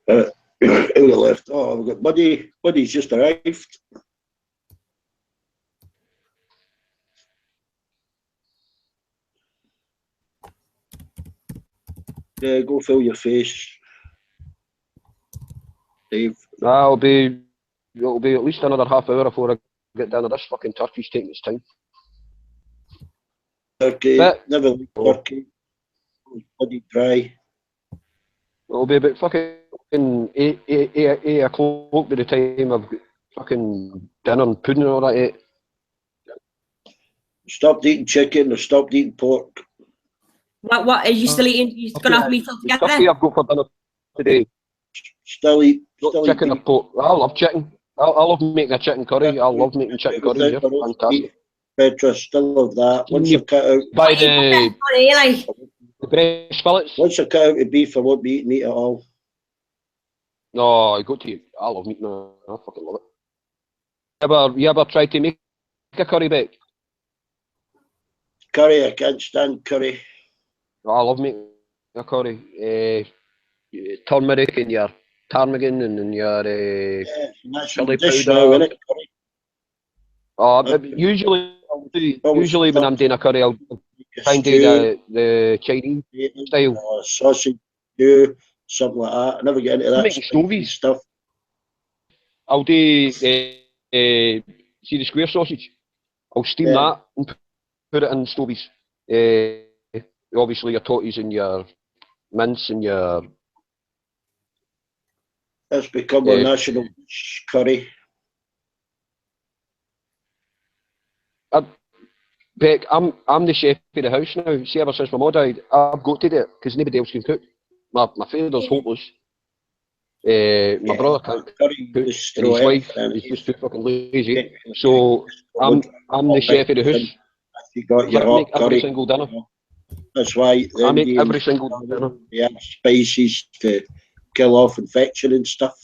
Who would have left? Oh, we've got Buddy. Buddy's just arrived. Yeah, go fill your face, Dave. It'll be at least another half hour before I get down to this fucking turkey's taking its time. Turkey, But- never liked turkey. Bloody dry. It'll be about fucking eight o'clock by the time I've got fucking dinner and pudding and all that. Stopped eating chicken or stopped eating pork. What are you still eating? You gonna have meat The altogether? turkey I've got for dinner today. Still eat. Not Still chicken or eat pork. I love chicken. I love making a chicken curry. I love making chicken curries. Yeah, fantastic. Petra, still love that. Once You I cut out, By the Like, breast fillets. once I cut out the beef, I won't be eating meat at all. No, I got to. I love meat now. I fucking love it. You ever tried to make a curry, Beck? Curry, I can't stand curry. Oh, I love making a curry. Turmeric and your ptarmigan and your Yeah, it's a national chili dish powder. now, isn't it? Curry. Usually when I'm doing a curry, I'll try and do Stew, the Chinese style. sausage, stew, something like that. I never get into I'm that making spicy stovies. stuff. I'll do see the square sausage. I'll steam Yeah. that and put it in stovies. Obviously your totties and your mince and your That's become our Yeah. national dish, curry. Beck, I'm the chef of the house now. See, ever since my mum died, I've got to do it because nobody else can cook. My father's hopeless. My brother can't Curry, cook, just and throw his wife everything in is just too fucking lazy. it. So I'm the chef of the house. You got your I hot make every curry. single dinner. That's why the I make Indians, every single dinner. they have spices to kill off infection and stuff.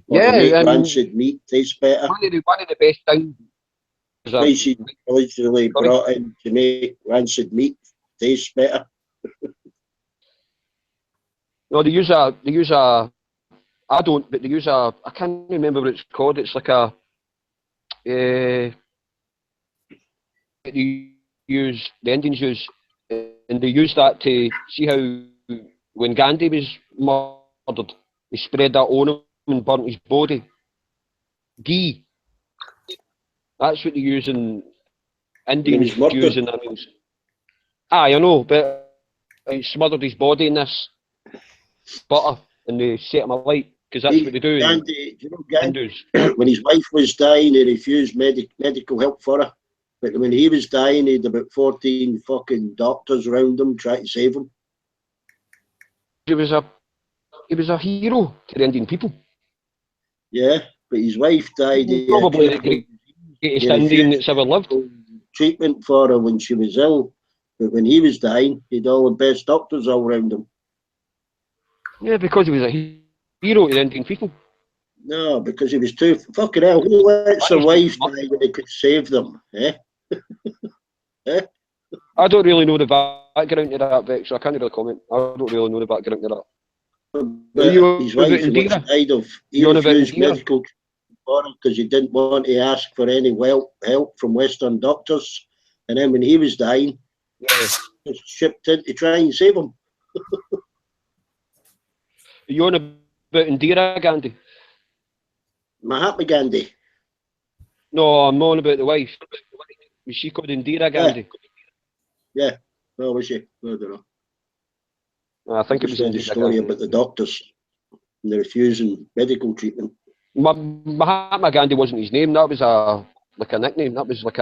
Or to Yeah, make and rancid meat taste better. one of the best things is Spices originally Curry. brought in to make rancid meat taste better. no, they use I don't, but they use I can't remember what it's called. It's like a they use, the Indians use, and they use that to see how when Gandhi was murdered, they spread that on him and burnt his body. Ghee. That's what they use in Indians he's murdered. use in their meals. I know, but he smothered his body in this butter and they set him alight because that's what they do in Gandhi, do you know Gandhi, Hindus. when his wife was dying, he refused medical help for her. But when he was dying, he had about 14 fucking doctors around him trying to save him. He was a hero to the Indian people. Yeah, but his wife died. He had Probably the curable greatest He Indian refused that's ever lived. treatment for her when she was ill. But when he was dying, he had all the best doctors all around him. Yeah, because he was a hero to the Indian people. No, because he was too fucking hell. Who lets their wife die when they could save them? Eh? I don't really know the background to that, Beck, so I can't really comment. I don't really know the background to that. But You his about wife, which Indira? died of, he You on about refused Indira? medical for him because he didn't want to ask for any help from Western doctors. And then when he was dying, Yeah. he was shipped in to try and save him. You on about Indira Gandhi? Mahatma Gandhi. No, I'm on about the wife. Was she called Indira Gandhi? Yeah. Well, was she? I don't know. I think it was the Indira story Gandhi. about the doctors and the refusing medical treatment. Mahatma Gandhi wasn't his name. That was like a nickname. That was like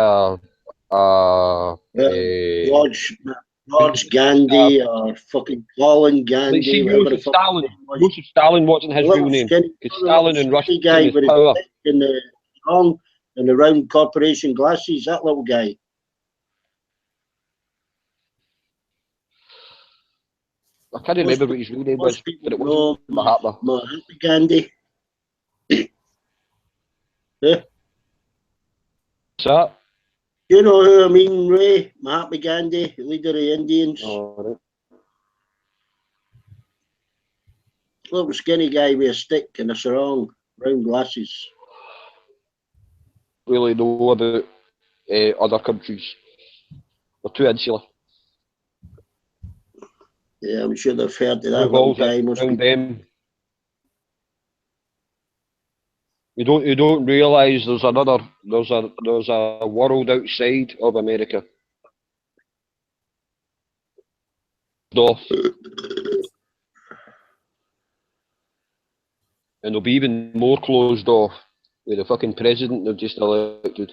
George Gandhi or fucking Colin like, see, Gandhi, whatever the Joseph fuck Stalin. his name was. Joseph Stalin wasn't his The real little name. skinny, Because the little Stalin and Russia skinny guy his with power. the thick and the long and the round corporation glasses, that little guy. I can't remember what his real name was, Most people but it know wasn't Mahatma. Mahatma Gandhi. Yeah. What's that? You know who I mean, Ray? Mahatma Gandhi, leader of the Indians. Oh, right. Little skinny guy with a stick and a sarong, round glasses. Really know about other countries. They're too insular. Yeah, I'm sure they've heard of that little Revolves guy. Most around people. them. You don't realise there's a world outside of America. Off. And they'll be even more closed off with the fucking president they've just elected.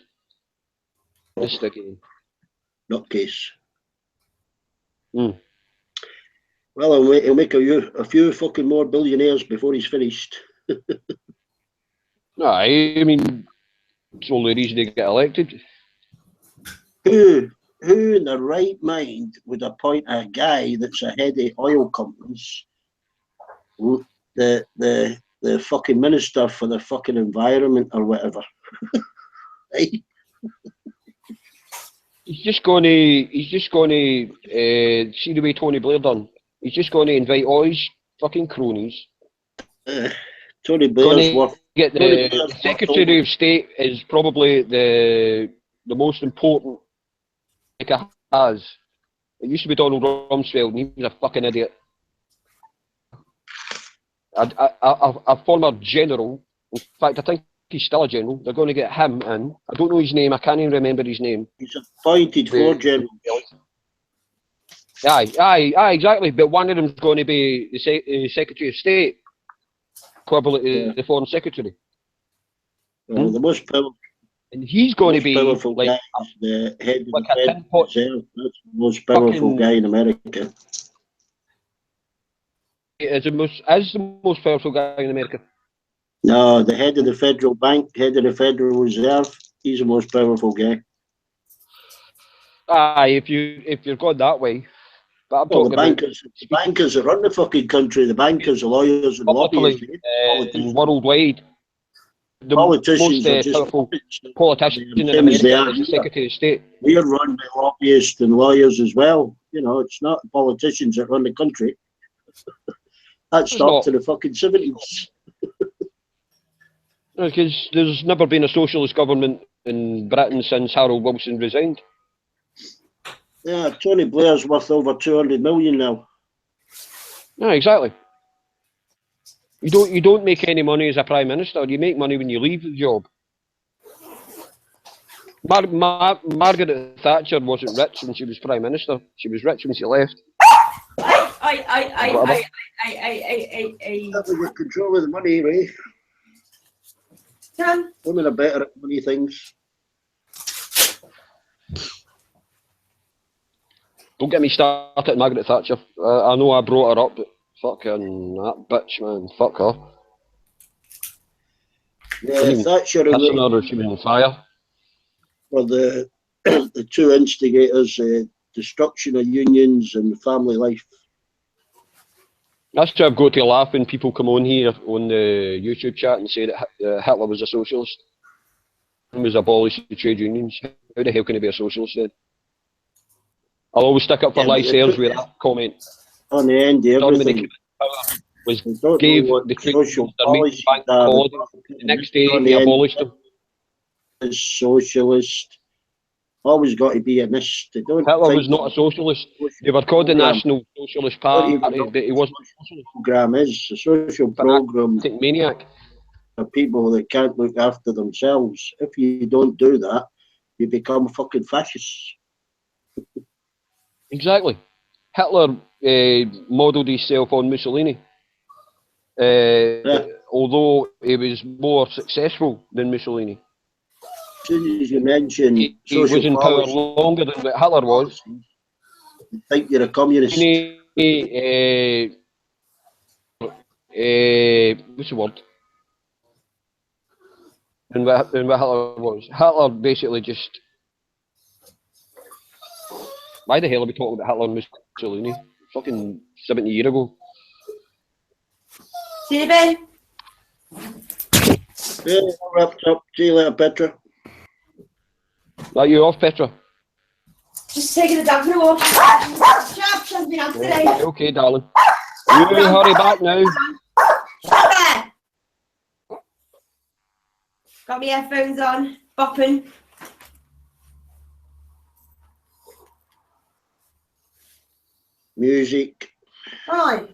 Just again. Nutcase. Mm. Well, he'll make a few fucking more billionaires before he's finished. Aye, I mean, it's the only reason they get elected. Who in their right mind would appoint a guy that's a head of oil companies, the fucking minister for the fucking environment or whatever? Right? He's just going to see the way Tony Blair done. He's just going to invite all his fucking cronies. Tony Blair's Going worth. to get Tony the Blair's worth Secretary over. of State is probably the most important America has. It used to be Donald Rumsfeld, and he was a fucking idiot. A former general, in fact, I think he's still a general. They're going to get him in. I don't know his name. I can't even remember his name. He's appointed for general. Aye, exactly. But one of them's going to be the Secretary of State, equivalent to the Foreign Secretary. Well, the most powerful. And he's going to be powerful like guy is the head of like the Federal Reserve. That's the most powerful guy in America. Is the most powerful guy in America. No, the head of the Federal Bank, head of the Federal Reserve, he's the most powerful guy. Aye, if you're going that way. But I'm Well, talking the bankers that run the fucking country, the bankers, the lawyers, and lobbyists, worldwide. The politicians most are just powerful politician in same as they America are is the here. Secretary of State. We are run by lobbyists and lawyers as well. You know, it's not politicians that run the country. That stopped in the fucking 70s. Because there's never been a socialist government in Britain since Harold Wilson resigned. Yeah, Tony Blair's worth over 200 million now. Yeah, exactly. You don't make any money as a prime minister. You make money when you leave the job. Margaret Thatcher wasn't rich when she was prime minister. She was rich when she left. I Get control of the money, Ray. Women are better at money things. Don't get me started at Margaret Thatcher. I know I brought her up, but fucking that bitch, man. Fuck her. Yeah, Thatcher and she was on fire. Were the two instigators, destruction of unions and family life. That's why I've got to laugh when people come on here on the YouTube chat and say that Hitler was a socialist. He was abolished the trade unions. How the hell can he be a socialist then? I'll always stick up for Lyser's with that comment. On the end, everything was gave the trade unions their main bank holiday. The next day he abolished them. Is socialist. Always got to be a nist. Hitler was not a socialist. They were called the National Socialist Party, but he wasn't. Program is a social program. Maniac. For people that can't look after themselves. If you don't do that, you become fucking fascists. Exactly. Hitler modelled himself on Mussolini. Although he was more successful than Mussolini. As soon as you mention He social was in power policy, longer than what Hitler was. you think you're a communist. What's the word? And what Hitler was. Hitler basically just... Why the hell are we talking about Hitler and Mussolini? Fucking 70 years ago. See you, Ben. Yeah, all wrapped up. See you later, Petra. Are you off, Petra? Just taking the dog for a walk. Shut up, been out today. Okay, darling. You hurry back now. Shut there. Got my headphones on, bopping. Music. Right.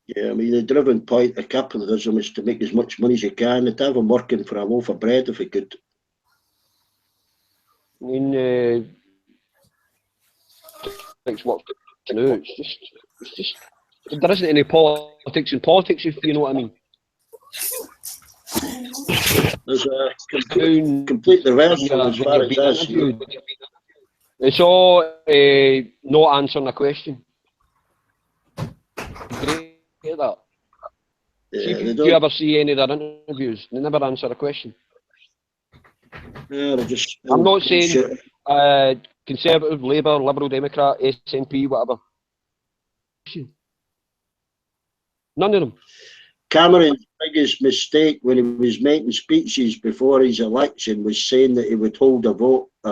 Yeah, I mean, the driven point of capitalism is to make as much money as you can. It'd have them working for a loaf of bread if it could. I mean, it's what to do. It's just, there isn't any politics in politics, if you know what I mean. There's a complete reversal as far as I see. It's all not answering a question. You get that? Yeah, See if you ever see any of their interviews, they never answer a question. Yeah, just I'm not saying Conservative, Labour, Liberal Democrat, SNP, whatever. None of them. Cameron's biggest mistake when he was making speeches before his election was saying that he would hold a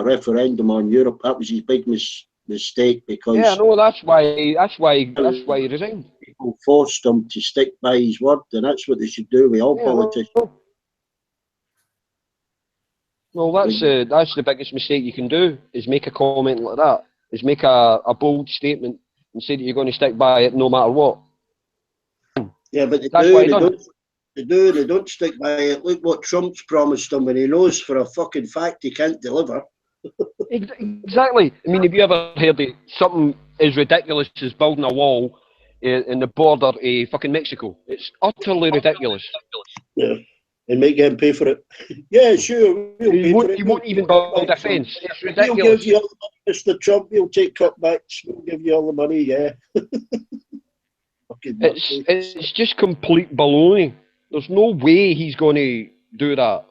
referendum on Europe. That was his big mistake because yeah, no, that's why he resigned. People forced him to stick by his word, and that's what they should do with all politicians. Well, that's the biggest mistake you can do, is make a comment like that, is make a bold statement and say that you're going to stick by it no matter what. Yeah, but they don't stick by it. Look what Trump's promised them when he knows for a fucking fact he can't deliver. Exactly. I mean, have you ever heard of something as ridiculous as building a wall in the border of fucking Mexico? It's utterly ridiculous. Yeah, and make him pay for it. Yeah, sure. He won't even build a fence. It's ridiculous. We'll give you all the money, Mr. Trump. We'll take cutbacks. We'll give you all the money. Yeah. It's just complete baloney. There's no way he's going to do that.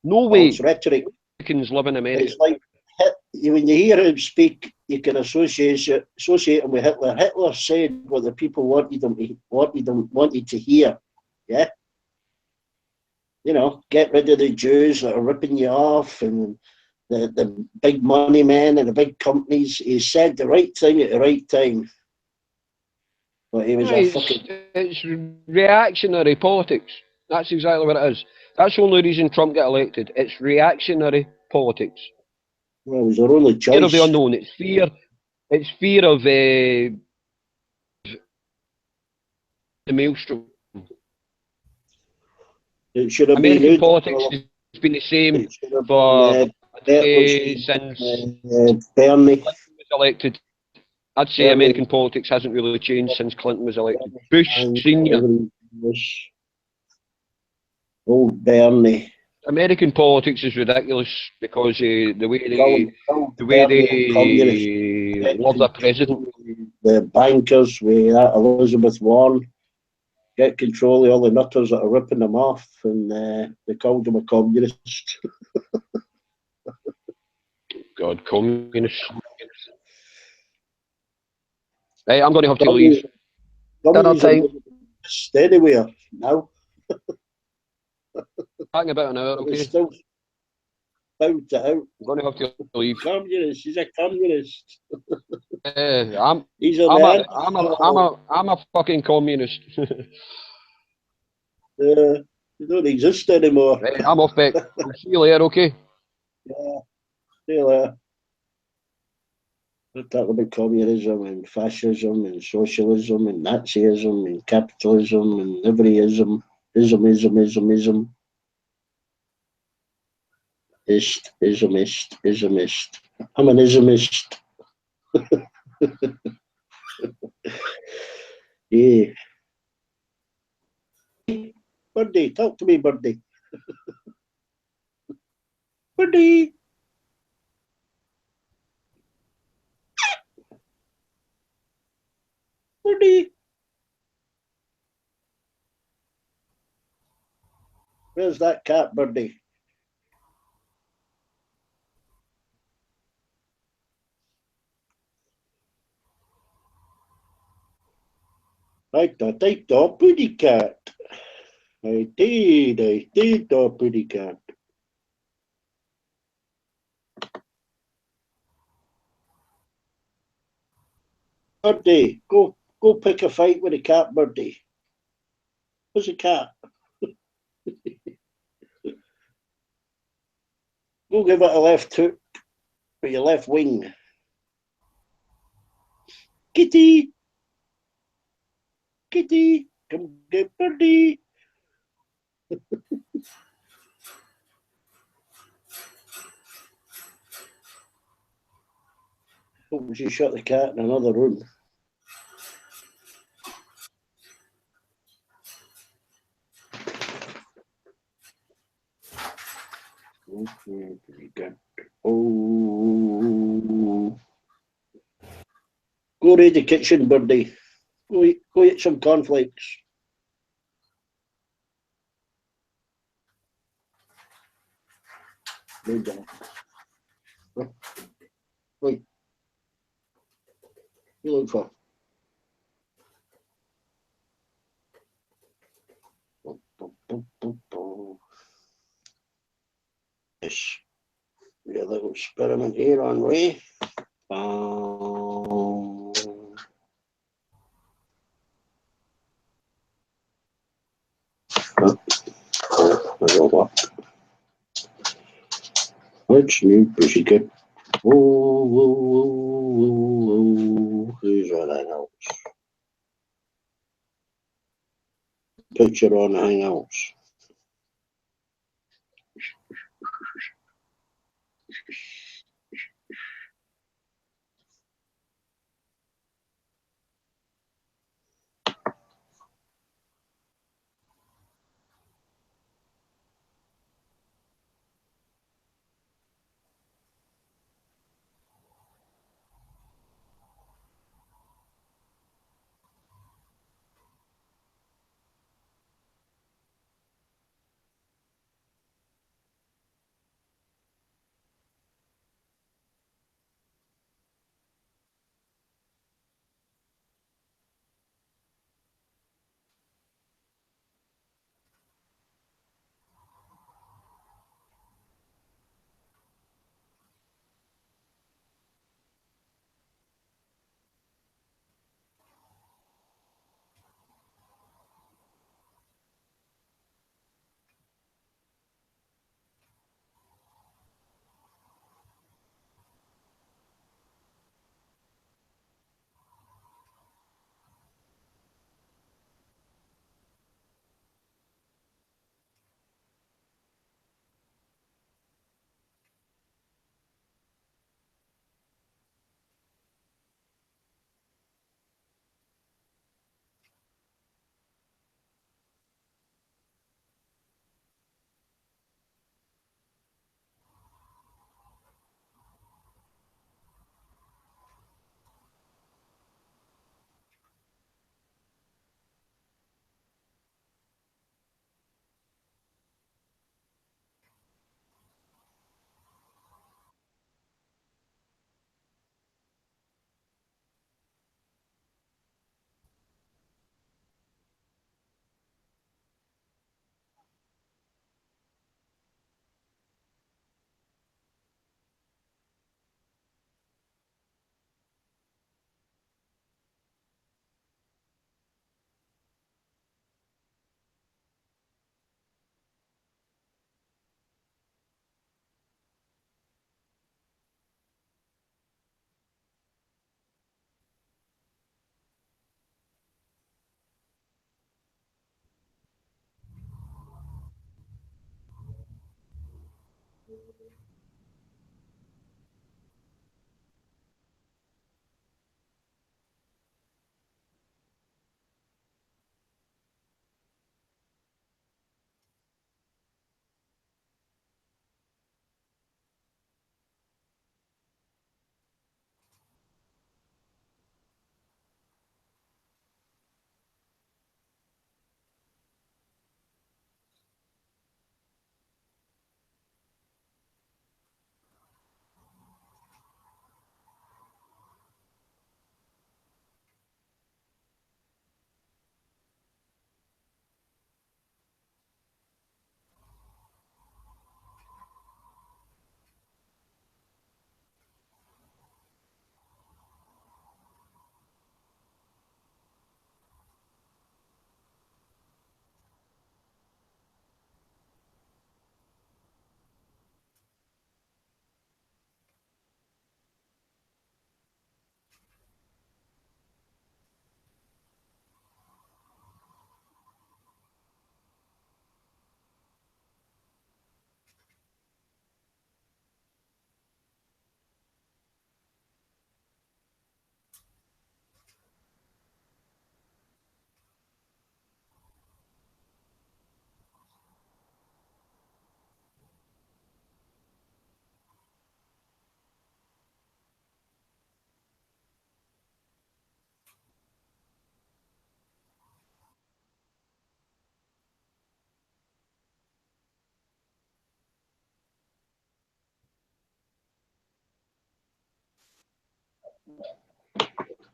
No way. It's rhetoric. Americans live in America. It's like when you hear him speak, you can associate him with Hitler. Hitler said what the people wanted to hear. Yeah. You know, get rid of the Jews that are ripping you off, and the big money men and the big companies. He said the right thing at the right time. But he was it's reactionary politics. That's exactly what it is. That's the only reason Trump got elected. It's reactionary politics. Well, it was their only choice. Fear of the unknown. It's fear of the maelstrom. It should have American politics has been the same for since Bernie was elected. I'd say American politics hasn't really changed since Clinton was elected. Bush Senior. Old Bernie. American politics is ridiculous because the way they love their president. The bankers with that Elizabeth Warren get control of all the nutters that are ripping them off, and they called him a communist. God, communist. Hey, I'm going to have to leave. Anywhere now. Talking about an hour, okay? Still out to out. I'm going to have to leave. Communist. He's a communist. I'm a fucking communist. They don't exist anymore. Hey, I'm off back. I'll see you later, okay? Yeah. See you later. We're talking about communism and fascism and socialism and Nazism and capitalism and every ism. Islamist. I'm an Islamist. Yeah. Birdie, talk to me, Birdie. Birdie. Birdie. Where's that cat, Birdie? I thought, pretty cat. I did, thought, pretty cat. Birdie, go pick a fight with a cat, Birdie. Where's a cat? Go give it a left hook with your left wing. Kitty, kitty, come get Birdie. Hope she shut the cat in another room. Okay, pretty good. Oh, go to the kitchen, Birdie. Go eat some cornflakes. No dog. Wait. You look for. Yes. We got a little experiment here on way. What's new, pussycat? Whoa. Who's on Hangouts? Picture on Hangouts.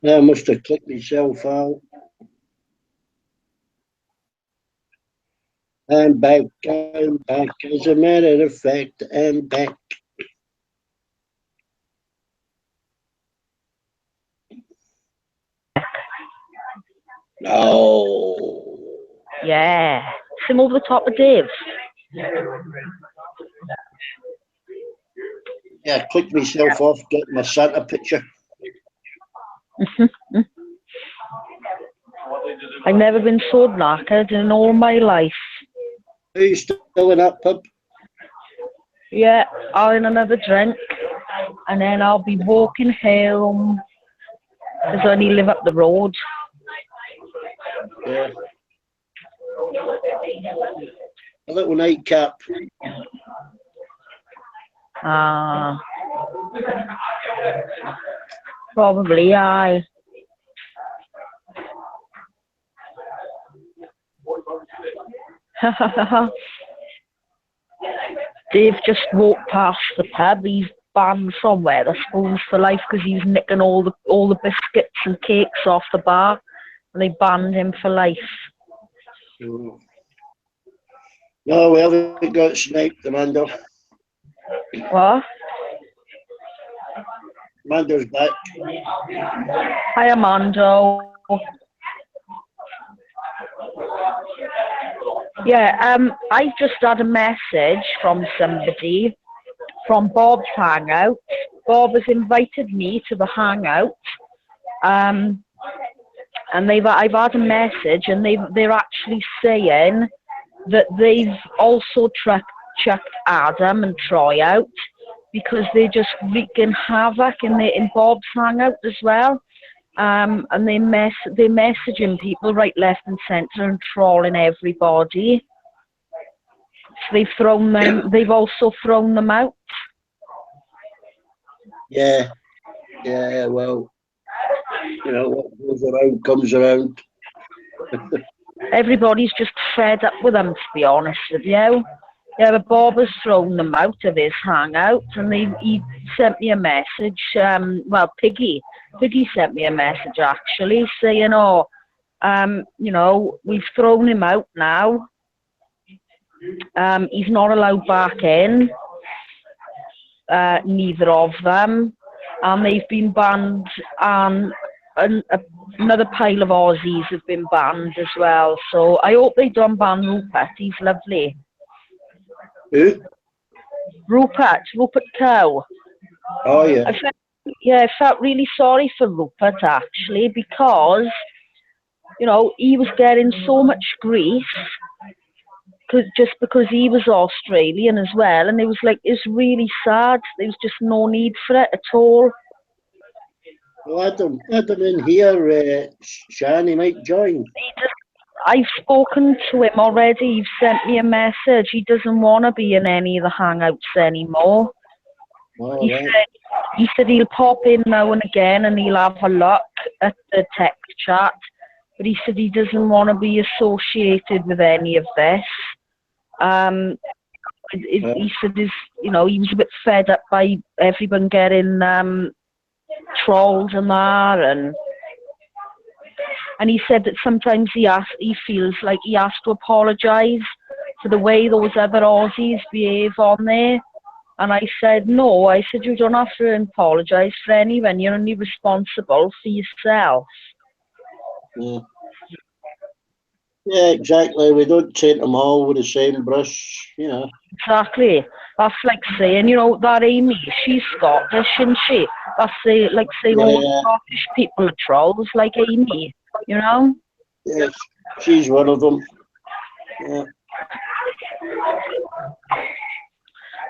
Yeah, I must have clicked myself out. I'm back, I'm back. As a matter of fact, I'm back. No. Yeah. Sim over the top of Dave. Yeah, I clicked myself off, getting my Santa picture. I've never been so knackered in all my life. Are you still in that pub? Yeah, I'll in another drink, and then I'll be walking home, because I only live up the road. Yeah. A little nightcap. Probably, aye. Dave just walked past the pub. He's banned from Wetherspoons for life because he's nicking all the biscuits and cakes off the bar, and they banned him for life. No, we haven't got sniped, Amanda. What? Amanda's back. Hi, Amando. Yeah, I just had a message from somebody from Bob's Hangout. Bob has invited me to the Hangout, and I've had a message, and they're actually saying that they've also chucked Adam and Troy out because they're just wreaking havoc in Bob's Hangout as well. And they're messaging people right, left, and centre and trolling everybody. So they've also thrown them out. Yeah, well, you know, what goes around comes around. Everybody's just fed up with them, to be honest with you. Yeah, but Bob has thrown them out of his hangout, and he sent me a message. Well, Piggy sent me a message actually saying, "Oh, you know, we've thrown him out now. He's not allowed back in. Neither of them, and they've been banned. And another pile of Aussies have been banned as well. So I hope they don't ban Rupert. He's lovely." Who? Rupert Cow. Oh, yeah. I felt really sorry for Rupert actually, because, you know, he was getting so much grief, just because he was Australian as well, and it was like, it's really sad. There was just no need for it at all. Well, add him in here, Shan, he might join. I've spoken to him already. He's sent me a message. He doesn't want to be in any of the hangouts anymore. All right. He said he'll pop in now and again and he'll have a look at the tech chat. But he said he doesn't want to be associated with any of this. He said he was a bit fed up by everyone getting trolls and that, and he said that sometimes he feels like he has to apologise for the way those other Aussies behave on there. And I said, no, I said, you don't have to apologise for anyone. You're only responsible for yourself. Yeah, exactly. We don't take them all with the same brush, you know. Exactly. That's like saying, that Amy, she's Scottish, isn't she? That's like saying all Scottish people are trolls, like Amy, Yes, she's one of them. Yeah.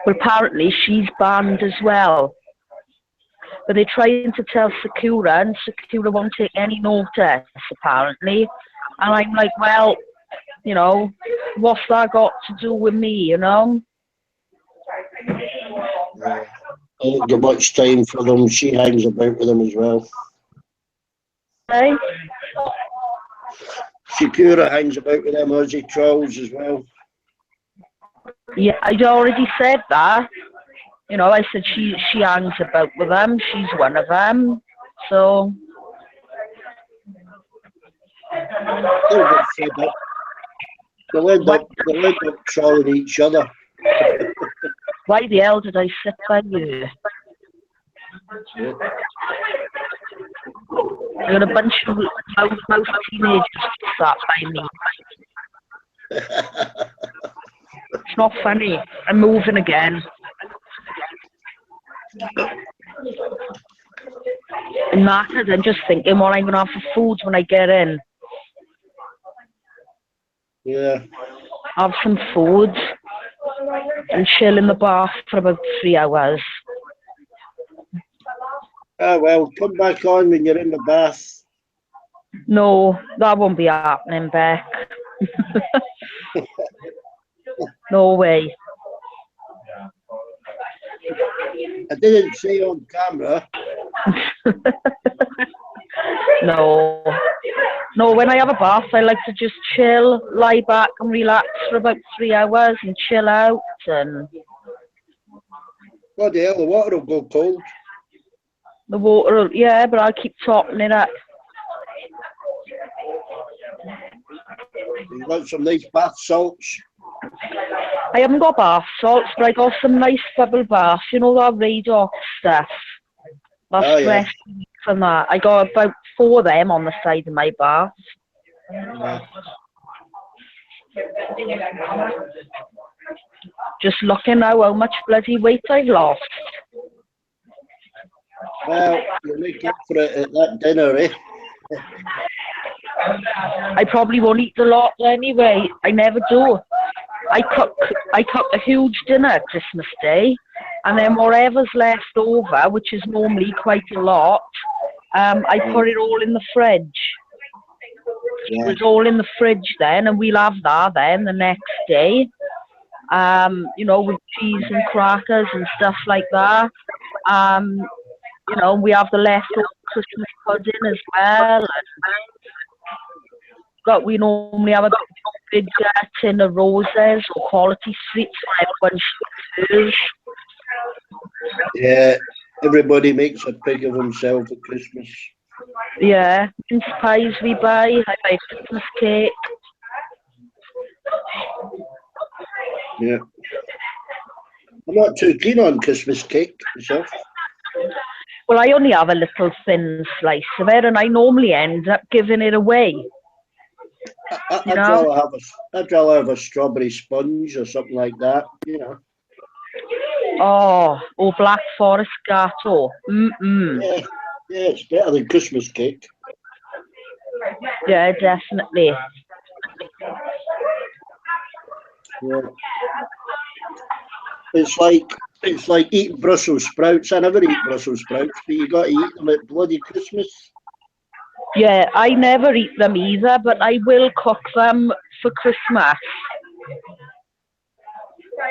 But apparently she's banned as well. But they're trying to tell Sakura, and Sakura won't take any notice, apparently. And I'm like, well, what's that got to do with me, I don't get much time for them. She hangs about with them as well. Hey? Sakura hangs about with them Aussie trolls as well. Yeah, I'd already said that. I said she hangs about with them. She's one of them. So. They'll end up trolling each other. Why the hell did I sit by you? I got a bunch of mouth teenagers sat by me. It's not funny. I'm moving again. I'm knackered. I'm just thinking what I'm going to have for food when I get in. Yeah. Have some food and chill in the bath for about 3 hours. Well, come back on when you're in the bath. No, that won't be happening, Beck. No way. I didn't say on camera. No, when I have a bath, I like to just chill, lie back and relax for about 3 hours and chill out. And Bloody hell, the water will go cold. the water, yeah, but I'll keep topping it up. You got some nice bath salts? I haven't got bath salts, but I got some nice bubble baths. That Radox stuff. That's fresh from that. I got about 4 of them on the side of my bath. Yeah. Just looking now how much bloody weight I've lost. Well, you'll make up for it at that dinner, eh? I probably won't eat a lot anyway. I never do. I cook a huge dinner Christmas Day, and then whatever's left over, which is normally quite a lot, I put it all in the fridge. Yeah. It's all in the fridge then, and we'll have that then the next day. With cheese and crackers and stuff like that. We have the leftover Christmas pudding as well. But we normally have a big tin of roses or quality sweets for everyone shares. Yeah, everybody makes a pig of himself at Christmas. Yeah, mince pies we buy. I buy Christmas cake. Yeah. I'm not too keen on Christmas cake myself. Well, I only have a little thin slice of it, and I normally end up giving it away. I'd rather have a strawberry sponge or something like that, Oh, Black Forest Gateau. Yeah, it's better than Christmas cake. Yeah, definitely. Yeah. It's like eating Brussels sprouts. I never eat Brussels sprouts, but you got to eat them at bloody Christmas. Yeah, I never eat them either, but I will cook them for Christmas.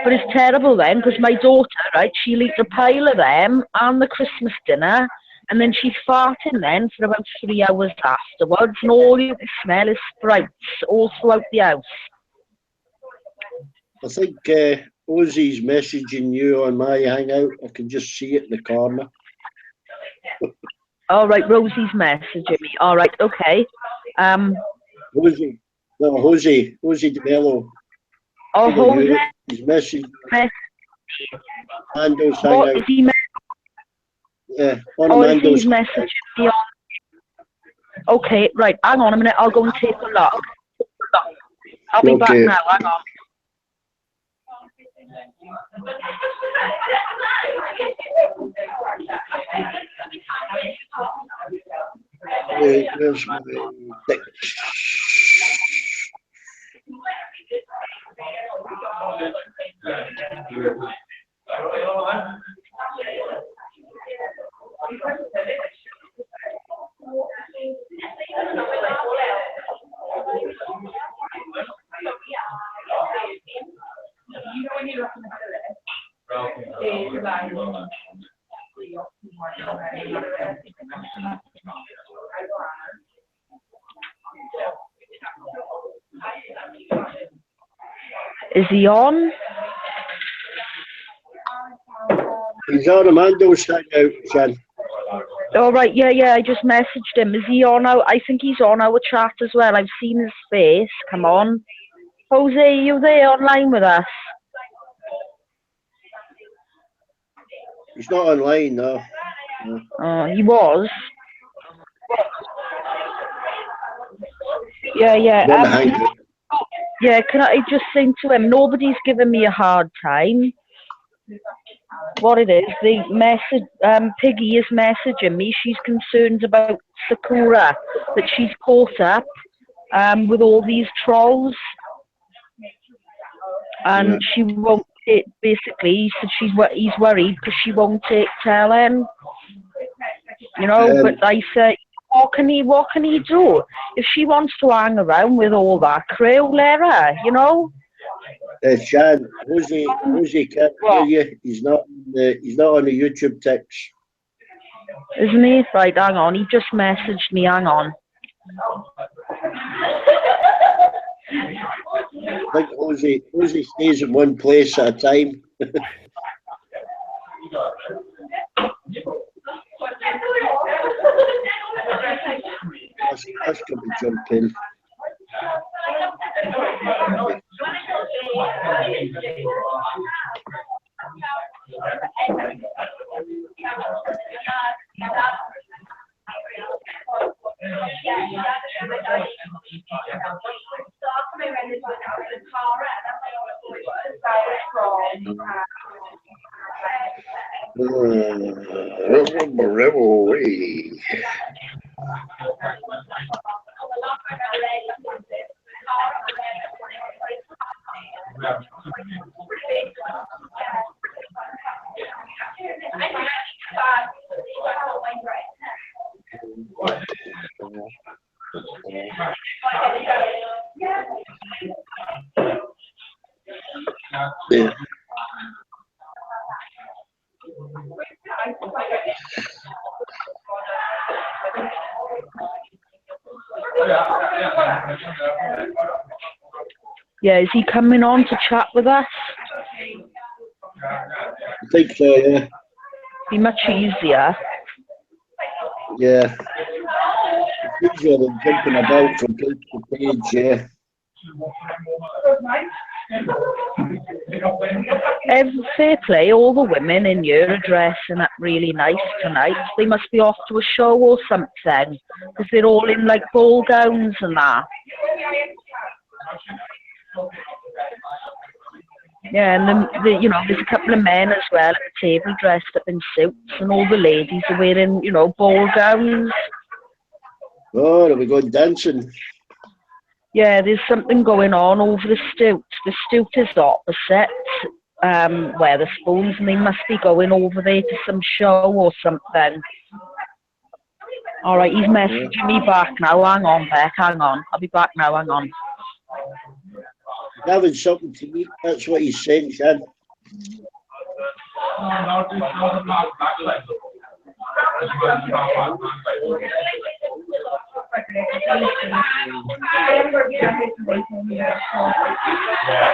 But it's terrible then, because my daughter, right, she'll eat a pile of them and the Christmas dinner, and then she's farting then for about 3 hours afterwards, and all you can smell is sprouts all throughout the house. I think Ozzy's messaging you on my hangout. I can just see it in the corner. All right, Rosie's messaging me. All right, okay. Jose. No, Jose de Mello. Oh, Jose. His message. Mando's What hangout. is he? Yeah, on Oh, Mando's is he messaging me on? Okay, right. Hang on a minute. I'll go and take a look. I'll be back now. Hang on. Where's my text? Is he on? He's on Amando's hangout, Shan. All right, yeah, I just messaged him. Is he on our, I think he's on our chat as well. I've seen his face. Come on. Jose, are you there online with us? He's not online, no. He was. Yeah. Yeah, can I just say to him, nobody's giving me a hard time. What it is, the message, Piggy is messaging me. She's concerned about Sakura, that she's caught up with all these trolls. And she won't take, basically, he said he's worried because she won't tell him. You know, but I said, what can he do? If she wants to hang around with all that crew, let her, you know? Shan, Jose can't hear you. He's not on the YouTube text. Isn't he? Right, hang on. He just messaged me. Hang on. I think Jose stays in one place at a time. That's going to jump in. Yeah. Yeah, is he coming on to chat with us? I think so, yeah. Be much easier. Yeah. It's easier than jumping about from page to page, yeah. Fair play, all the women in here are dressing up really nice tonight. They must be off to a show or something, because they're all in like ball gowns and that. Yeah, and you know, there's a couple of men as well at the table dressed up in suits, and all the ladies are wearing, you know, ball gowns. Oh, are we going dancing? Yeah, there's something going on over the stoot. The stoot is opposite where the spoons, and they must be going over there to some show or something. All right, he's messaging me back now. Hang on, Beck, hang on. I'll be back now, hang on. Having something to eat, that's what he's saying, Shan.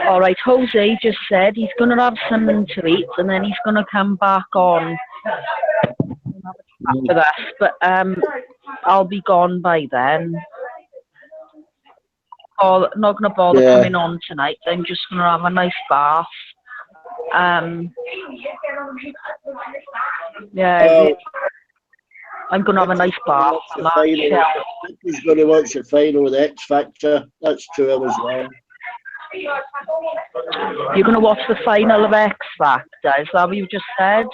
All right, Jose just said he's going to have something to eat and then he's going to come back on with us. But I'll be gone by then. Oh, not going to bother coming on tonight. I'm just going to have a nice bath. Yeah, I'm going to have a nice bath. He's going to watch the final of the X Factor. That's true as well. You're going to watch the final of X Factor, is that what you just said?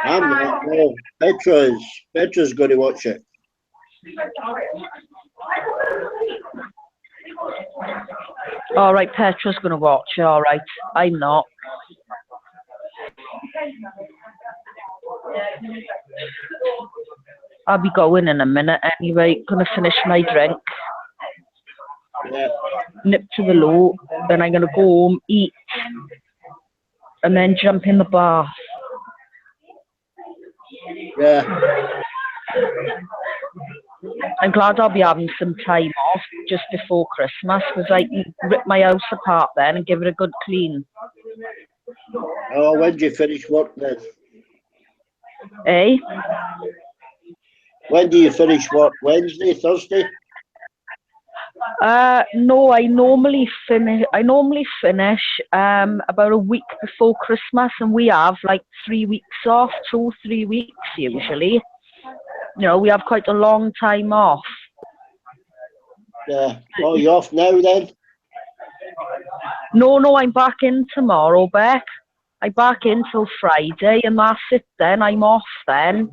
I'm not, no. Petra's going to watch it. All right, Petra's going to watch it, all right. I'm not. I'll be going in a minute anyway. Going to finish my drink. Yeah. Nip to the loo. Then I'm going to go home, eat, and then jump in the bath. Yeah. I'm glad I'll be having some time off just before Christmas, because I can rip my house apart then and give it a good clean. Oh, when do you finish work then? Eh? When do you finish work? Wednesday, Thursday? No, I normally finish about a week before Christmas, and we have like 3 weeks off, 2 or 3 weeks usually. You know, we have quite a long time off. Yeah. Oh, you off now then? No, I'm back in tomorrow, Beck. I'm back in till Friday, and that's it then. I'm off then.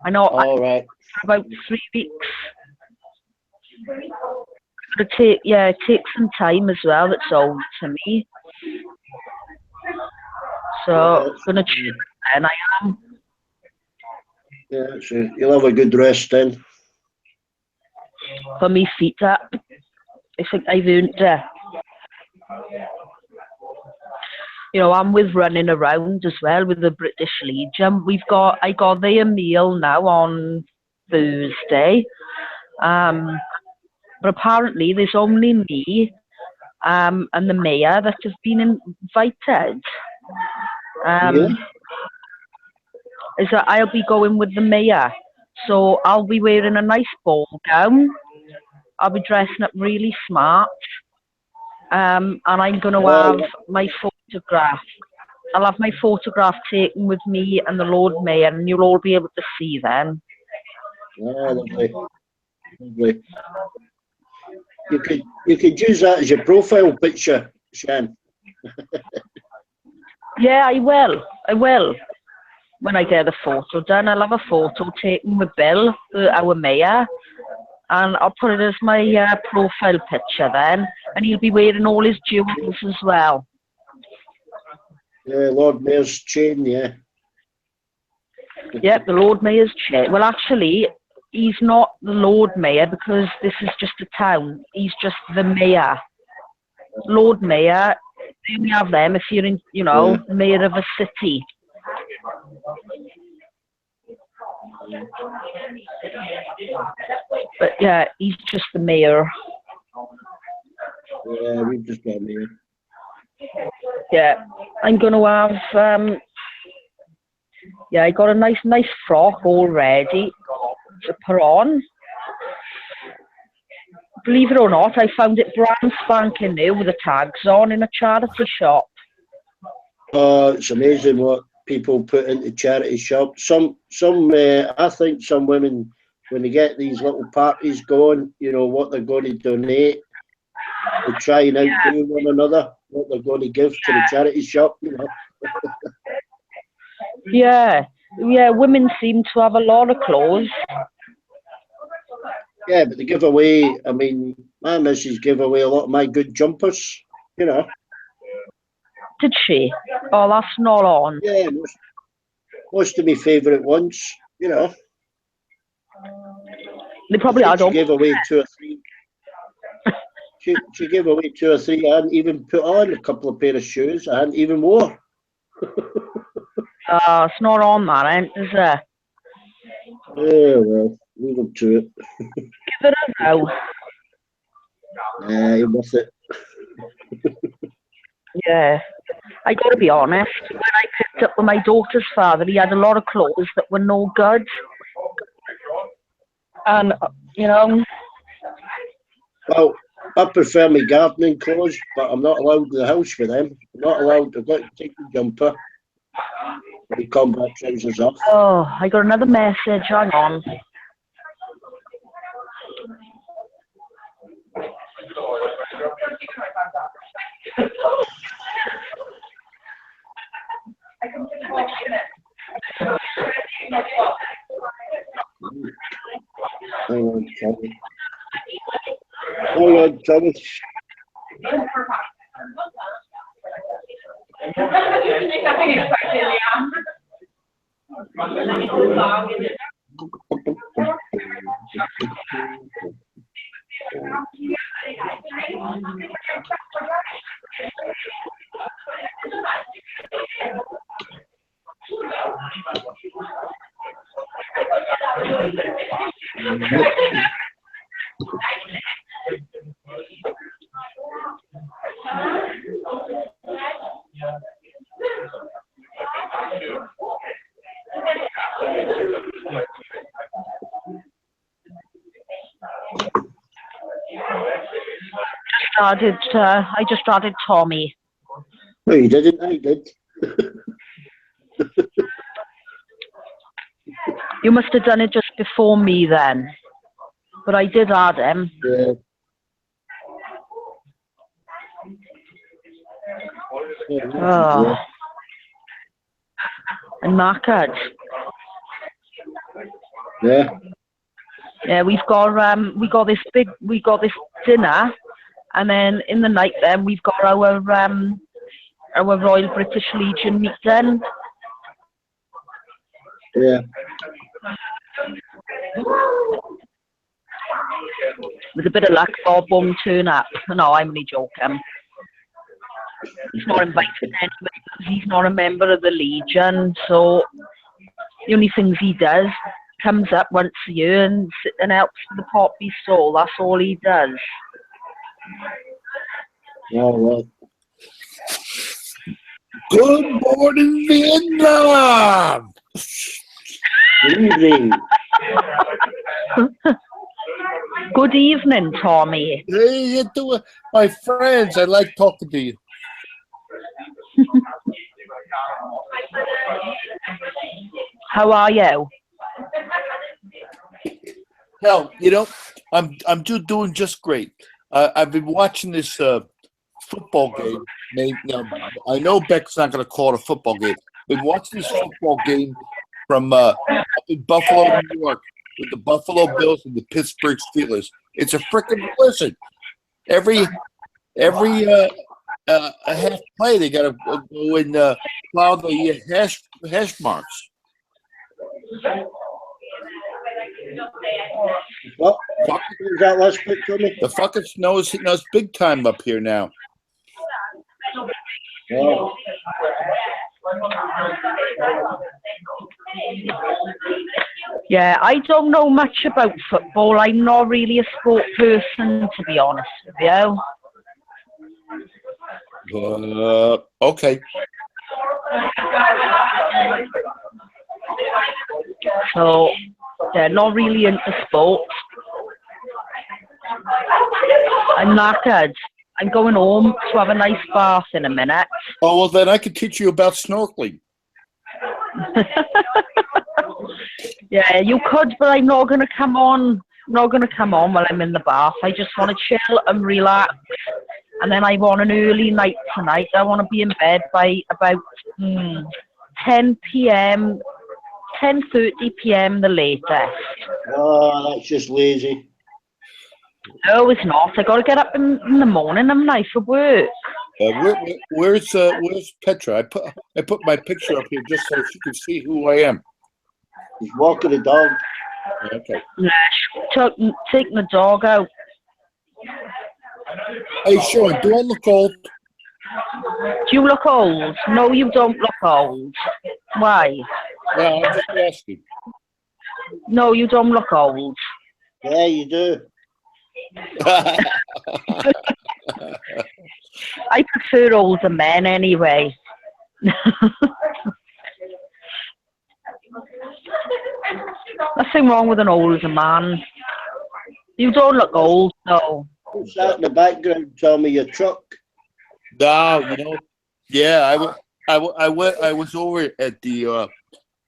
I know. All right. For about 3 weeks. Take some time as well. That's owed to me. So gonna chill and I am. Yeah, so you'll have a good rest then. Put me feet up. I think I've earned it. You know, I'm with running around as well with the British Legion. I got their meal now on Thursday. But apparently there's only me and the mayor that have been invited. Is that I'll be going with the mayor. So I'll be wearing a nice ball gown. I'll be dressing up really smart. And I'm going to have my photograph. I'll have my photograph taken with me and the Lord Mayor, and you'll all be able to see then. Oh, lovely. Lovely. You could use that as your profile picture, Shan. Yeah, I will. When I get the photo done, I'll have a photo taken with Bill, our mayor, and I'll put it as my profile picture then, and he'll be wearing all his jewels as well. Yeah, Lord Mayor's chain, yeah. Yep, the Lord Mayor's chain. Well, actually, he's not the Lord Mayor because this is just a town. He's just the mayor. Lord Mayor, they only have them if you're in, mayor of a city. But yeah, he's just the mayor. Yeah, we've just got mayor. Yeah, I'm going to have, I got a nice frock all ready to put on. Believe it or not, I found it brand spanking new with the tags on in a charity shop. Oh, it's amazing what people put into charity shops. I think some women, when they get these little parties going, what they're going to donate, they try and outdo one another, what they're going to give to the charity shop, Yeah, women seem to have a lot of clothes. Yeah, but they give away, I mean, My missus gave away a lot of my good jumpers, you know. Did she? Oh, that's not on. Yeah, most of my favourite ones, you know. They probably I are. think she gave away 2 or 3. She gave away 2 or 3. I hadn't even put on a couple of pair of shoes. I hadn't even wore. It's not on that end, is it? Oh well, leave them to it. Give it a go. Nah, you worth it. Yeah. I got to be honest. When I picked up with my daughter's father, he had a lot of clothes that were no good. And, you know. Well, I prefer my gardening clothes, but I'm not allowed in the house with them. I'm not allowed. I've got to take the jumper. The combat trousers off. Oh, I got another message. Hang on. Hang on, Tommy. Hang on, Tommy. I just started Tommy. No, you didn't. I did. You must have done it just before me then. But I did add him. Yeah. Oh. I'm knackered. Yeah. Yeah, we got this dinner, and then in the night then we've got our Royal British Legion meeting. Yeah. With a bit of luck, Bob won't turn up. No, I'm only joking. He's not invited anyway because he's not a member of the Legion, so the only things he does, comes up once a year and helps with the poppy soul. That's all he does. All right. Good morning, Vietnam. Good evening. Good evening, Tommy. Hey, you doing? My friends, I like talking to you. How are you? Hell, you know, I'm doing just great. I've been watching this football game. Now, I know Beck's not going to call it a football game. Been watching this football game from up in Buffalo, New York, with the Buffalo Bills and the Pittsburgh Steelers. It's a freaking listen. Every a half play, they got to go and plow the hash marks. What? Was that last bit, Tommy? The fucking snow is hitting us big time up here now. Oh. Yeah, I don't know much about football. I'm not really a sport person, to be honest with you. Okay. So, yeah, not really into sports. I'm knackered. I'm going home to have a nice bath in a minute. Oh, well, then I could teach you about snorkeling. Yeah, you could, but I'm not going to come on. I'm not going to come on while I'm in the bath. I just want to chill and relax. And then I want an early night tonight. I want to be in bed by about 10 p.m., 10:30 p.m. the latest. Oh, that's just lazy. No, it's not. I got to get up in the morning. I'm nice for work. Where's Petra? I put my picture up here just so she can see who I am. He's walking the dog. Okay. Yeah, taking the dog out. Hey, Sean, do I look old? Do you look old? No, you don't look old. Why? No, I'm just asking. No, you don't look old. Yeah, you do. I prefer older men anyway. Nothing wrong with an older man. You don't look old, no. What's that in the background? Tell me your truck. No, yeah, I was over at the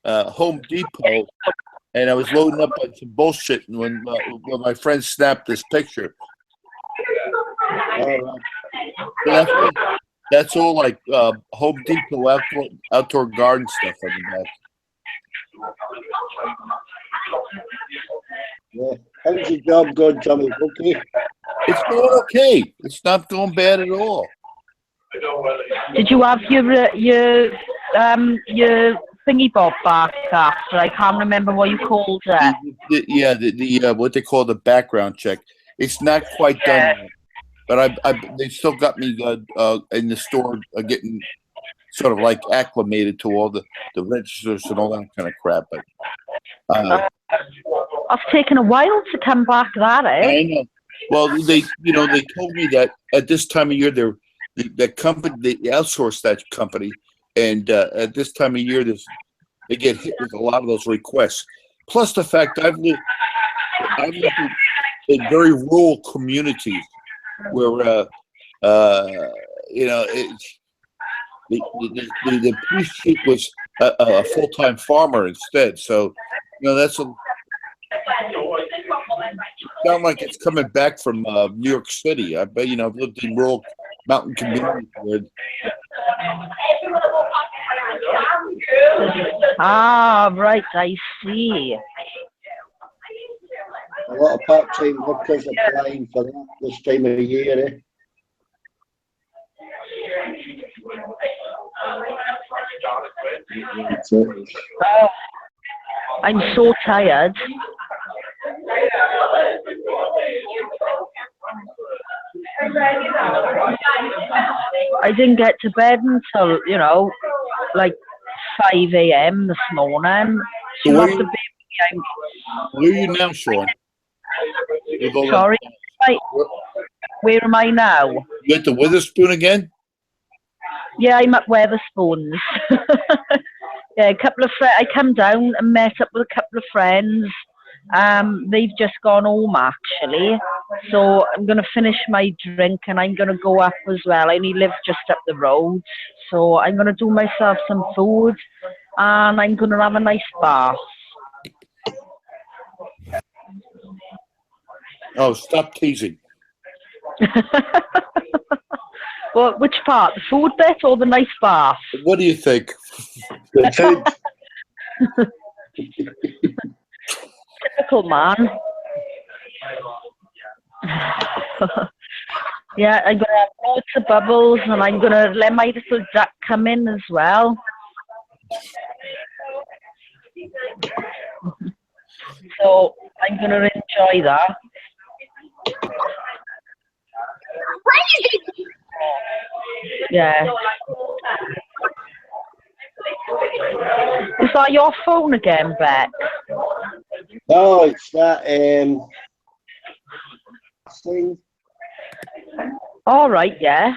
Home Depot, and I was loading up on some bullshit when my friend snapped this picture. So that's all like Home Depot outdoor garden stuff on the back. Yeah. How's your job going, Tommy? Okay. It's going okay. It's not going bad at all. Did you have your thingy bob back after? I can't remember what you called it. Yeah, the what they call the background check. It's not quite done yet, but they still got me in the store getting sort of like acclimated to all the registers and all that kind of crap. But it's taken a while to come back. That I know. Well, they told me that at this time of year the company they outsource that company, and at this time of year they get hit with a lot of those requests. Plus the fact I've lived in very rural communities where the police chief was a full-time farmer instead. So that's a. Sound like it's coming back from New York City. I bet I've lived in rural mountain communities where. Right, I see. A lot of part-time workers applying for that this time of year, eh? Oh, I'm so tired. I didn't get to bed until, like 5 a.m. this morning. So where are you now, Sean? Sorry, where am I now? You at the Witherspoon again? Yeah, I'm at Weatherspoons. Yeah, a couple of I come down and met up with a couple of friends. They've just gone home actually, so I'm gonna finish my drink and I'm gonna go up as well. I only live just up the road, so I'm gonna do myself some food and I'm gonna have a nice bath. Oh, stop teasing. Well, which part? The food bit or the nice bath? What do you think? The food. Typical man. Yeah, I'm gonna have loads of bubbles and I'm gonna let my little duck come in as well. So I'm gonna enjoy that. Yeah. Is that your phone again, Beck? No, it's that thing. All right, yeah.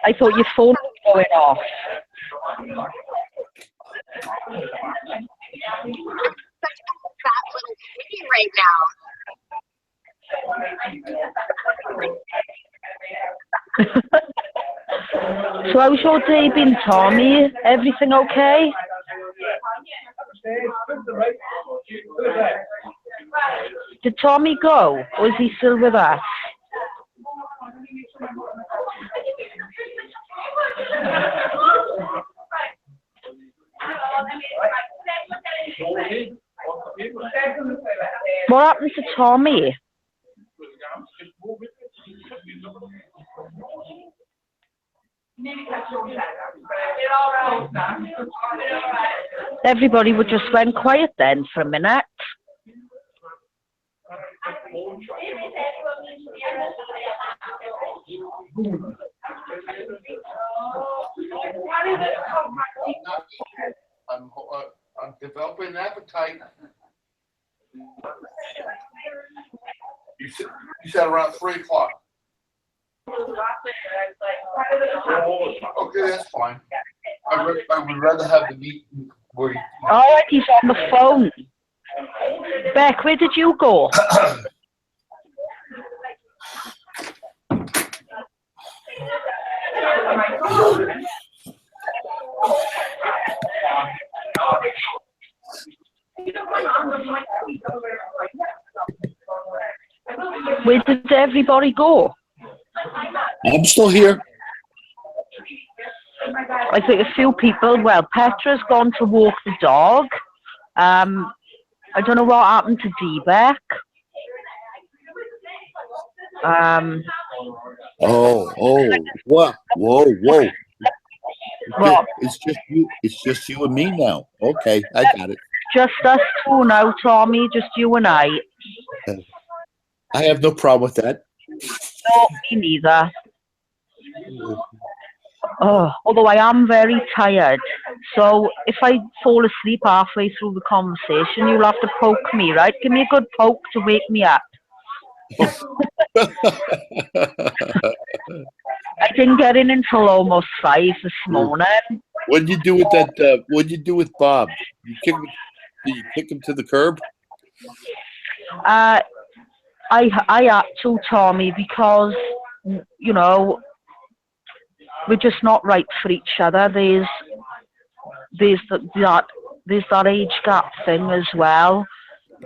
I thought your phone was going off. Right now. So how's your day been, Tommy? Everything okay? Did Tommy go, or is he still with us? What happened to Tommy? Everybody would just went quiet then for a minute. I'm developing an appetite. You said around 3 o'clock. Okay, that's fine. I would rather have the meat where you. Oh, he's on the phone. Beck, where did you go? Where did everybody go? I'm still here. I think a few people. Well, Petra's gone to walk the dog. I don't know what happened to D-Beck. What? Whoa. What? It's just you and me now. Okay, I got it. Just us two now, Tommy. Just you and I. I have no problem with that. No, me neither. Oh, although I am very tired. So if I fall asleep halfway through the conversation, you'll have to poke me, right? Give me a good poke to wake me up. I didn't get in until almost 5 this morning. What did you do with that? What did you do with Bob? Did you kick him to the curb? I had to, Tommy, because you know we're just not right for each other. There's that age gap thing as well.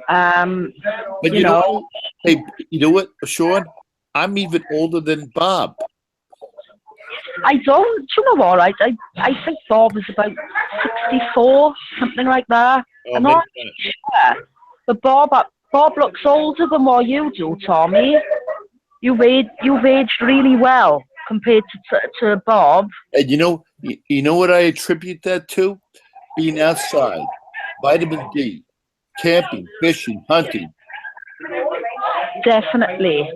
But you know, hey, you know what, Sean? I'm even older than Bob. I don't. You know what? I think Bob is about 64, something like that. Oh, I'm not sure. But Bob looks older than what you do, Tommy. You've aged really well compared to Bob. And you know what I attribute that to? Being outside, vitamin D, camping, fishing, hunting. Definitely.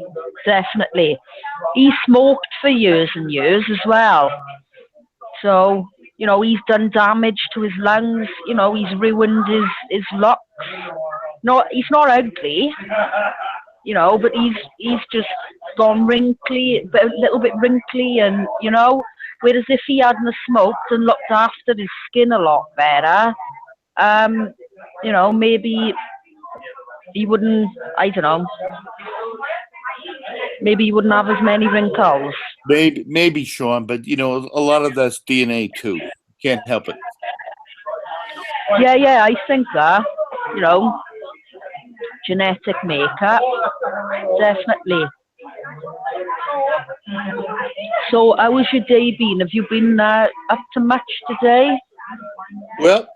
He smoked for years and years as well. So, you know, he's done damage to his lungs. You know, he's ruined his looks. No, he's not ugly, you know, but he's just gone wrinkly, a little bit wrinkly, and, you know, whereas if he hadn't smoked and looked after his skin a lot better, you know, maybe he wouldn't, I don't know, maybe he wouldn't have as many wrinkles. Maybe, Sean, but you know, a lot of that's DNA too. Can't help it. Yeah, I think that, you know, genetic makeup, definitely. So, how was your day been? Have you been up to much today? Well,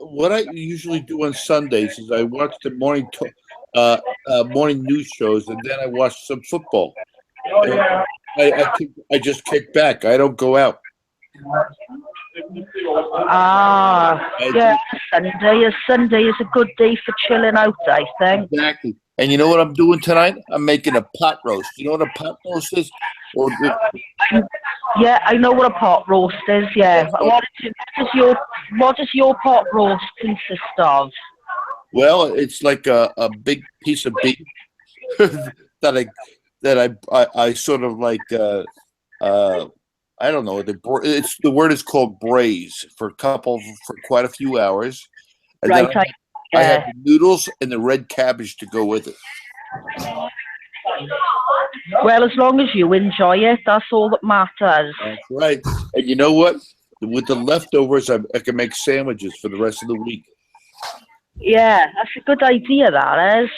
what I usually do on Sundays is I watch the morning news shows, and then I watch some football. I just kick back. I don't go out. Yeah, Sunday is a good day for chilling out, I think. Exactly. And you know what I'm doing tonight? I'm making a pot roast. You know what a pot roast is? Yeah, I know what a pot roast is. Yeah. What does your pot roast consist of? Well, it's like a big piece of beef that I sort of like. I don't know. The word is called braise for quite a few hours, and right. Then I have the noodles and the red cabbage to go with it. Well, as long as you enjoy it, that's all that matters. That's right. And you know what? With the leftovers, I can make sandwiches for the rest of the week. Yeah, that's a good idea, that is.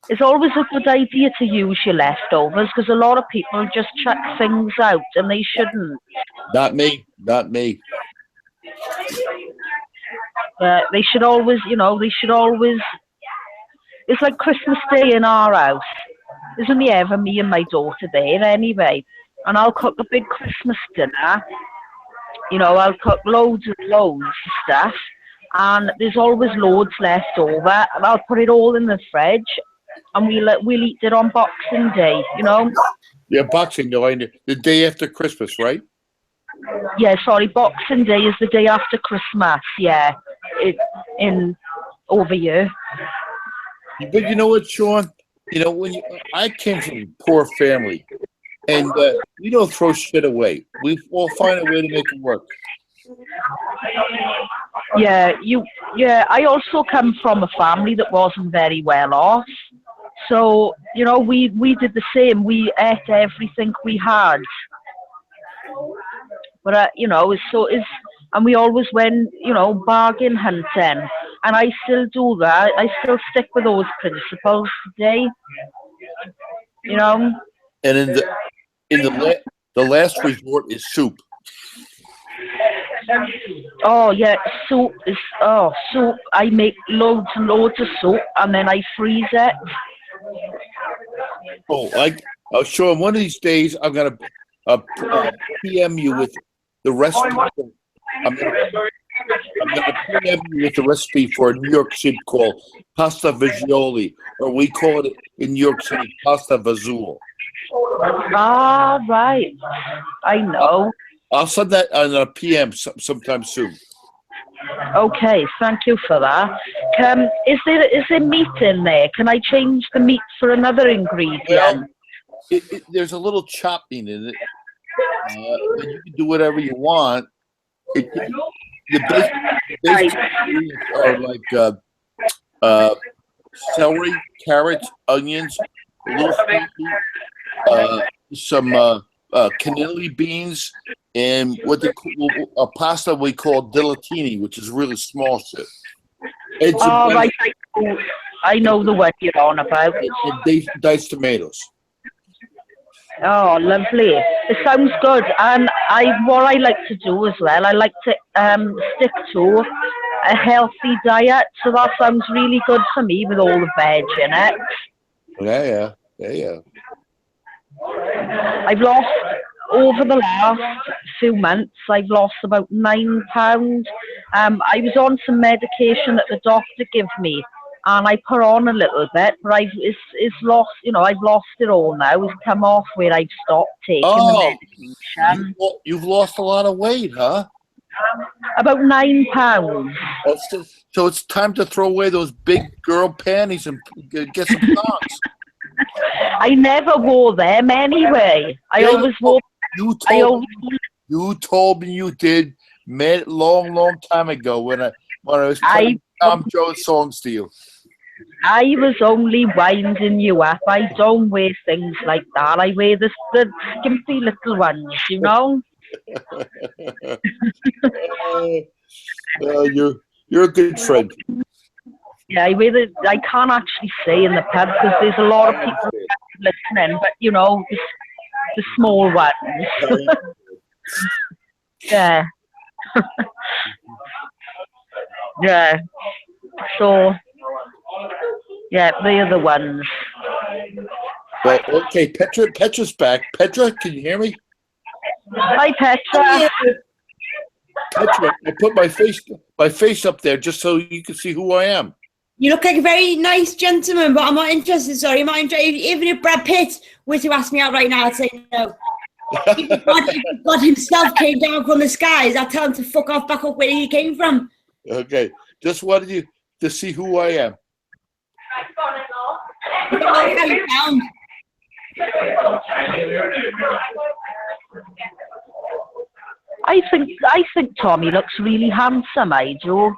It's always a good idea to use your leftovers because a lot of people just chuck things out and they shouldn't. Not me. They should always, it's like Christmas Day in our house. there's only ever me and my daughter there anyway. And I'll cook a big Christmas dinner. You know, I'll cook loads and loads of stuff. And there's always loads left over. And I'll put it all in the fridge. And we'll eat it on Boxing Day, you know. Yeah, Boxing Day, the day after Christmas, right? Yeah, sorry, Boxing Day is the day after Christmas, yeah, in over here. But you know what, Sean? You know, I came from a poor family, and we don't throw shit away. We all find a way to make it work. Yeah, I also come from a family that wasn't very well off. So, you know, we did the same. We ate everything we had. But, you know, and we always went, you know, bargain hunting. And I still do that. I still stick with those principles today. You know? And the last resort is soup. Oh, yeah, soup. Soup. I make loads and loads of soup, and then I freeze it. I'll show him one of these days. I'm going to PM you with the recipe. I'm going to PM you with the recipe for a New York City called pasta fagioli, or we call it in New York City pasta fazool. Ah, right. I know. I'll send that on a PM sometime soon. Okay, thank you for that. Is there meat in there? Can I change the meat for another ingredient? Well, there's a little chopped meat in it. And you can do whatever you want. The basic ingredients are like celery, carrots, onions, a little sweet meat, some cannelli beans, and what they call a pasta we call dilatini, which is really small shit. Right, I know the one you're on about. And diced tomatoes. Oh, lovely. It sounds good. And what I like to do as well, I like to stick to a healthy diet. So that sounds really good for me with all the veg in it. Yeah. I've lost, over the last few months, I've lost about 9 pounds. I was on some medication that the doctor gave me, and I put on a little bit, but it's lost, you know, I've lost it all now. It's come off where I've stopped taking the medication. You've lost a lot of weight, huh? About 9 pounds. So it's time to throw away those big girl panties and get some socks. I never wore them anyway. I always wore. You told me you did long time ago when I was playing Tom Jones songs to you. I was only winding you up. I don't wear things like that. I wear the skimpy little ones, you know. You're a good friend. Yeah, I can't actually say in the pub because there's a lot of people listening, but you know, the small ones. Yeah. Yeah. So, yeah, they're the ones. Well, okay, Petra's back. Petra, can you hear me? Hi, Petra. Petra, I put my face up there just so you can see who I am. You look like a very nice gentleman, but I'm not interested. Sorry, I'm not interested. Even if Brad Pitt were to ask me out right now, I'd say no. If God himself came down from the skies, I'd tell him to fuck off back up where he came from. Okay, just wanted you to see who I am. I think Tommy looks really handsome, I do.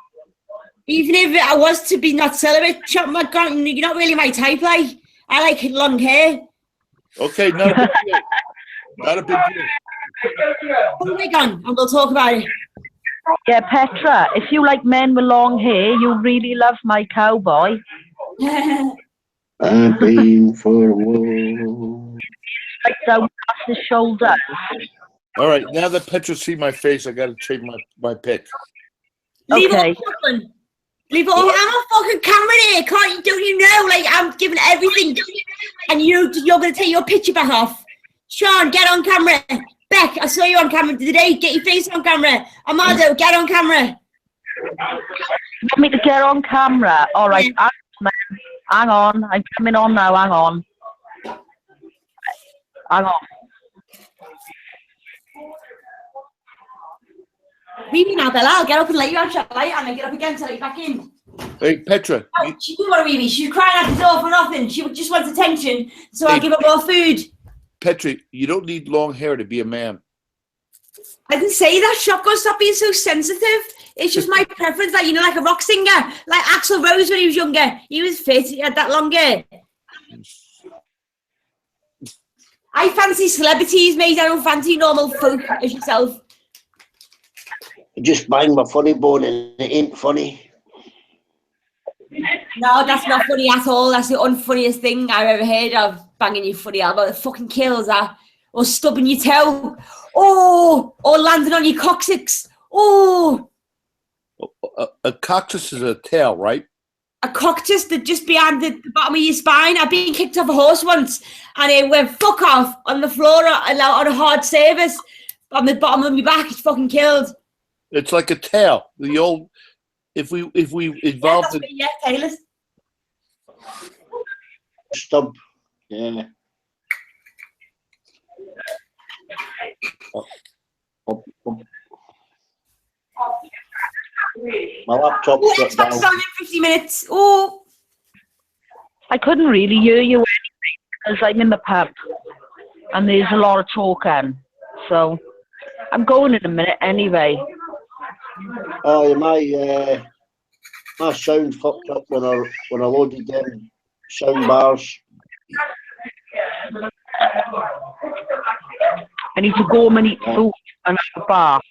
Even if I was to be not celibate, you're not really my type, like. I like long hair. Okay, not a big deal. Not a big deal. Put a wig on and we'll talk about it. Yeah, Petra, if you like men with long hair, you really love my cowboy. I've been for a walk. Like down past his shoulders. All right, now that Petra see my face, I got to change my pick. Leave Okay. it open. Leave it all. I'm a fucking camera there. Don't you know? Like, I'm giving everything. And you're going to take your picture back off. Sean, get on camera. Beck, I saw you on camera today. Get your face on camera. Amado, get on camera. You want me to get on camera? All right. Hang on. I'm coming on now. Hang on. Leave me now, Bella. I'll get up and let you out, shall I? And then get up again to let you back in. Hey, Petra. Oh, she didn't want to leave me. She was crying out the door for nothing. She just wants attention, so I'll give her more food. Petra, you don't need long hair to be a man. I didn't say that, Shotgun. Stop being so sensitive. It's just my preference. Like, you know, like a rock singer. Like Axl Rose when he was younger. He was fit. He had that long hair. I fancy celebrities, mate. I don't fancy normal folk as yourself. I just bang my funny bone and it ain't funny. No, that's not funny at all. That's the unfunniest thing I've ever heard of. Banging your funny elbow. It fucking kills that. Or stubbing your toe. Oh! Or landing on your coccyx. Oh! A coccyx is a tail, right? A coccyx that just behind the bottom of your spine. I've been kicked off a horse once and it went fuck off on the floor on a hard service. On the bottom of my back, it's fucking killed. It's like a tail. The old, if we evolved it. Yeah, tailors. Stub. Yeah. My laptop shut down. In 50 minutes. Oh. I couldn't really hear you anyway because I'm in the pub and there's a lot of talking. So I'm going in a minute anyway. Oh, my sound fucked up when I loaded them sound bars. I need to go home and eat food and have a bath.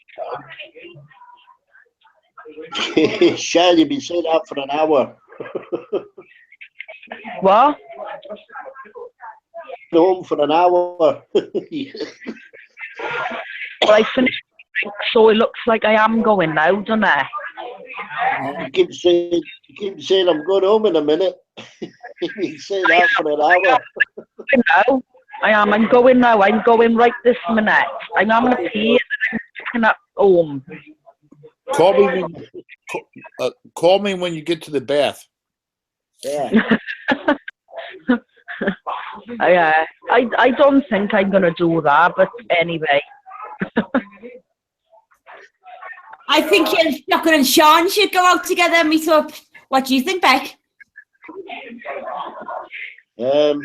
Shell, you've been saying that for an hour. What? Go home for an hour. Well, I finished, so it looks like I am going now, doesn't it? You keep saying I'm going home in a minute. You've been saying that for an hour. No, I am. I'm going now. I'm going right this minute. I'm having a pee and I'm picking up home. Call me when you get to the bath. Yeah. I don't think I'm gonna do that, but anyway. I think Shotgun and Sean should go out together and meet up. What do you think, Beck? I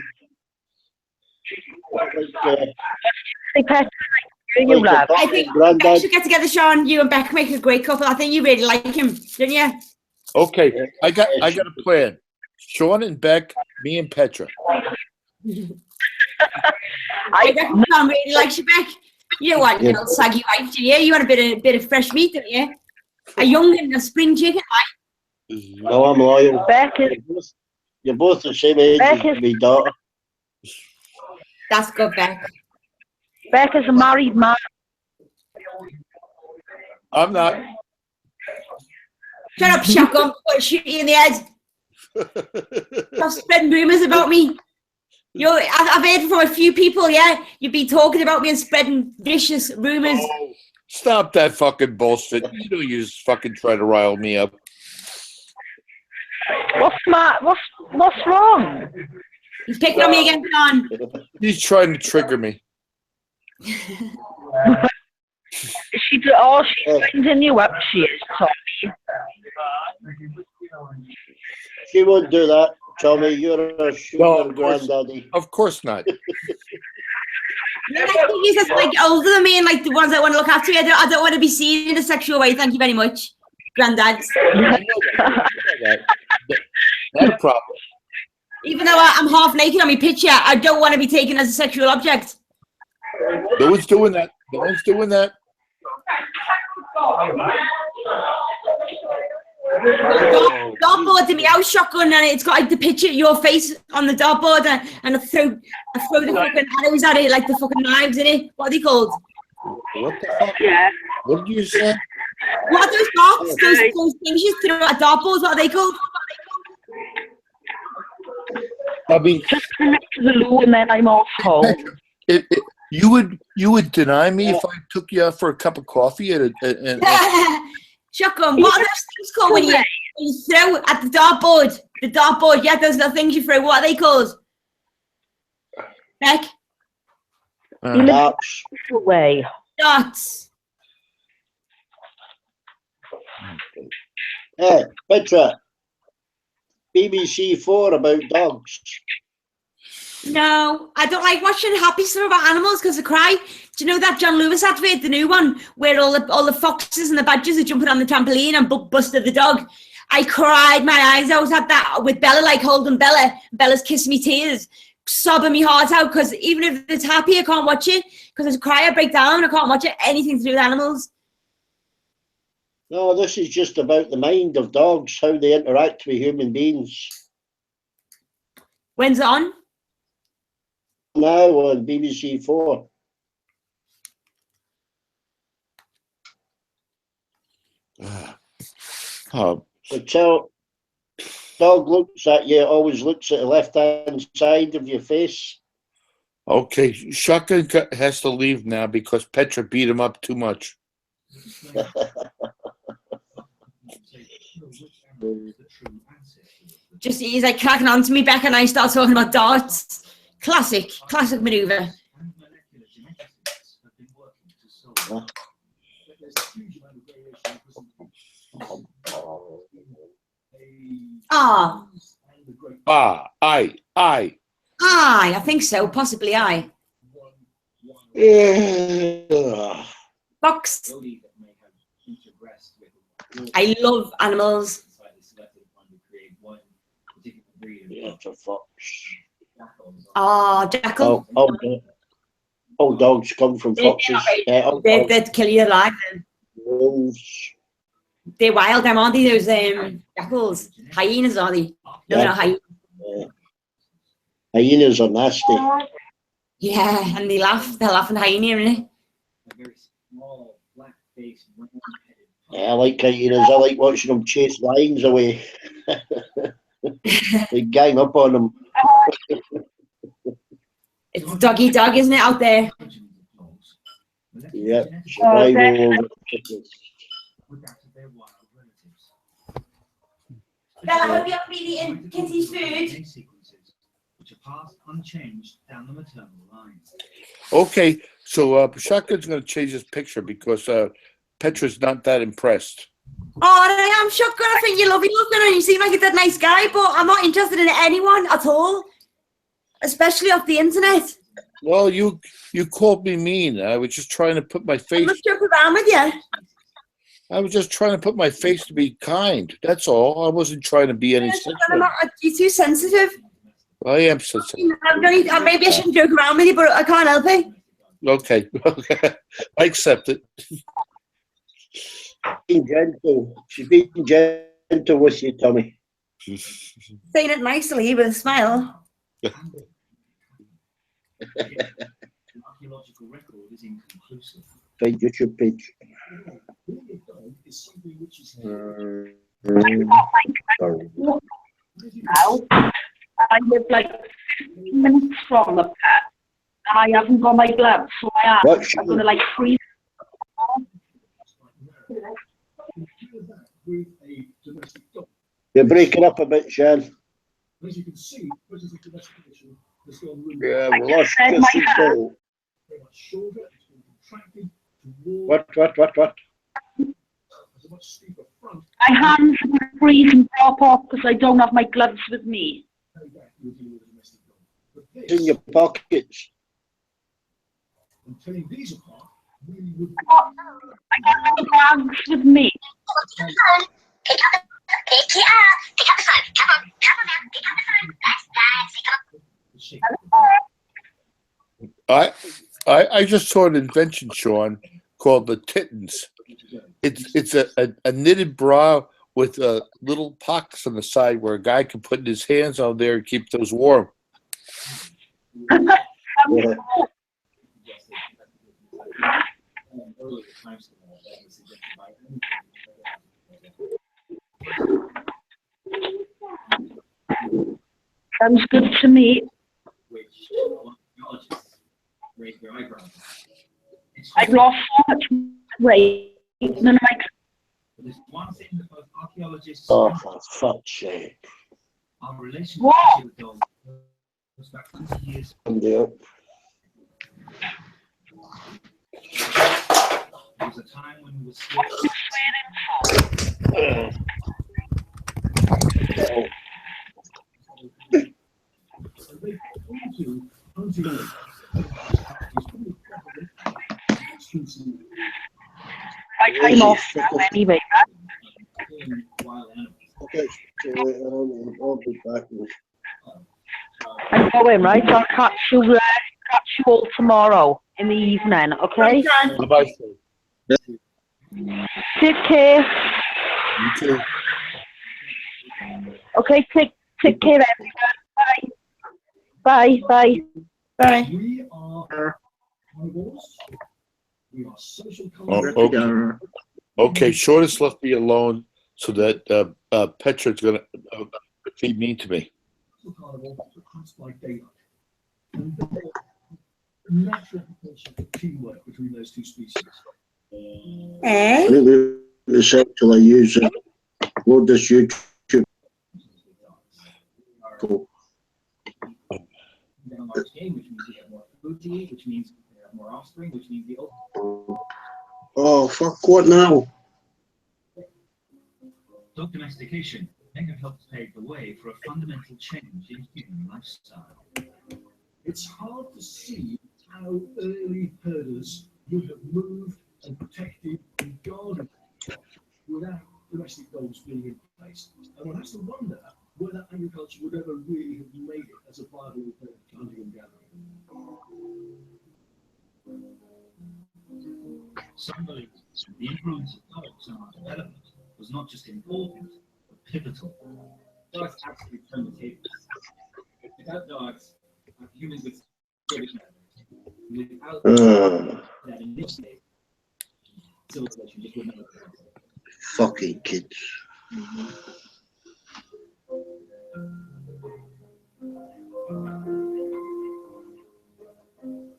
think Beck should get together, Sean. You and Beck make a great couple. I think you really like him, don't you? Okay, I got a plan. Sean and Beck, me and Petra. I reckon Sean really likes you, Beck. You don't want little saggy wife, do you? You want a bit of fresh meat, don't you? A young and a spring chicken, right? No, I'm loyal. Beck You're both the same age as my daughter. That's good, Beck. Beck is a married man. I'm not. Shut up, Shotgun. I'll shoot you in the head. Stop spreading rumours about me. I've heard from a few people, yeah? You've been talking about me and spreading vicious rumours. Oh, stop that fucking bullshit. You know you just fucking try to rile me up. What's wrong? He's picking on me again, John. He's trying to trigger me. She's winding you up, she is, Tommy. She won't do that, Tommy. You're a sugar granddaddy. Of course not. I think he's just like older than me and like the ones I want to look after. I don't want to be seen in a sexual way. Thank you very much, Granddad. Not a problem. Even though I'm half naked on my picture, I don't want to be taken as a sexual object. No one's doing that. No one's doing that. Dartboard in my house, Shotgun, and it's got like the picture of your face on the dartboard, and I throw the fucking arrows at it like the fucking knives in it. What are they called? What the fuck? Yeah. What did you say? What are those dots? Those things you throw at dartboards, what are they called? I mean, Just connect to the loo and then I'm off home. you would deny me if I took you out for a cup of coffee and Shotgun, what are those things called when you throw at the dartboard? The dartboard, yeah, those are the things you throw. What are they called? Beck? Darts. Away. Dots. Hey, Petra. BBC 4 about dogs. No, I don't like watching happy stuff about animals because I cry. Do you know that John Lewis advert, the new one, where all the foxes and the badgers are jumping on the trampoline and busted the dog? I cried my eyes out at that with Bella, like holding Bella. Bella's kissing me tears, sobbing me heart out because even if it's happy, I can't watch it because I cry, I break down, I can't watch it. Anything to do with animals. No, this is just about the mind of dogs, how they interact with human beings. When's it on? Now on BBC 4. So dog looks at you, always looks at the left-hand side of your face. okay, Shotgun has to leave now because Petra beat him up too much. Just he's like cracking on to me back and I start talking about darts. Classic maneuver. I think so, possibly I. Fox. I love animals. Yeah, it's a fox. Oh, jackal. All dogs come from foxes. They'd kill you alive. Wolves. They're wild, them, aren't they? Those jackals. Hyenas, are they? No, Yeah. not hyenas. Hyenas are nasty. Yeah, and they laugh. They're laughing hyena, isn't Yeah, I like hyenas. I like watching them chase lions away. They gang up on them. It's dog eat dog, isn't it, out there? Yeah, survival. Bella, I hope you haven't been eating Kitty's food. Okay, so Shotgun's going to change his picture because Petra's not that impressed. Oh, I am Shotgun. I think you love you, Shotgun, and you seem like a dead nice guy, but I'm not interested in anyone at all, especially off the internet. Well, you called me mean. I was just trying to put my face. I'm not joking around with you. I was just trying to put my face to be kind. That's all. I wasn't trying to be any sexual. You're too sensitive. I am sensitive. Maybe I shouldn't joke around with you, but I can't help it. Okay. I accept it. Being gentle. She's being gentle with you, Tommy. Saying it nicely with a smile. Find YouTube page. I live like 15 minutes from the pet, and I haven't got my gloves, so I'm going to like freeze. You're breaking up a bit, Shan. As you can see, because of the investigation has gone really Yeah, we lost Chris's goal. very much shorter, it's been contracted toward What? as a much steeper front. My hands are going to freeze and drop off because I don't have my gloves with me. Carry back, you're dealing with a domestic dog. But It's in this, your pockets. and telling these apart, really would I got my bags with me. Pick up the phone. Come on, man. Pick up the phone. That's come on. I just saw an invention, Sean, called the Tittens. It's a knitted bra with little pockets on the side where a guy can put his hands on there and keep those warm. Yeah. Sounds good to me. I've lost so much weight, and then Oh, for fuck's sake. what? Yeah. I'm off now anyway. Okay, I'll be back. I'm going, right? I'll catch you all tomorrow in the evening, okay? Bye-bye. Take care. You too. Okay, take care, everyone. Bye. Bye. Bye. Okay. Okay, Shortest left me alone so that Petra's gonna be mean to me. Teamwork between those two species. Essentially use it. Load this YouTube. Cool. Which means we have more food to eat, which means we have more offspring, which means the Oh, fuck, what now? dog domestication may have helped pave the way for a fundamental change in human lifestyle. It's hard to see how early herders would have moved and protected and guarded without domestic dogs being in place. And one has to wonder whether agriculture would ever really have made it as a viable alternative to hunting and gathering. Some believe the influence of dogs on our development was not just important, but pivotal. Dogs absolutely turn the tables. Without dogs, humans would still be without that initiative, civilization just wouldn't have occurred. Fucking kids.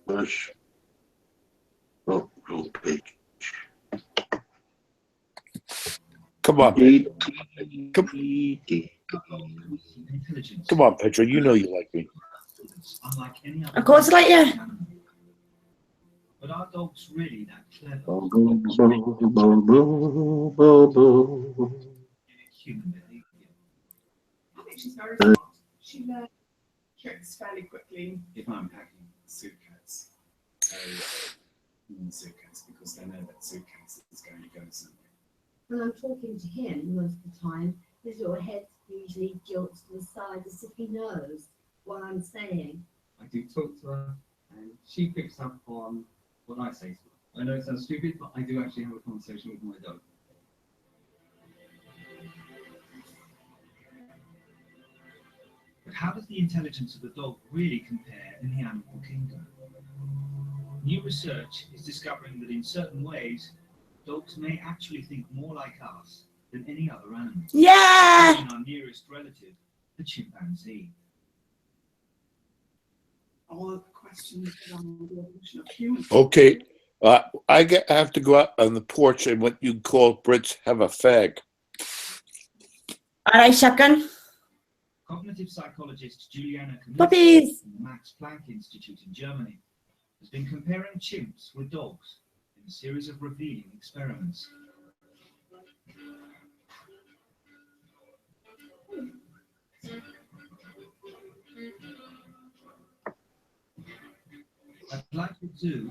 Gosh. Oh, wrong page. Come on, come on, Petra. You know you like me. Of course, like you. But are dogs really that clever? Human behavior. I think she's very smart. She learns tricks fairly quickly. If I'm packing suitcase, suitcase because they know that suitcase is going to go somewhere. When I'm talking to him most of the time, his little head usually jolts to the side as if he knows what I'm saying. I do talk to her, and she picks up on what I say to her. I know it sounds stupid, but I do actually have a conversation with my dog. But how does the intelligence of the dog really compare in the animal kingdom? New research is discovering that in certain ways, dogs may actually think more like us than any other animal. Yeah! Even our nearest relative, the chimpanzee. All of the questions around the evolution of humans. Okay, I have to go out on the porch and what you call Brits have a fag. All right, shotgun. Cognitive psychologist Juliana Puppies. from the Max Planck Institute in Germany has been comparing chimps with dogs in a series of revealing experiments. At Blackwood Zoo,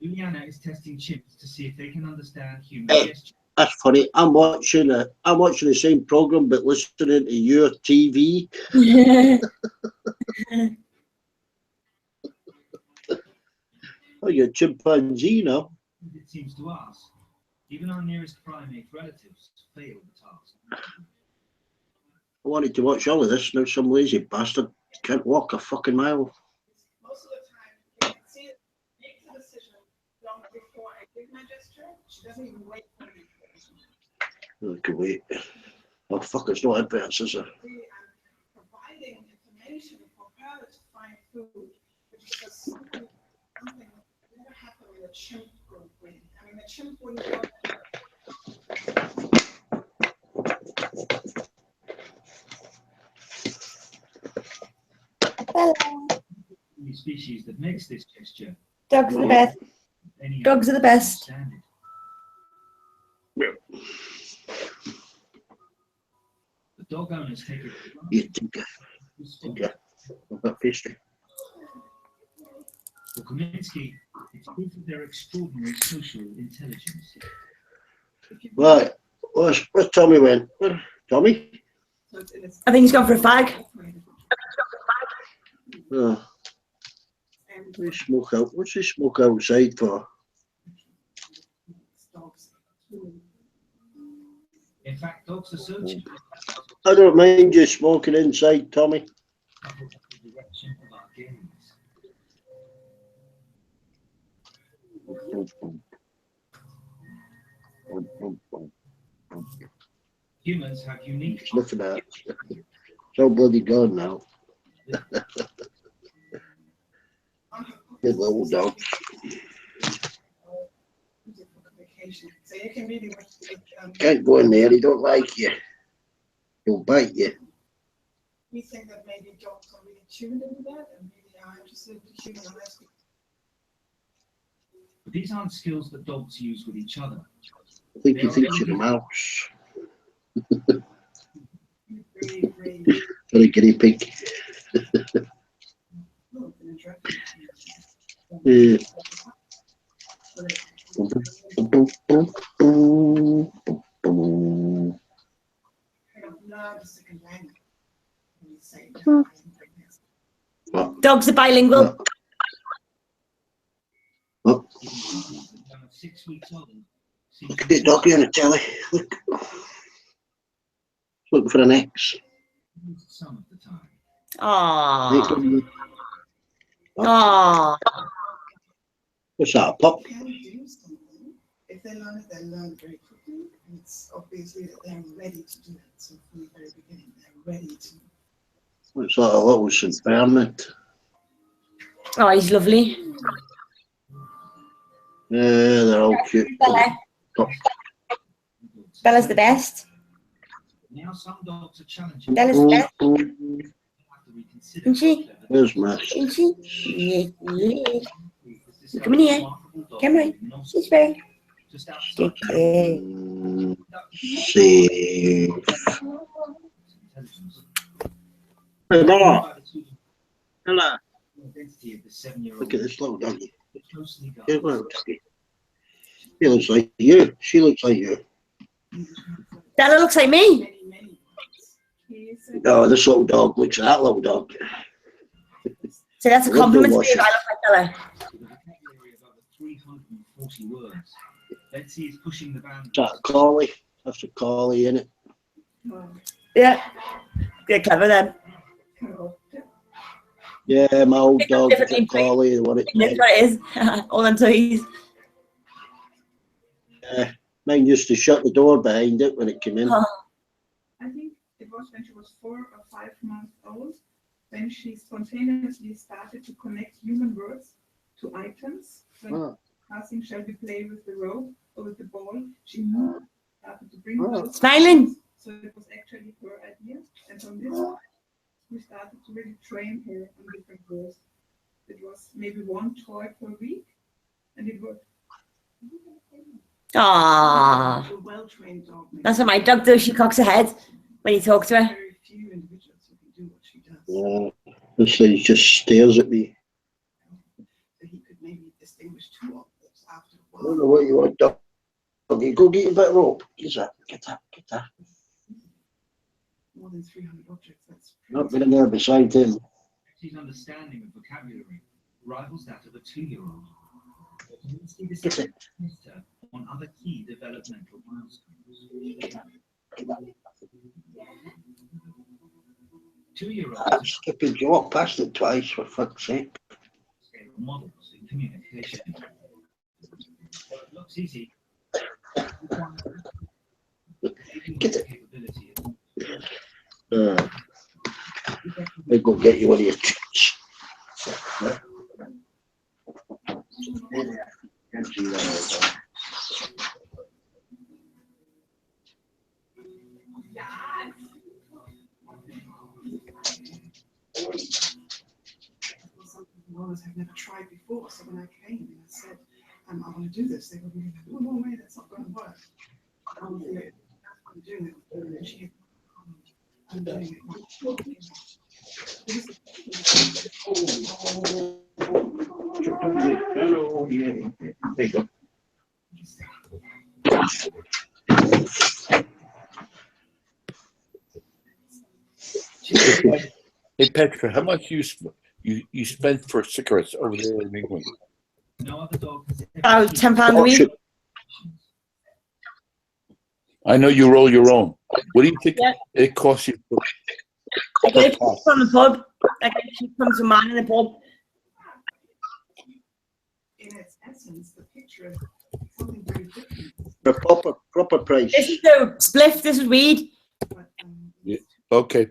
Juliana is testing chimps to see if they can understand human gestures. That's funny. I'm watching the same program, but listening to your TV. Oh, you're a chimpanzee now. It seems to us, even our nearest primate relatives fail the task. I wanted to watch all of this. Now some lazy bastard can't walk a fucking mile. Most of the time, you can see it, make the decision long before Give my gesture. She doesn't even wait for me. I can wait. Oh fuck! It's not adverts, is it? Providing information for her to find food, which is just something that never happened with a chimp group. I mean, a chimp wouldn't go. The species that makes this gesture. Dogs are the best. Dogs are the best. The dog owners take it. You think about pastry. For Kaminsky, it's proof of their extraordinary social intelligence. Right. What's Tommy went? Tommy? I think he's gone for a fag. Oh. What's he smoke outside for? In fact, dogs are so cheap. I don't mind you smoking inside, Tommy. Humans have unique. Sniffing at it. So bloody gone now. Good little dog. So you can really watch Can't go in there, he don't like you. He'll bite you. we think that maybe dogs are really tuned into that and really are interested in humanize people. But these aren't skills that dogs use with each other. I think he thinks you're a mouse. For a guinea pig. Yeah. Dogs are bilingual. Oh. 6 weeks old. Look at the doggy on the telly. Look. Looking for an X. Some of the time. Aww. Aww. What's that, a pup? If they learn it, they learn very quickly. And it's obviously that they're ready to do it. So from the very beginning, they're ready to. It's like a little St. Bernard. Oh, he's lovely. Yeah, they're all cute. Bella. Bella's the best. Now some dogs are challenging. Bella's the best. Isn't she? Where's Max? Isn't she? Yeah. Come in here. Come on. She's very. Safe. Hey, Bella. Bella. Look at this little doggy. Here's a little doggy. He looks like you. She looks like you. Bella looks like me. Oh, this little dog looks like that little dog. So that's a compliment to me if I look like Bella. 340 words. Betsy is pushing the band. That collie. That's a collie, isn't it? Yeah. Get clever then. Yeah, my old dog, the collie, what it That's what it is. All on toys. Yeah, mine used to shut the door behind it when it came in. Oh. I think it was when she was 4 or 5 months old. Then she spontaneously started to connect human words to items. When passing, shall we play with the rope or with the ball? She started to bring those. Smiling. So it was actually her idea. And from this, we started to really train her on different words. It was maybe 1 toy per week, and it worked. Aww. A well-trained dog. That's what my dog does. She cocks her head when you talk to her. Very few individuals who can do what she does. Yeah, this thing just stares at me. So he could maybe distinguish 2 objects after a I while. don't know what you want, dog. Okay, go get your bit of rope. Get that. More than 300 objects. That's Not been in there beside him. His understanding of vocabulary rivals that of a 2-year-old. Get it. On other key developmental milestones. 2-year-olds Skipping, you walk past it twice, for fuck's sake. models in communication. It's easy. Get it. I'll go get you one of your chips. I've never tried before, so when I came and I said, I want to do this, they were really like, oh, no way, that's not going to work. I'm doing it. I'm doing it. I'm doing it. There you go. Hey Petra, how much you spent for cigarettes over there in England? No other dog has About £10 a week. I know you roll your own. What do you think it costs you? I get it from the pub. I get it from some man in the pub. In its essence, the picture is something very different. The proper price. This is the spliff. This is weed. Yeah. Okay.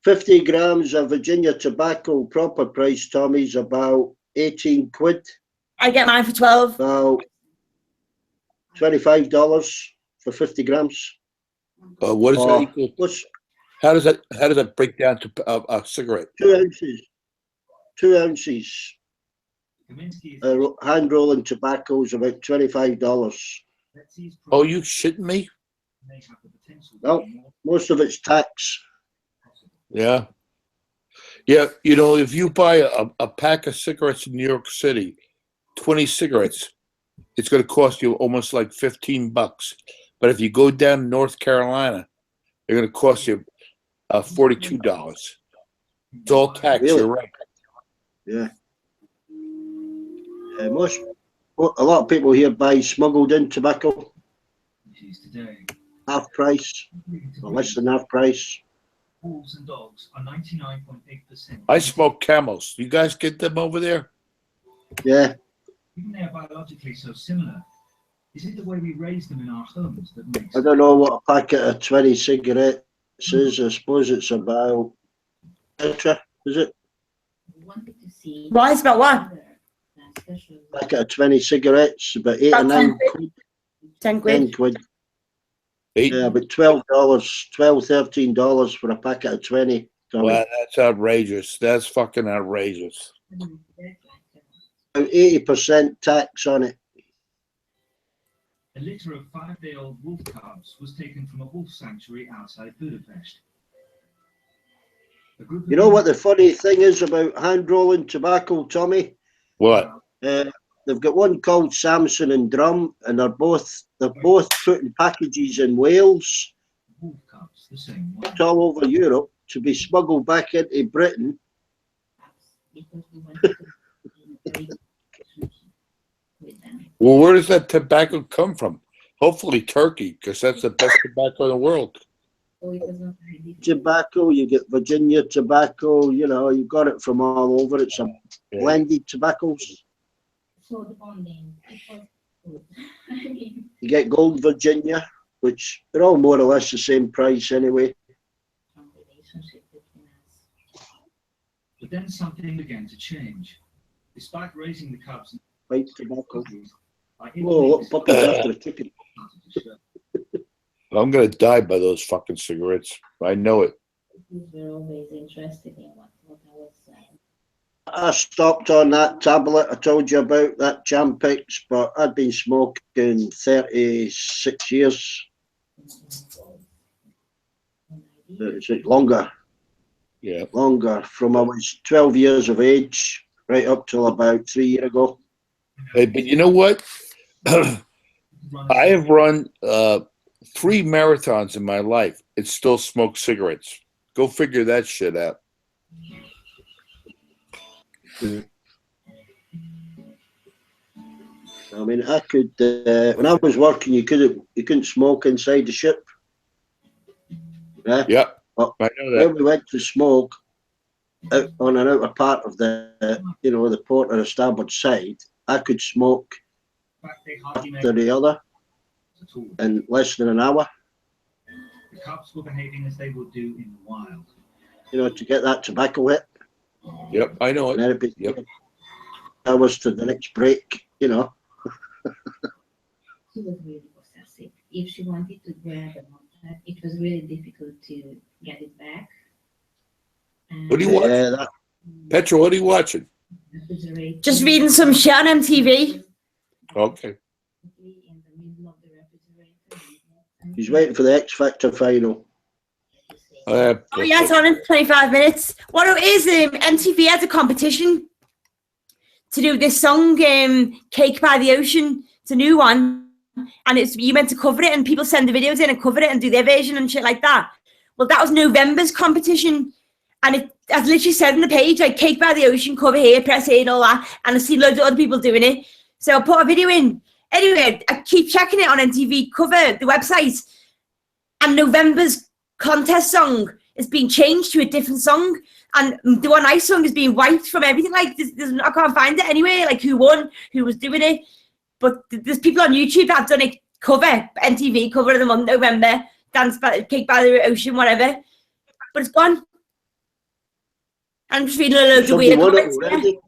50 grams of Virginia tobacco, proper price, Tommy's about 18 quid. I get mine for 12. About $25 for 50 grams. What is that equal? How does that break down to a cigarette? 2 ounces. 2 ounces. Hand rolling tobacco is about $25. Oh, you shitting me? No, most of it's tax. Yeah. Yeah, you know, if you buy a pack of cigarettes in New York City, 20 cigarettes, it's going to cost you almost like $15. But if you go down to North Carolina, they're going to cost you $42. It's all tax, Really? you're right. Yeah. A lot of people here buy smuggled in tobacco. Half price, or less than half price. Wolves and dogs are 99.8%. I smoke Camels. You guys get them over there? Yeah. Even they are biologically so similar. Is it the way we raise them in our homes that makes I don't know what a packet of 20 cigarettes is. I suppose it's about extra, is it? Why? It's about what? Packet of 20 cigarettes, about 8 or 9 quid. 10 quid. 10 quid. Yeah, about $12, $13 for a packet of 20. Tommy. Wow, that's outrageous. That's fucking outrageous. About 80% tax on it. A litter of 5-day-old wolf cubs was taken from a wolf sanctuary outside Budapest. You know what the funny thing is about hand rolling tobacco, Tommy? What? They've got one called Samson and Drum, and they're both putting packages in Wales, all over Europe, to be smuggled back into Britain. Well, where does that tobacco come from? Hopefully Turkey, because that's the best tobacco in the world. Tobacco, you get Virginia tobacco, you know, you got it from all over. It's a blended tobaccos. You get Gold Virginia, which they're all more or less the same price anyway. But then something began to change. Despite raising the cubs, white tobacco. Whoa, look, puppies after a ticket. I'm going to die by those fucking cigarettes. I know it. We're always interested in what I was saying. I stopped on that tablet I told you about, that Champix, but I'd been smoking 36 years. 36, longer. Yeah. Longer, from I was 12 years of age, right up till about 3 years ago. Hey, but you know what? I have run 3 marathons in my life and still smoke cigarettes. Go figure that shit out. I mean, I could when I was working, you couldn't smoke inside the ship. Yeah, but I know that. when we went to smoke out on an outer part of the, the port or the starboard side, I could smoke hardly after the other at all. in less than an hour. The cubs were behaving as they would do in the wild. You know, to get that tobacco hit. Yep, I know And it. then it'd be Yep. hours to the next break, you know. She was really possessive. If she wanted to grab a monster, it was really difficult to get it back. What are you watching? Yeah, that, Petra, what are you watching? Refrigerator Just reading some shit on MTV. Okay. in the middle of the refrigerator. he's waiting for the X Factor final. Oh yeah, it's on in 25 minutes. What it is, MTV had a competition to do this song, "Cake by the Ocean." It's a new one, and it's you meant to cover it, and people send the videos in and cover it and do their version and shit like that. Well, that was November's competition, and it as literally said on the page, like "Cake by the Ocean," cover here, press here, and all that. And I see loads of other people doing it, so I put a video in. Anyway, I keep checking it on MTV cover the website, and November's contest song is being changed to a different song, and the one I sung is being wiped from everything. Like I can't find it anyway, like who won, who was doing it, but there's people on YouTube that have done a cover, MTV cover of the month, November, Cake by the Ocean, whatever, but it's gone. I'm just reading a load of weird comments here.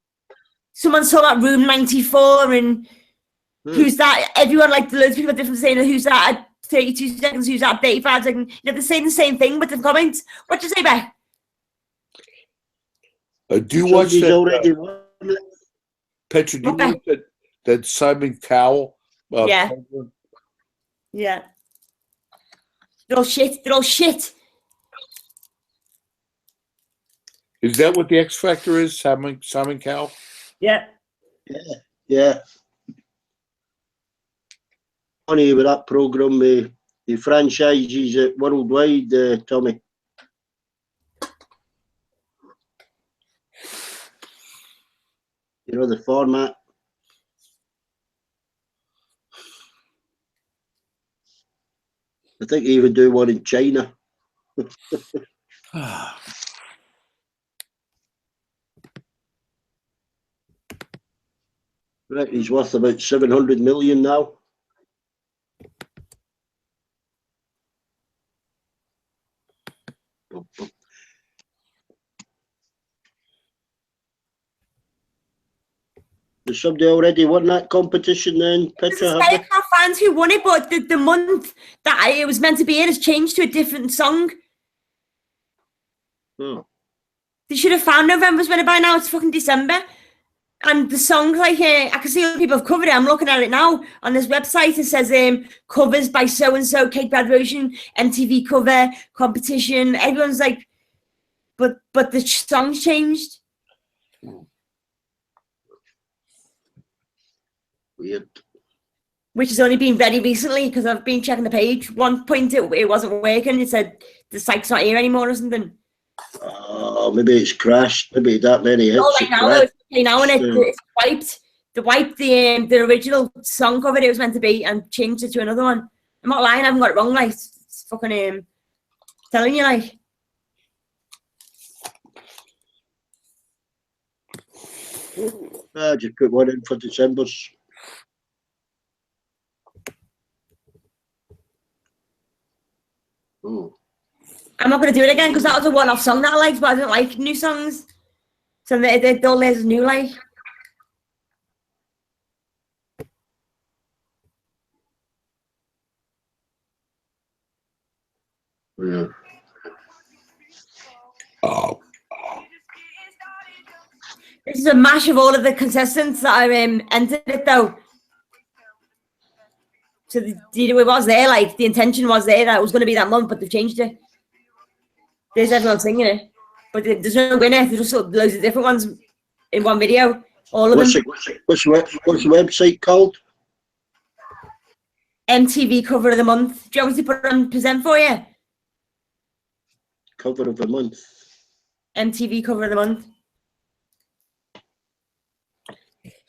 Someone saw that Room 94 and who's that, everyone, like loads of people are different saying who's that at 32 seconds, who's that 35 seconds, you know, they're saying the same thing but the comments. What do you say, Beck? Do you watch that? Already Petra, do you watch that Simon Cowell? Yeah. Program? Yeah. They're all shit. They're all shit. Is that what the X Factor is, Simon Cowell? Yeah. Yeah. Funny with that program, the franchises it worldwide, Tommy. You know the format. I think they even do one in China. Right, he's worth about 700 million now. Has somebody already won that competition then, Petra? I can't find who won it, but the month that it was meant to be in has changed to a different song. Oh. They should have found November's winner by now. It's fucking December. And the song, like, I can see other people have covered it. I'm looking at it now on this website. It says covers by so-and-so, Cake by the Ocean, MTV cover, competition. Everyone's like, but the song's changed. Weird. Which has only been very recently because I've been checking the page. One point it wasn't working. It said the site's not here anymore or something. Oh, maybe it's crashed. Maybe that many hits. Oh, right now, and it's wiped. They wiped the original song cover it was meant to be and changed it to another one. I'm not lying. I haven't got it wrong. Like, it's fucking telling you, like. I just put one in for December's. Oh. I'm not going to do it again because that was a one-off song that I liked, but I don't like new songs. So they're all there's new, like. Yeah. Oh. This is a mash of all of the contestants that I entered it though. So it was there, like the intention was there that it was going to be that month, but they've changed it. There's everyone singing it, but there's no winner. There's just loads of different ones in one video. All of them. What's the website called? MTV cover of the month. Do you want me to put it on present for you? Cover of the month. MTV cover of the month.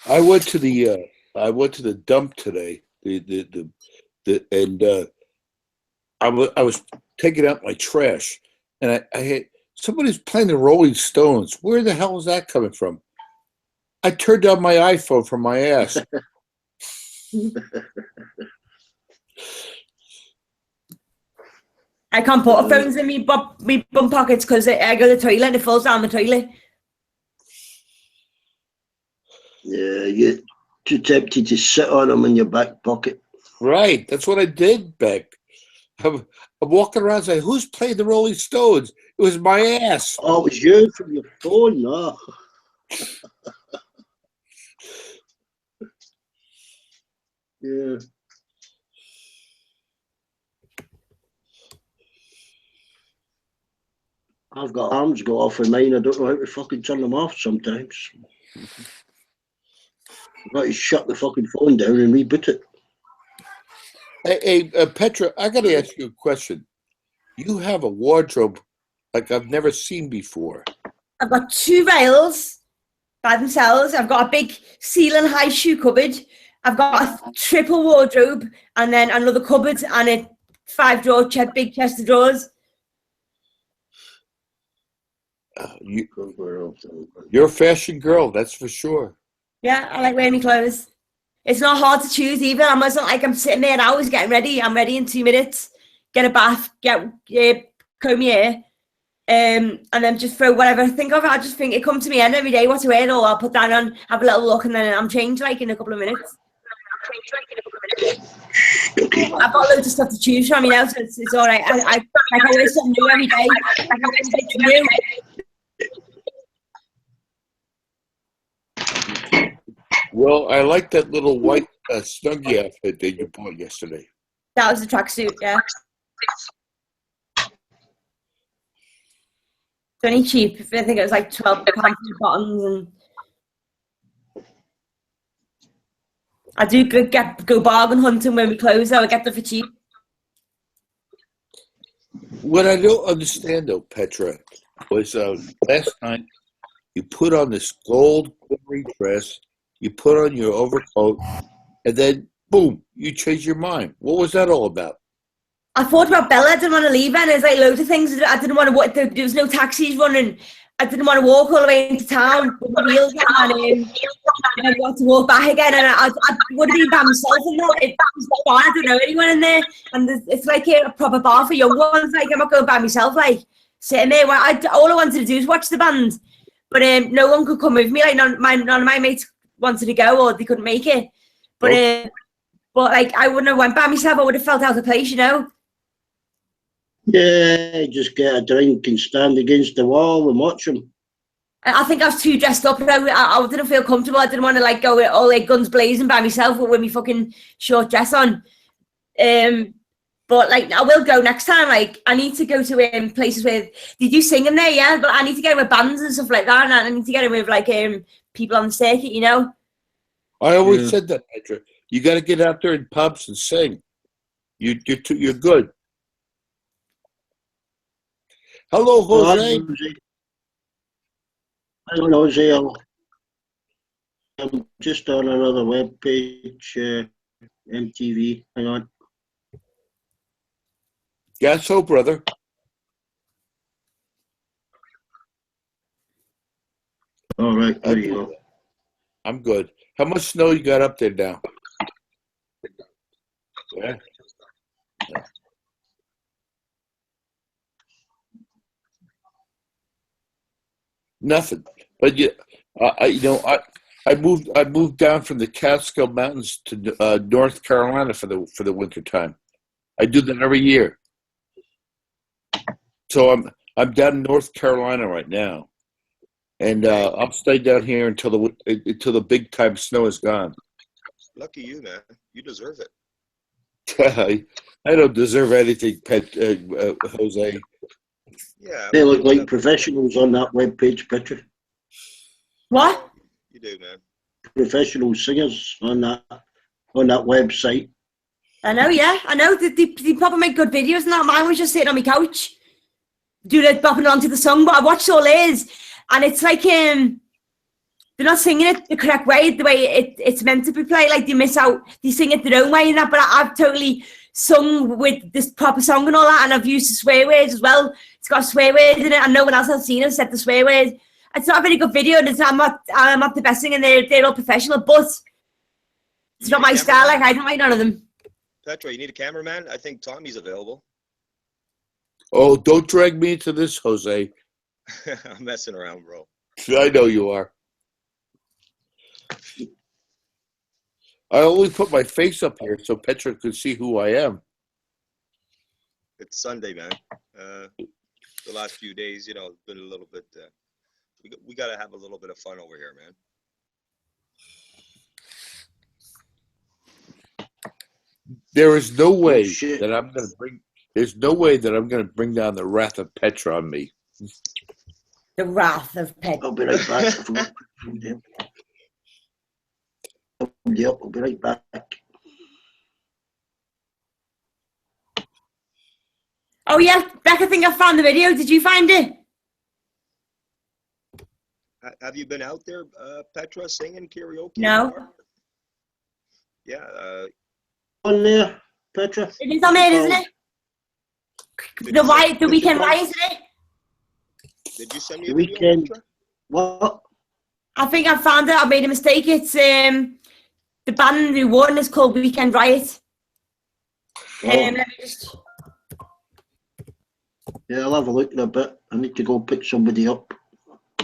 I went to the dump today. I was taking out my trash, and I had somebody's playing the Rolling Stones. Where the hell is that coming from? I turned on my iPhone from my ass. I can't put phones in me bum pockets because I go to the toilet and it falls down the toilet. Yeah, you're too tempted to sit on them in your back pocket. Right, that's what I did, Beck. I'm walking around saying, "Who's playing the Rolling Stones?" It was my ass. Oh, it was you from your phone, no. Yeah. I've got alarms go off in mine. I don't know how to fucking turn them off sometimes. I've got to shut the fucking phone down and reboot it. Hey, Petra, I got to ask you a question. You have a wardrobe like I've never seen before. I've got 2 rails by themselves. I've got a big ceiling high shoe cupboard. I've got a triple wardrobe and then another cupboard and a 5-drawer big chest of drawers. You're a fashion girl, that's for sure. Yeah, I like wearing my clothes. It's not hard to choose either. I'm not like I'm sitting there hours getting ready. I'm ready in 2 minutes. Get a bath, comb my hair, and then just throw whatever I think of. I just think it comes to me end every day what to wear, or I'll put that on, have a little look, and then I'm changed like in a couple of minutes. I've got loads of stuff to choose from, you know, so it's all right. I wear something new every day. I can wear something new. Well, I like that little white snuggie outfit that you bought yesterday. That was the tracksuit, yeah. It's only cheap. I think it was like £12 for the bottoms, and I do go bargain hunting when we close, though. I get them for cheap. What I don't understand, though, Petra, was last night you put on this gold glittery dress, you put on your overcoat, and then, boom, you changed your mind. What was that all about? I thought about Bella. I didn't want to leave her, and there's like loads of things. I didn't want to walk. There was no taxis running. I didn't want to walk all the way into town with the wheels on, and I want to walk back again. And I would have been by myself in there. It was fun. I don't know anyone in there, and it's like a proper bar for young ones. Like I'm not going by myself, like sitting there. All I wanted to do was watch the band, but no one could come with me. Like none of my mates wanted to go, or they couldn't make it. But like I wouldn't have went by myself. I would have felt out of place, you know. Yeah, just get a drink and stand against the wall and watch them. I think I was too dressed up. I didn't feel comfortable. I didn't want to like go with all like guns blazing by myself with my fucking short dress on. But like I will go next time. Like I need to go to places where they do singing there, yeah. But I need to get in with bands and stuff like that, and I need to get in with like people on the circuit, you know. I always said that, Petra. You got to get out there in pubs and sing. You're good. Hello, Jose. Hello, Jose. I'm just on another web page, MTV. Hang on. Yeah, so, brother. All right, there you go. I'm good. How much snow you got up there now? Yeah. Nothing, but I moved down from the Catskill Mountains to North Carolina for the winter time. I do that every year, so I'm down in North Carolina right now, and I'll stay down here until the big time snow is gone. Lucky you, man. You deserve it. I don't deserve anything, Jose. Yeah, they look like professionals on that webpage, Petra. What? You do, man. Professional singers on that website. I know, yeah. I know. They probably make good videos and that. Mine was just sitting on my couch, bopping onto the song. But I watched all theirs, and it's like they're not singing it the correct way, the way it's meant to be played. Like they miss out. They sing it their own way and that. But I've totally sung with this proper song and all that, and I've used the swear words as well. It's got swear words in it, and no one else has seen it said the swear words. It's not a very good video, and I'm not the best singer. They're all professional, but It's not my style. Like I don't like none of them. Petra, you need a cameraman? I think Tommy's available. Oh, don't drag me into this, Jose. I'm messing around, bro. I know you are. I only put my face up here so Petra could see who I am. It's Sunday, man. The last few days, you know, it's been a little bit. We got to have a little bit of fun over here, man. There is no way that I'm going to bring. There's no way that I'm going to bring down the wrath of Petra on me. The wrath of Petra. I'll be right back. Yep, I'll be right back. Oh yeah, Beck, I think I found the video. Did you find it? Have you been out there, Petra, singing karaoke? No. Yeah. On there, Petra. It is on there, isn't it? The weekend riot, isn't it? Did you send me The a video, weekend. Petra? What? I think I found it. I made a mistake. It's the band who won is called Weekend Riot. Let me just... Yeah, I'll have a look in a bit. I need to go pick somebody up.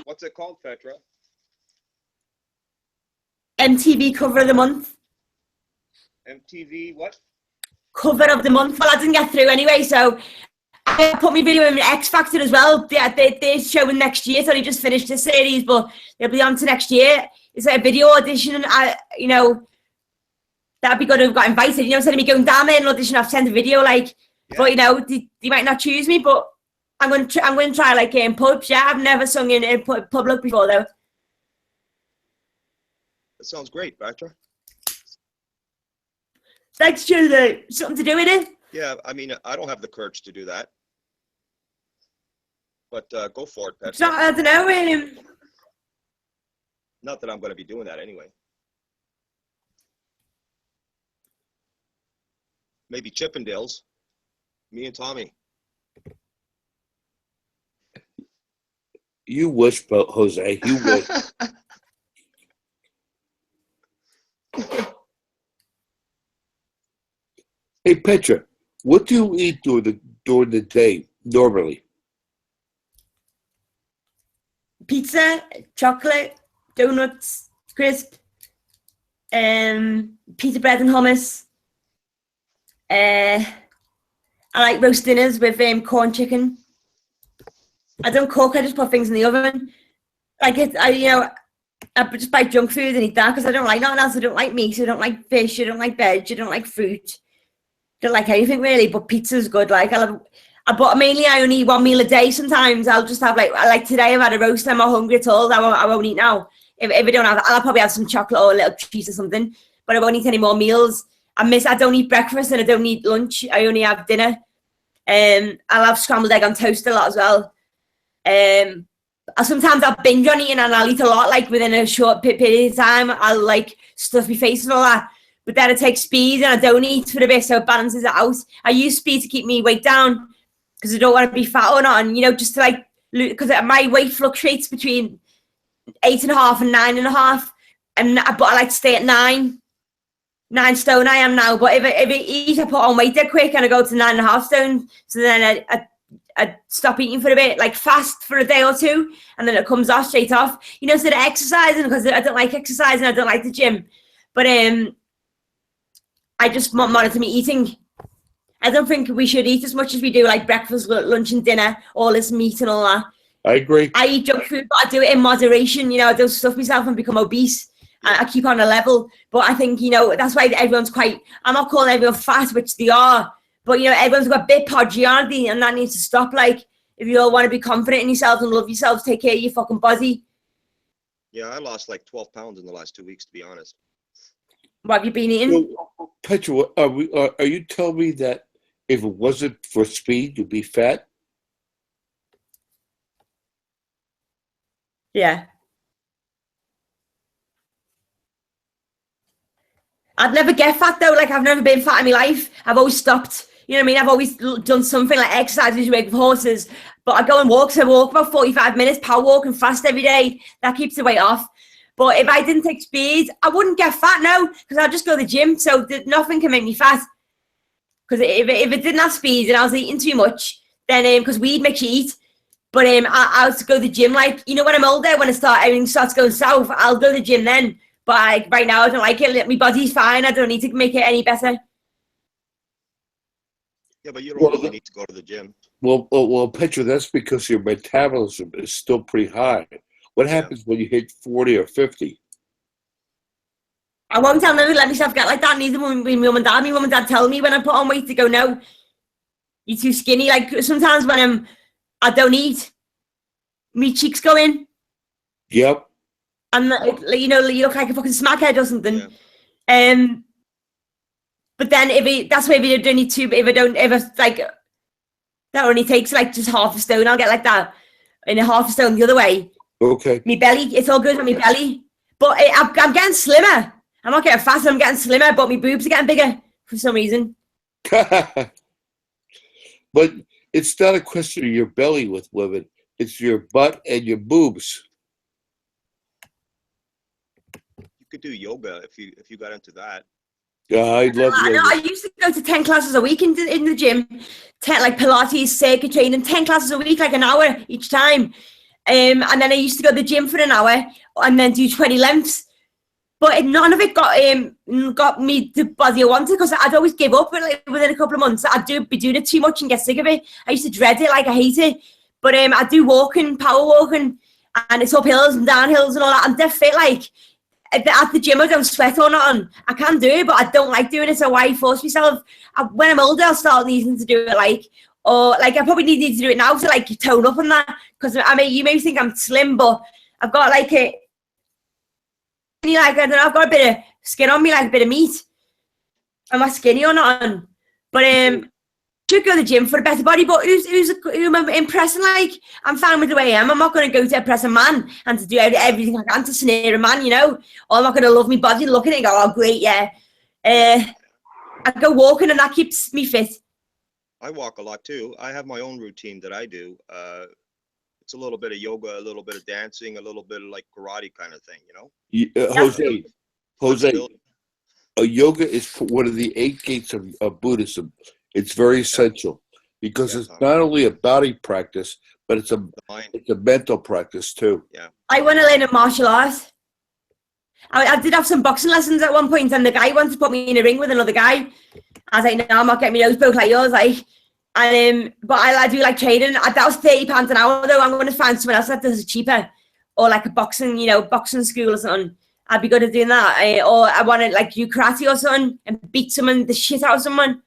What's it called, Petra? MTV Cover of the Month. MTV what? Cover of the Month. Well, I didn't get through anyway, so I put my video in X Factor as well. They're showing next year, so they just finished this series, but they'll be on to next year. It's like a video audition, and you know, that'd be good to have got invited. You know, instead of me going down there and audition, I've sent a video, like, yeah. But you know, they might not choose me, but I'm going to try, like, in pubs. Yeah, I've never sung in public before, though. That sounds great, Petra. Thanks, Julie. Something to do with it? Yeah, I mean, I don't have the courage to do that. But go for it, Petra. So, I don't know. Not that I'm going to be doing that anyway. Maybe Chippendales. Me and Tommy. You wish, but Jose, you wish. Hey, Petra, what do you eat during the day normally? Pizza, chocolate, donuts, crisp, pizza bread and hummus. I like roast dinners with corn chicken. I don't cook. I just put things in the oven. I just buy junk food and eat that because I don't like nothing else. I don't like meat. I don't like fish. I don't like veg. I don't like fruit. Don't like anything really. But pizza's good. Like but mainly I only eat one meal a day. Sometimes I'll just have like today I've had a roast. I'm not hungry at all. I won't eat now. If I don't have, I'll probably have some chocolate or a little cheese or something. But I won't eat any more meals. I don't eat breakfast and I don't eat lunch. I only have dinner. I'll have scrambled egg on toast a lot as well. Sometimes I'll binge on eating and I'll eat a lot, like within a short period of time. I'll like stuff my face and all that. But then I take speed and I don't eat for a bit, so it balances it out. I use speed to keep me weight down because I don't want to be fat or not, and you know, just to like, because my weight fluctuates between 8.5 and 9.5, but I like to stay at 9 stone. I am now, but if I eat, I put on weight dead quick and I go to 9.5 stone. So then I stop eating for a bit, like fast for a day or two, and then it comes off straight off. You know, instead of exercising, because I don't like exercising, I don't like the gym. But I just monitor me eating. I don't think we should eat as much as we do, like breakfast, lunch, and dinner, all this meat and all that. I agree. I eat junk food, but I do it in moderation. You know, I don't stuff myself and become obese. I keep on a level. But I think, you know, that's why everyone's quite, I'm not calling everyone fat, which they are. But, you know, everyone's got a bit podgy, aren't they? And that needs to stop. Like, if you all want to be confident in yourselves and love yourselves, take care of your fucking body. Yeah, I lost like 12 pounds in the last 2 weeks, to be honest. What have you been eating? Well, Petra, are you telling me that if it wasn't for speed, you'd be fat? Yeah. I'd never get fat though. Like, I've never been fat in my life. I've always stopped. You know what I mean? I've always done something like exercises with horses. But I go and walk. So I walk about 45 minutes, power walk and fast every day. That keeps the weight off. But if I didn't take speed, I wouldn't get fat now because I'd just go to the gym. So nothing can make me fat. Because if it didn't have speed and I was eating too much, then because weed makes you eat. But I was to go to the gym, like, you know, when I'm older, when everything starts going south, I'll go to the gym then. But right now, I don't like it. My body's fine. I don't need to make it any better. Yeah, but you don't really need to go to the gym. Well, Petra, that's because your metabolism is still pretty high. What happens when you hit 40 or 50? I won't never let myself get like that. Neither when my mum and dad. My mum and dad tell me when I put on weight to go, no, you're too skinny. Like sometimes when I don't eat, my cheeks go in. Yep. And you know, you look like a fucking smackhead or something. Yeah. But then that's why if you don't need to, if I don't ever like, that only takes like just half a stone. I'll get like that, and a half a stone the other way. Okay. My belly, it's all good on my belly, but I'm getting slimmer. I'm not getting fatter. I'm getting slimmer, but my boobs are getting bigger for some reason. But it's not a question of your belly with women. It's your butt and your boobs. You could do yoga if you got into that. I'd love yoga. I used to go to 10 classes a week in the gym, 10 like Pilates, circuit training, 10 classes a week, like an hour each time. And then I used to go to the gym for an hour and then do 20 lengths. But none of it got me the body I wanted because I'd always give up within a couple of months. I'd be doing it too much and get sick of it. I used to dread it, like I hate it. But I do walking, power walking, and it's up hills and down hills and all that. I'm dead fit, like at the gym I don't sweat or nothing. I can do it, but I don't like doing it, so why force myself? When I'm older, I'll start needing to do it, or I probably need to do it now to like tone up on that. Because I mean, you may think I'm slim, but I've got like I don't know, I've got a bit of skin on me, like a bit of meat. Am I skinny or not? But should go to the gym for a better body. But who am I impressing? Like, I'm fine with the way I am. I'm not going to go to impress a man and to do everything I can to snare a man, you know. Or I'm not going to love my body, look at it and go, oh, great, yeah. I go walking and that keeps me fit. I walk a lot too. I have my own routine that I do. It's a little bit of yoga, a little bit of dancing, a little bit of like karate kind of thing, you know. Jose, yoga is one of the 8 gates of Buddhism. It's very essential because it's not only a body practice, but it's a mental practice too. Yeah. I want to learn a martial art. I did have some boxing lessons at one point, and the guy wanted to put me in a ring with another guy. I was like, no, I'm not getting my nose broke like yours, like. And but I do like training. That was £30 an hour though. I'm going to find someone else that does it cheaper, or like a boxing, boxing school or something. I'd be good at doing that. Or I want to like do karate or something and beat the shit out of someone.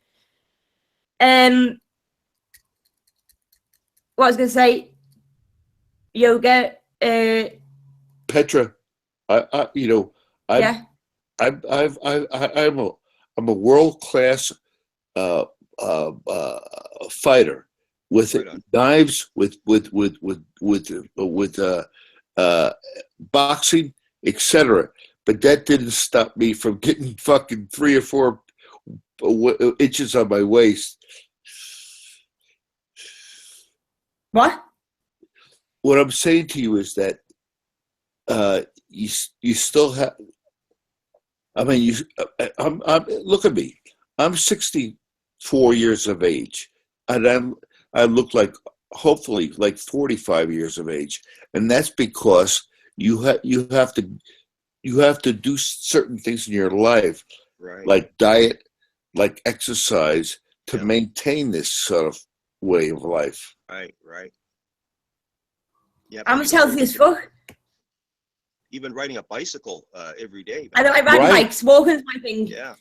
What I was going to say, yoga. Petra, I'm a world-class fighter with knives, with boxing, etc. But that didn't stop me from getting fucking 3 or 4 inches on my waist. What? What I'm saying to you is that you still have. I mean, look at me. I'm 64 years of age, and I look like hopefully like 45 years of age, and that's because you have to do certain things in your life, right, like diet, like exercise, to maintain this sort of way of life. Right. Yeah. I'm as healthy as fuck. Even riding a bicycle every day. I know I ride bikes. Walking's my thing. Yeah.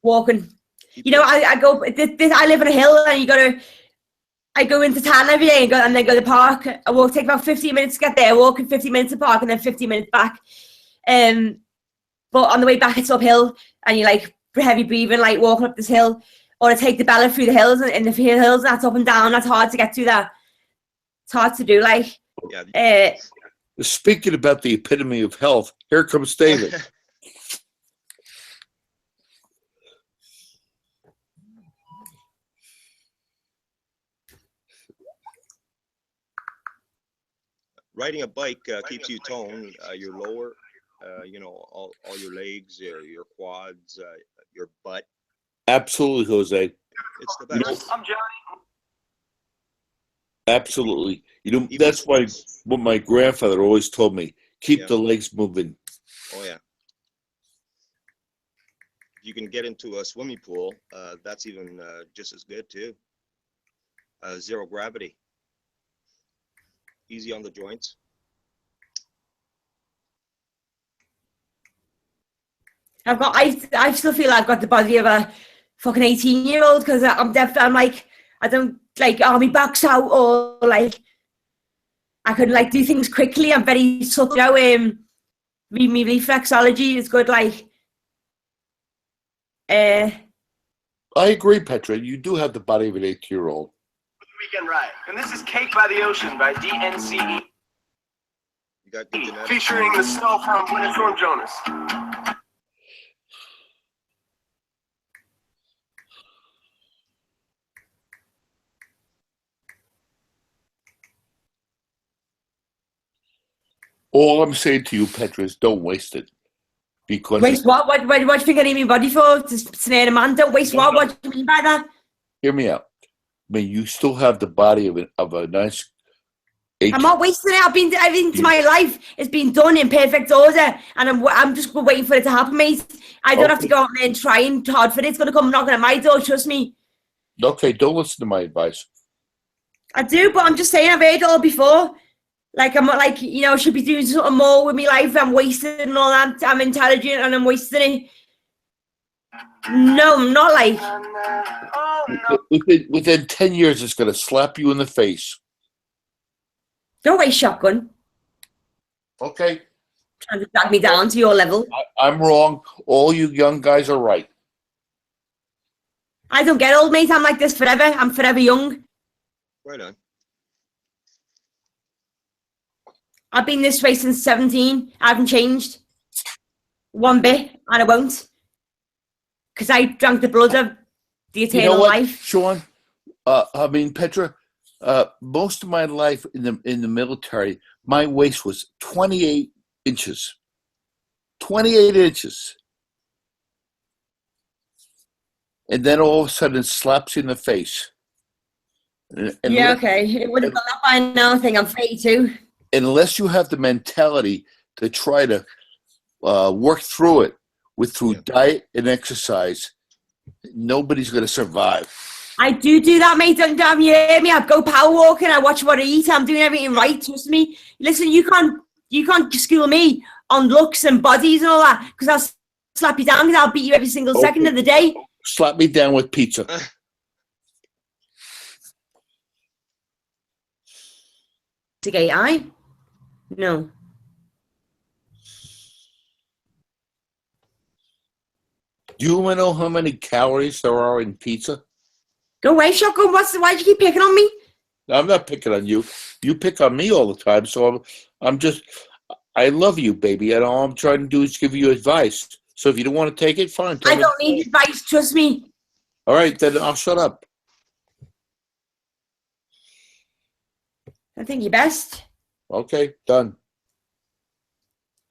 Walking. I go. I live on a hill, and I go into town every day and then go to the park. I will take about 15 minutes to get there. Walk in 15 minutes to the park, and then 15 minutes back. But on the way back, it's uphill, and you like heavy breathing, like walking up this hill. Or I take the Bella through the hills, and in the hills, that's up and down. That's hard to get to. That it's hard to do. Like. Yeah. Speaking about the epitome of health, here comes David. Riding a bike keeps you toned. You're lower. all your legs, your quads, your butt. Absolutely, Jose. It's the best. I'm Johnny. Absolutely. That's what my grandfather always told me. Keep the legs moving. Oh yeah. You can get into a swimming pool. That's even just as good too. Zero gravity. Easy on the joints. I still feel I've got the body of a fucking 18-year-old because I'm like, I don't like, my back's out, or like, I can like do things quickly. I'm very subtle, my reflexology is good, like, I agree, Petra. You do have the body of an 8-year-old. Weekend Ride. And this is Cake by the Ocean by DNCE. You got good genetics. Featuring the snow from Winter Storm Jonas. All I'm saying to you, Petra, is don't waste it. Because waste what? What do you think I need my body for? To snare a man? Don't waste what? What do you mean by that? Hear me out. I mean, you still have the body of a nice. I'm not wasting it. Everything to my life has been done in perfect order, and I'm just waiting for it to happen, mate. I don't have to go out there and trying hard for it. It's going to come knocking at my door. Trust me. Okay, don't listen to my advice. I do, but I'm just saying I've heard it all before. Like, I'm not like, I should be doing something more with my life. I'm wasting and all that. I'm intelligent and I'm wasting it. No, I'm not like. Within 10 years, it's going to slap you in the face. Don't waste shotgun. Okay. Trying to drag me down to your level. I'm wrong. All you young guys are right. I don't get old, mate. I'm like this forever. I'm forever young. Right on. I've been this way since 17. I haven't changed one bit, and I won't. Because I drank the blood of the eternal life. Sean? I mean, Petra, most of my life in the military, my waist was 28 inches. 28 inches. And then all of a sudden it slaps you in the face. And yeah, okay. It would have gone up by now. I think I'm 32. Unless you have the mentality to try to work through it through diet and exercise, nobody's going to survive. I do that, mate. Don't damn you hear me? I go power walking. I watch what I eat. I'm doing everything right. Trust me. Listen, you can't school me on looks and bodies and all that, because I'll slap you down, because I'll beat you every single second of the day. Slap me down with pizza. To gay eye? No. Do you want to know how many calories there are in pizza? Go away, shotgun. Why'd you keep picking on me? I'm not picking on you. You pick on me all the time, so I love you, baby, and all I'm trying to do is give you advice. So if you don't want to take it, fine. I don't need advice, trust me. All right, then I'll shut up. I think you're best. Okay, done.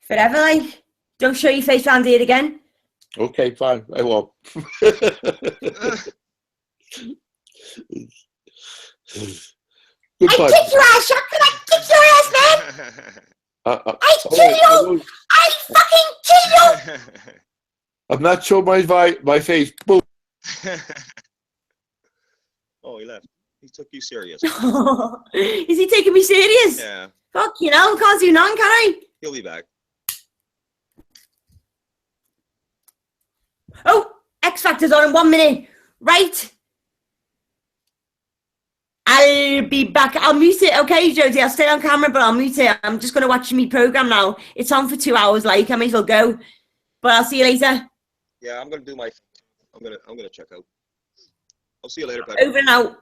Forever, like. Don't show your face around here again. Okay, fine. I won't. I kick your ass, shotgun. I kick your ass, man. I kill you. I fucking kill you. I'm not showing my face. Boom. Oh, he left. He took you serious. Is he taking me serious? Yeah. Fuck, can't do none, can I? He'll be back. Oh, X Factor's on in 1 minute. Right. I'll be back. I'll mute it, okay, Josie? I'll stay on camera, but I'll mute it. I'm just going to watch me program now. It's on for 2 hours, like, I may as well go. But I'll see you later. Yeah, I'm gonna do my. I'm gonna check out. I'll see you later, Pat. Over and out.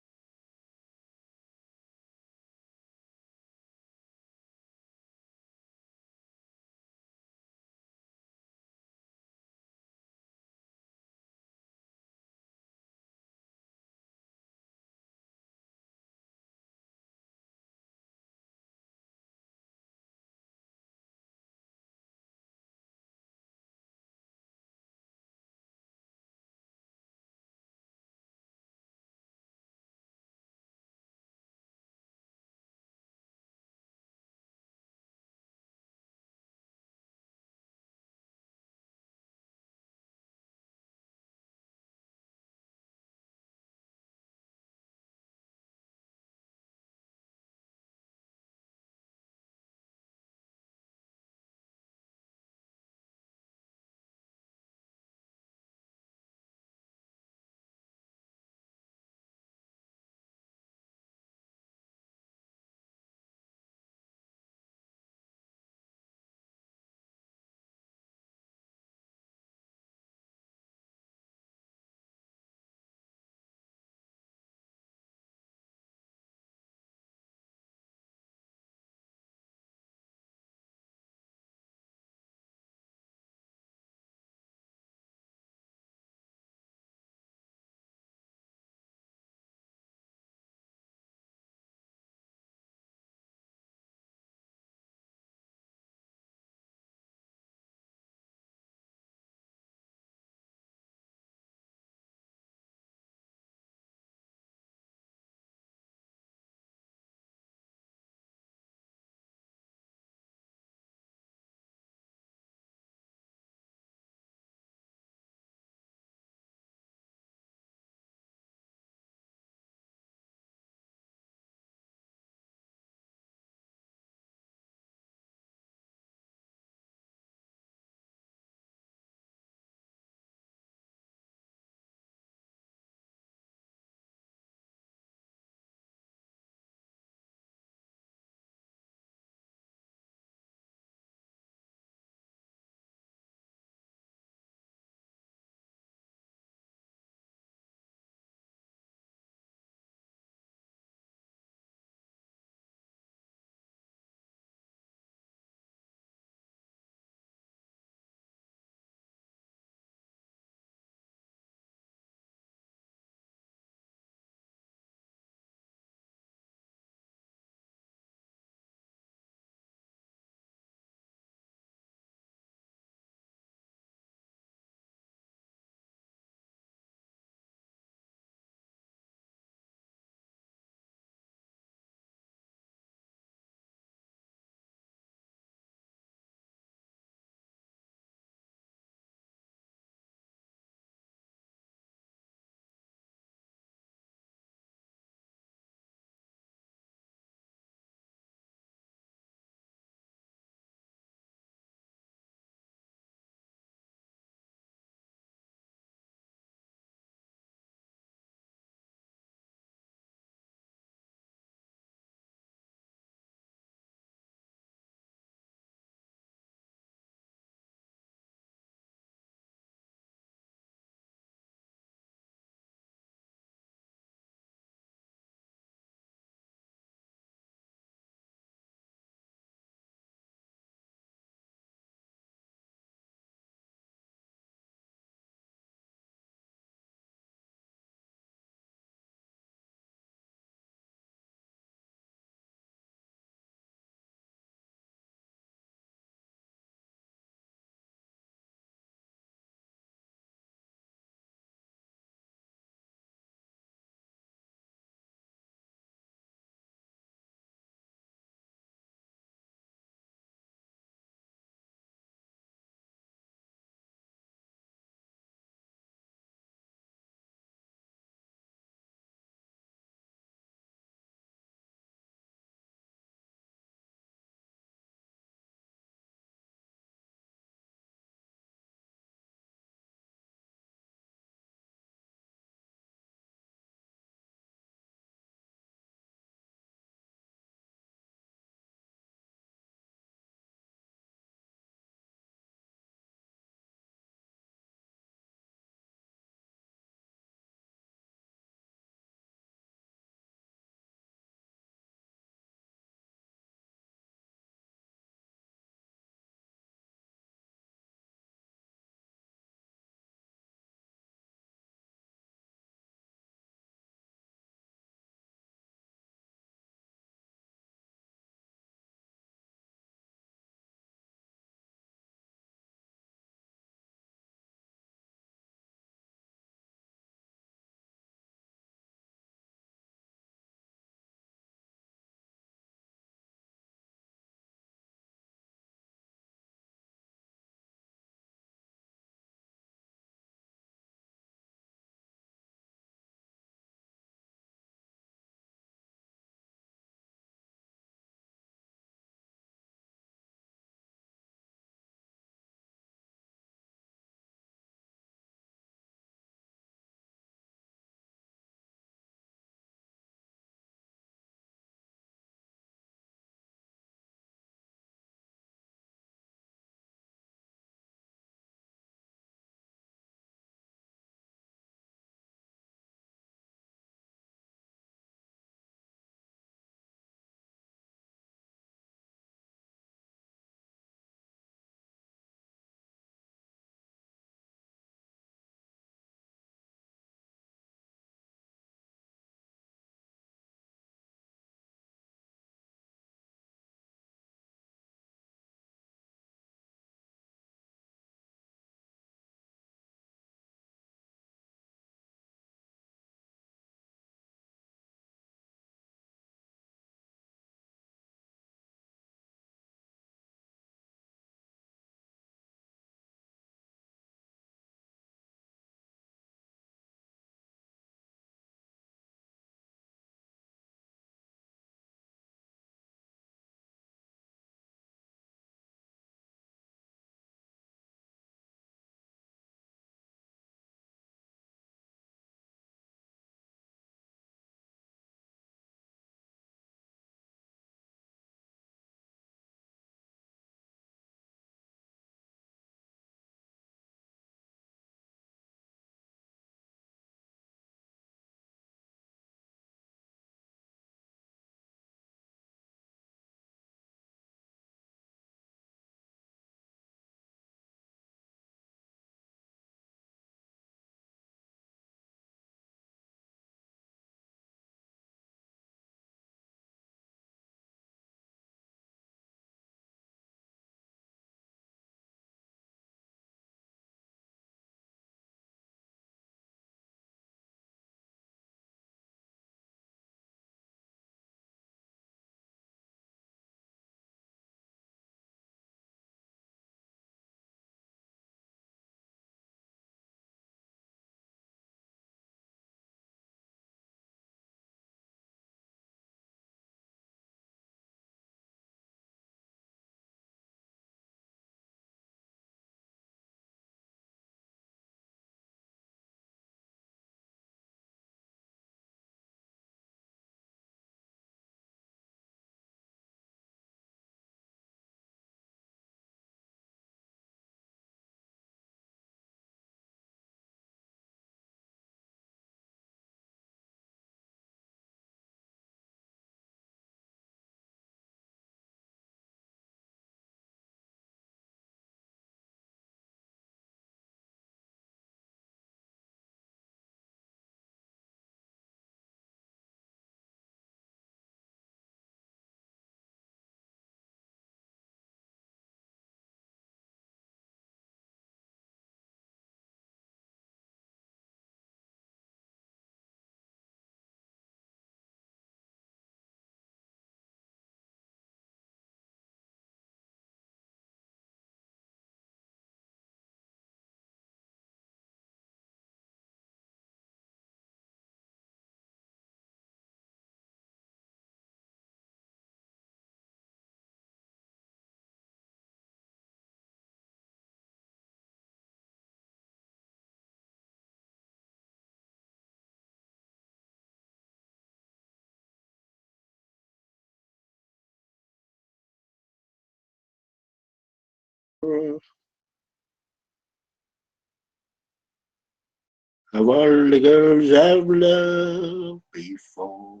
Have all the girls I've loved before.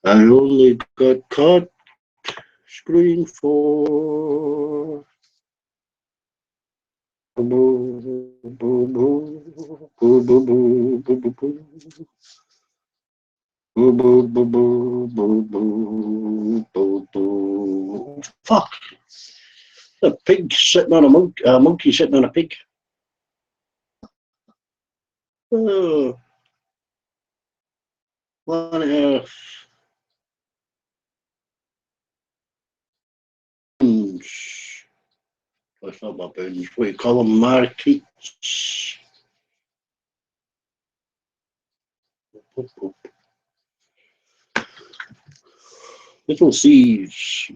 I only got caught screwing for. Boo, boo, boo, boo, boo, boo, boo, boo, boo, boo. Boo, boo, boo, boo, boo, boo, boo, boo. Fuck. A pig sitting on a monkey sitting on a pig. Oh, what on earth? That's not my bones. What do you call them? Markets. Little thieves.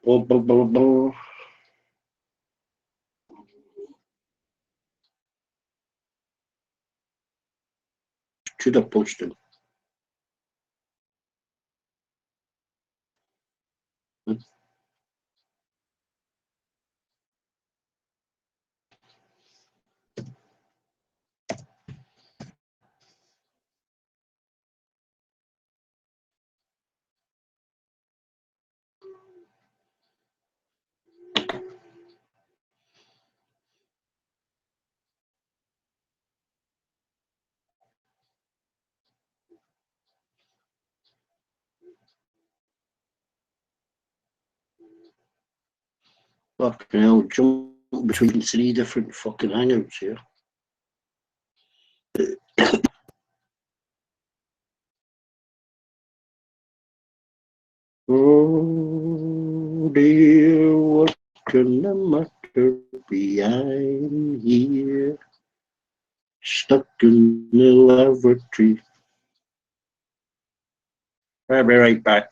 Blah, blah, blah, blah. Should have posted. Fucking hell, jump between three different fucking hangouts here. Oh dear, what can the matter be? I'm here, stuck in the lavatory. I'll be right back.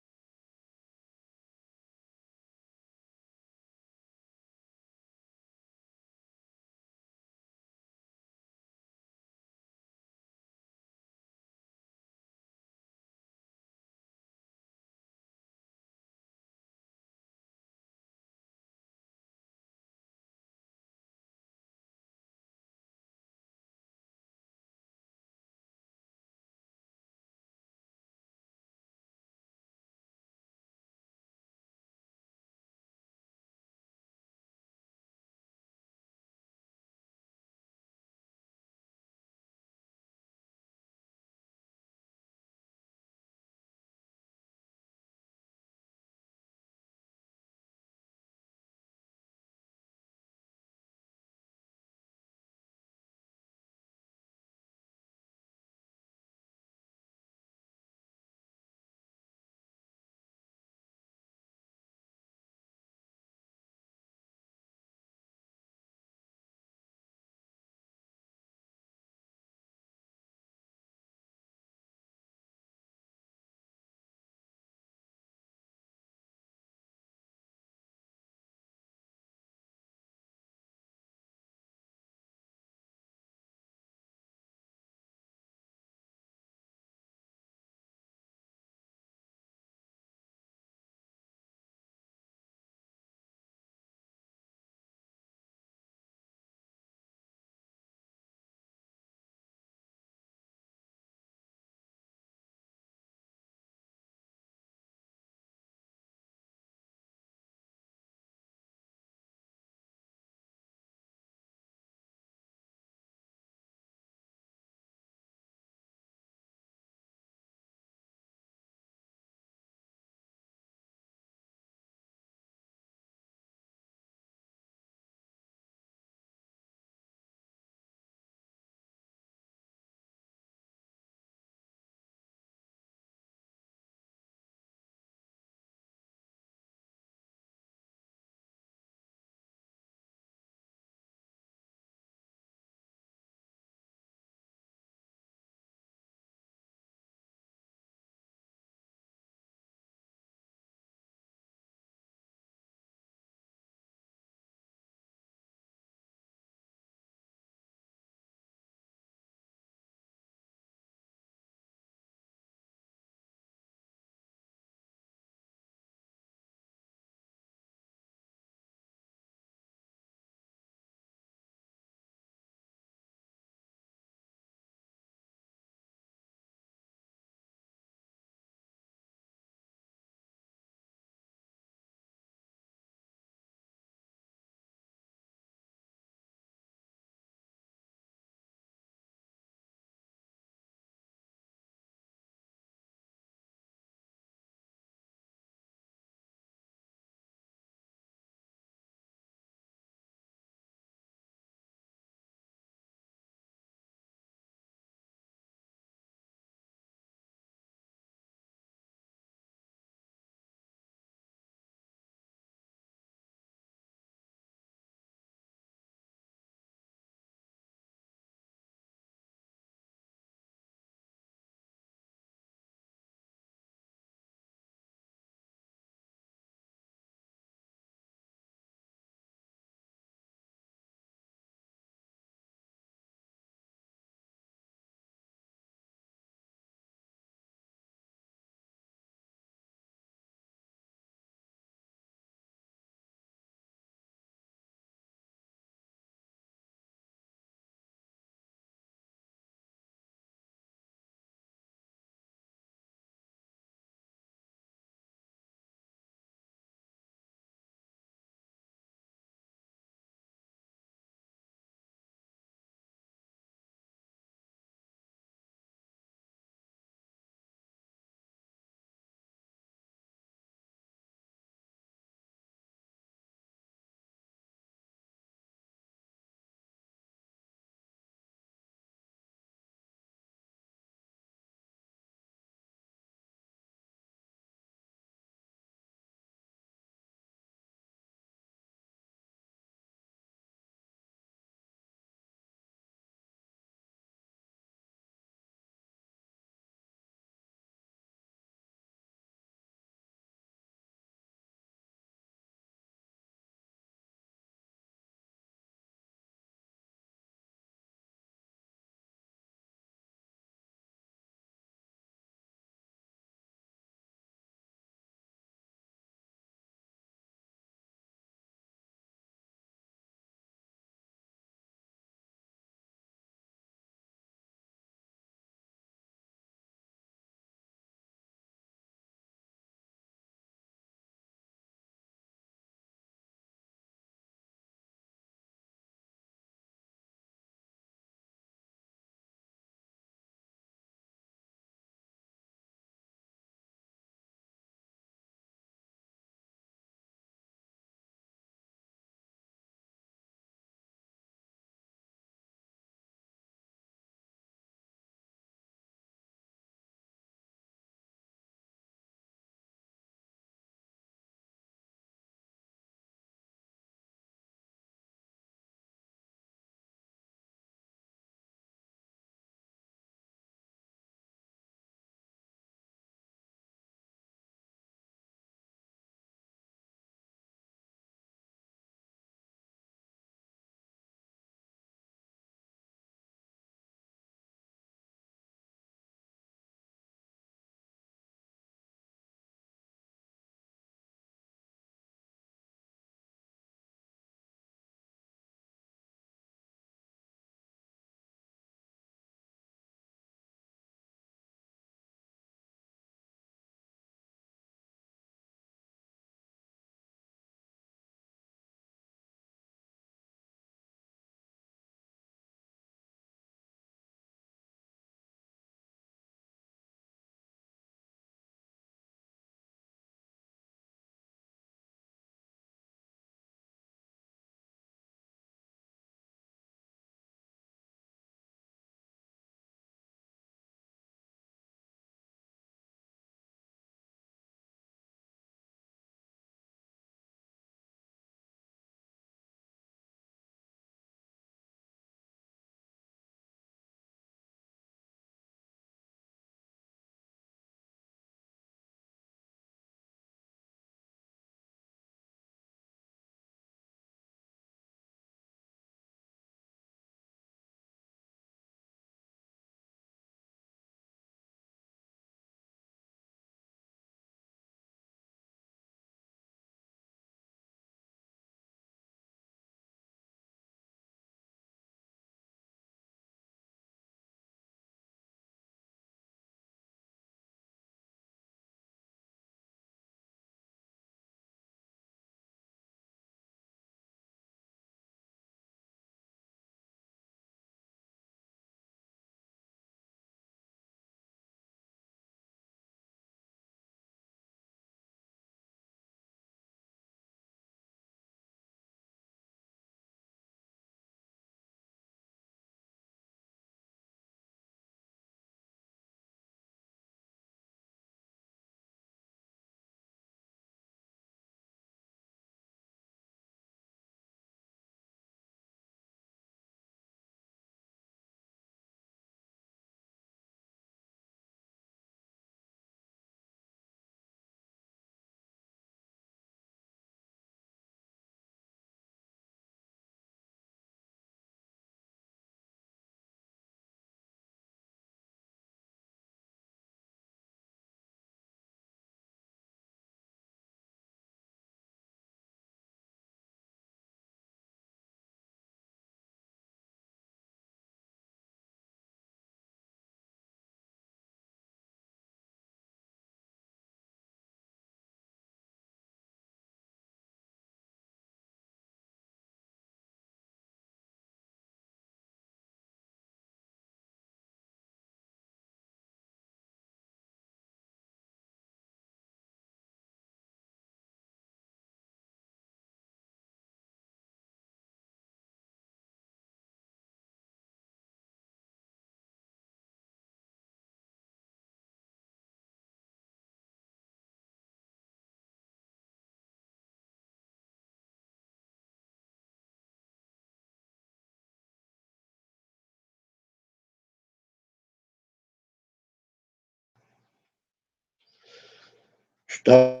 Star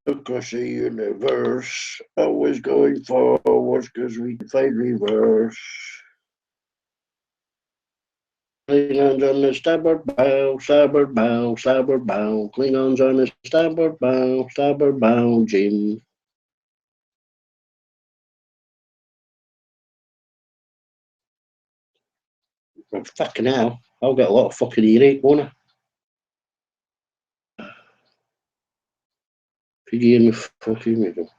across the universe, always going forwards because we can find reverse. Klingons on the starboard bow, starboard bow, starboard bow. Klingons on the starboard bow, Jim. Oh, fucking hell, I'll get a lot of fucking earache, won't I? Piggy in the fucking middle.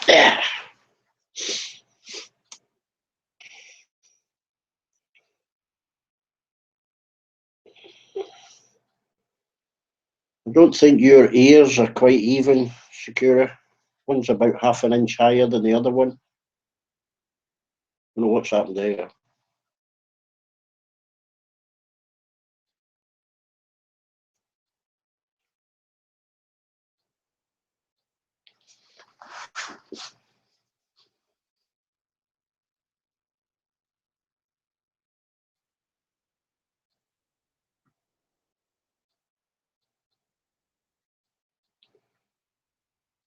Yeah. I don't think your ears are quite even, Shakira. One's about half an inch higher than the other one. I don't know what's happened there.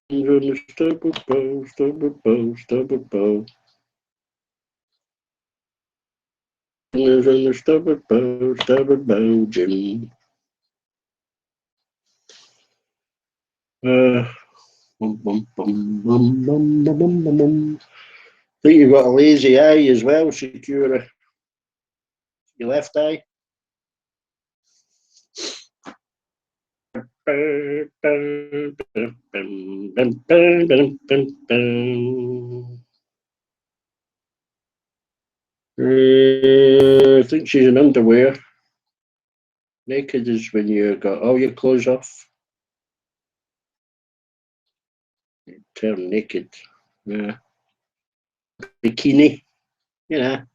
On the starboard bow, starboard bow, starboard bow. Klingons on the starboard bow, Jim. Bum, bum, bum, bum, bum, bum, bum, bum, bum. I think you've got a lazy eye as well, Shakira. Your left eye. I think she's in underwear. Naked is when you got all your clothes off. Term naked. Yeah. Bikini. You know.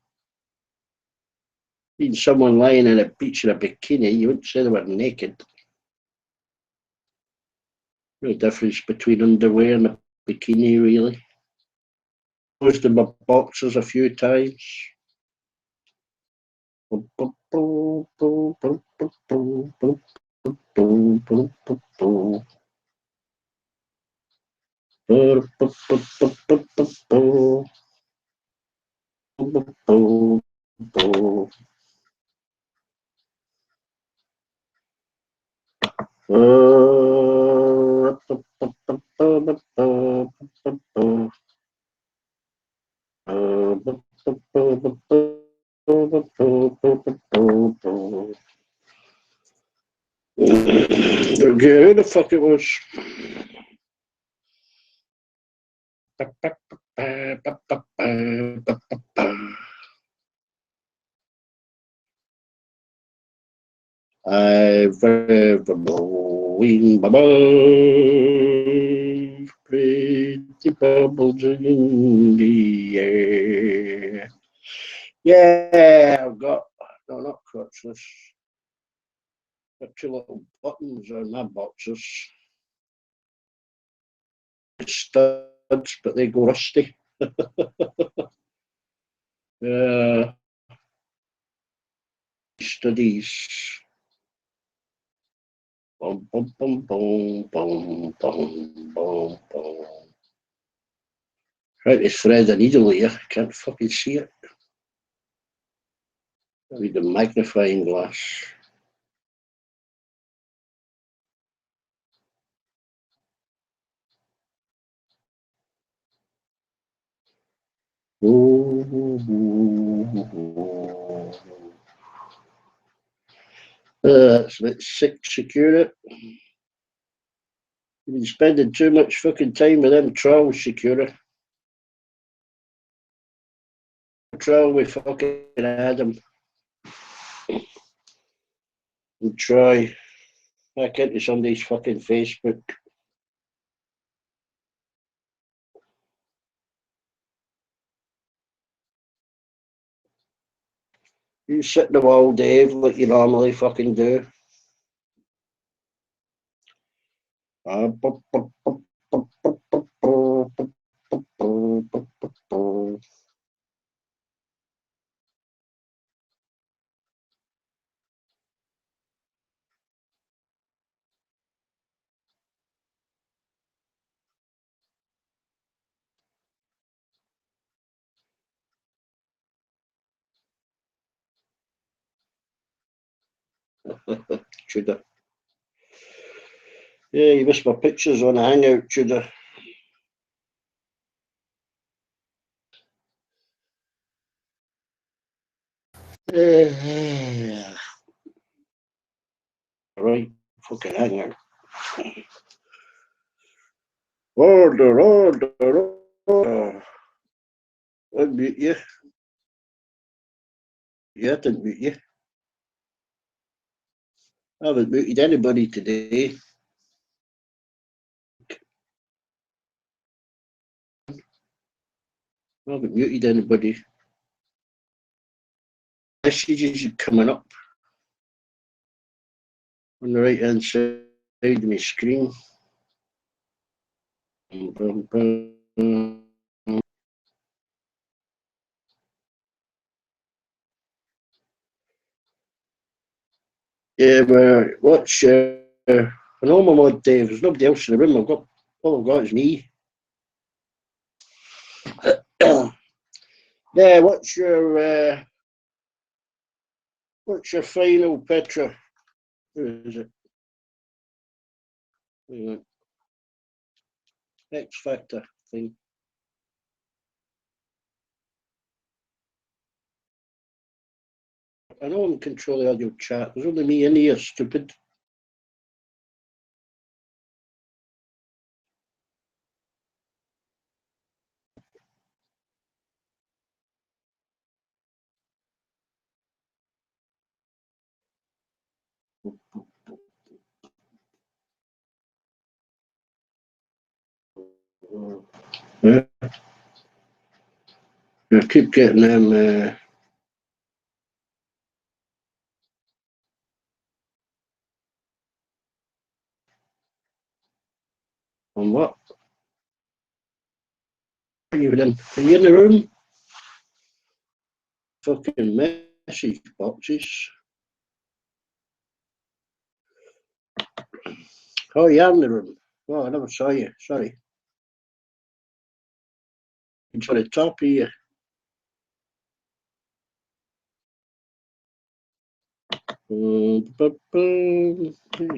Seen someone lying in a beach in a bikini, you wouldn't say they were naked. No difference between underwear and a bikini, really. Closed in my boxers a few times. Okay, who the fuck it was? I've ever blowing bubbles, pretty bubbles in the air. Yeah, I've got, no, not crotchless. Got two little buttons on my boxers. Studs, but they go rusty. Studies. Bum, bum, bum, bum, bum, bum, bum, bum. Trying to thread a needle here, can't fucking see it. I need the magnifying glass. That's a bit sick, secure it. You've been spending too much fucking time with them trolls, Secura. Troll with fucking Adam. And try back into somebody's fucking Facebook. You sit in the wall, Dave, like you normally fucking do. Tudor. Yeah, you missed my pictures on a hangout, Tudor. Right, fucking hangout. Order, order, order. Unmute you. Yeah, I didn't mute you. I haven't muted anybody today. I haven't muted anybody. Messages are coming up on the right hand side of my screen. Yeah, but watch. I know my mod Dave. There's nobody else in the room. All I've got is me. Yeah, what's your final, Petra? Who is it? Hang on. X Factor thing. I know I'm controlling all your chat. There's only me in here, stupid. Yeah. I keep getting them. On what? Are you in the room? Fucking message boxes. Oh, you're in the room. Oh, I never saw you. Sorry. It's on the top here.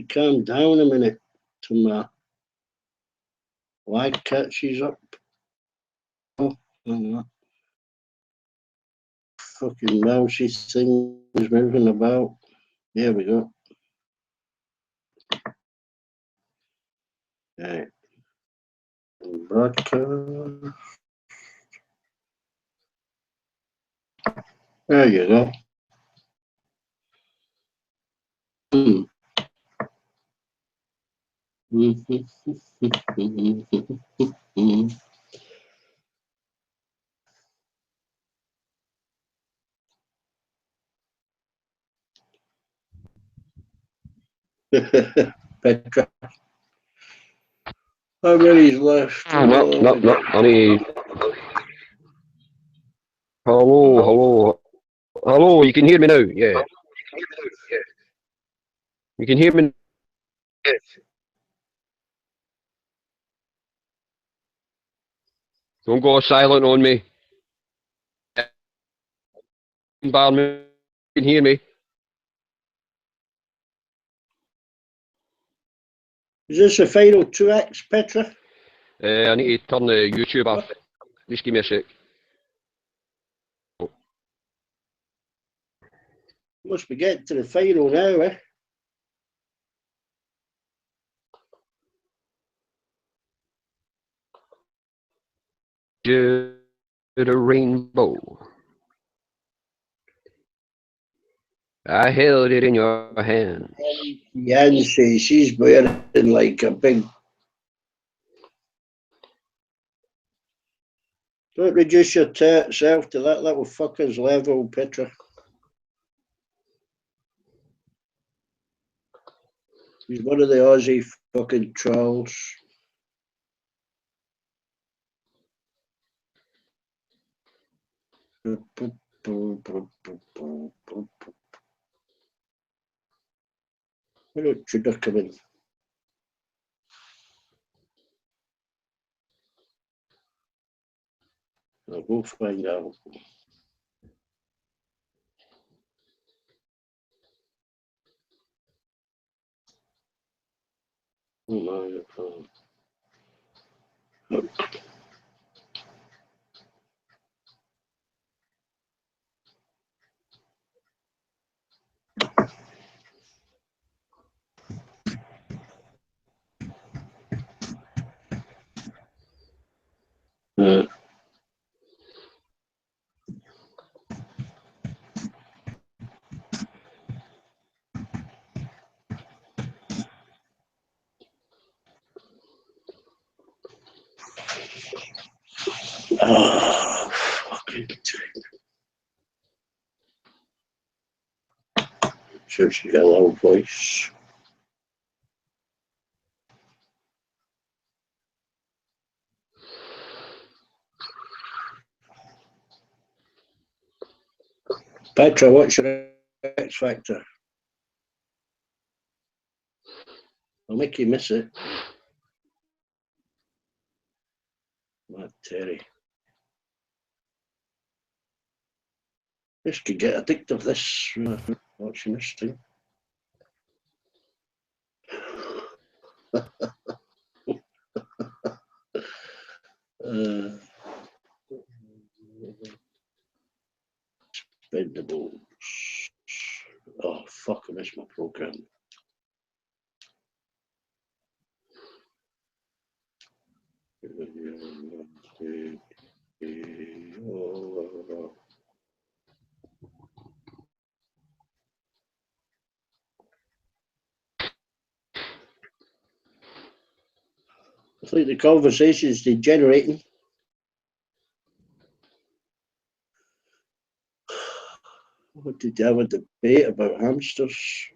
Calm down a minute to my white catches up. Oh, fucking mousey thing is moving about. There we go. Right. Broadcast. There you go. Petra. How many's left? No. Hello, you can hear me now, yeah. You can hear me? Yes. Don't go silent on me. You can hear me. Is this the final 2x, Petra? I need to turn the YouTube off. Just give me a sec. Must be getting to the final now, eh? The rainbow. I held it in your hand. Yancy, she's wearing like a big. Don't reduce yourself to that little fucker's level, Petra. He's one of the Aussie fucking trolls. Why don't Tudor come in? I'll go find out. Oh, fucking sure she got a loud voice. Petra, what's your X factor? I'll make you miss it. Mad Terry. This could get addictive, this watching this thing. Expendables. Oh, fuck, I missed my program. I think the conversation's degenerating. What did you have a debate about hamsters?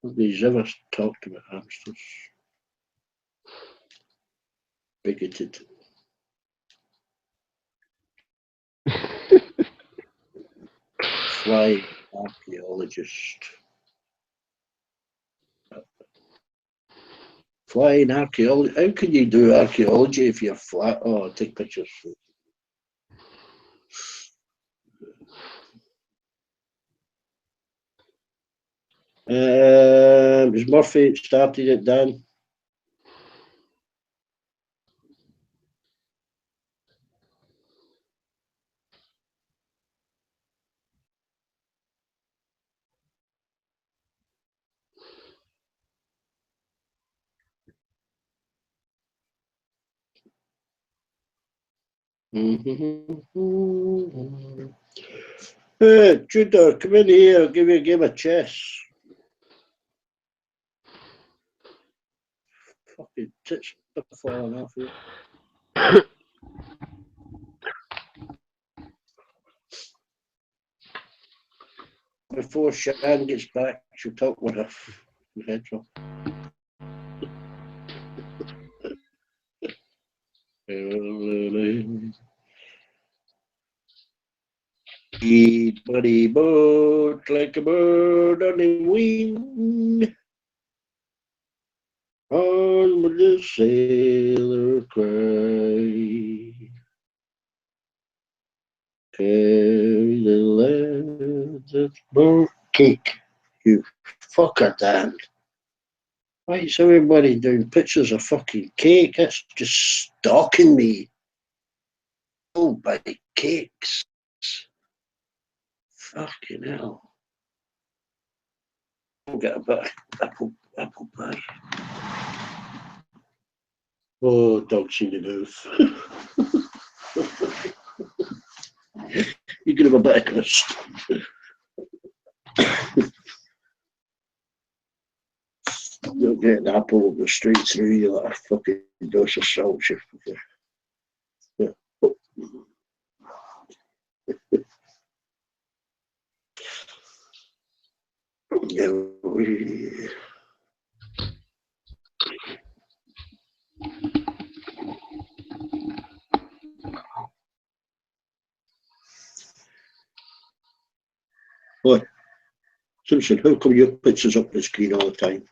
Nobody's ever talked about hamsters. Bigoted. Fly archaeologist. Flying archaeology. How can you do archaeology if you're flat? Oh, take pictures. Is Murphy started it, Dan? Judah, come in here. I'll give you a game of chess. Fucking tits are falling off here. Before Shan gets back, she'll talk with her head off. Buddy boat like a bird on the wing. On with the sailor cry. Carry the lead that's burnt cake. You fucker, Dan. Why is everybody doing pictures of fucking cake? That's just stalking me. Oh, by cakes. Fucking hell. I'll get a bit of apple pie. Oh, dog's seen the move. You can have a bit of crust. You'll get an apple will go straight through you like a fucking dose of salt. Yeah. What? Simpson, how come your picture's up the screen all the time?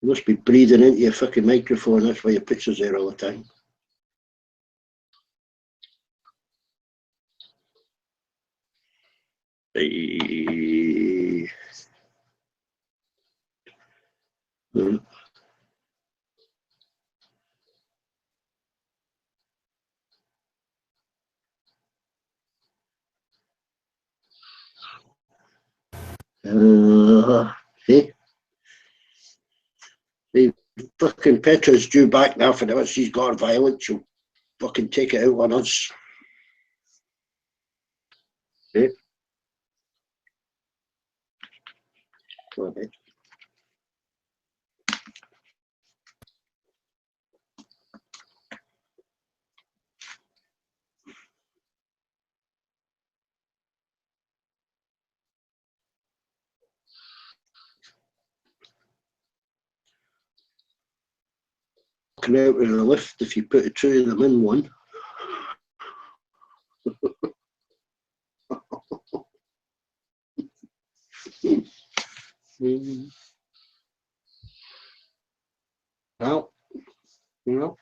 You must be breathing into your fucking microphone. That's why your picture's there all the time. See? See, fucking Petra's due back now for the she's got violent. She'll fucking take it out on us. See? Go ahead. Walking out with a lift if you put two of them in one. Well, you know.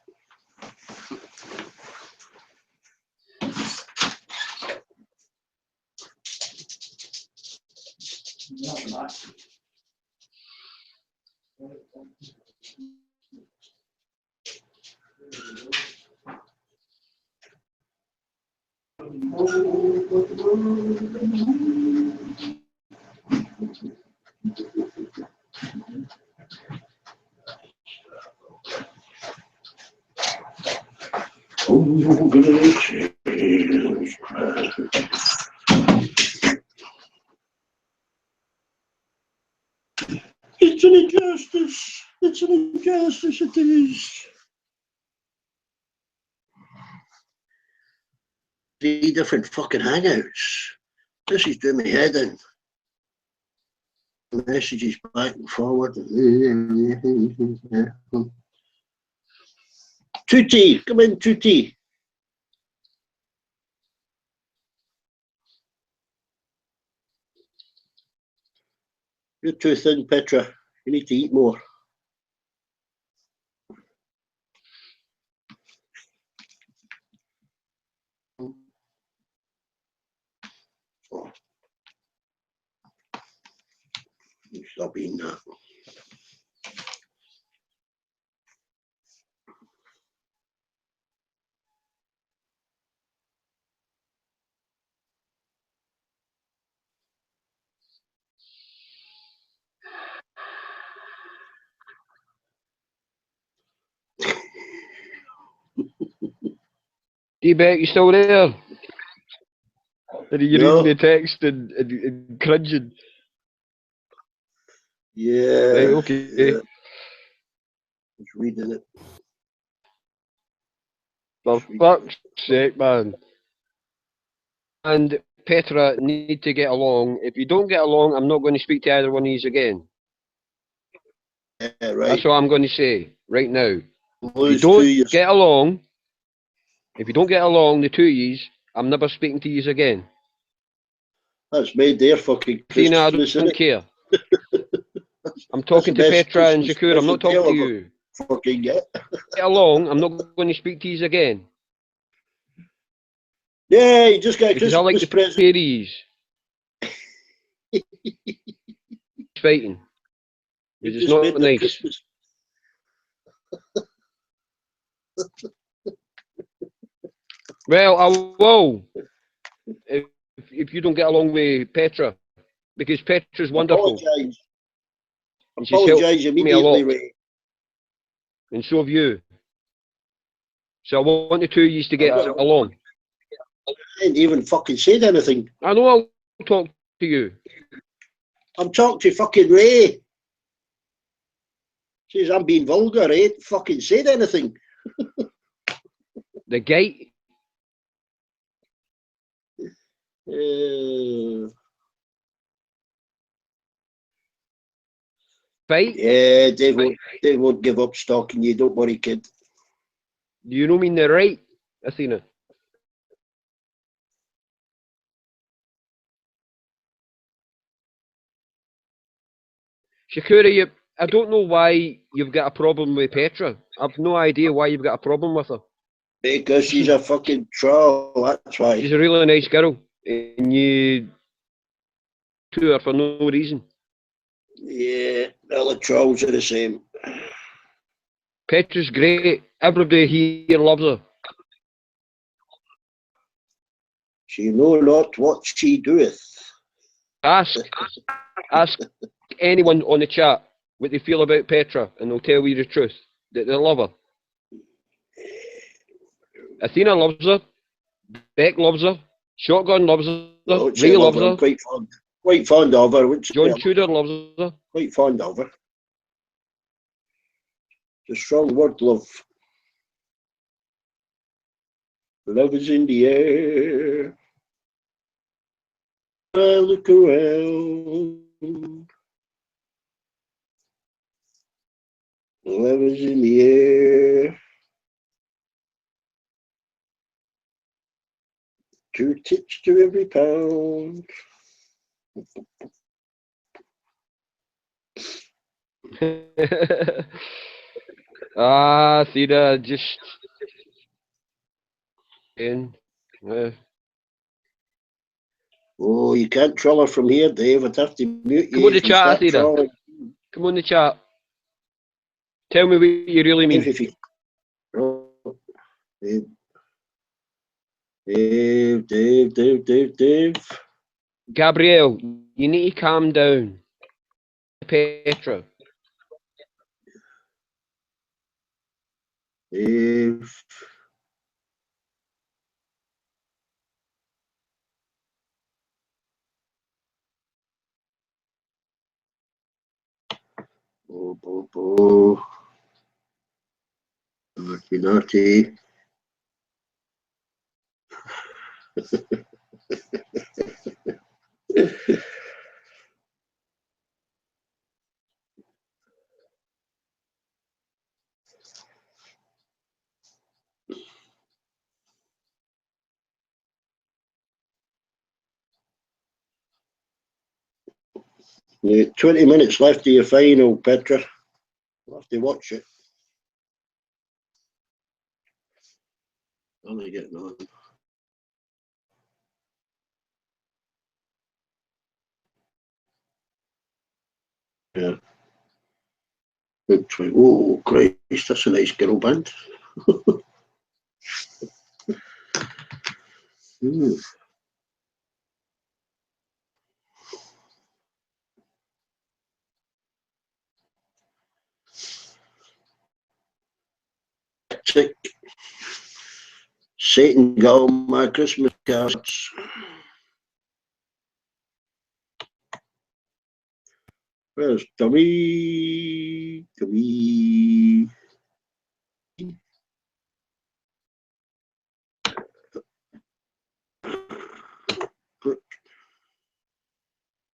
It's an injustice. It's an injustice, it is. 3 different fucking hangouts. This is doing my head in. Messages back and forward. Tutti, come in, Tutti. You're too thin, Petra. You need to eat more. Oh. Stop eating that. D-Beck, you still there? Or are you No. reading the text and cringing? Yeah. Right, okay. Yeah. Just reading it. For fuck's sake, man. And Petra need to get along. If you don't get along, I'm not going to speak to either one of you again. Yeah, right. That's what I'm going to say right now. If you Lose don't 2 years. get along, the two of yous, I'm never speaking to yous again. That's made their fucking Tina, I Christmas, don't isn't it? care. I'm talking the to best Petra and Christmas Shakur. I'm not present talking to they'll you. ever fucking get. Get along, I'm not going to speak to yous again. Yeah, you just got a Because I like Christmas the present. pair of yous. Fighting. You Because it's just not made their nice. Christmas. Well, I will. If you don't get along with Petra. Because Petra's wonderful. Apologise. And she's helped Apologise me a immediately, lot. Ray. And so have you. So I want the two of you to get along. I ain't even fucking said anything. I know I'll talk to you. I'm talking to fucking Ray. Says I'm being vulgar, I ain't fucking said anything. The gate. Fight? Yeah, Dave won't give up stalking you, don't worry, kid. Do you know mean the right, Athena? Shakura, I don't know why you've got a problem with Petra. I've no idea why you've got a problem with her. Because she's a fucking troll, that's why. She's a really nice girl, and you to her for no reason. Yeah, all the trolls are the same. Petra's great. Everybody here loves her. She know not what she doeth. Ask anyone on the chat what they feel about Petra, and they'll tell you the truth. That they love her. Athena loves her. Beck loves her. Shotgun loves her. Ray loves her. I'm quite fond of her. John Tudor loves her. Quite fond of her. It's a strong word, love. Love is in the air. I look around. Love is in the air. 2 tits to every pound. Theda, just in. Oh, you can't troll her from here, Dave. I'd have to mute you. Come on the if you chat, start Theda. trolling. Come on the chat. Tell me what you really mean. Dave. Gabrielle, you need to calm down. Petra. Dave. Oh. Naughty. Yeah, 20 minutes left of your final, Petra. I'll have to watch it. How are you getting on? Yeah. Oh, Christ, that's a nice girl band. Satan got all my Christmas cards. Where's Tommy?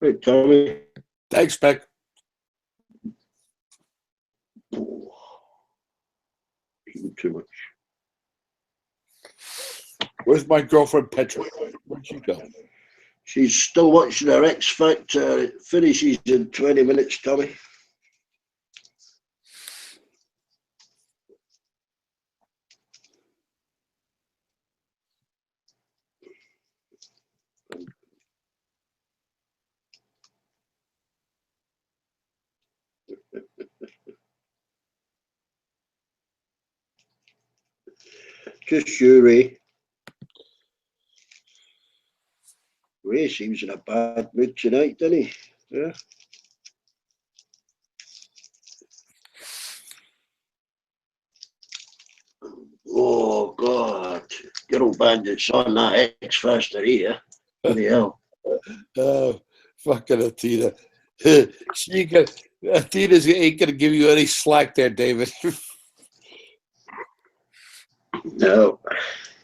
Hey, Tommy. Thanks, Beck. Eating too much. Where's my girlfriend Petra? Where'd she go? She's still watching her X Factor. It finishes in 20 minutes, Tommy. Just you, Ray. Ray seems in a bad mood tonight, doesn't he? Yeah. Oh, God. Girl bandits on that X Factor here. What the hell? Oh, fucking Athena. Athena's ain't going to give you any slack there, David. No.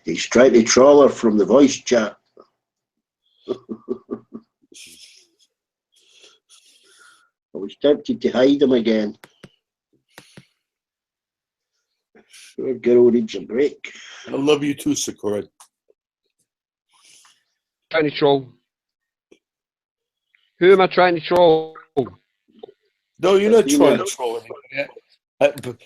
He's trying to troll her from the voice chat. I was tempted to hide him again. Poor girl needs a break. I love you too, Sakura. Trying to troll. Who am I trying to troll? No, you're not Athena. trying to troll anybody.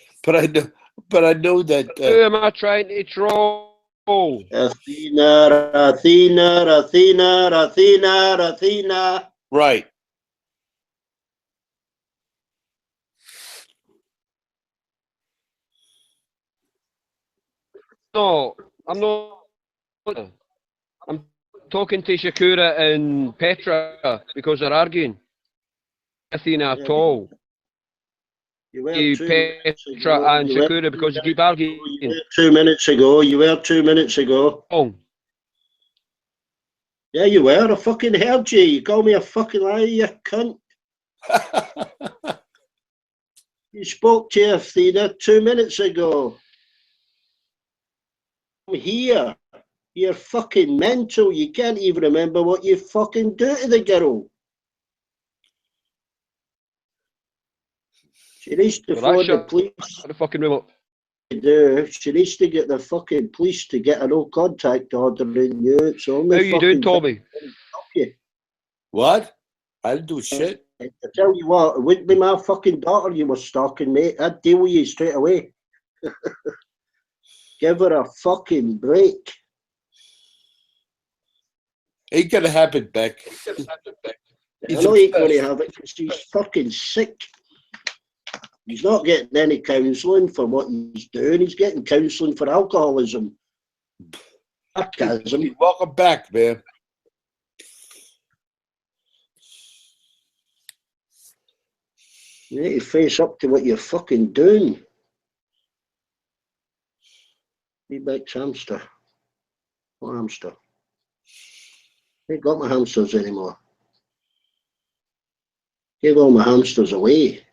But I know that. Who am I trying to troll? Athena, Athena, Athena, Athena, Athena. Right. No, I'm not. I'm talking to Shakura and Petra because they're arguing. Athena at all. You were You 2 minutes Petra ago. and You were Shakura 2 because you keep minutes arguing. ago. You were 2 minutes ago. You were 2 minutes ago. Oh. Yeah, you were. I fucking heard you. You called me a fucking liar, you cunt. You spoke to Athena 2 minutes ago. I'm here. You're fucking mental. You can't even remember what you fucking do to the girl. She needs to Well, phone the police. the fucking room up. She needs to get the fucking police to get a no contact order in you. It's only How you doing, Tommy? You. What? I didn't do shit. I tell you what, it wouldn't be my fucking daughter you were stalking, mate. I'd deal with you straight away. Give her a fucking break. Ain't gonna happen, Beck. I know he ain't going to have it because he's fucking sick. He's not getting any counselling for what he's doing. He's getting counselling for alcoholism. Sarcasm. Welcome back, man. You need to face up to what you're fucking doing. Be back hamster. What hamster? I ain't got my hamsters anymore. Gave all my hamsters away.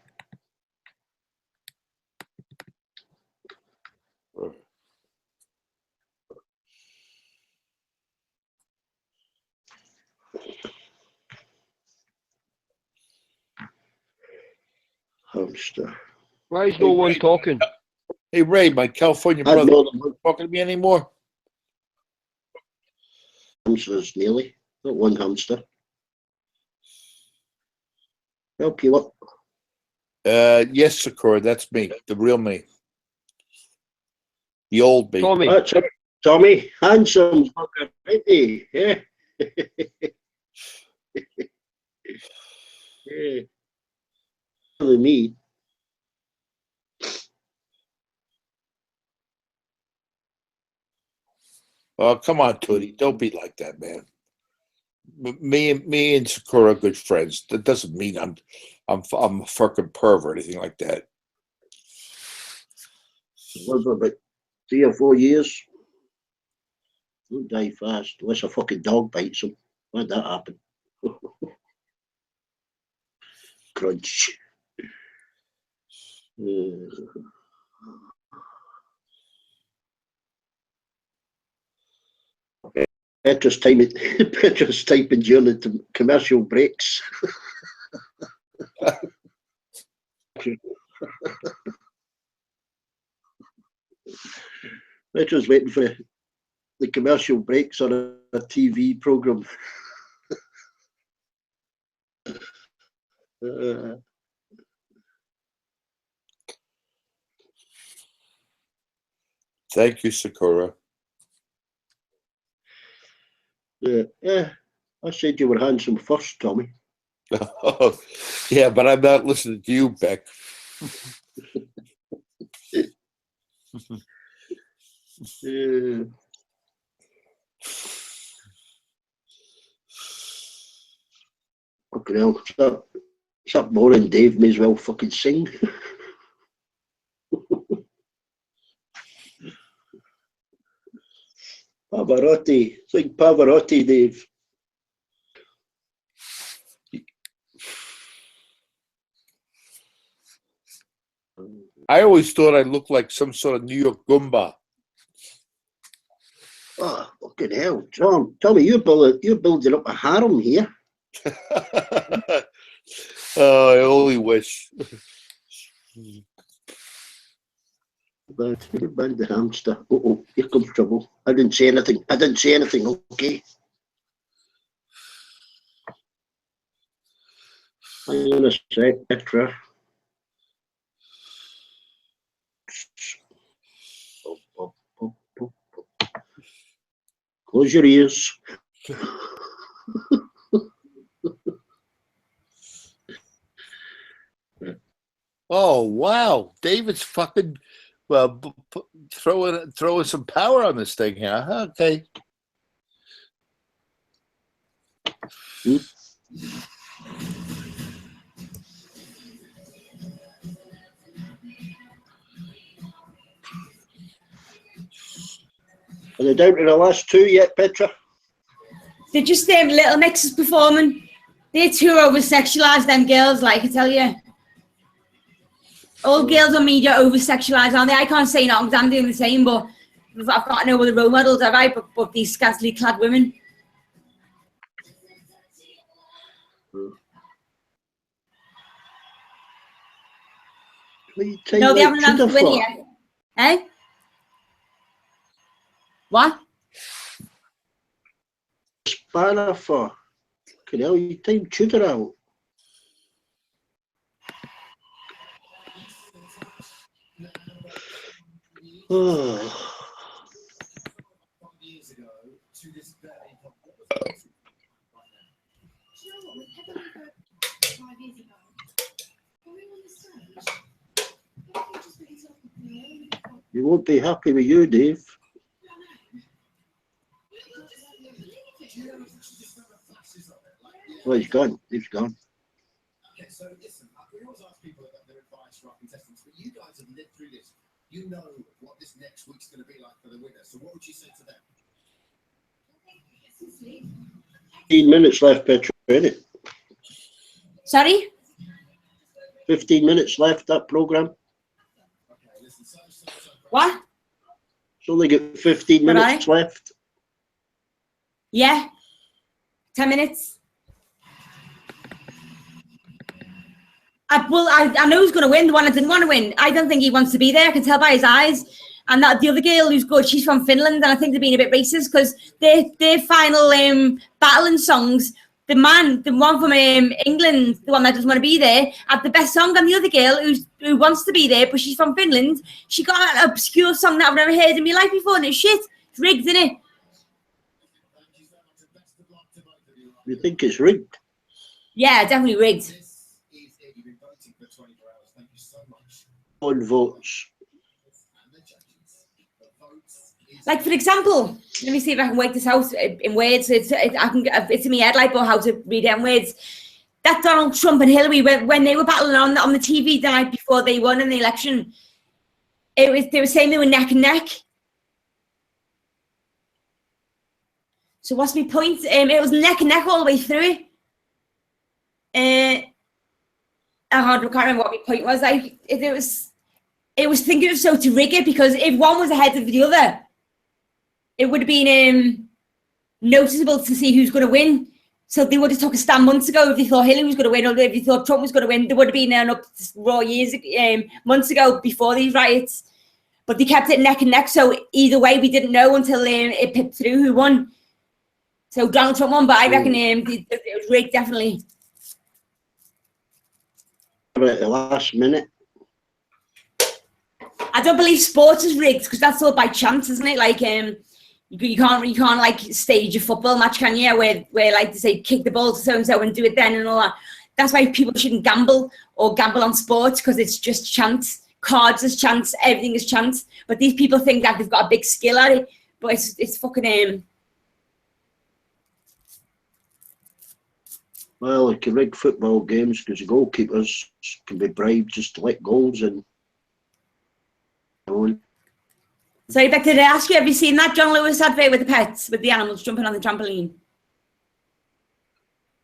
Hamster. Why is no one talking? Hey, Ray, my California I'd brother, know them. talking to me anymore? Hamsters, nearly. Not one hamster. Help you up. Yes, Sakura, that's me, the real me. The old me. Tommy. That's it. Tommy, handsome fucker, ain't he? Yeah. Yeah. Me. Oh, come on, Tootie. Don't be like that, man. Me and Sakura are good friends. That doesn't mean I'm a fucking perv or anything like that. What about 3 or 4 years? Don't die fast unless a fucking dog bites him. Why'd that happen? Crunch. Petra's typing during the commercial breaks. Petra's waiting for the commercial breaks on a TV program. Thank you, Sakura. Yeah, I said you were handsome first, Tommy. Yeah, but I'm not listening to you, Beck. Fucking hell, it's that boring Dave may as well fucking sing. Pavarotti, sing Pavarotti, Dave. I always thought I looked like some sort of New York Goomba. Oh, fucking hell, Tom. Tommy, you're building up a harem here. Oh, I only wish. Bad the hamster. Oh, here comes trouble. I didn't say anything. Okay. Hang on a sec, Petra. Close your ears. Oh wow, David's fucking throwing some power on this thing here. Okay. Are they down to the last two yet, Petra? They're just Little Mixes performing. They're too over-sexualised, them girls, like I tell you. All girls on media over-sexualised, aren't they? I can't say nothing because I'm doing the same, but I've got no other role models, have I? But these scantily clad women. No, they haven't announced the winner yet. Eh? What? Spanner for. Can hell you time Tudor out? Oh. You won't be happy with you, Dave. Well, he's gone. He's gone. Okay, so listen, we always ask people about their advice for our contestants, but you guys have lived through this. You know what this next week's going to be like for the winner. So what would you say to them? 15 minutes left, Petra, isn't it? Sorry? 15 minutes left, that programme. What? It's only got 15 minutes left. Yeah. 10 minutes. I know who's going to win, the one I didn't want to win. I don't think he wants to be there. I can tell by his eyes. And that the other girl who's good, she's from Finland, and I think they're being a bit racist because their final battling songs, the one from England, the one that doesn't want to be there, had the best song, and the other girl who wants to be there, but she's from Finland, she got an obscure song that I've never heard in my life before, and it's shit. It's rigged, isn't it? You think it's rigged? Yeah, definitely rigged. On votes. Like, for example, let me see if I can work this out in words. It's in my head, like, but how to read it in words. That Donald Trump and Hillary, when they were battling on the TV the night before they won in the election, they were saying they were neck and neck. So what's my point? It was neck and neck all the way through it. I can't remember what my point was. Like, it was thinking of so to rig it, because if one was ahead of the other, it would have been noticeable to see who's going to win. So they would have took a stand months ago if they thought Hillary was going to win, or if they thought Trump was going to win. There would have been up raw months ago before these riots. But they kept it neck and neck. So either way, we didn't know until it pipped through who won. So Donald Trump won, but I reckon it was rigged, definitely. At the last minute. I don't believe sports is rigged, because that's all by chance, isn't it? Like you can't like stage a football match, can you? Where like they say kick the ball to so and so and do it then and all that. That's why people shouldn't gamble or gamble on sports, because it's just chance. Cards is chance, everything is chance. But these people think that they've got a big skill at it, but it's fucking Well, they can rig football games because the goalkeepers can be bribed just to let goals in. So Rebecca, did I ask you, have you seen that John Lewis advert with the pets, with the animals jumping on the trampoline?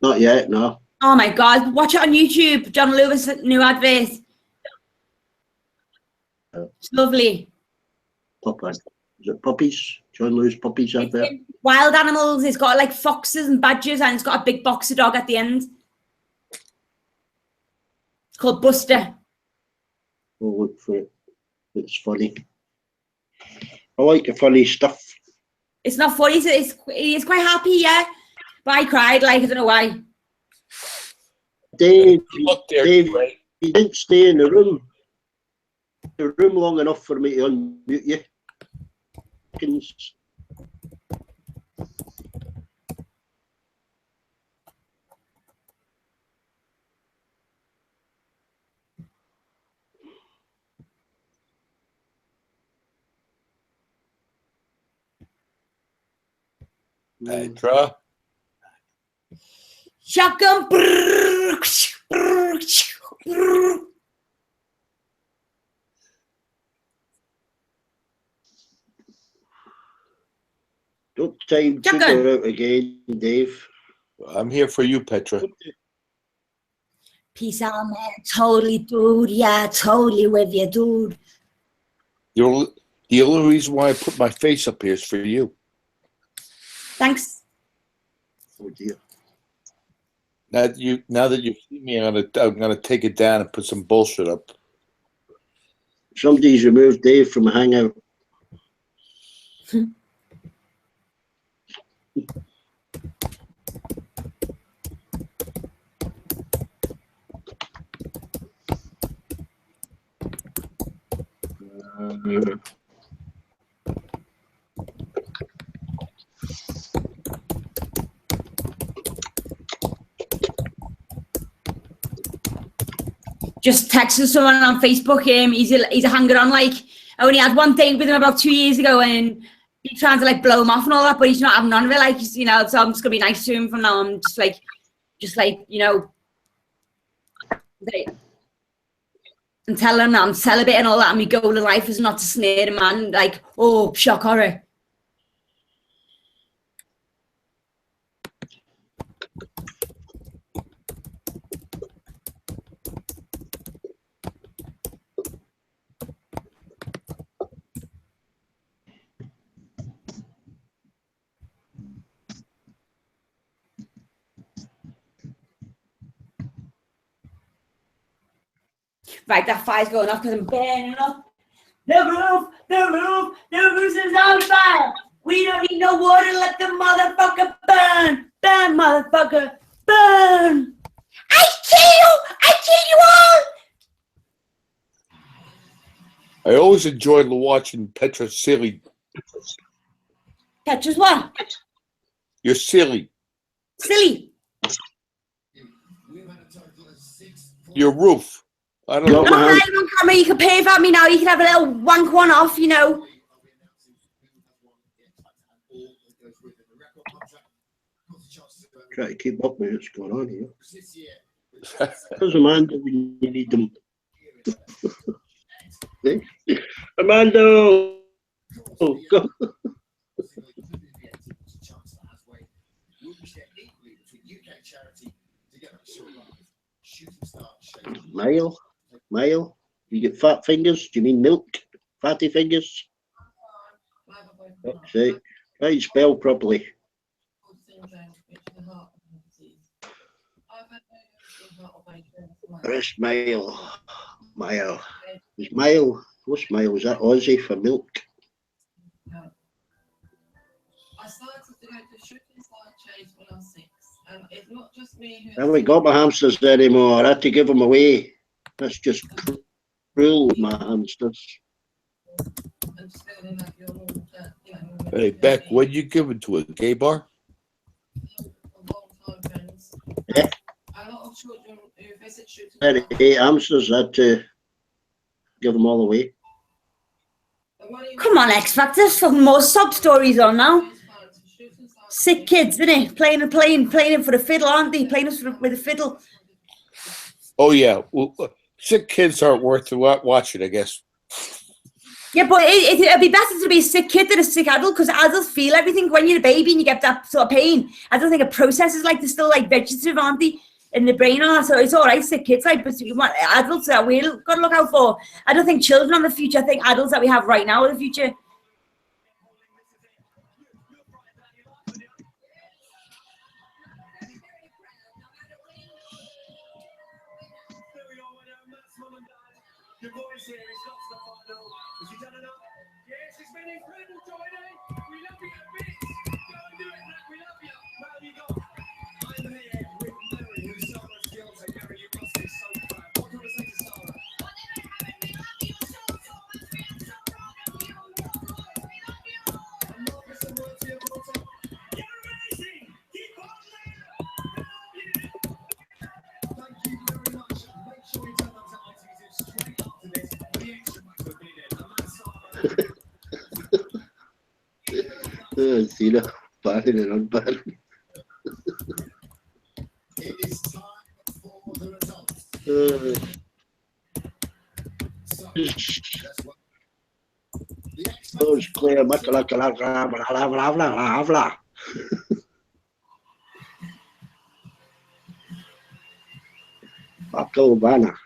Not yet, no. Oh my God, watch it on YouTube. John Lewis new advert. It's lovely. Is it puppies? John Lewis puppies advert? Wild animals. It's got like foxes and badgers, and it's got a big boxer dog at the end. It's called Buster. We'll look for it. It's funny. I like the funny stuff. It's not funny. It's quite happy, yeah. But I cried, like, I don't know why. Dave, you didn't stay in the room long enough for me to unmute you. Petra. Shotgun. Don't time sugar out again, Dave. I'm here for you, Petra. Peace out, man. Totally, dude. Yeah, totally with you, dude. The only reason why I put my face up here is for you. Thanks. Oh dear. Now that you see me, I'm gonna take it down and put some bullshit up. Somebody's removed Dave from a hangout. Just texting someone on Facebook. He's a hanger on. Like, I only had one date with him about 2 years ago, and he's trying to like blow him off and all that, but he's not having none of it. Like, you know, so I'm just gonna be nice to him from now. I'm just like, you know, and tell him that I'm celibate and all that, and my goal in life is not to snare a man. Like, oh, shock horror. Right, that fire's going off because I'm burning up. The roof is on fire. We don't need no water, let the motherfucker burn. Burn, motherfucker, burn. I kill you all. I always enjoyed watching Petra silly. Petra's what? You're silly. Silly. Your roof. I don't know. I'm not live on camera. You can pay for me now. You can have a little wank one off, you know. Try to keep up with what's going on here. There's Amanda when you need them. Hey? Amanda! Oh, go. Mile, you get fat fingers? Do you mean milk? Fatty fingers? That's it. Right, spell properly. Breast mile. Is mile? What's mile? Is that Aussie for milk? I started to go to shooting star chase when I was 6, and it's not just me who. I haven't got my hamsters anymore. I had to give them away. That's just cruel with my hamsters. Hey, Beck, what you giving to a gay bar? Yeah. A lot of children who visit shooting. 38 hamsters. I had to give them all away. Come on, X Factor. There's fucking more sob stories on now. Sick kids, isn't it? Playing it for the fiddle, aren't they? Playing it with a fiddle. Oh yeah. Well, sick kids aren't worth watching, I guess. Yeah, but it'd be better to be a sick kid than a sick adult, because adults feel everything. When you're a baby and you get that sort of pain, I don't think it processes like they're still like vegetative, aren't they? In the brain and all that. So it's all right, sick kids, like, but you want adults that we've got to look out for. I don't think children are the future. I think adults that we have right now are the future. See that? banning and unbanning. It is time for the results. So, that's what the Those clear, makala. Buckle banner.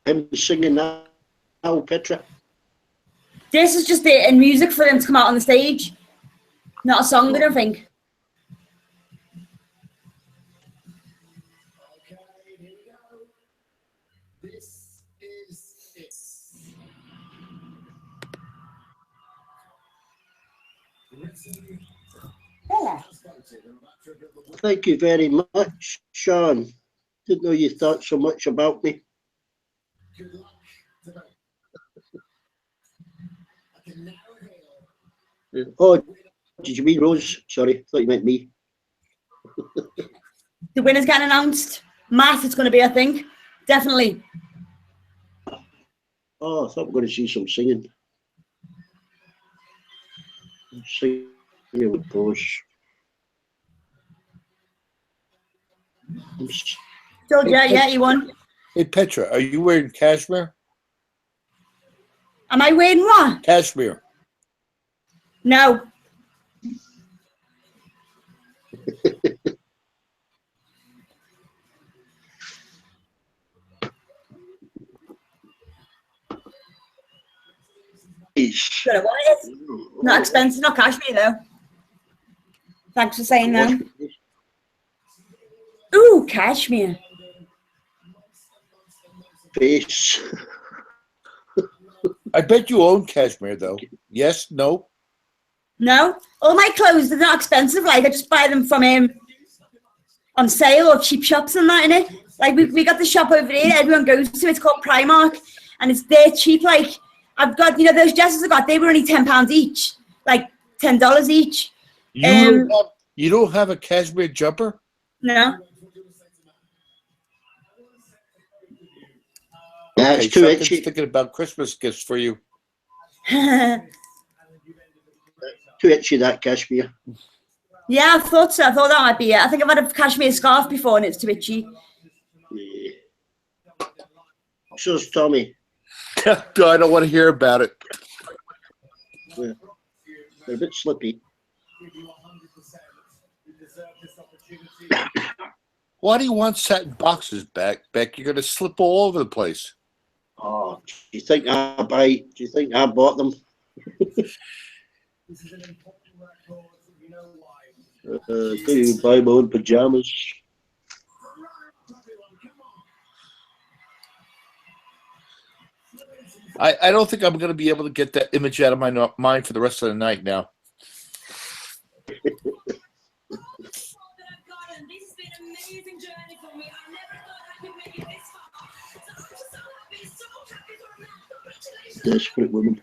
Him singing now, Petra. This is just the music for them to come out on the stage. Not a song, I don't think. Okay, here we go. This is it. Thank you very much, Sean. Didn't know you thought so much about me. Good luck today. I can now hail. Oh, did you mean Rose? Sorry, thought you meant me. The winner's getting announced. Matt, it's going to be, I think. Definitely. Oh, I thought we were going to see some singing. Singing with pose. So, yeah, he won. Hey, Petra, are you wearing cashmere? Am I wearing what? Cashmere. No. Good, what it is? Not expensive, not cashmere though. Thanks for saying that. Ooh, cashmere. Face. I bet you own cashmere though. Yes? No? No. All my clothes, they're not expensive. Like, I just buy them from on sale or cheap shops and that, innit? Like, we got the shop over here everyone goes to. It's called Primark. And it's there cheap. Like, I've got, you know, those dresses I got, they were only £10 each. Like, $10 each. You don't have a cashmere jumper? No. Yeah, okay, it's too something's itchy. thinking about Christmas gifts for you. Too itchy, that cashmere. Yeah, I thought so. I thought that might be it. I think I've had a cashmere scarf before and it's too itchy. Yeah. So's Tommy. I don't want to hear about it. Yeah. They're a bit slippy. Why do you want satin boxes back, Beck? You're going to slip all over the place. Oh, do you think I bought them? Can you buy my own pajamas? I don't think I'm going to be able to get that image out of my mind for the rest of the night now. Desperate woman.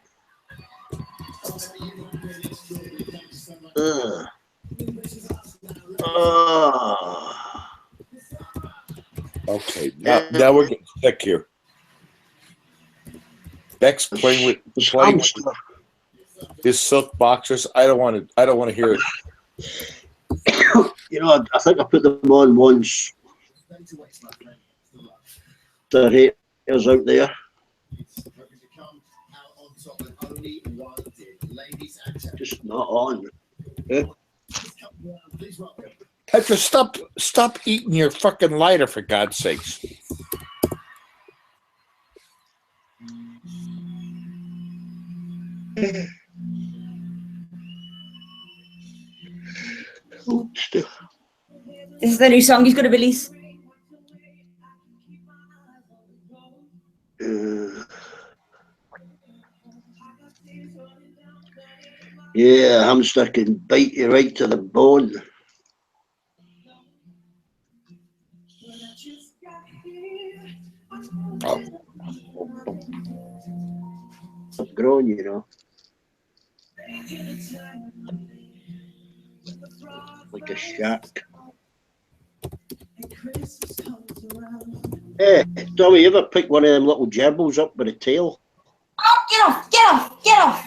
Okay, now we're getting sick here. Beck's playing with his silk boxers. I don't want to hear it. You know, I think I put them on once. The haters out there. Just not on. Yeah. Petra, stop eating your fucking lighter, for God's sakes. This is the new song he's going to release. Yeah, hamster can bite you right to the bone. I've grown, you know. Like a shark. Hey, Tommy, you ever pick one of them little gerbils up with a tail? Oh, get off, get off, get off.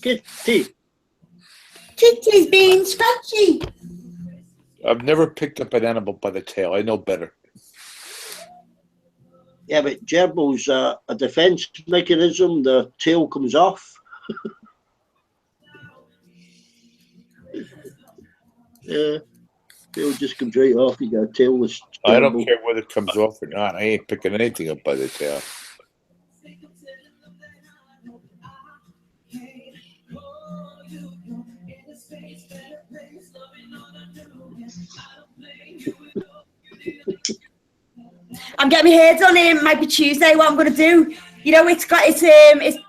Kitty. Kitty's being scratchy. I've never picked up an animal by the tail. I know better. Yeah, but gerbils are a defence mechanism. The tail comes off. Yeah, tail just comes right off. You got a tailless I don't gerbil. care whether it comes off or not. I ain't picking anything up by the tail. I'm getting my hair done. Might be Tuesday. What I'm gonna do, you know, it's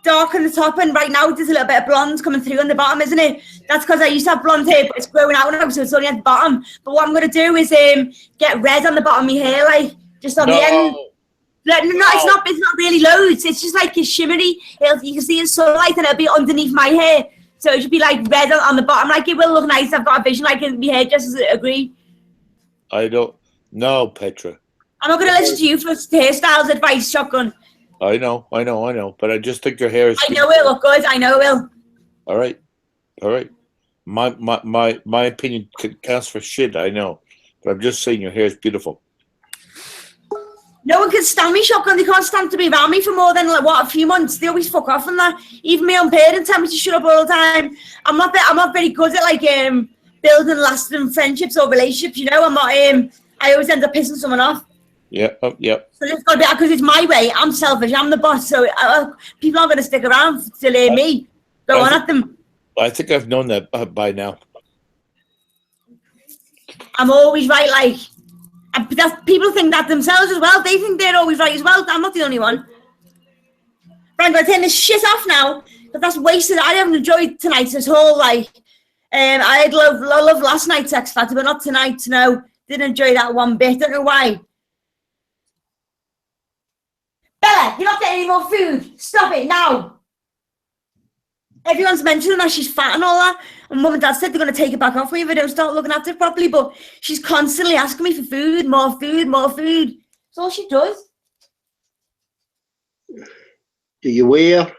dark on the top, and right now there's a little bit of blonde coming through on the bottom, isn't it? That's because I used to have blonde hair, but it's growing out now, so it's only at the bottom. But what I'm gonna do is get red on the bottom of my hair, like just on the end. Like, no, it's not really loads. It's just like a shimmery. You can see in sunlight, and it'll be underneath my hair, so it should be like red on the bottom. Like it will look nice. I've got a vision, like my hair just agree. I don't know, Petra. I'm not going to listen to you for hairstyles advice, Shotgun. I know. But I just think your hair is. I know it'll look good. I know it will. All right. My opinion counts for shit. I know, but I'm just saying your hair is beautiful. No one can stand me, Shotgun. They can't stand to be around me for more than a few months. They always fuck off and that. Even my own parents tell me to shut up all the time. I'm not very good at building lasting friendships or relationships. You know, I'm not. I always end up pissing someone off. Yeah. So it's got to be because it's my way. I'm selfish. I'm the boss. So people aren't going to stick around to hear me go on at them. I think I've known that by now. I'm always right. People think that themselves as well. They think they're always right as well. I'm not the only one. But I'm going to turn this shit off now. But that's wasted. I haven't enjoyed tonight's at all. I love last night's X Factor, but not tonight. No, didn't enjoy that one bit. Don't know why. Bella, you're not getting any more food. Stop it now. Everyone's mentioning that she's fat and all that. And Mum and Dad said they're going to take it back off me if I don't start looking after it properly. But she's constantly asking me for food, more food, more food. That's all she does. Do you weigh her?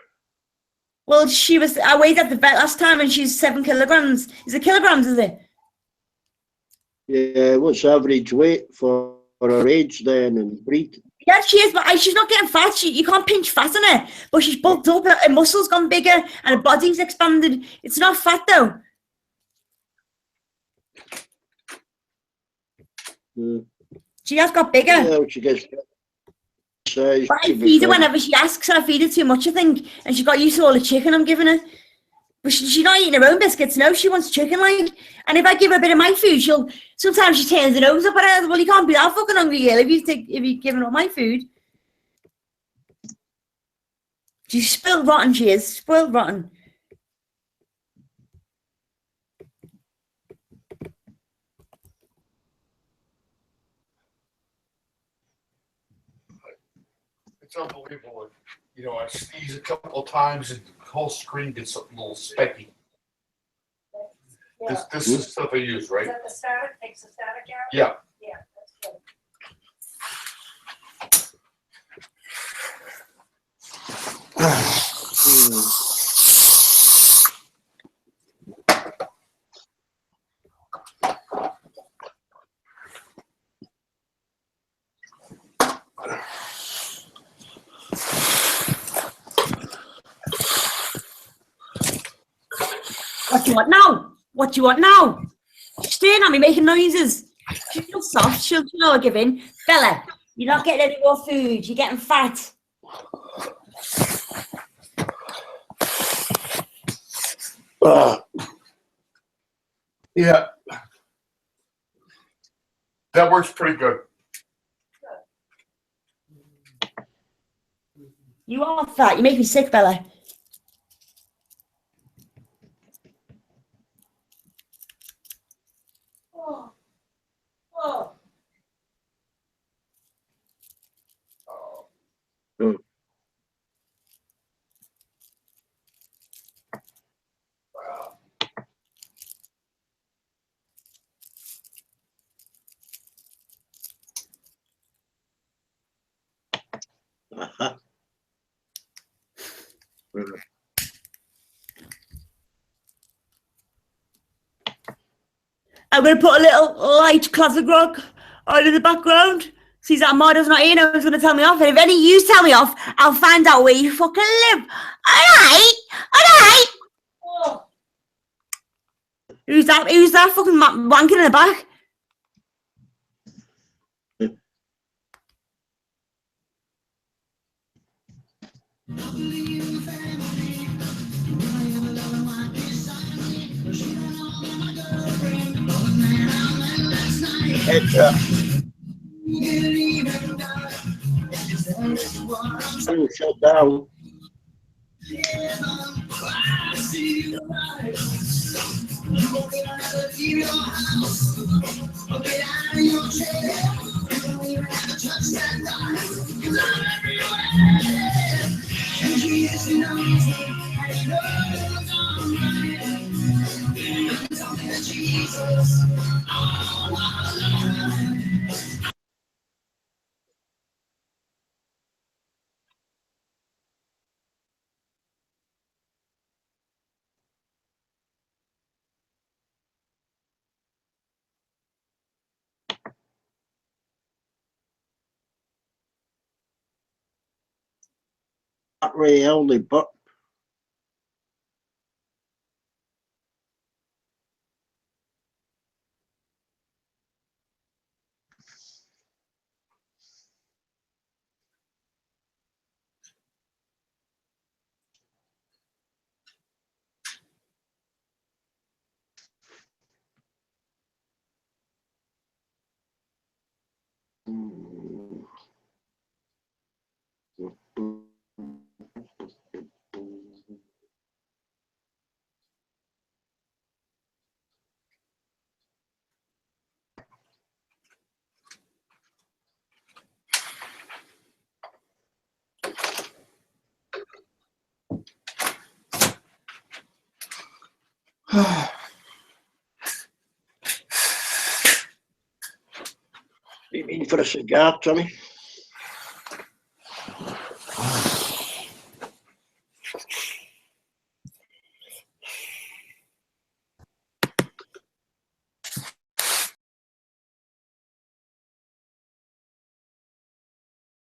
Well, I weighed at the vet last time and she's 7 kilograms. Is it kilograms, is it? Yeah, what's average weight for her age then and breed? Yeah, she is, but she's not getting fat. You can't pinch fat on her. But she's bulked up, her muscles gone bigger, and her body's expanded. It's not fat, though. She has got bigger. Yeah, she gets size. But I feed her whenever she asks. I feed her too much, I think. And she got used to all the chicken I'm giving her. But she's not eating her own biscuits. No, she wants chicken, like. And if I give her a bit of my food, sometimes she turns her nose up at her. Well, you can't be that fucking hungry, girl, if you're giving up my food. She's spoiled rotten, she is. Spoiled rotten. It's unbelievable. You know, I sneeze a couple of times and the whole screen gets a little specky. This is stuff I use, right? Is that the static? Takes the static out? Yeah. Yeah, that's good. What do you want now? What do you want now? She's staring at me, making noises. She's not soft. She'll give in. Bella, you're not getting any more food. You're getting fat. Yeah. That works pretty good. You are fat. You make me sick, Bella. I'm going to put a little light classic rock on in the background. See that Mardo's not in, I was going to tell me off. And if any of you tell me off, I'll find out where you fucking live. Alright? Alright? Who's that? Who's that fucking wanking in the back? It's shut down. Not really only, but you mean for a cigar, Tommy?